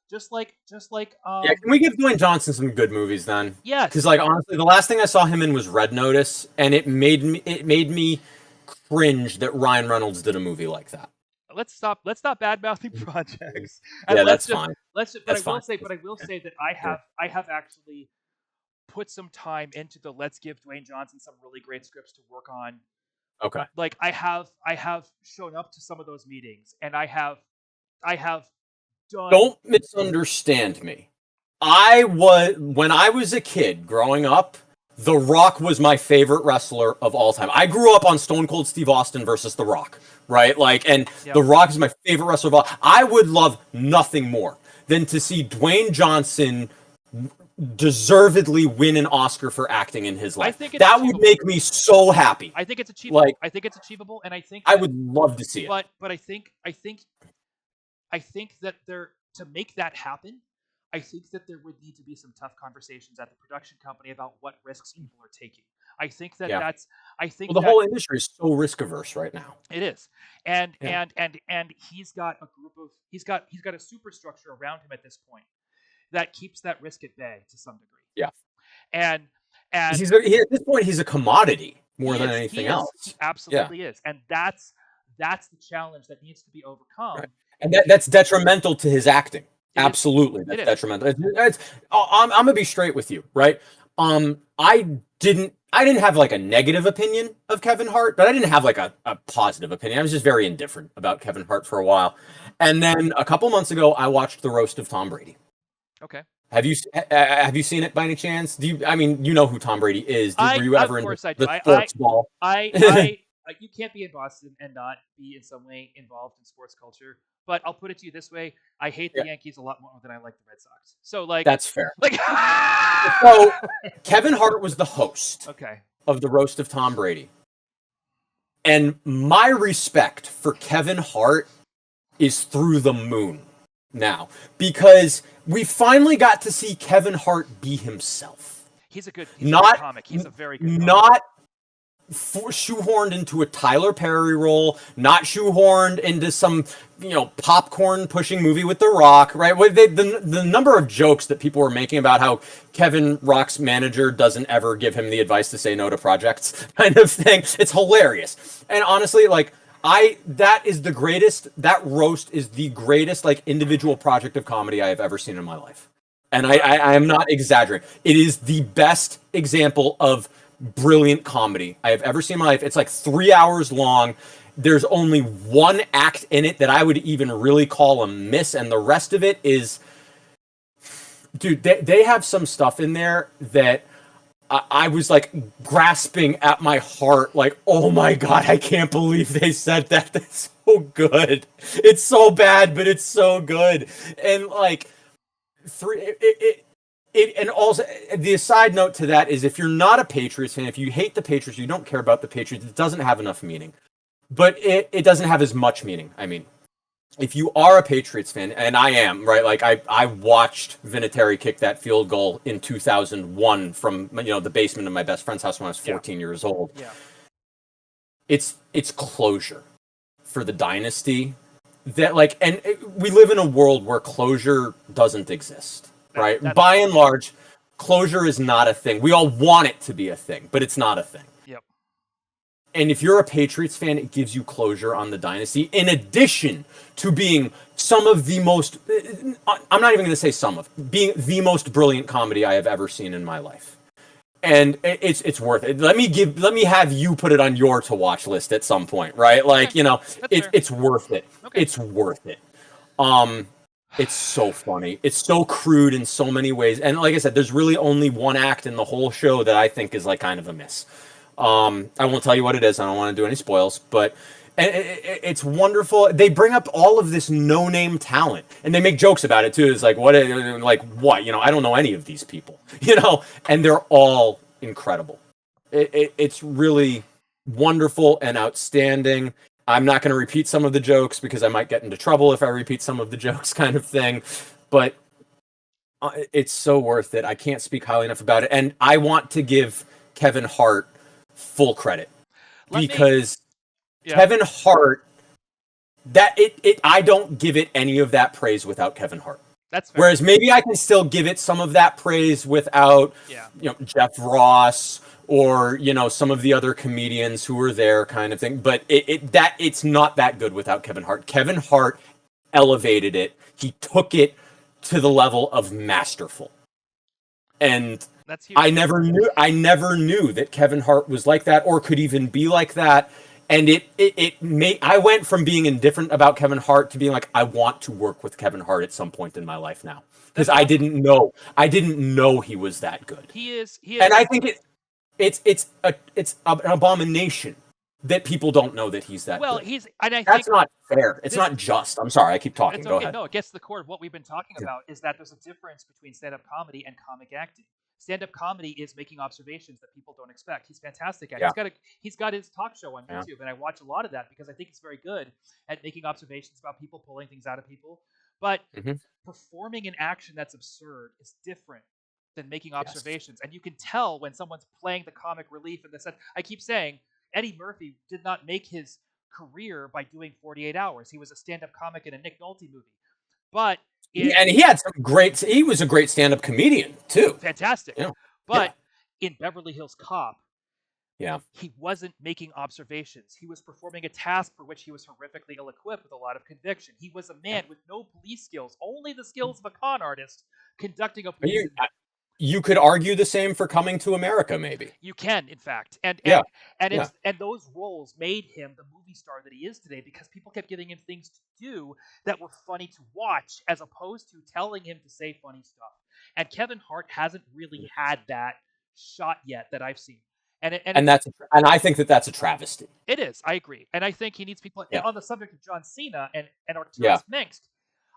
Just like. Can we give Dwayne Johnson some good movies then? Yes. Because honestly, the last thing I saw him in was Red Notice, and it made me cringe that Ryan Reynolds did a movie like that. Let's stop bad mouthing projects. That's fine. But I will say that I have actually put some time into the let's give Dwayne Johnson some really great scripts to work on. Okay. Like I have shown up to some of those meetings, and I have done. Don't misunderstand me. When I was a kid growing up, The Rock was my favorite wrestler of all time. I grew up on Stone Cold Steve Austin versus The Rock, right? The Rock is my favorite wrestler of all. I would love nothing more than to see Dwayne Johnson deservedly win an Oscar for acting in his life. That would make me so happy. I think it's achievable. And I think I would love to see it. But I think that to make that happen, I think that there would need to be some tough conversations at the production company about what risks people are taking. I think that the whole industry is so risk averse right now. It is, and he's got a superstructure around him at this point. that keeps that risk at bay to some degree. Yeah. And At this point, he's a commodity more than he anything is, else. he absolutely is. And that's the challenge that needs to be overcome. Right. And that's detrimental to his acting. Absolutely, that's detrimental. I'm gonna be straight with you, right? I didn't have like a negative opinion of Kevin Hart, but I didn't have like a positive opinion. I was just very indifferent about Kevin Hart for a while, and then a couple months ago, I watched the roast of Tom Brady. Okay. Have you seen it by any chance? I mean, you know who Tom Brady is? Were you ever into the sports ball? You can't be in Boston and not be in some way involved in sports culture. But I'll put it to you this way: I hate the Yankees a lot more than I like the Red Sox. So like, that's fair. Like, so Kevin Hart was the host. Of the roast of Tom Brady, and my respect for Kevin Hart is through the moon now, because we finally got to see Kevin Hart be himself. He's a good comic. He's a very good comic. Not shoehorned into a Tyler Perry role, not shoehorned into some, popcorn pushing movie with The Rock, right? The number of jokes that people were making about how Kevin Rock's manager doesn't ever give him the advice to say no to projects kind of thing. It's hilarious. And honestly, like, that roast is the greatest, like, individual project of comedy I have ever seen in my life. And I am not exaggerating. It is the best example of brilliant comedy I have ever seen in my life. It's like 3 hours long. There's only one act in it that I would even really call a miss, and the rest of it is, dude, they have some stuff in there that I was like grasping at my heart, like, oh my God, I can't believe they said that. That's so good. It's so bad, but it's so good. And like, and also the aside note to that is, if you're not a Patriots fan, if you hate the Patriots, you don't care about the Patriots, it doesn't have enough meaning. But it doesn't have as much meaning. I mean, if you are a Patriots fan, and I am, right? Like, I watched Vinatieri kick that field goal in 2001 from, the basement of my best friend's house when I was 14 years old. Yeah. It's closure for the dynasty. That, like, and we live in a world where closure doesn't exist. Right? By and large, closure is not a thing. We all want it to be a thing, but it's not a thing. Yep. And if you're a Patriots fan, it gives you closure on the dynasty, in addition to being some of the most, I'm not even going to say some of, being the most brilliant comedy I have ever seen in my life. And it's worth it. Let me have you put it on your to watch list at some point, right? Like, it's worth it. Okay. It's worth it. It's so funny. It's so crude in so many ways. And like I said, there's really only one act in the whole show that I think is like kind of a miss. I won't tell you what it is. I don't want to do any spoils, but it's wonderful. They bring up all of this no-name talent, and they make jokes about it too. It's like, what? I don't know any of these people, and they're all incredible. It's really wonderful and outstanding. I'm not going to repeat some of the jokes because I might get into trouble if I repeat some of the jokes, kind of thing. But it's so worth it. I can't speak highly enough about it. And I want to give Kevin Hart full credit. Kevin Hart, I don't give it any of that praise without Kevin Hart. That's fair. Whereas maybe I can still give it some of that praise without, Jeff Ross, or some of the other comedians who were there, kind of thing. But it's not that good without Kevin Hart. Kevin Hart elevated it. He took it to the level of masterful. And that's huge. I never knew that Kevin Hart was like that, or could even be like that. And I went from being indifferent about Kevin Hart to being like, I want to work with Kevin Hart at some point in my life now, because I didn't know he was that good. He is. And I think it's an abomination that people don't know that he's that good. That's not fair. It's not just. I'm sorry, I keep talking. It's okay. Go ahead. No, it gets to the core of what we've been talking about, is that there's a difference between stand-up comedy and comic acting. Stand-up comedy is making observations that people don't expect. He's fantastic at it. He's got his talk show on YouTube, and I watch a lot of that because I think he's very good at making observations about people, pulling things out of people. But performing an action that's absurd is different than making observations. And you can tell when someone's playing the comic relief in the sense. I keep saying, Eddie Murphy did not make his career by doing 48 Hours. He was a stand-up comic in a Nick Nolte movie. But And he had some great. He was a great stand-up comedian too. Fantastic. Yeah. But in Beverly Hills Cop, Yeah. he wasn't making observations. He was performing a task for which he was horrifically ill-equipped with a lot of conviction. He was a man with no police skills, only the skills of a con artist conducting a police. You could argue the same for Coming to America, maybe. You can, in fact, and those roles made him the movie star that he is today because people kept giving him things to do that were funny to watch, as opposed to telling him to say funny stuff. And Kevin Hart hasn't really had that shot yet that I've seen. And I think that's a travesty. It is. I agree, and I think he needs people. Yeah. And on the subject of John Cena and Arturas Mengsk,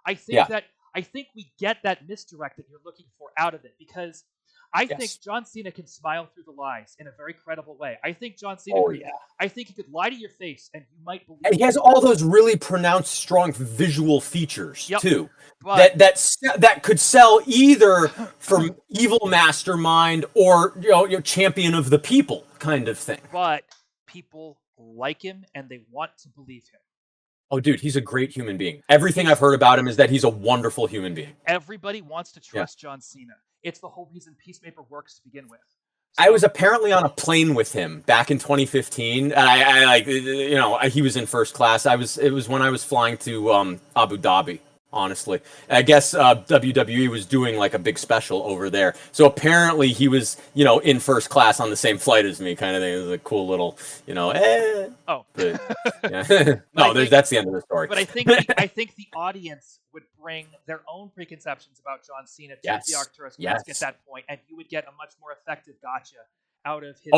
I think we get that misdirect that you're looking for out of it, because I think John Cena can smile through the lies in a very credible way. I think John Cena. I think he could lie to your face and you might believe. And he has all those really pronounced, strong visual features too. But that could sell either for evil mastermind or champion of the people kind of thing. But people like him and they want to believe him. Oh, dude, he's a great human being. Everything I've heard about him is that he's a wonderful human being. Everybody wants to trust John Cena. It's the whole reason Peacemaker works to begin with. So, I was apparently on a plane with him back in 2015. He was in first class. It was when I was flying to Abu Dhabi. Honestly, I guess WWE was doing like a big special over there. So apparently he was, in first class on the same flight as me, kind of thing. It was a cool little, Oh, but, yeah. No, that's the end of the story. But I think the audience would bring their own preconceptions about John Cena to the Arcturus at that point, and you would get a much more effective gotcha out of his.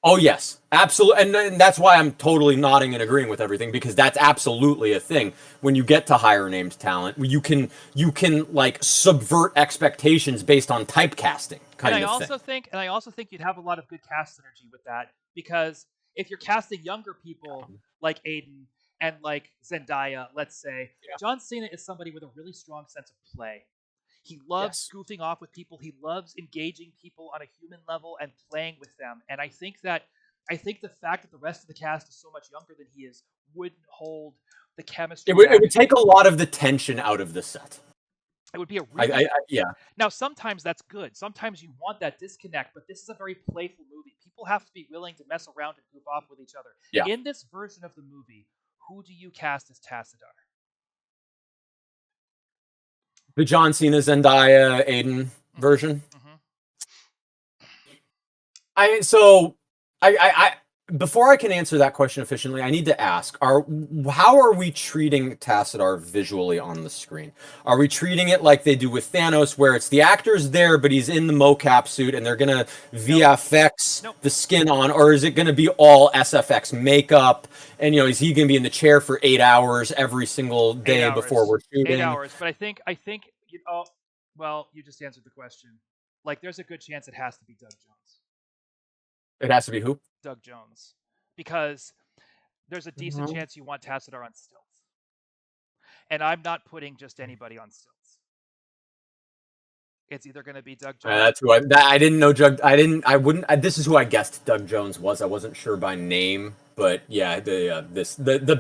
Oh yes, absolutely, and that's why I'm totally nodding and agreeing with everything, because that's absolutely a thing. When you get to higher named talent, you can like subvert expectations based on typecasting. And I also think you'd have a lot of good cast synergy with that, because if you're casting younger people like Aiden and like Zendaya, let's say, John Cena is somebody with a really strong sense of play. He loves goofing off with people. He loves engaging people on a human level and playing with them. And I think the fact that the rest of the cast is so much younger than he is wouldn't hold the chemistry. It would take a lot of the tension out of the set. It would be a really Now, sometimes that's good. Sometimes you want that disconnect, but this is a very playful movie. People have to be willing to mess around and goof off with each other. Yeah. In this version of the movie, who do you cast as Tassadar? The John Cena, Zendaya, Aiden version. I before I can answer that question efficiently, I need to ask: how are we treating Tassadar visually on the screen? Are we treating it like they do with Thanos, where it's the actor's there, but he's in the mocap suit, and they're gonna VFX the skin on, or is it gonna be all SFX makeup? And is he gonna be in the chair for 8 hours every single day before we're shooting? 8 hours, but I think you just answered the question. Like, there's a good chance it has to be Doug Jones. It has to be who? Doug Jones, because there's a decent chance you want Tassadar on stilts, and I'm not putting just anybody on stilts. It's either going to be Doug Jones. That's who I didn't know. This is who I guessed Doug Jones was. I wasn't sure by name, but yeah, the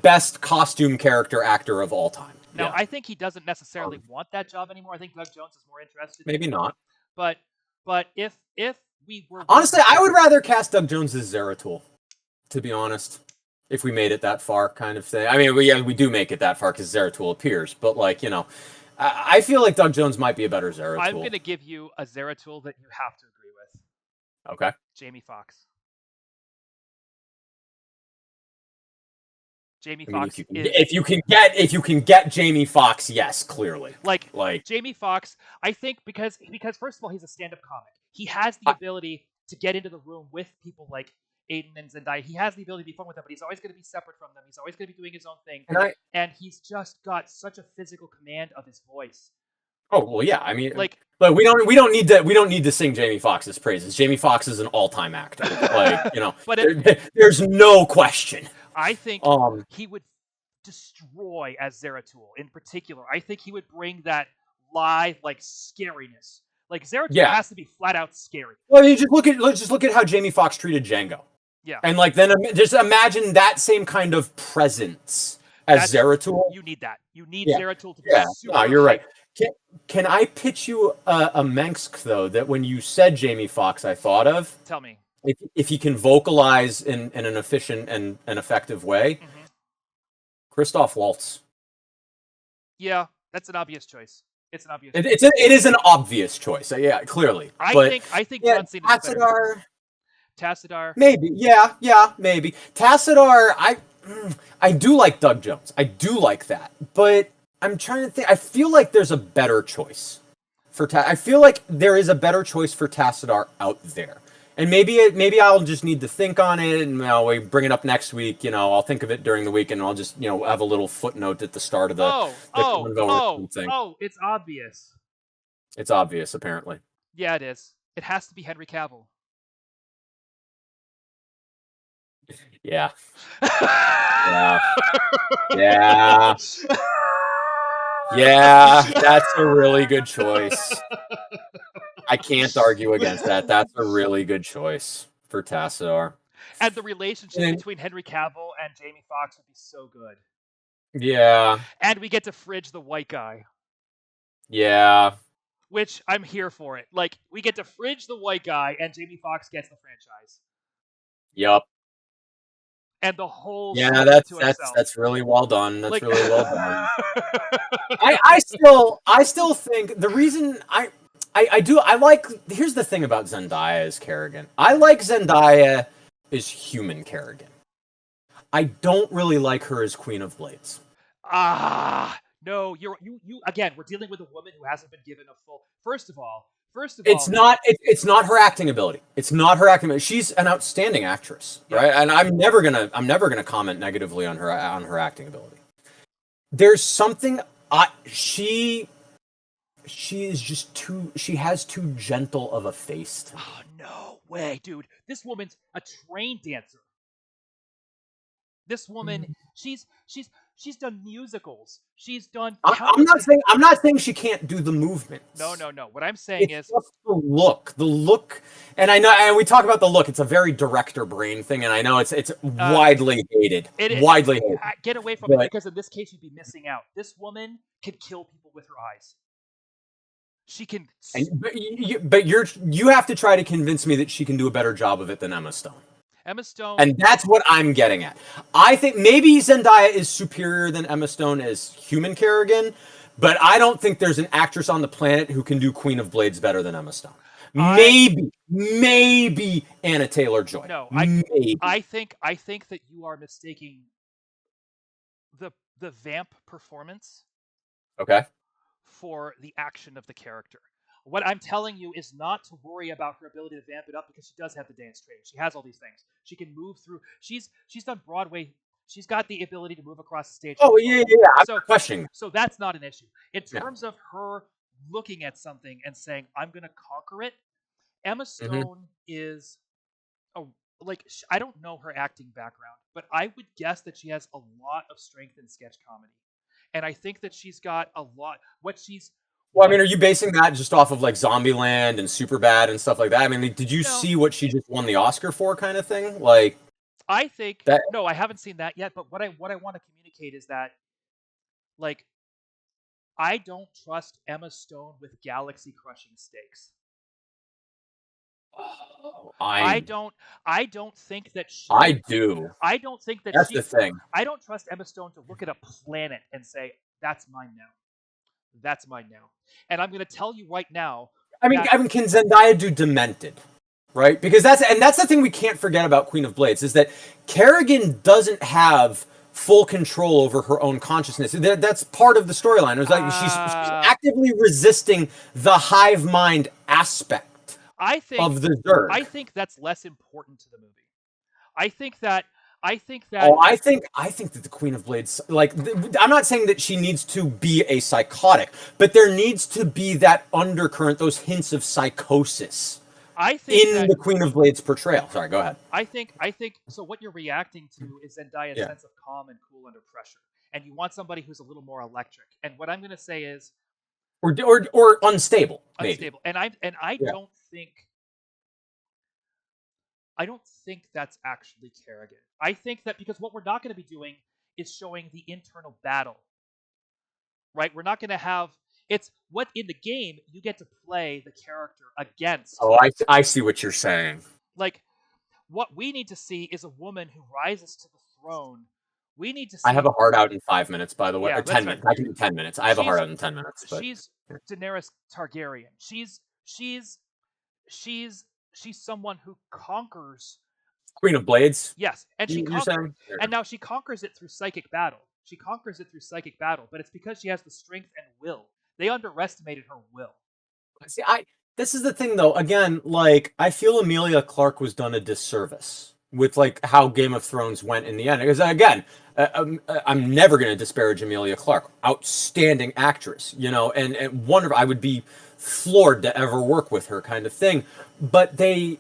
best costume character actor of all time. Now, I think he doesn't necessarily want that job anymore. I think Doug Jones is more interested. Maybe not. But if we were honestly, I would rather cast Doug Jones as Zeratul, to be honest. If we made it that far, kind of thing. I mean, we do make it that far because Zeratul appears, but I feel like Doug Jones might be a better Zeratul. I'm going to give you a Zeratul that you have to agree with. Okay. Jamie Foxx. Jamie Foxx. If you can get Jamie Foxx, yes, clearly. Like Jamie Foxx, I think because first of all, he's a stand-up comic. He has the ability to get into the room with people like Aiden and Zendaya. He has the ability to be fun with them, but he's always going to be separate from them. He's always going to be doing his own thing. And he's just got such a physical command of his voice. Oh well, yeah. I mean, we don't need to sing Jamie Foxx's praises. Jamie Foxx is an all-time actor. But there's no question. I think he would destroy as Zeratul. In particular, I think he would bring that live scariness. Like Zeratul has to be flat out scary. Well, let's just look at how Jamie Foxx treated Django. Yeah, and then just imagine that same kind of presence as Zeratul. You need that. You need Yeah. Zeratul to be Yeah, super no, you're right. hype. Can I pitch you a Mengsk, though, that when you said Jamie Foxx, I thought of? Tell me. If he can vocalize in an efficient and an effective way, Mm-hmm. Christoph Waltz. Yeah, that's an obvious choice. It's an obvious choice. It is an obvious choice. Yeah, clearly. I But think yeah, John Cena is better. Tassadar. maybe. Yeah, maybe. Tassadar, I do like Doug Jones. I do like that. But I'm trying to think. I feel like there's a better choice for I feel like there is a better choice for Tassadar out there. And maybe I'll just need to think on it, and we bring it up next week. I'll think of it during the week, and I'll just have a little footnote at the start of the convo or something. It's obvious. It's obvious, apparently. Yeah, it is. It has to be Henry Cavill. Yeah. Yeah. Yeah, that's a really good choice. I can't argue against that. That's a really good choice for Tassadar. And the relationship between Henry Cavill and Jamie Foxx would be so good. Yeah. And we get to fridge the white guy. Yeah. Which I'm here for it. Like, we get to fridge the white guy, and Jamie Foxx gets the franchise. Yep. And the whole that's really well done. That's really well done. I still think the reason I like. Here's the thing about Zendaya as Kerrigan. I like Zendaya as human Kerrigan. I don't really like her as Queen of Blades. No, you again. We're dealing with a woman who hasn't been given a full. First of all, it's not her acting ability. It's not her acting ability. She's an outstanding actress, right? And I'm never gonna comment negatively on her acting ability. There's something she is just she has too gentle of a face to me. Oh, no way, dude. This woman's a trained dancer. This woman, she's done musicals. She's done. I'm not saying she can't do the movements. No. What I'm saying is just the look, and I know, and we talk about the look. It's a very director brain thing, and I know it's widely hated. Widely hated. Get away from it, because in this case you'd be missing out. This woman can kill people with her eyes. She can. But you have to try to convince me that she can do a better job of it than Emma Stone. Emma Stone. And that's what I'm getting at. I think maybe Zendaya is superior than Emma Stone as human Kerrigan, but I don't think there's an actress on the planet who can do Queen of Blades better than Emma Stone. Maybe Anna Taylor-Joy. No, maybe. I think that you are mistaking the vamp performance. Okay. For the action of the character. What I'm telling you is not to worry about her ability to vamp it up, because she does have the dance training. She has all these things. She can move through. She's done Broadway. She's got the ability to move across the stage. Oh yeah. I'm questioning. So that's not an issue. In terms of her looking at something and saying, "I'm going to conquer it," Emma Stone is I don't know her acting background, but I would guess that she has a lot of strength in sketch comedy. And I think that she's got a lot. Well, I mean, are you basing that just off of like Zombieland and Superbad and stuff like that? I mean, did you see what she just won the Oscar for, kind of thing? Like, I think that. No, I haven't seen that yet. But what I want to communicate is that, like, I don't trust Emma Stone with galaxy-crushing stakes. I don't think that she. I do. I don't think that that's the thing. I don't trust Emma Stone to look at a planet and say, "That's mine now. That's mine now." And I'm going to tell you right now. I mean, can Zendaya do Demented? Right? Because that's the thing we can't forget about Queen of Blades, is that Kerrigan doesn't have full control over her own consciousness. That's part of the storyline. It was like she's actively resisting the hive mind aspect. Of the Zerg. I think that's less important to the movie. I think that. Oh, I think that the Queen of Blades, like, I'm not saying that she needs to be a psychotic, but there needs to be that undercurrent, those hints of psychosis. In the Queen of Blades portrayal. Sorry, go ahead. I think. So what you're reacting to is Zendaya's sense of calm and cool under pressure, and you want somebody who's a little more electric. And what I'm going to say is. Or unstable. Maybe. Unstable, and I don't think. I don't think that's actually Kerrigan. I think that because what we're not going to be doing is showing the internal battle, right? We're not going to have it's what in the game you get to play the character against. Oh, I see what you're saying. Like what we need to see is a woman who rises to the throne. We need to see. I have a hard out in 5 minutes, by the way, Yeah, or that's 10 fine. minutes. I can do 10 minutes. I have a hard She's out in 10 minutes, but she's Daenerys Targaryen. She's she's someone who conquers. Queen of Blades. Yes, and You're saying? and now she conquers it through psychic battle. She conquers it through psychic battle, but it's because she has the strength and will. They underestimated her will. See, this is the thing though. Again, like I feel Emilia Clarke was done a disservice with like how Game of Thrones went in the end. Because again, I'm never going to disparage Emilia Clarke. Outstanding actress, you know, and wonderful. I would be floored to ever work with her, kind of thing. But they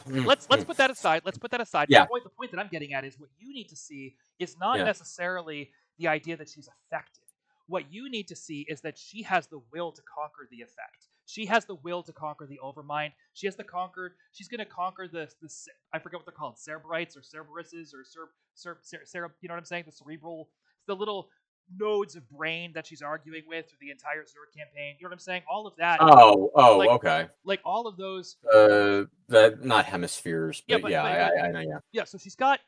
Let's put that aside. Let's put that aside. Yeah. The point that I'm getting at is what you need to see is not Yeah. necessarily the idea that she's affected. What you need to see is that she has the will to conquer the effect. She has the will to conquer the overmind. She's going to conquer the I forget what they're called, Cerebrites or Cerberuses or you know what I'm saying? The cerebral, the little nodes of brain that she's arguing with through the entire Zerg campaign. You know what I'm saying? All of that. Okay. Like all of those. That not hemispheres, but I know. Yeah. Yeah, so she's got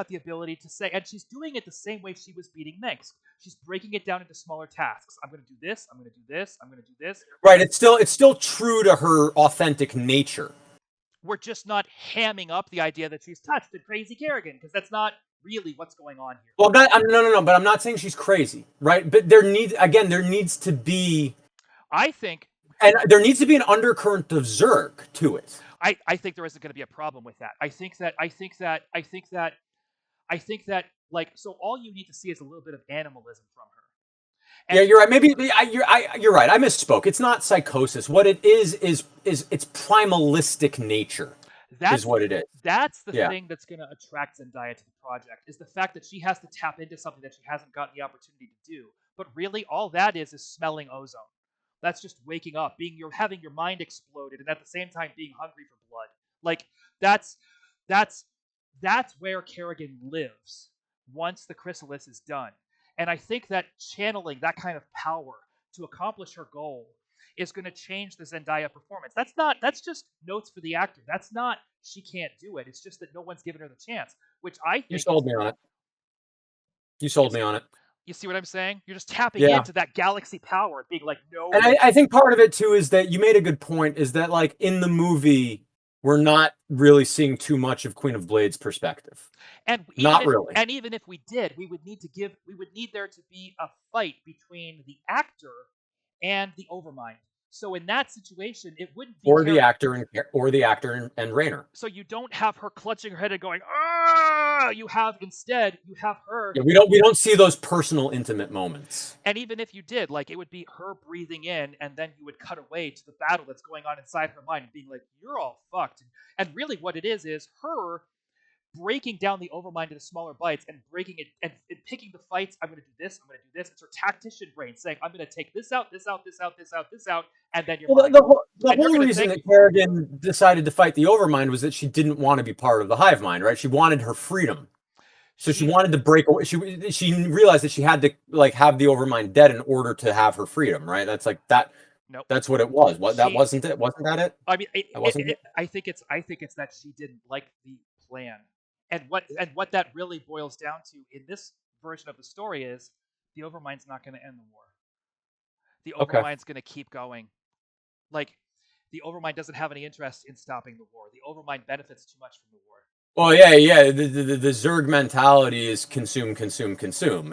the ability to say, and she's doing it the same way she was beating Minsk. She's breaking it down into smaller tasks. I'm going to do this. I'm going to do this. I'm going to do this. Right. It's still true to her authentic nature. We're just not hamming up the idea that she's touched a crazy Kerrigan, because that's not really what's going on here. Well, no. But I'm not saying she's crazy, right? But there needs to be. I think. And there needs to be an undercurrent of Zerg to it. I think there isn't going to be a problem with that. I think that like, so all you need to see is a little bit of animalism from her. And yeah, you're right. Maybe you're right. I misspoke. It's not psychosis. What it is it's primalistic nature. Is what it is. That's the thing that's going to attract Zendaya to the project, is the fact that she has to tap into something that she hasn't gotten the opportunity to do. But really, all that is smelling ozone. That's just waking up, having your mind exploded, and at the same time being hungry for blood. Like that's where Kerrigan lives once the chrysalis is done. And I think that channeling that kind of power to accomplish her goal is going to change the Zendaya performance. That's just notes for the actor. That's not she can't do it. It's just that no one's given her the chance, which I think you sold me on it. You sold me on it. You see what I'm saying? You're just tapping into that galaxy power, being like, no. And I think part of it too is that you made a good point, is that like in the movie, we're not really seeing too much of Queen of Blades' perspective. And really. And even if we did, we would need there to be a fight between the actor and the Overmind. So in that situation, it wouldn't be the actor and Raynor. So you don't have her clutching her head and going, "Ah!" Instead you have her. Yeah, we don't see those personal, intimate moments. And even if you did, like, it would be her breathing in, and then you would cut away to the battle that's going on inside her mind, and being like, "You're all fucked." And really, what it is her breaking down the Overmind into smaller bites and breaking it and picking the fights. I'm going to do this. I'm going to do this. It's her tactician brain saying, "I'm going to take this out, this out, this out, this out, this out," and then you're the whole reason that Kerrigan decided to fight the Overmind was that she didn't want to be part of the hive mind, right? She wanted her freedom, so she wanted to break away. She realized that she had to like have the Overmind dead in order to have her freedom, right? That's like that. Nope. That's what it was. That wasn't it. Wasn't that it? I mean, I think it's that she didn't like the plan. And what that really boils down to in this version of the story is the Overmind's not going to end the war. The Overmind's going to keep going. Like, the Overmind doesn't have any interest in stopping the war. The Overmind benefits too much from the war. Well, yeah. The Zerg mentality is consume,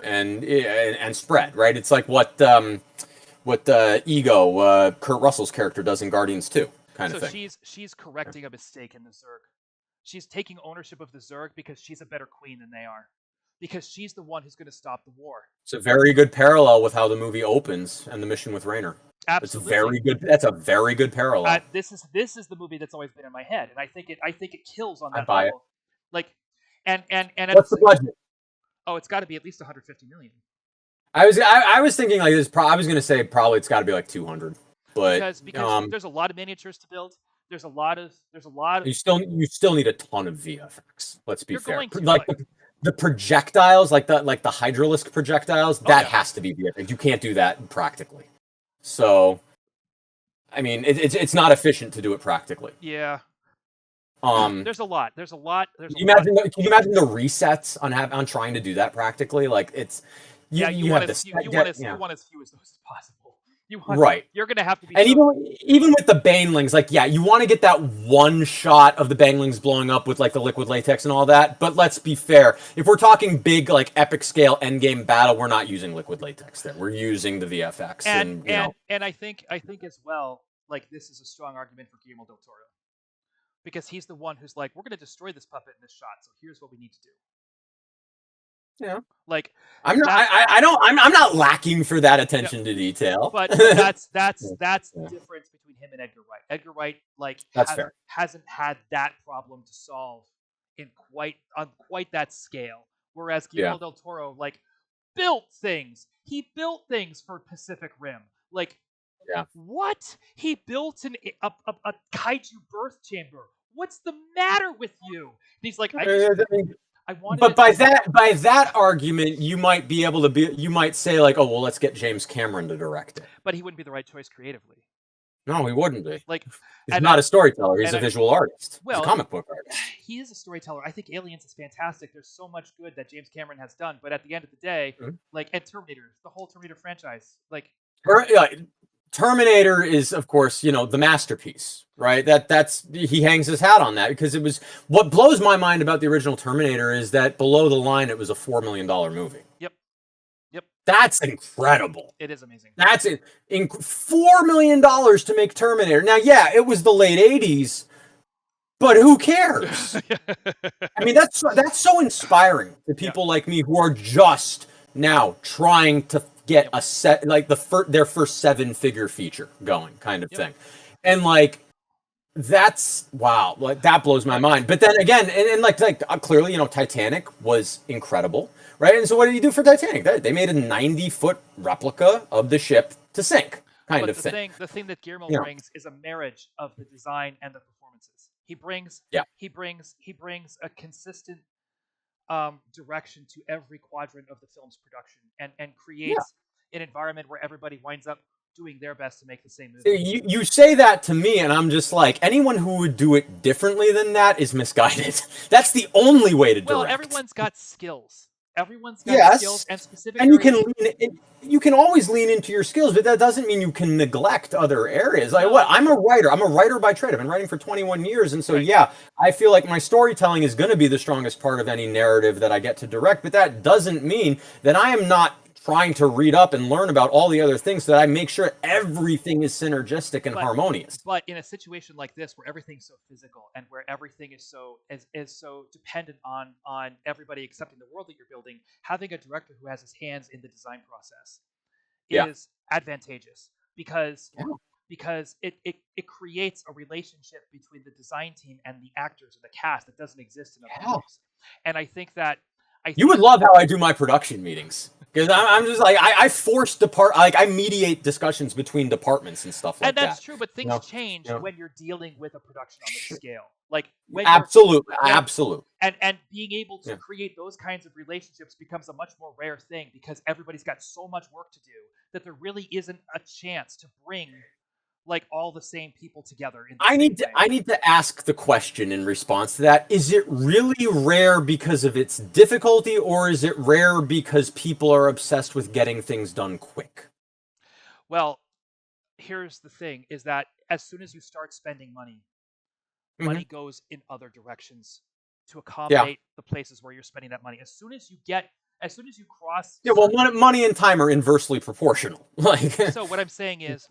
and spread, right? It's like what Ego, Kurt Russell's character, does in Guardians 2, kind of thing. So she's correcting a mistake in the Zerg. She's taking ownership of the Zerg because she's a better queen than they are. Because she's the one who's going to stop the war. It's a very good parallel with how the movie opens and the mission with Raynor. Absolutely. It's very good. That's a very good parallel. This is the movie that's always been in my head, and I think it kills on that level. It. Like, and what's the budget? Oh, it's got to be at least 150 million. I was thinking like this. I was going to say probably it's got to be like 200, but because there's a lot of miniatures to build. There's a lot of You still need a ton of VFX. Let's be you're fair. going to, Like the projectiles, like the hydraulic projectiles, that has to be VFX. You can't do that practically. So, I mean, it's not efficient to do it practically. Yeah. There's a lot. Can you imagine the resets on trying to do that practically? Like it's you want as few as those as possible. You're gonna have to be. And even with the banelings, like you want to get that one shot of the banelings blowing up with like the liquid latex and all that. But let's be fair, if we're talking big like epic scale endgame battle, we're not using liquid latex. There, we're using the VFX. And I think as well, like this is a strong argument for Guillermo del Toro, because he's the one who's like, we're gonna destroy this puppet in this shot, so here's what we need to do. Yeah, like I'm not lacking for that attention to detail. But that's the difference between him and Edgar Wright. Edgar Wright hasn't had that problem to solve on quite that scale. Whereas Guillermo del Toro built things. He built things for Pacific Rim. What? He built a kaiju birth chamber. What's the matter with you? And he's like, by that argument, you might say like, oh well, let's get James Cameron to direct it. But he wouldn't be the right choice creatively. No, he wouldn't be. He's not a storyteller. He's a visual artist. Well, he's a comic book artist. He is a storyteller. I think Aliens is fantastic. There's so much good that James Cameron has done. But at the end of the day, and Terminator, the whole Terminator franchise, Terminator is, of course, the masterpiece, right? That's he hangs his hat on that because it was what blows my mind about the original Terminator is that below the line it was a $4 million movie. Yep. That's incredible. It is amazing. That's it. $4 million to make Terminator. Now, it was the late '80s, but who cares? I mean, that's so inspiring to people like me who are just now trying to get a set their first 7-figure feature going, kind of thing, and that's wow, that blows my mind. But then again, and clearly, Titanic was incredible, right? And so what did you do for Titanic? They made a 90-foot replica of the ship to sink, kind of thing. The thing that Guillermo brings is a marriage of the design and the performances. He brings a consistent direction to every quadrant of the film's production, and creates an environment where everybody winds up doing their best to make the same movie. You say that to me, and I'm just like, anyone who would do it differently than that is misguided. That's the only way to direct. Well, everyone's got skills. Everyone's got skills and specific. And you can always lean into your skills, but that doesn't mean you can neglect other areas. I'm a writer. I'm a writer by trade. I've been writing for 21 years, and so I feel like my storytelling is going to be the strongest part of any narrative that I get to direct. But that doesn't mean that I am not trying to read up and learn about all the other things so that I make sure everything is synergistic and harmonious. But in a situation like this, where everything's so physical and where everything is so dependent on everybody accepting the world that you're building, having a director who has his hands in the design process is advantageous because it creates a relationship between the design team and the actors and the cast that doesn't exist in other movies. And I think that you would love how I do my production meetings, because I'm just I force I mediate discussions between departments and stuff like that. And that's true, but things change when you're dealing with a production on this scale. Absolutely. And being able to create those kinds of relationships becomes a much more rare thing because everybody's got so much work to do that there really isn't a chance to bring all the same people together. I need to ask the question in response to that. Is it really rare because of its difficulty, or is it rare because people are obsessed with getting things done quick? Well, here's the thing, is that as soon as you start spending money, money goes in other directions to accommodate the places where you're spending that money. As soon as you cross... money and time are inversely proportional. So what I'm saying is...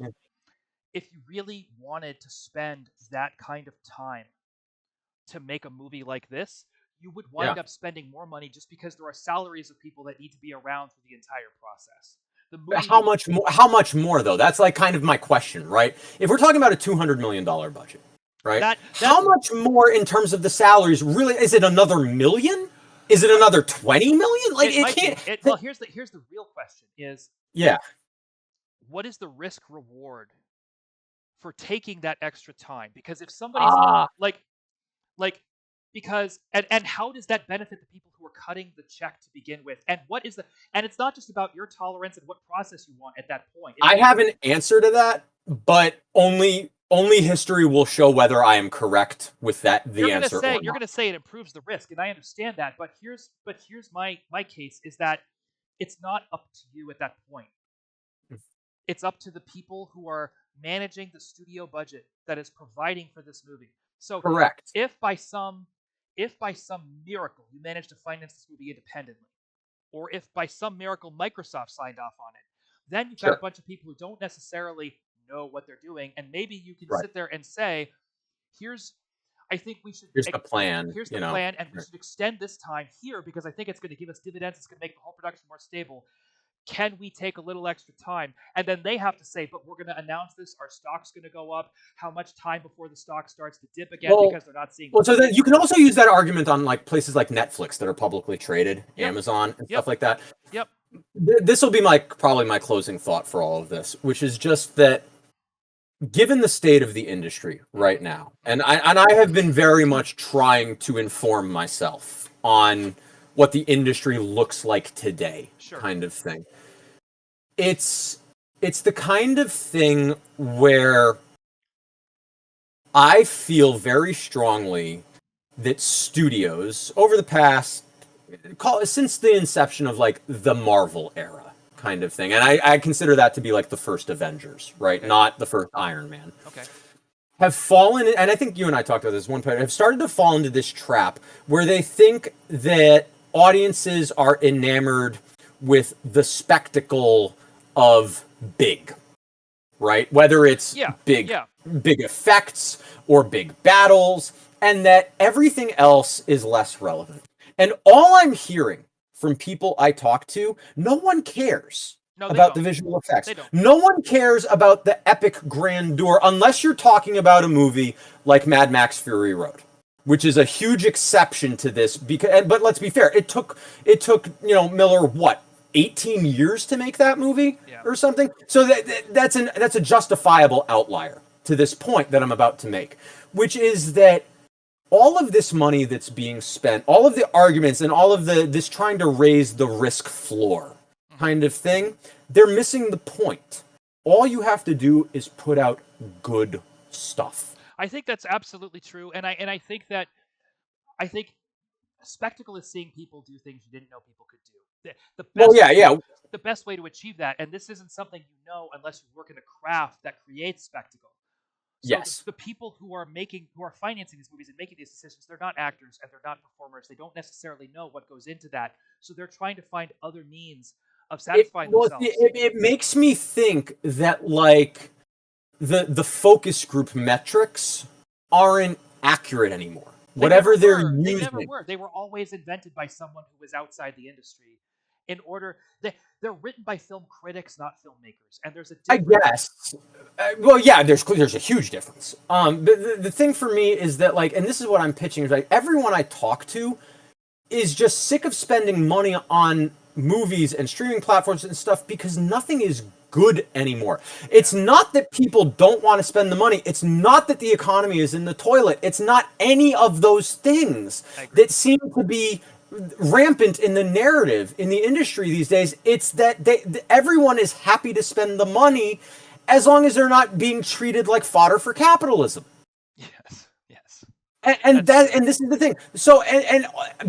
if you really wanted to spend that kind of time to make a movie like this, you would wind up spending more money just because there are salaries of people that need to be around for the entire process. How much more though? That's kind of my question, right? If we're talking about a $200 million budget, right? How much more in terms of the salaries? Really, is it another million? Is it another 20 million? It can't. Well, here's the real question: is what is the risk reward for taking that extra time, because if somebody's like like because and how does that benefit the people who are cutting the check to begin with, and what is the and it's not just about your tolerance and what process you want at that point. I have an answer to that, but only history will show whether I am correct with that answer or not. You're going to say it improves the risk, and I understand that, but here's my case is that it's not up to you at that point. It's up to the people who are managing the studio budget that is providing for this movie. So correct. If by some miracle you manage to finance this movie independently, or if by some miracle Microsoft signed off on it, then you've got a bunch of people who don't necessarily know what they're doing, and maybe you can sit there and say, I think we should. Here's the plan. Here's the plan, and we should extend this time here because I think it's going to give us dividends. It's going to make the whole production more stable. Can we take a little extra time? And then they have to say, but we're going to announce this. Our stock's going to go up. How much time before the stock starts to dip again because they're not seeing. Well, so then you can also use that argument on like places like Netflix that are publicly traded, Amazon and stuff like that. Yep. This will be probably my closing thought for all of this, which is just that given the state of the industry right now, and I have been very much trying to inform myself on what the industry looks like today, kind of thing. It's the kind of thing where I feel very strongly that studios over the past, since the inception of like the Marvel era kind of thing, and I consider that to be like the first Avengers, right? Okay. Not the first Iron Man. Okay. Have fallen, and I think you and I talked about this one point, have started to fall into this trap where they think that audiences are enamored with the spectacle of big, right? Whether it's big effects or big battles, and that everything else is less relevant. And all I'm hearing from people I talk to, no one cares about the visual effects. No one cares about the epic grandeur unless you're talking about a movie like Mad Max Fury Road, which is a huge exception to this. But let's be fair, it took Miller 18 years to make that movie or something. So that's a justifiable outlier to this point that I'm about to make, which is that all of this money that's being spent, all of the arguments and all of this trying to raise the risk floor kind of thing, they're missing the point. All you have to do is put out good stuff. I think that's absolutely true, and I think spectacle is seeing people do things you didn't know people could do. The best way to achieve that, and this isn't something you know unless you work in a craft that creates spectacle. So the people who are financing these movies and making these decisions, they're not actors and they're not performers. They don't necessarily know what goes into that. So they're trying to find other means of satisfying themselves. It makes me think that like the focus group metrics aren't accurate anymore. Whatever they're using. They never were. They were always invented by someone who was outside the industry. They're written by film critics, not filmmakers, and there's a difference. I guess. There's a huge difference. The thing for me is that like, and this is what I'm pitching, is like everyone I talk to is just sick of spending money on movies and streaming platforms and stuff because nothing is good anymore. It's not that people don't want to spend the money. It's not that the economy is in the toilet. It's not any of those things that seem to be rampant in the narrative in the industry these days. It's that everyone is happy to spend the money as long as they're not being treated like fodder for capitalism. Yes. And this is the thing. So and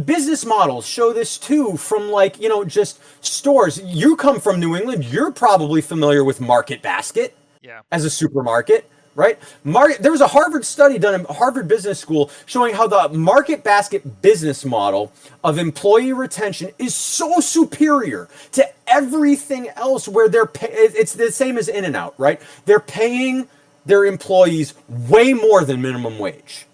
business models show this too from like, just stores. You come from New England, you're probably familiar with Market Basket as a supermarket. Right? There was a Harvard study done at Harvard Business School showing how the Market Basket business model of employee retention is so superior to everything else where it's the same as In-N-Out, right? They're paying their employees way more than minimum wage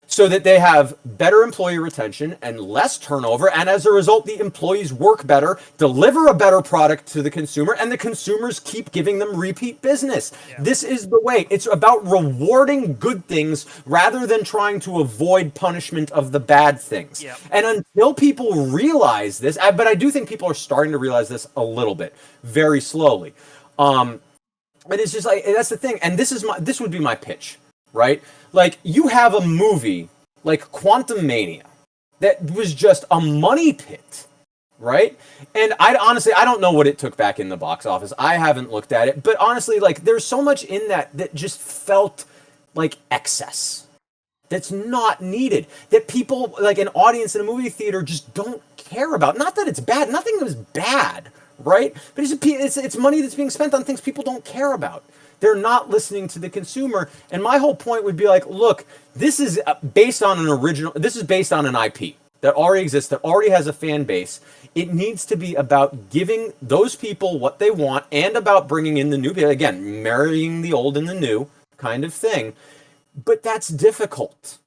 so that they have better employee retention and less turnover. And as a result, the employees work better, deliver a better product to the consumer, and the consumers keep giving them repeat business. Yeah. This is the way. It's about rewarding good things rather than trying to avoid punishment of the bad things. Yeah. And until people realize this, but I do think people are starting to realize this a little bit, very slowly. But it's just like, that's the thing. And this would be my pitch, right? Like, you have a movie like Quantum Mania that was just a money pit, right? And I don't know what it took back in the box office. I haven't looked at it, but honestly, like, there's so much in that just felt like excess. That's not needed. That people, like an audience in a movie theater, just don't care about. Not that it's bad. Nothing was bad, right? But it's money that's being spent on things people don't care about. They're not listening to the consumer. And my whole point would be like, look, this is based on this is based on an IP that already exists, that already has a fan base. It needs to be about giving those people what they want and about bringing in the new people. Again, marrying the old and the new kind of thing. But that's difficult.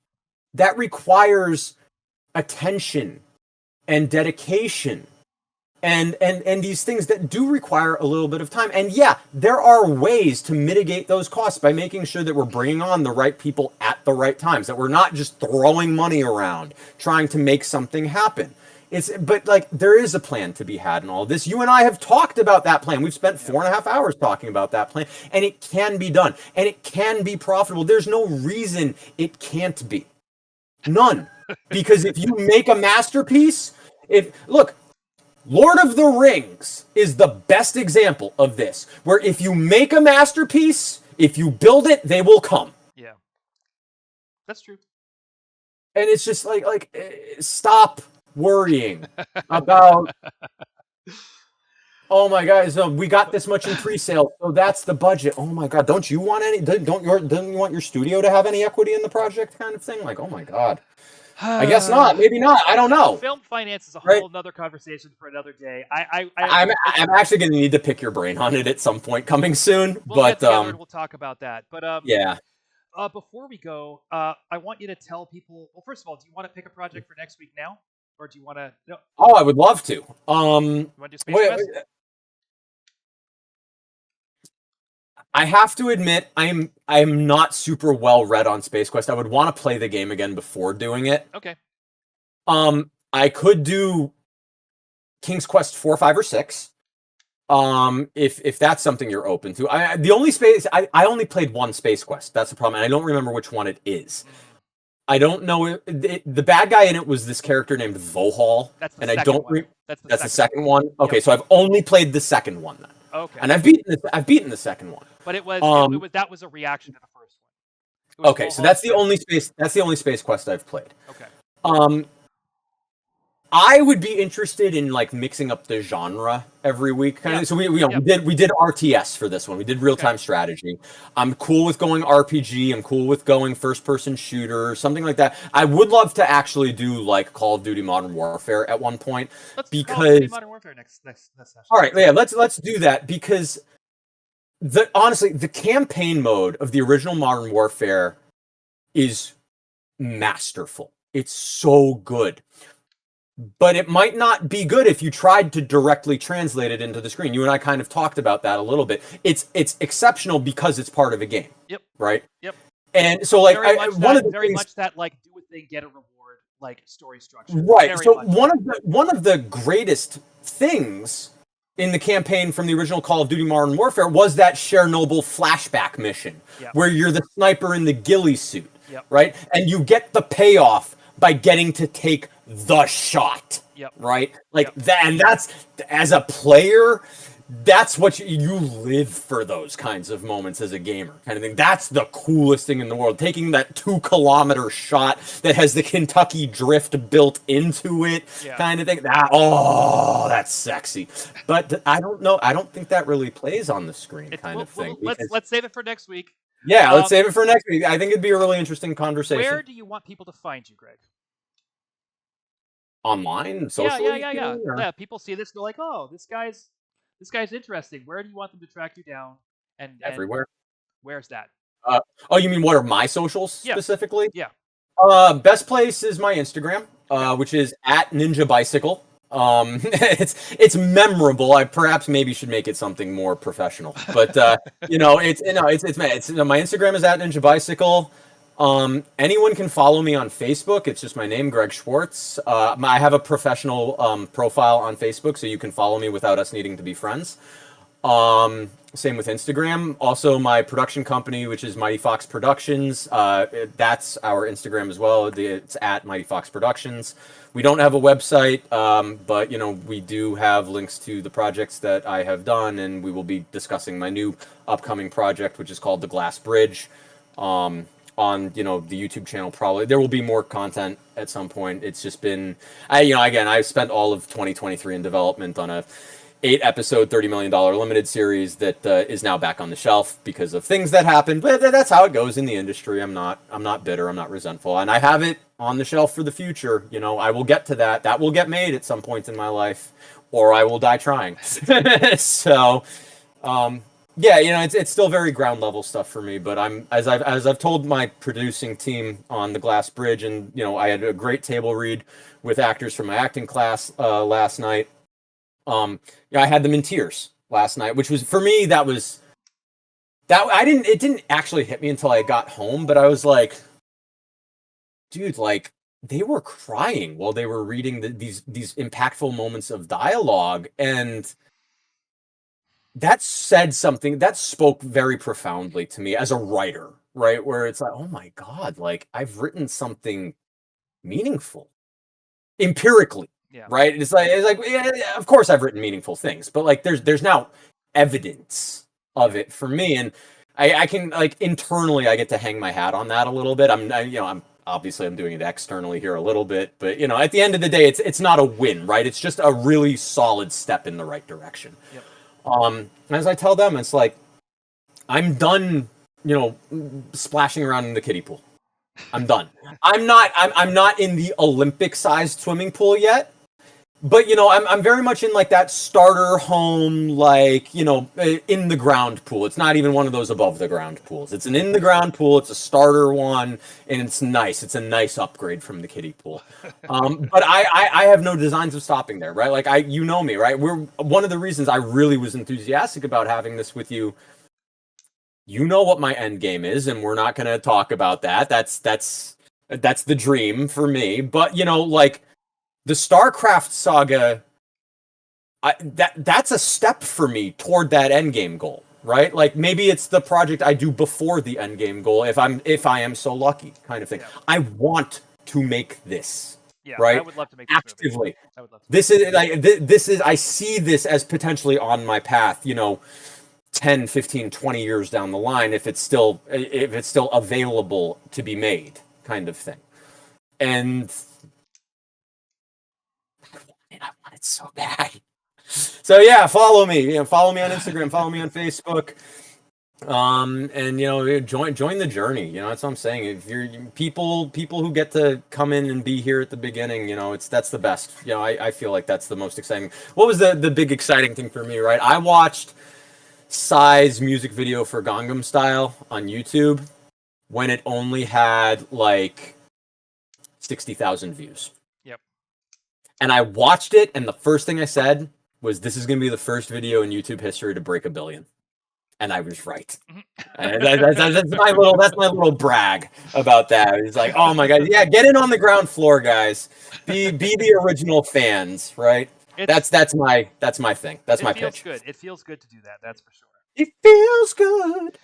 That requires attention and dedication and these things that do require a little bit of time. And yeah, there are ways to mitigate those costs by making sure that we're bringing on the right people at the right times, that we're not just throwing money around trying to make something happen. But like, there is a plan to be had in all this. You and I have talked about that plan. We've spent 4.5 hours talking about that plan, and it can be done, and it can be profitable. There's no reason it can't be. None. Because if you make a masterpiece, look, Lord of the Rings is the best example of this, where if you make a masterpiece, if you build it, they will come. Yeah. That's true. And it's just like stop worrying about, oh my God, so we got this much in pre-sale, so that's the budget. Oh my God, don't you want don't you want your studio to have any equity in the project kind of thing? Like, oh my God. I guess not. Maybe not. I don't know. Film finance is a whole nother conversation for another day. I'm actually going to need to pick your brain on it at some point coming soon. We'll get together and we'll talk about that. But yeah. Before we go, I want you to tell people. Well, first of all, do you want to pick a project for next week now, or do you want to? No. Oh, I would love to. You want to do Space Quest? I have to admit, I am not super well read on Space Quest. I would want to play the game again before doing it. Okay. I could do King's Quest 4, 5, or 6. If that's something you're open to. I only played one Space Quest. That's the problem, and I don't remember which one it is. I don't know. The bad guy in it was this character named Vohal, and I don't. That's the second one. Okay, yep. So I've only played the second one then. Okay. And I've beaten the second one. But it was that was a reaction to the first one. Okay, so that's the only Space Quest I've played. Okay. I would be interested in like mixing up the genre every week. Kind of. So we did RTS for this one. We did real-time strategy. I'm cool with going RPG. I'm cool with going first-person shooter, something like that. I would love to actually do like Call of Duty Modern Warfare at one point. Let's do Call of Duty Modern Warfare next session. All right, yeah, let's do that because honestly, the campaign mode of the original Modern Warfare is masterful. It's so good. But it might not be good if you tried to directly translate it into the screen. You and I kind of talked about that a little bit. It's exceptional because it's part of a game. Yep. Right? Yep. And so like very much that like do a thing, get a reward, like story structure. Right. Very so one of the greatest things in the campaign from the original Call of Duty Modern Warfare was that Chernobyl flashback mission where you're the sniper in the ghillie suit. Yep. Right? And you get the payoff by getting to take the shot, right? Like that, and that's, as a player, that's what you live for, those kinds of moments as a gamer, kind of thing. That's the coolest thing in the world. Taking that 2-kilometer shot that has the Kentucky drift built into it, kind of thing. That's sexy. But I don't know. I don't think that really plays on the screen, kind of thing. Let's save it for next week. Yeah, let's save it for next week. I think it'd be a really interesting conversation. Where do you want people to find you, Greg? Online, social. Yeah. People see this and they're like, "Oh, this guy's interesting." Where do you want them to track you down? And everywhere. Where's that? Oh, you mean what are my socials specifically? Yeah. Best place is my Instagram, which is @NinjaBicycle. It's memorable. I perhaps maybe should make it something more professional, but my Instagram is @NinjaBicycle. Anyone can follow me on Facebook. It's just my name, Greg Schwartz. I have a professional profile on Facebook, so you can follow me without us needing to be friends. Same with Instagram. Also, my production company, which is Mighty Fox Productions, that's our Instagram as well. It's at Mighty Fox Productions. We don't have a website, but we do have links to the projects that I have done, and we will be discussing my new upcoming project, which is called The Glass Bridge. On the YouTube channel, probably there will be more content at some point. It's just been, I spent all of 2023 in development on a 8-episode, $30 million limited series that is now back on the shelf because of things that happened. But that's how it goes in the industry. I'm not bitter. I'm not resentful, and I have it on the shelf for the future. I will get to that. That will get made at some point in my life, or I will die trying. So, it's still very ground level stuff for me. But as I've told my producing team on The Glass Bridge, and I had a great table read with actors from my acting class last night. I had them in tears last night, which was, for me, it didn't actually hit me until I got home, but I was like, dude, like, they were crying while they were reading these impactful moments of dialogue, and that said something that spoke very profoundly to me as a writer, right? Where it's like, oh my God, like, I've written something meaningful empirically. Yeah. Right. It's like yeah, of course I've written meaningful things, but like there's now evidence of it for me, and I can, like, internally I get to hang my hat on that a little bit. I'm obviously I'm doing it externally here a little bit, but at the end of the day, it's not a win, right? It's just a really solid step in the right direction. Yep. As I tell them, it's like, I'm done, splashing around in the kiddie pool. I'm done. I'm not in the Olympic-sized swimming pool yet. But I'm very much in, like, that starter home, like, in the ground pool. It's not even one of those above the ground pools. It's an in the ground pool. It's a starter one, and it's nice. It's a nice upgrade from the kiddie pool. But I have no designs of stopping there, right? Like, you know me, right? We're one of the reasons I really was enthusiastic about having this with you. You know what my end game is, and we're not going to talk about that. That's the dream for me. But like, the StarCraft saga, that's a step for me toward that endgame goal, right? Like, maybe it's the project I do before the endgame goal, if I am so lucky, kind of thing. Yeah. I want to make this. Yeah, right? I would love to make this actively. Movie. I would love to. This is I see this as potentially on my path, 10, 15, 20 years down the line, if it's still available to be made, kind of thing. And I want it so bad. So yeah, follow me. Follow me on Instagram. Follow me on Facebook. And join the journey. That's what I'm saying. If you're people who get to come in and be here at the beginning, that's the best. I feel like that's the most exciting. What was the big exciting thing for me, right? I watched Psy's music video for Gangnam Style on YouTube when it only had like 60,000 views. Yep. And I watched it, and the first thing I said was, "This is going to be the first video in YouTube history to break 1 billion." And I was right. That's my little brag about that. It's like, oh my God, yeah, get in on the ground floor, guys. Be the original fans, right? That's my thing. That's my pitch. It feels good to do that. That's for sure. It feels good.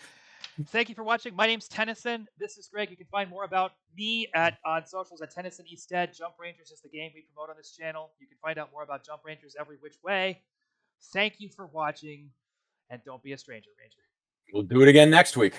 Thank you for watching. My name's Tennyson. This is Greg. You can find more about me on socials at Tennyson E. Stead. Jump Rangers is the game we promote on this channel. You can find out more about Jump Rangers every which way. Thank you for watching, and don't be a stranger, Ranger. We'll do it again next week.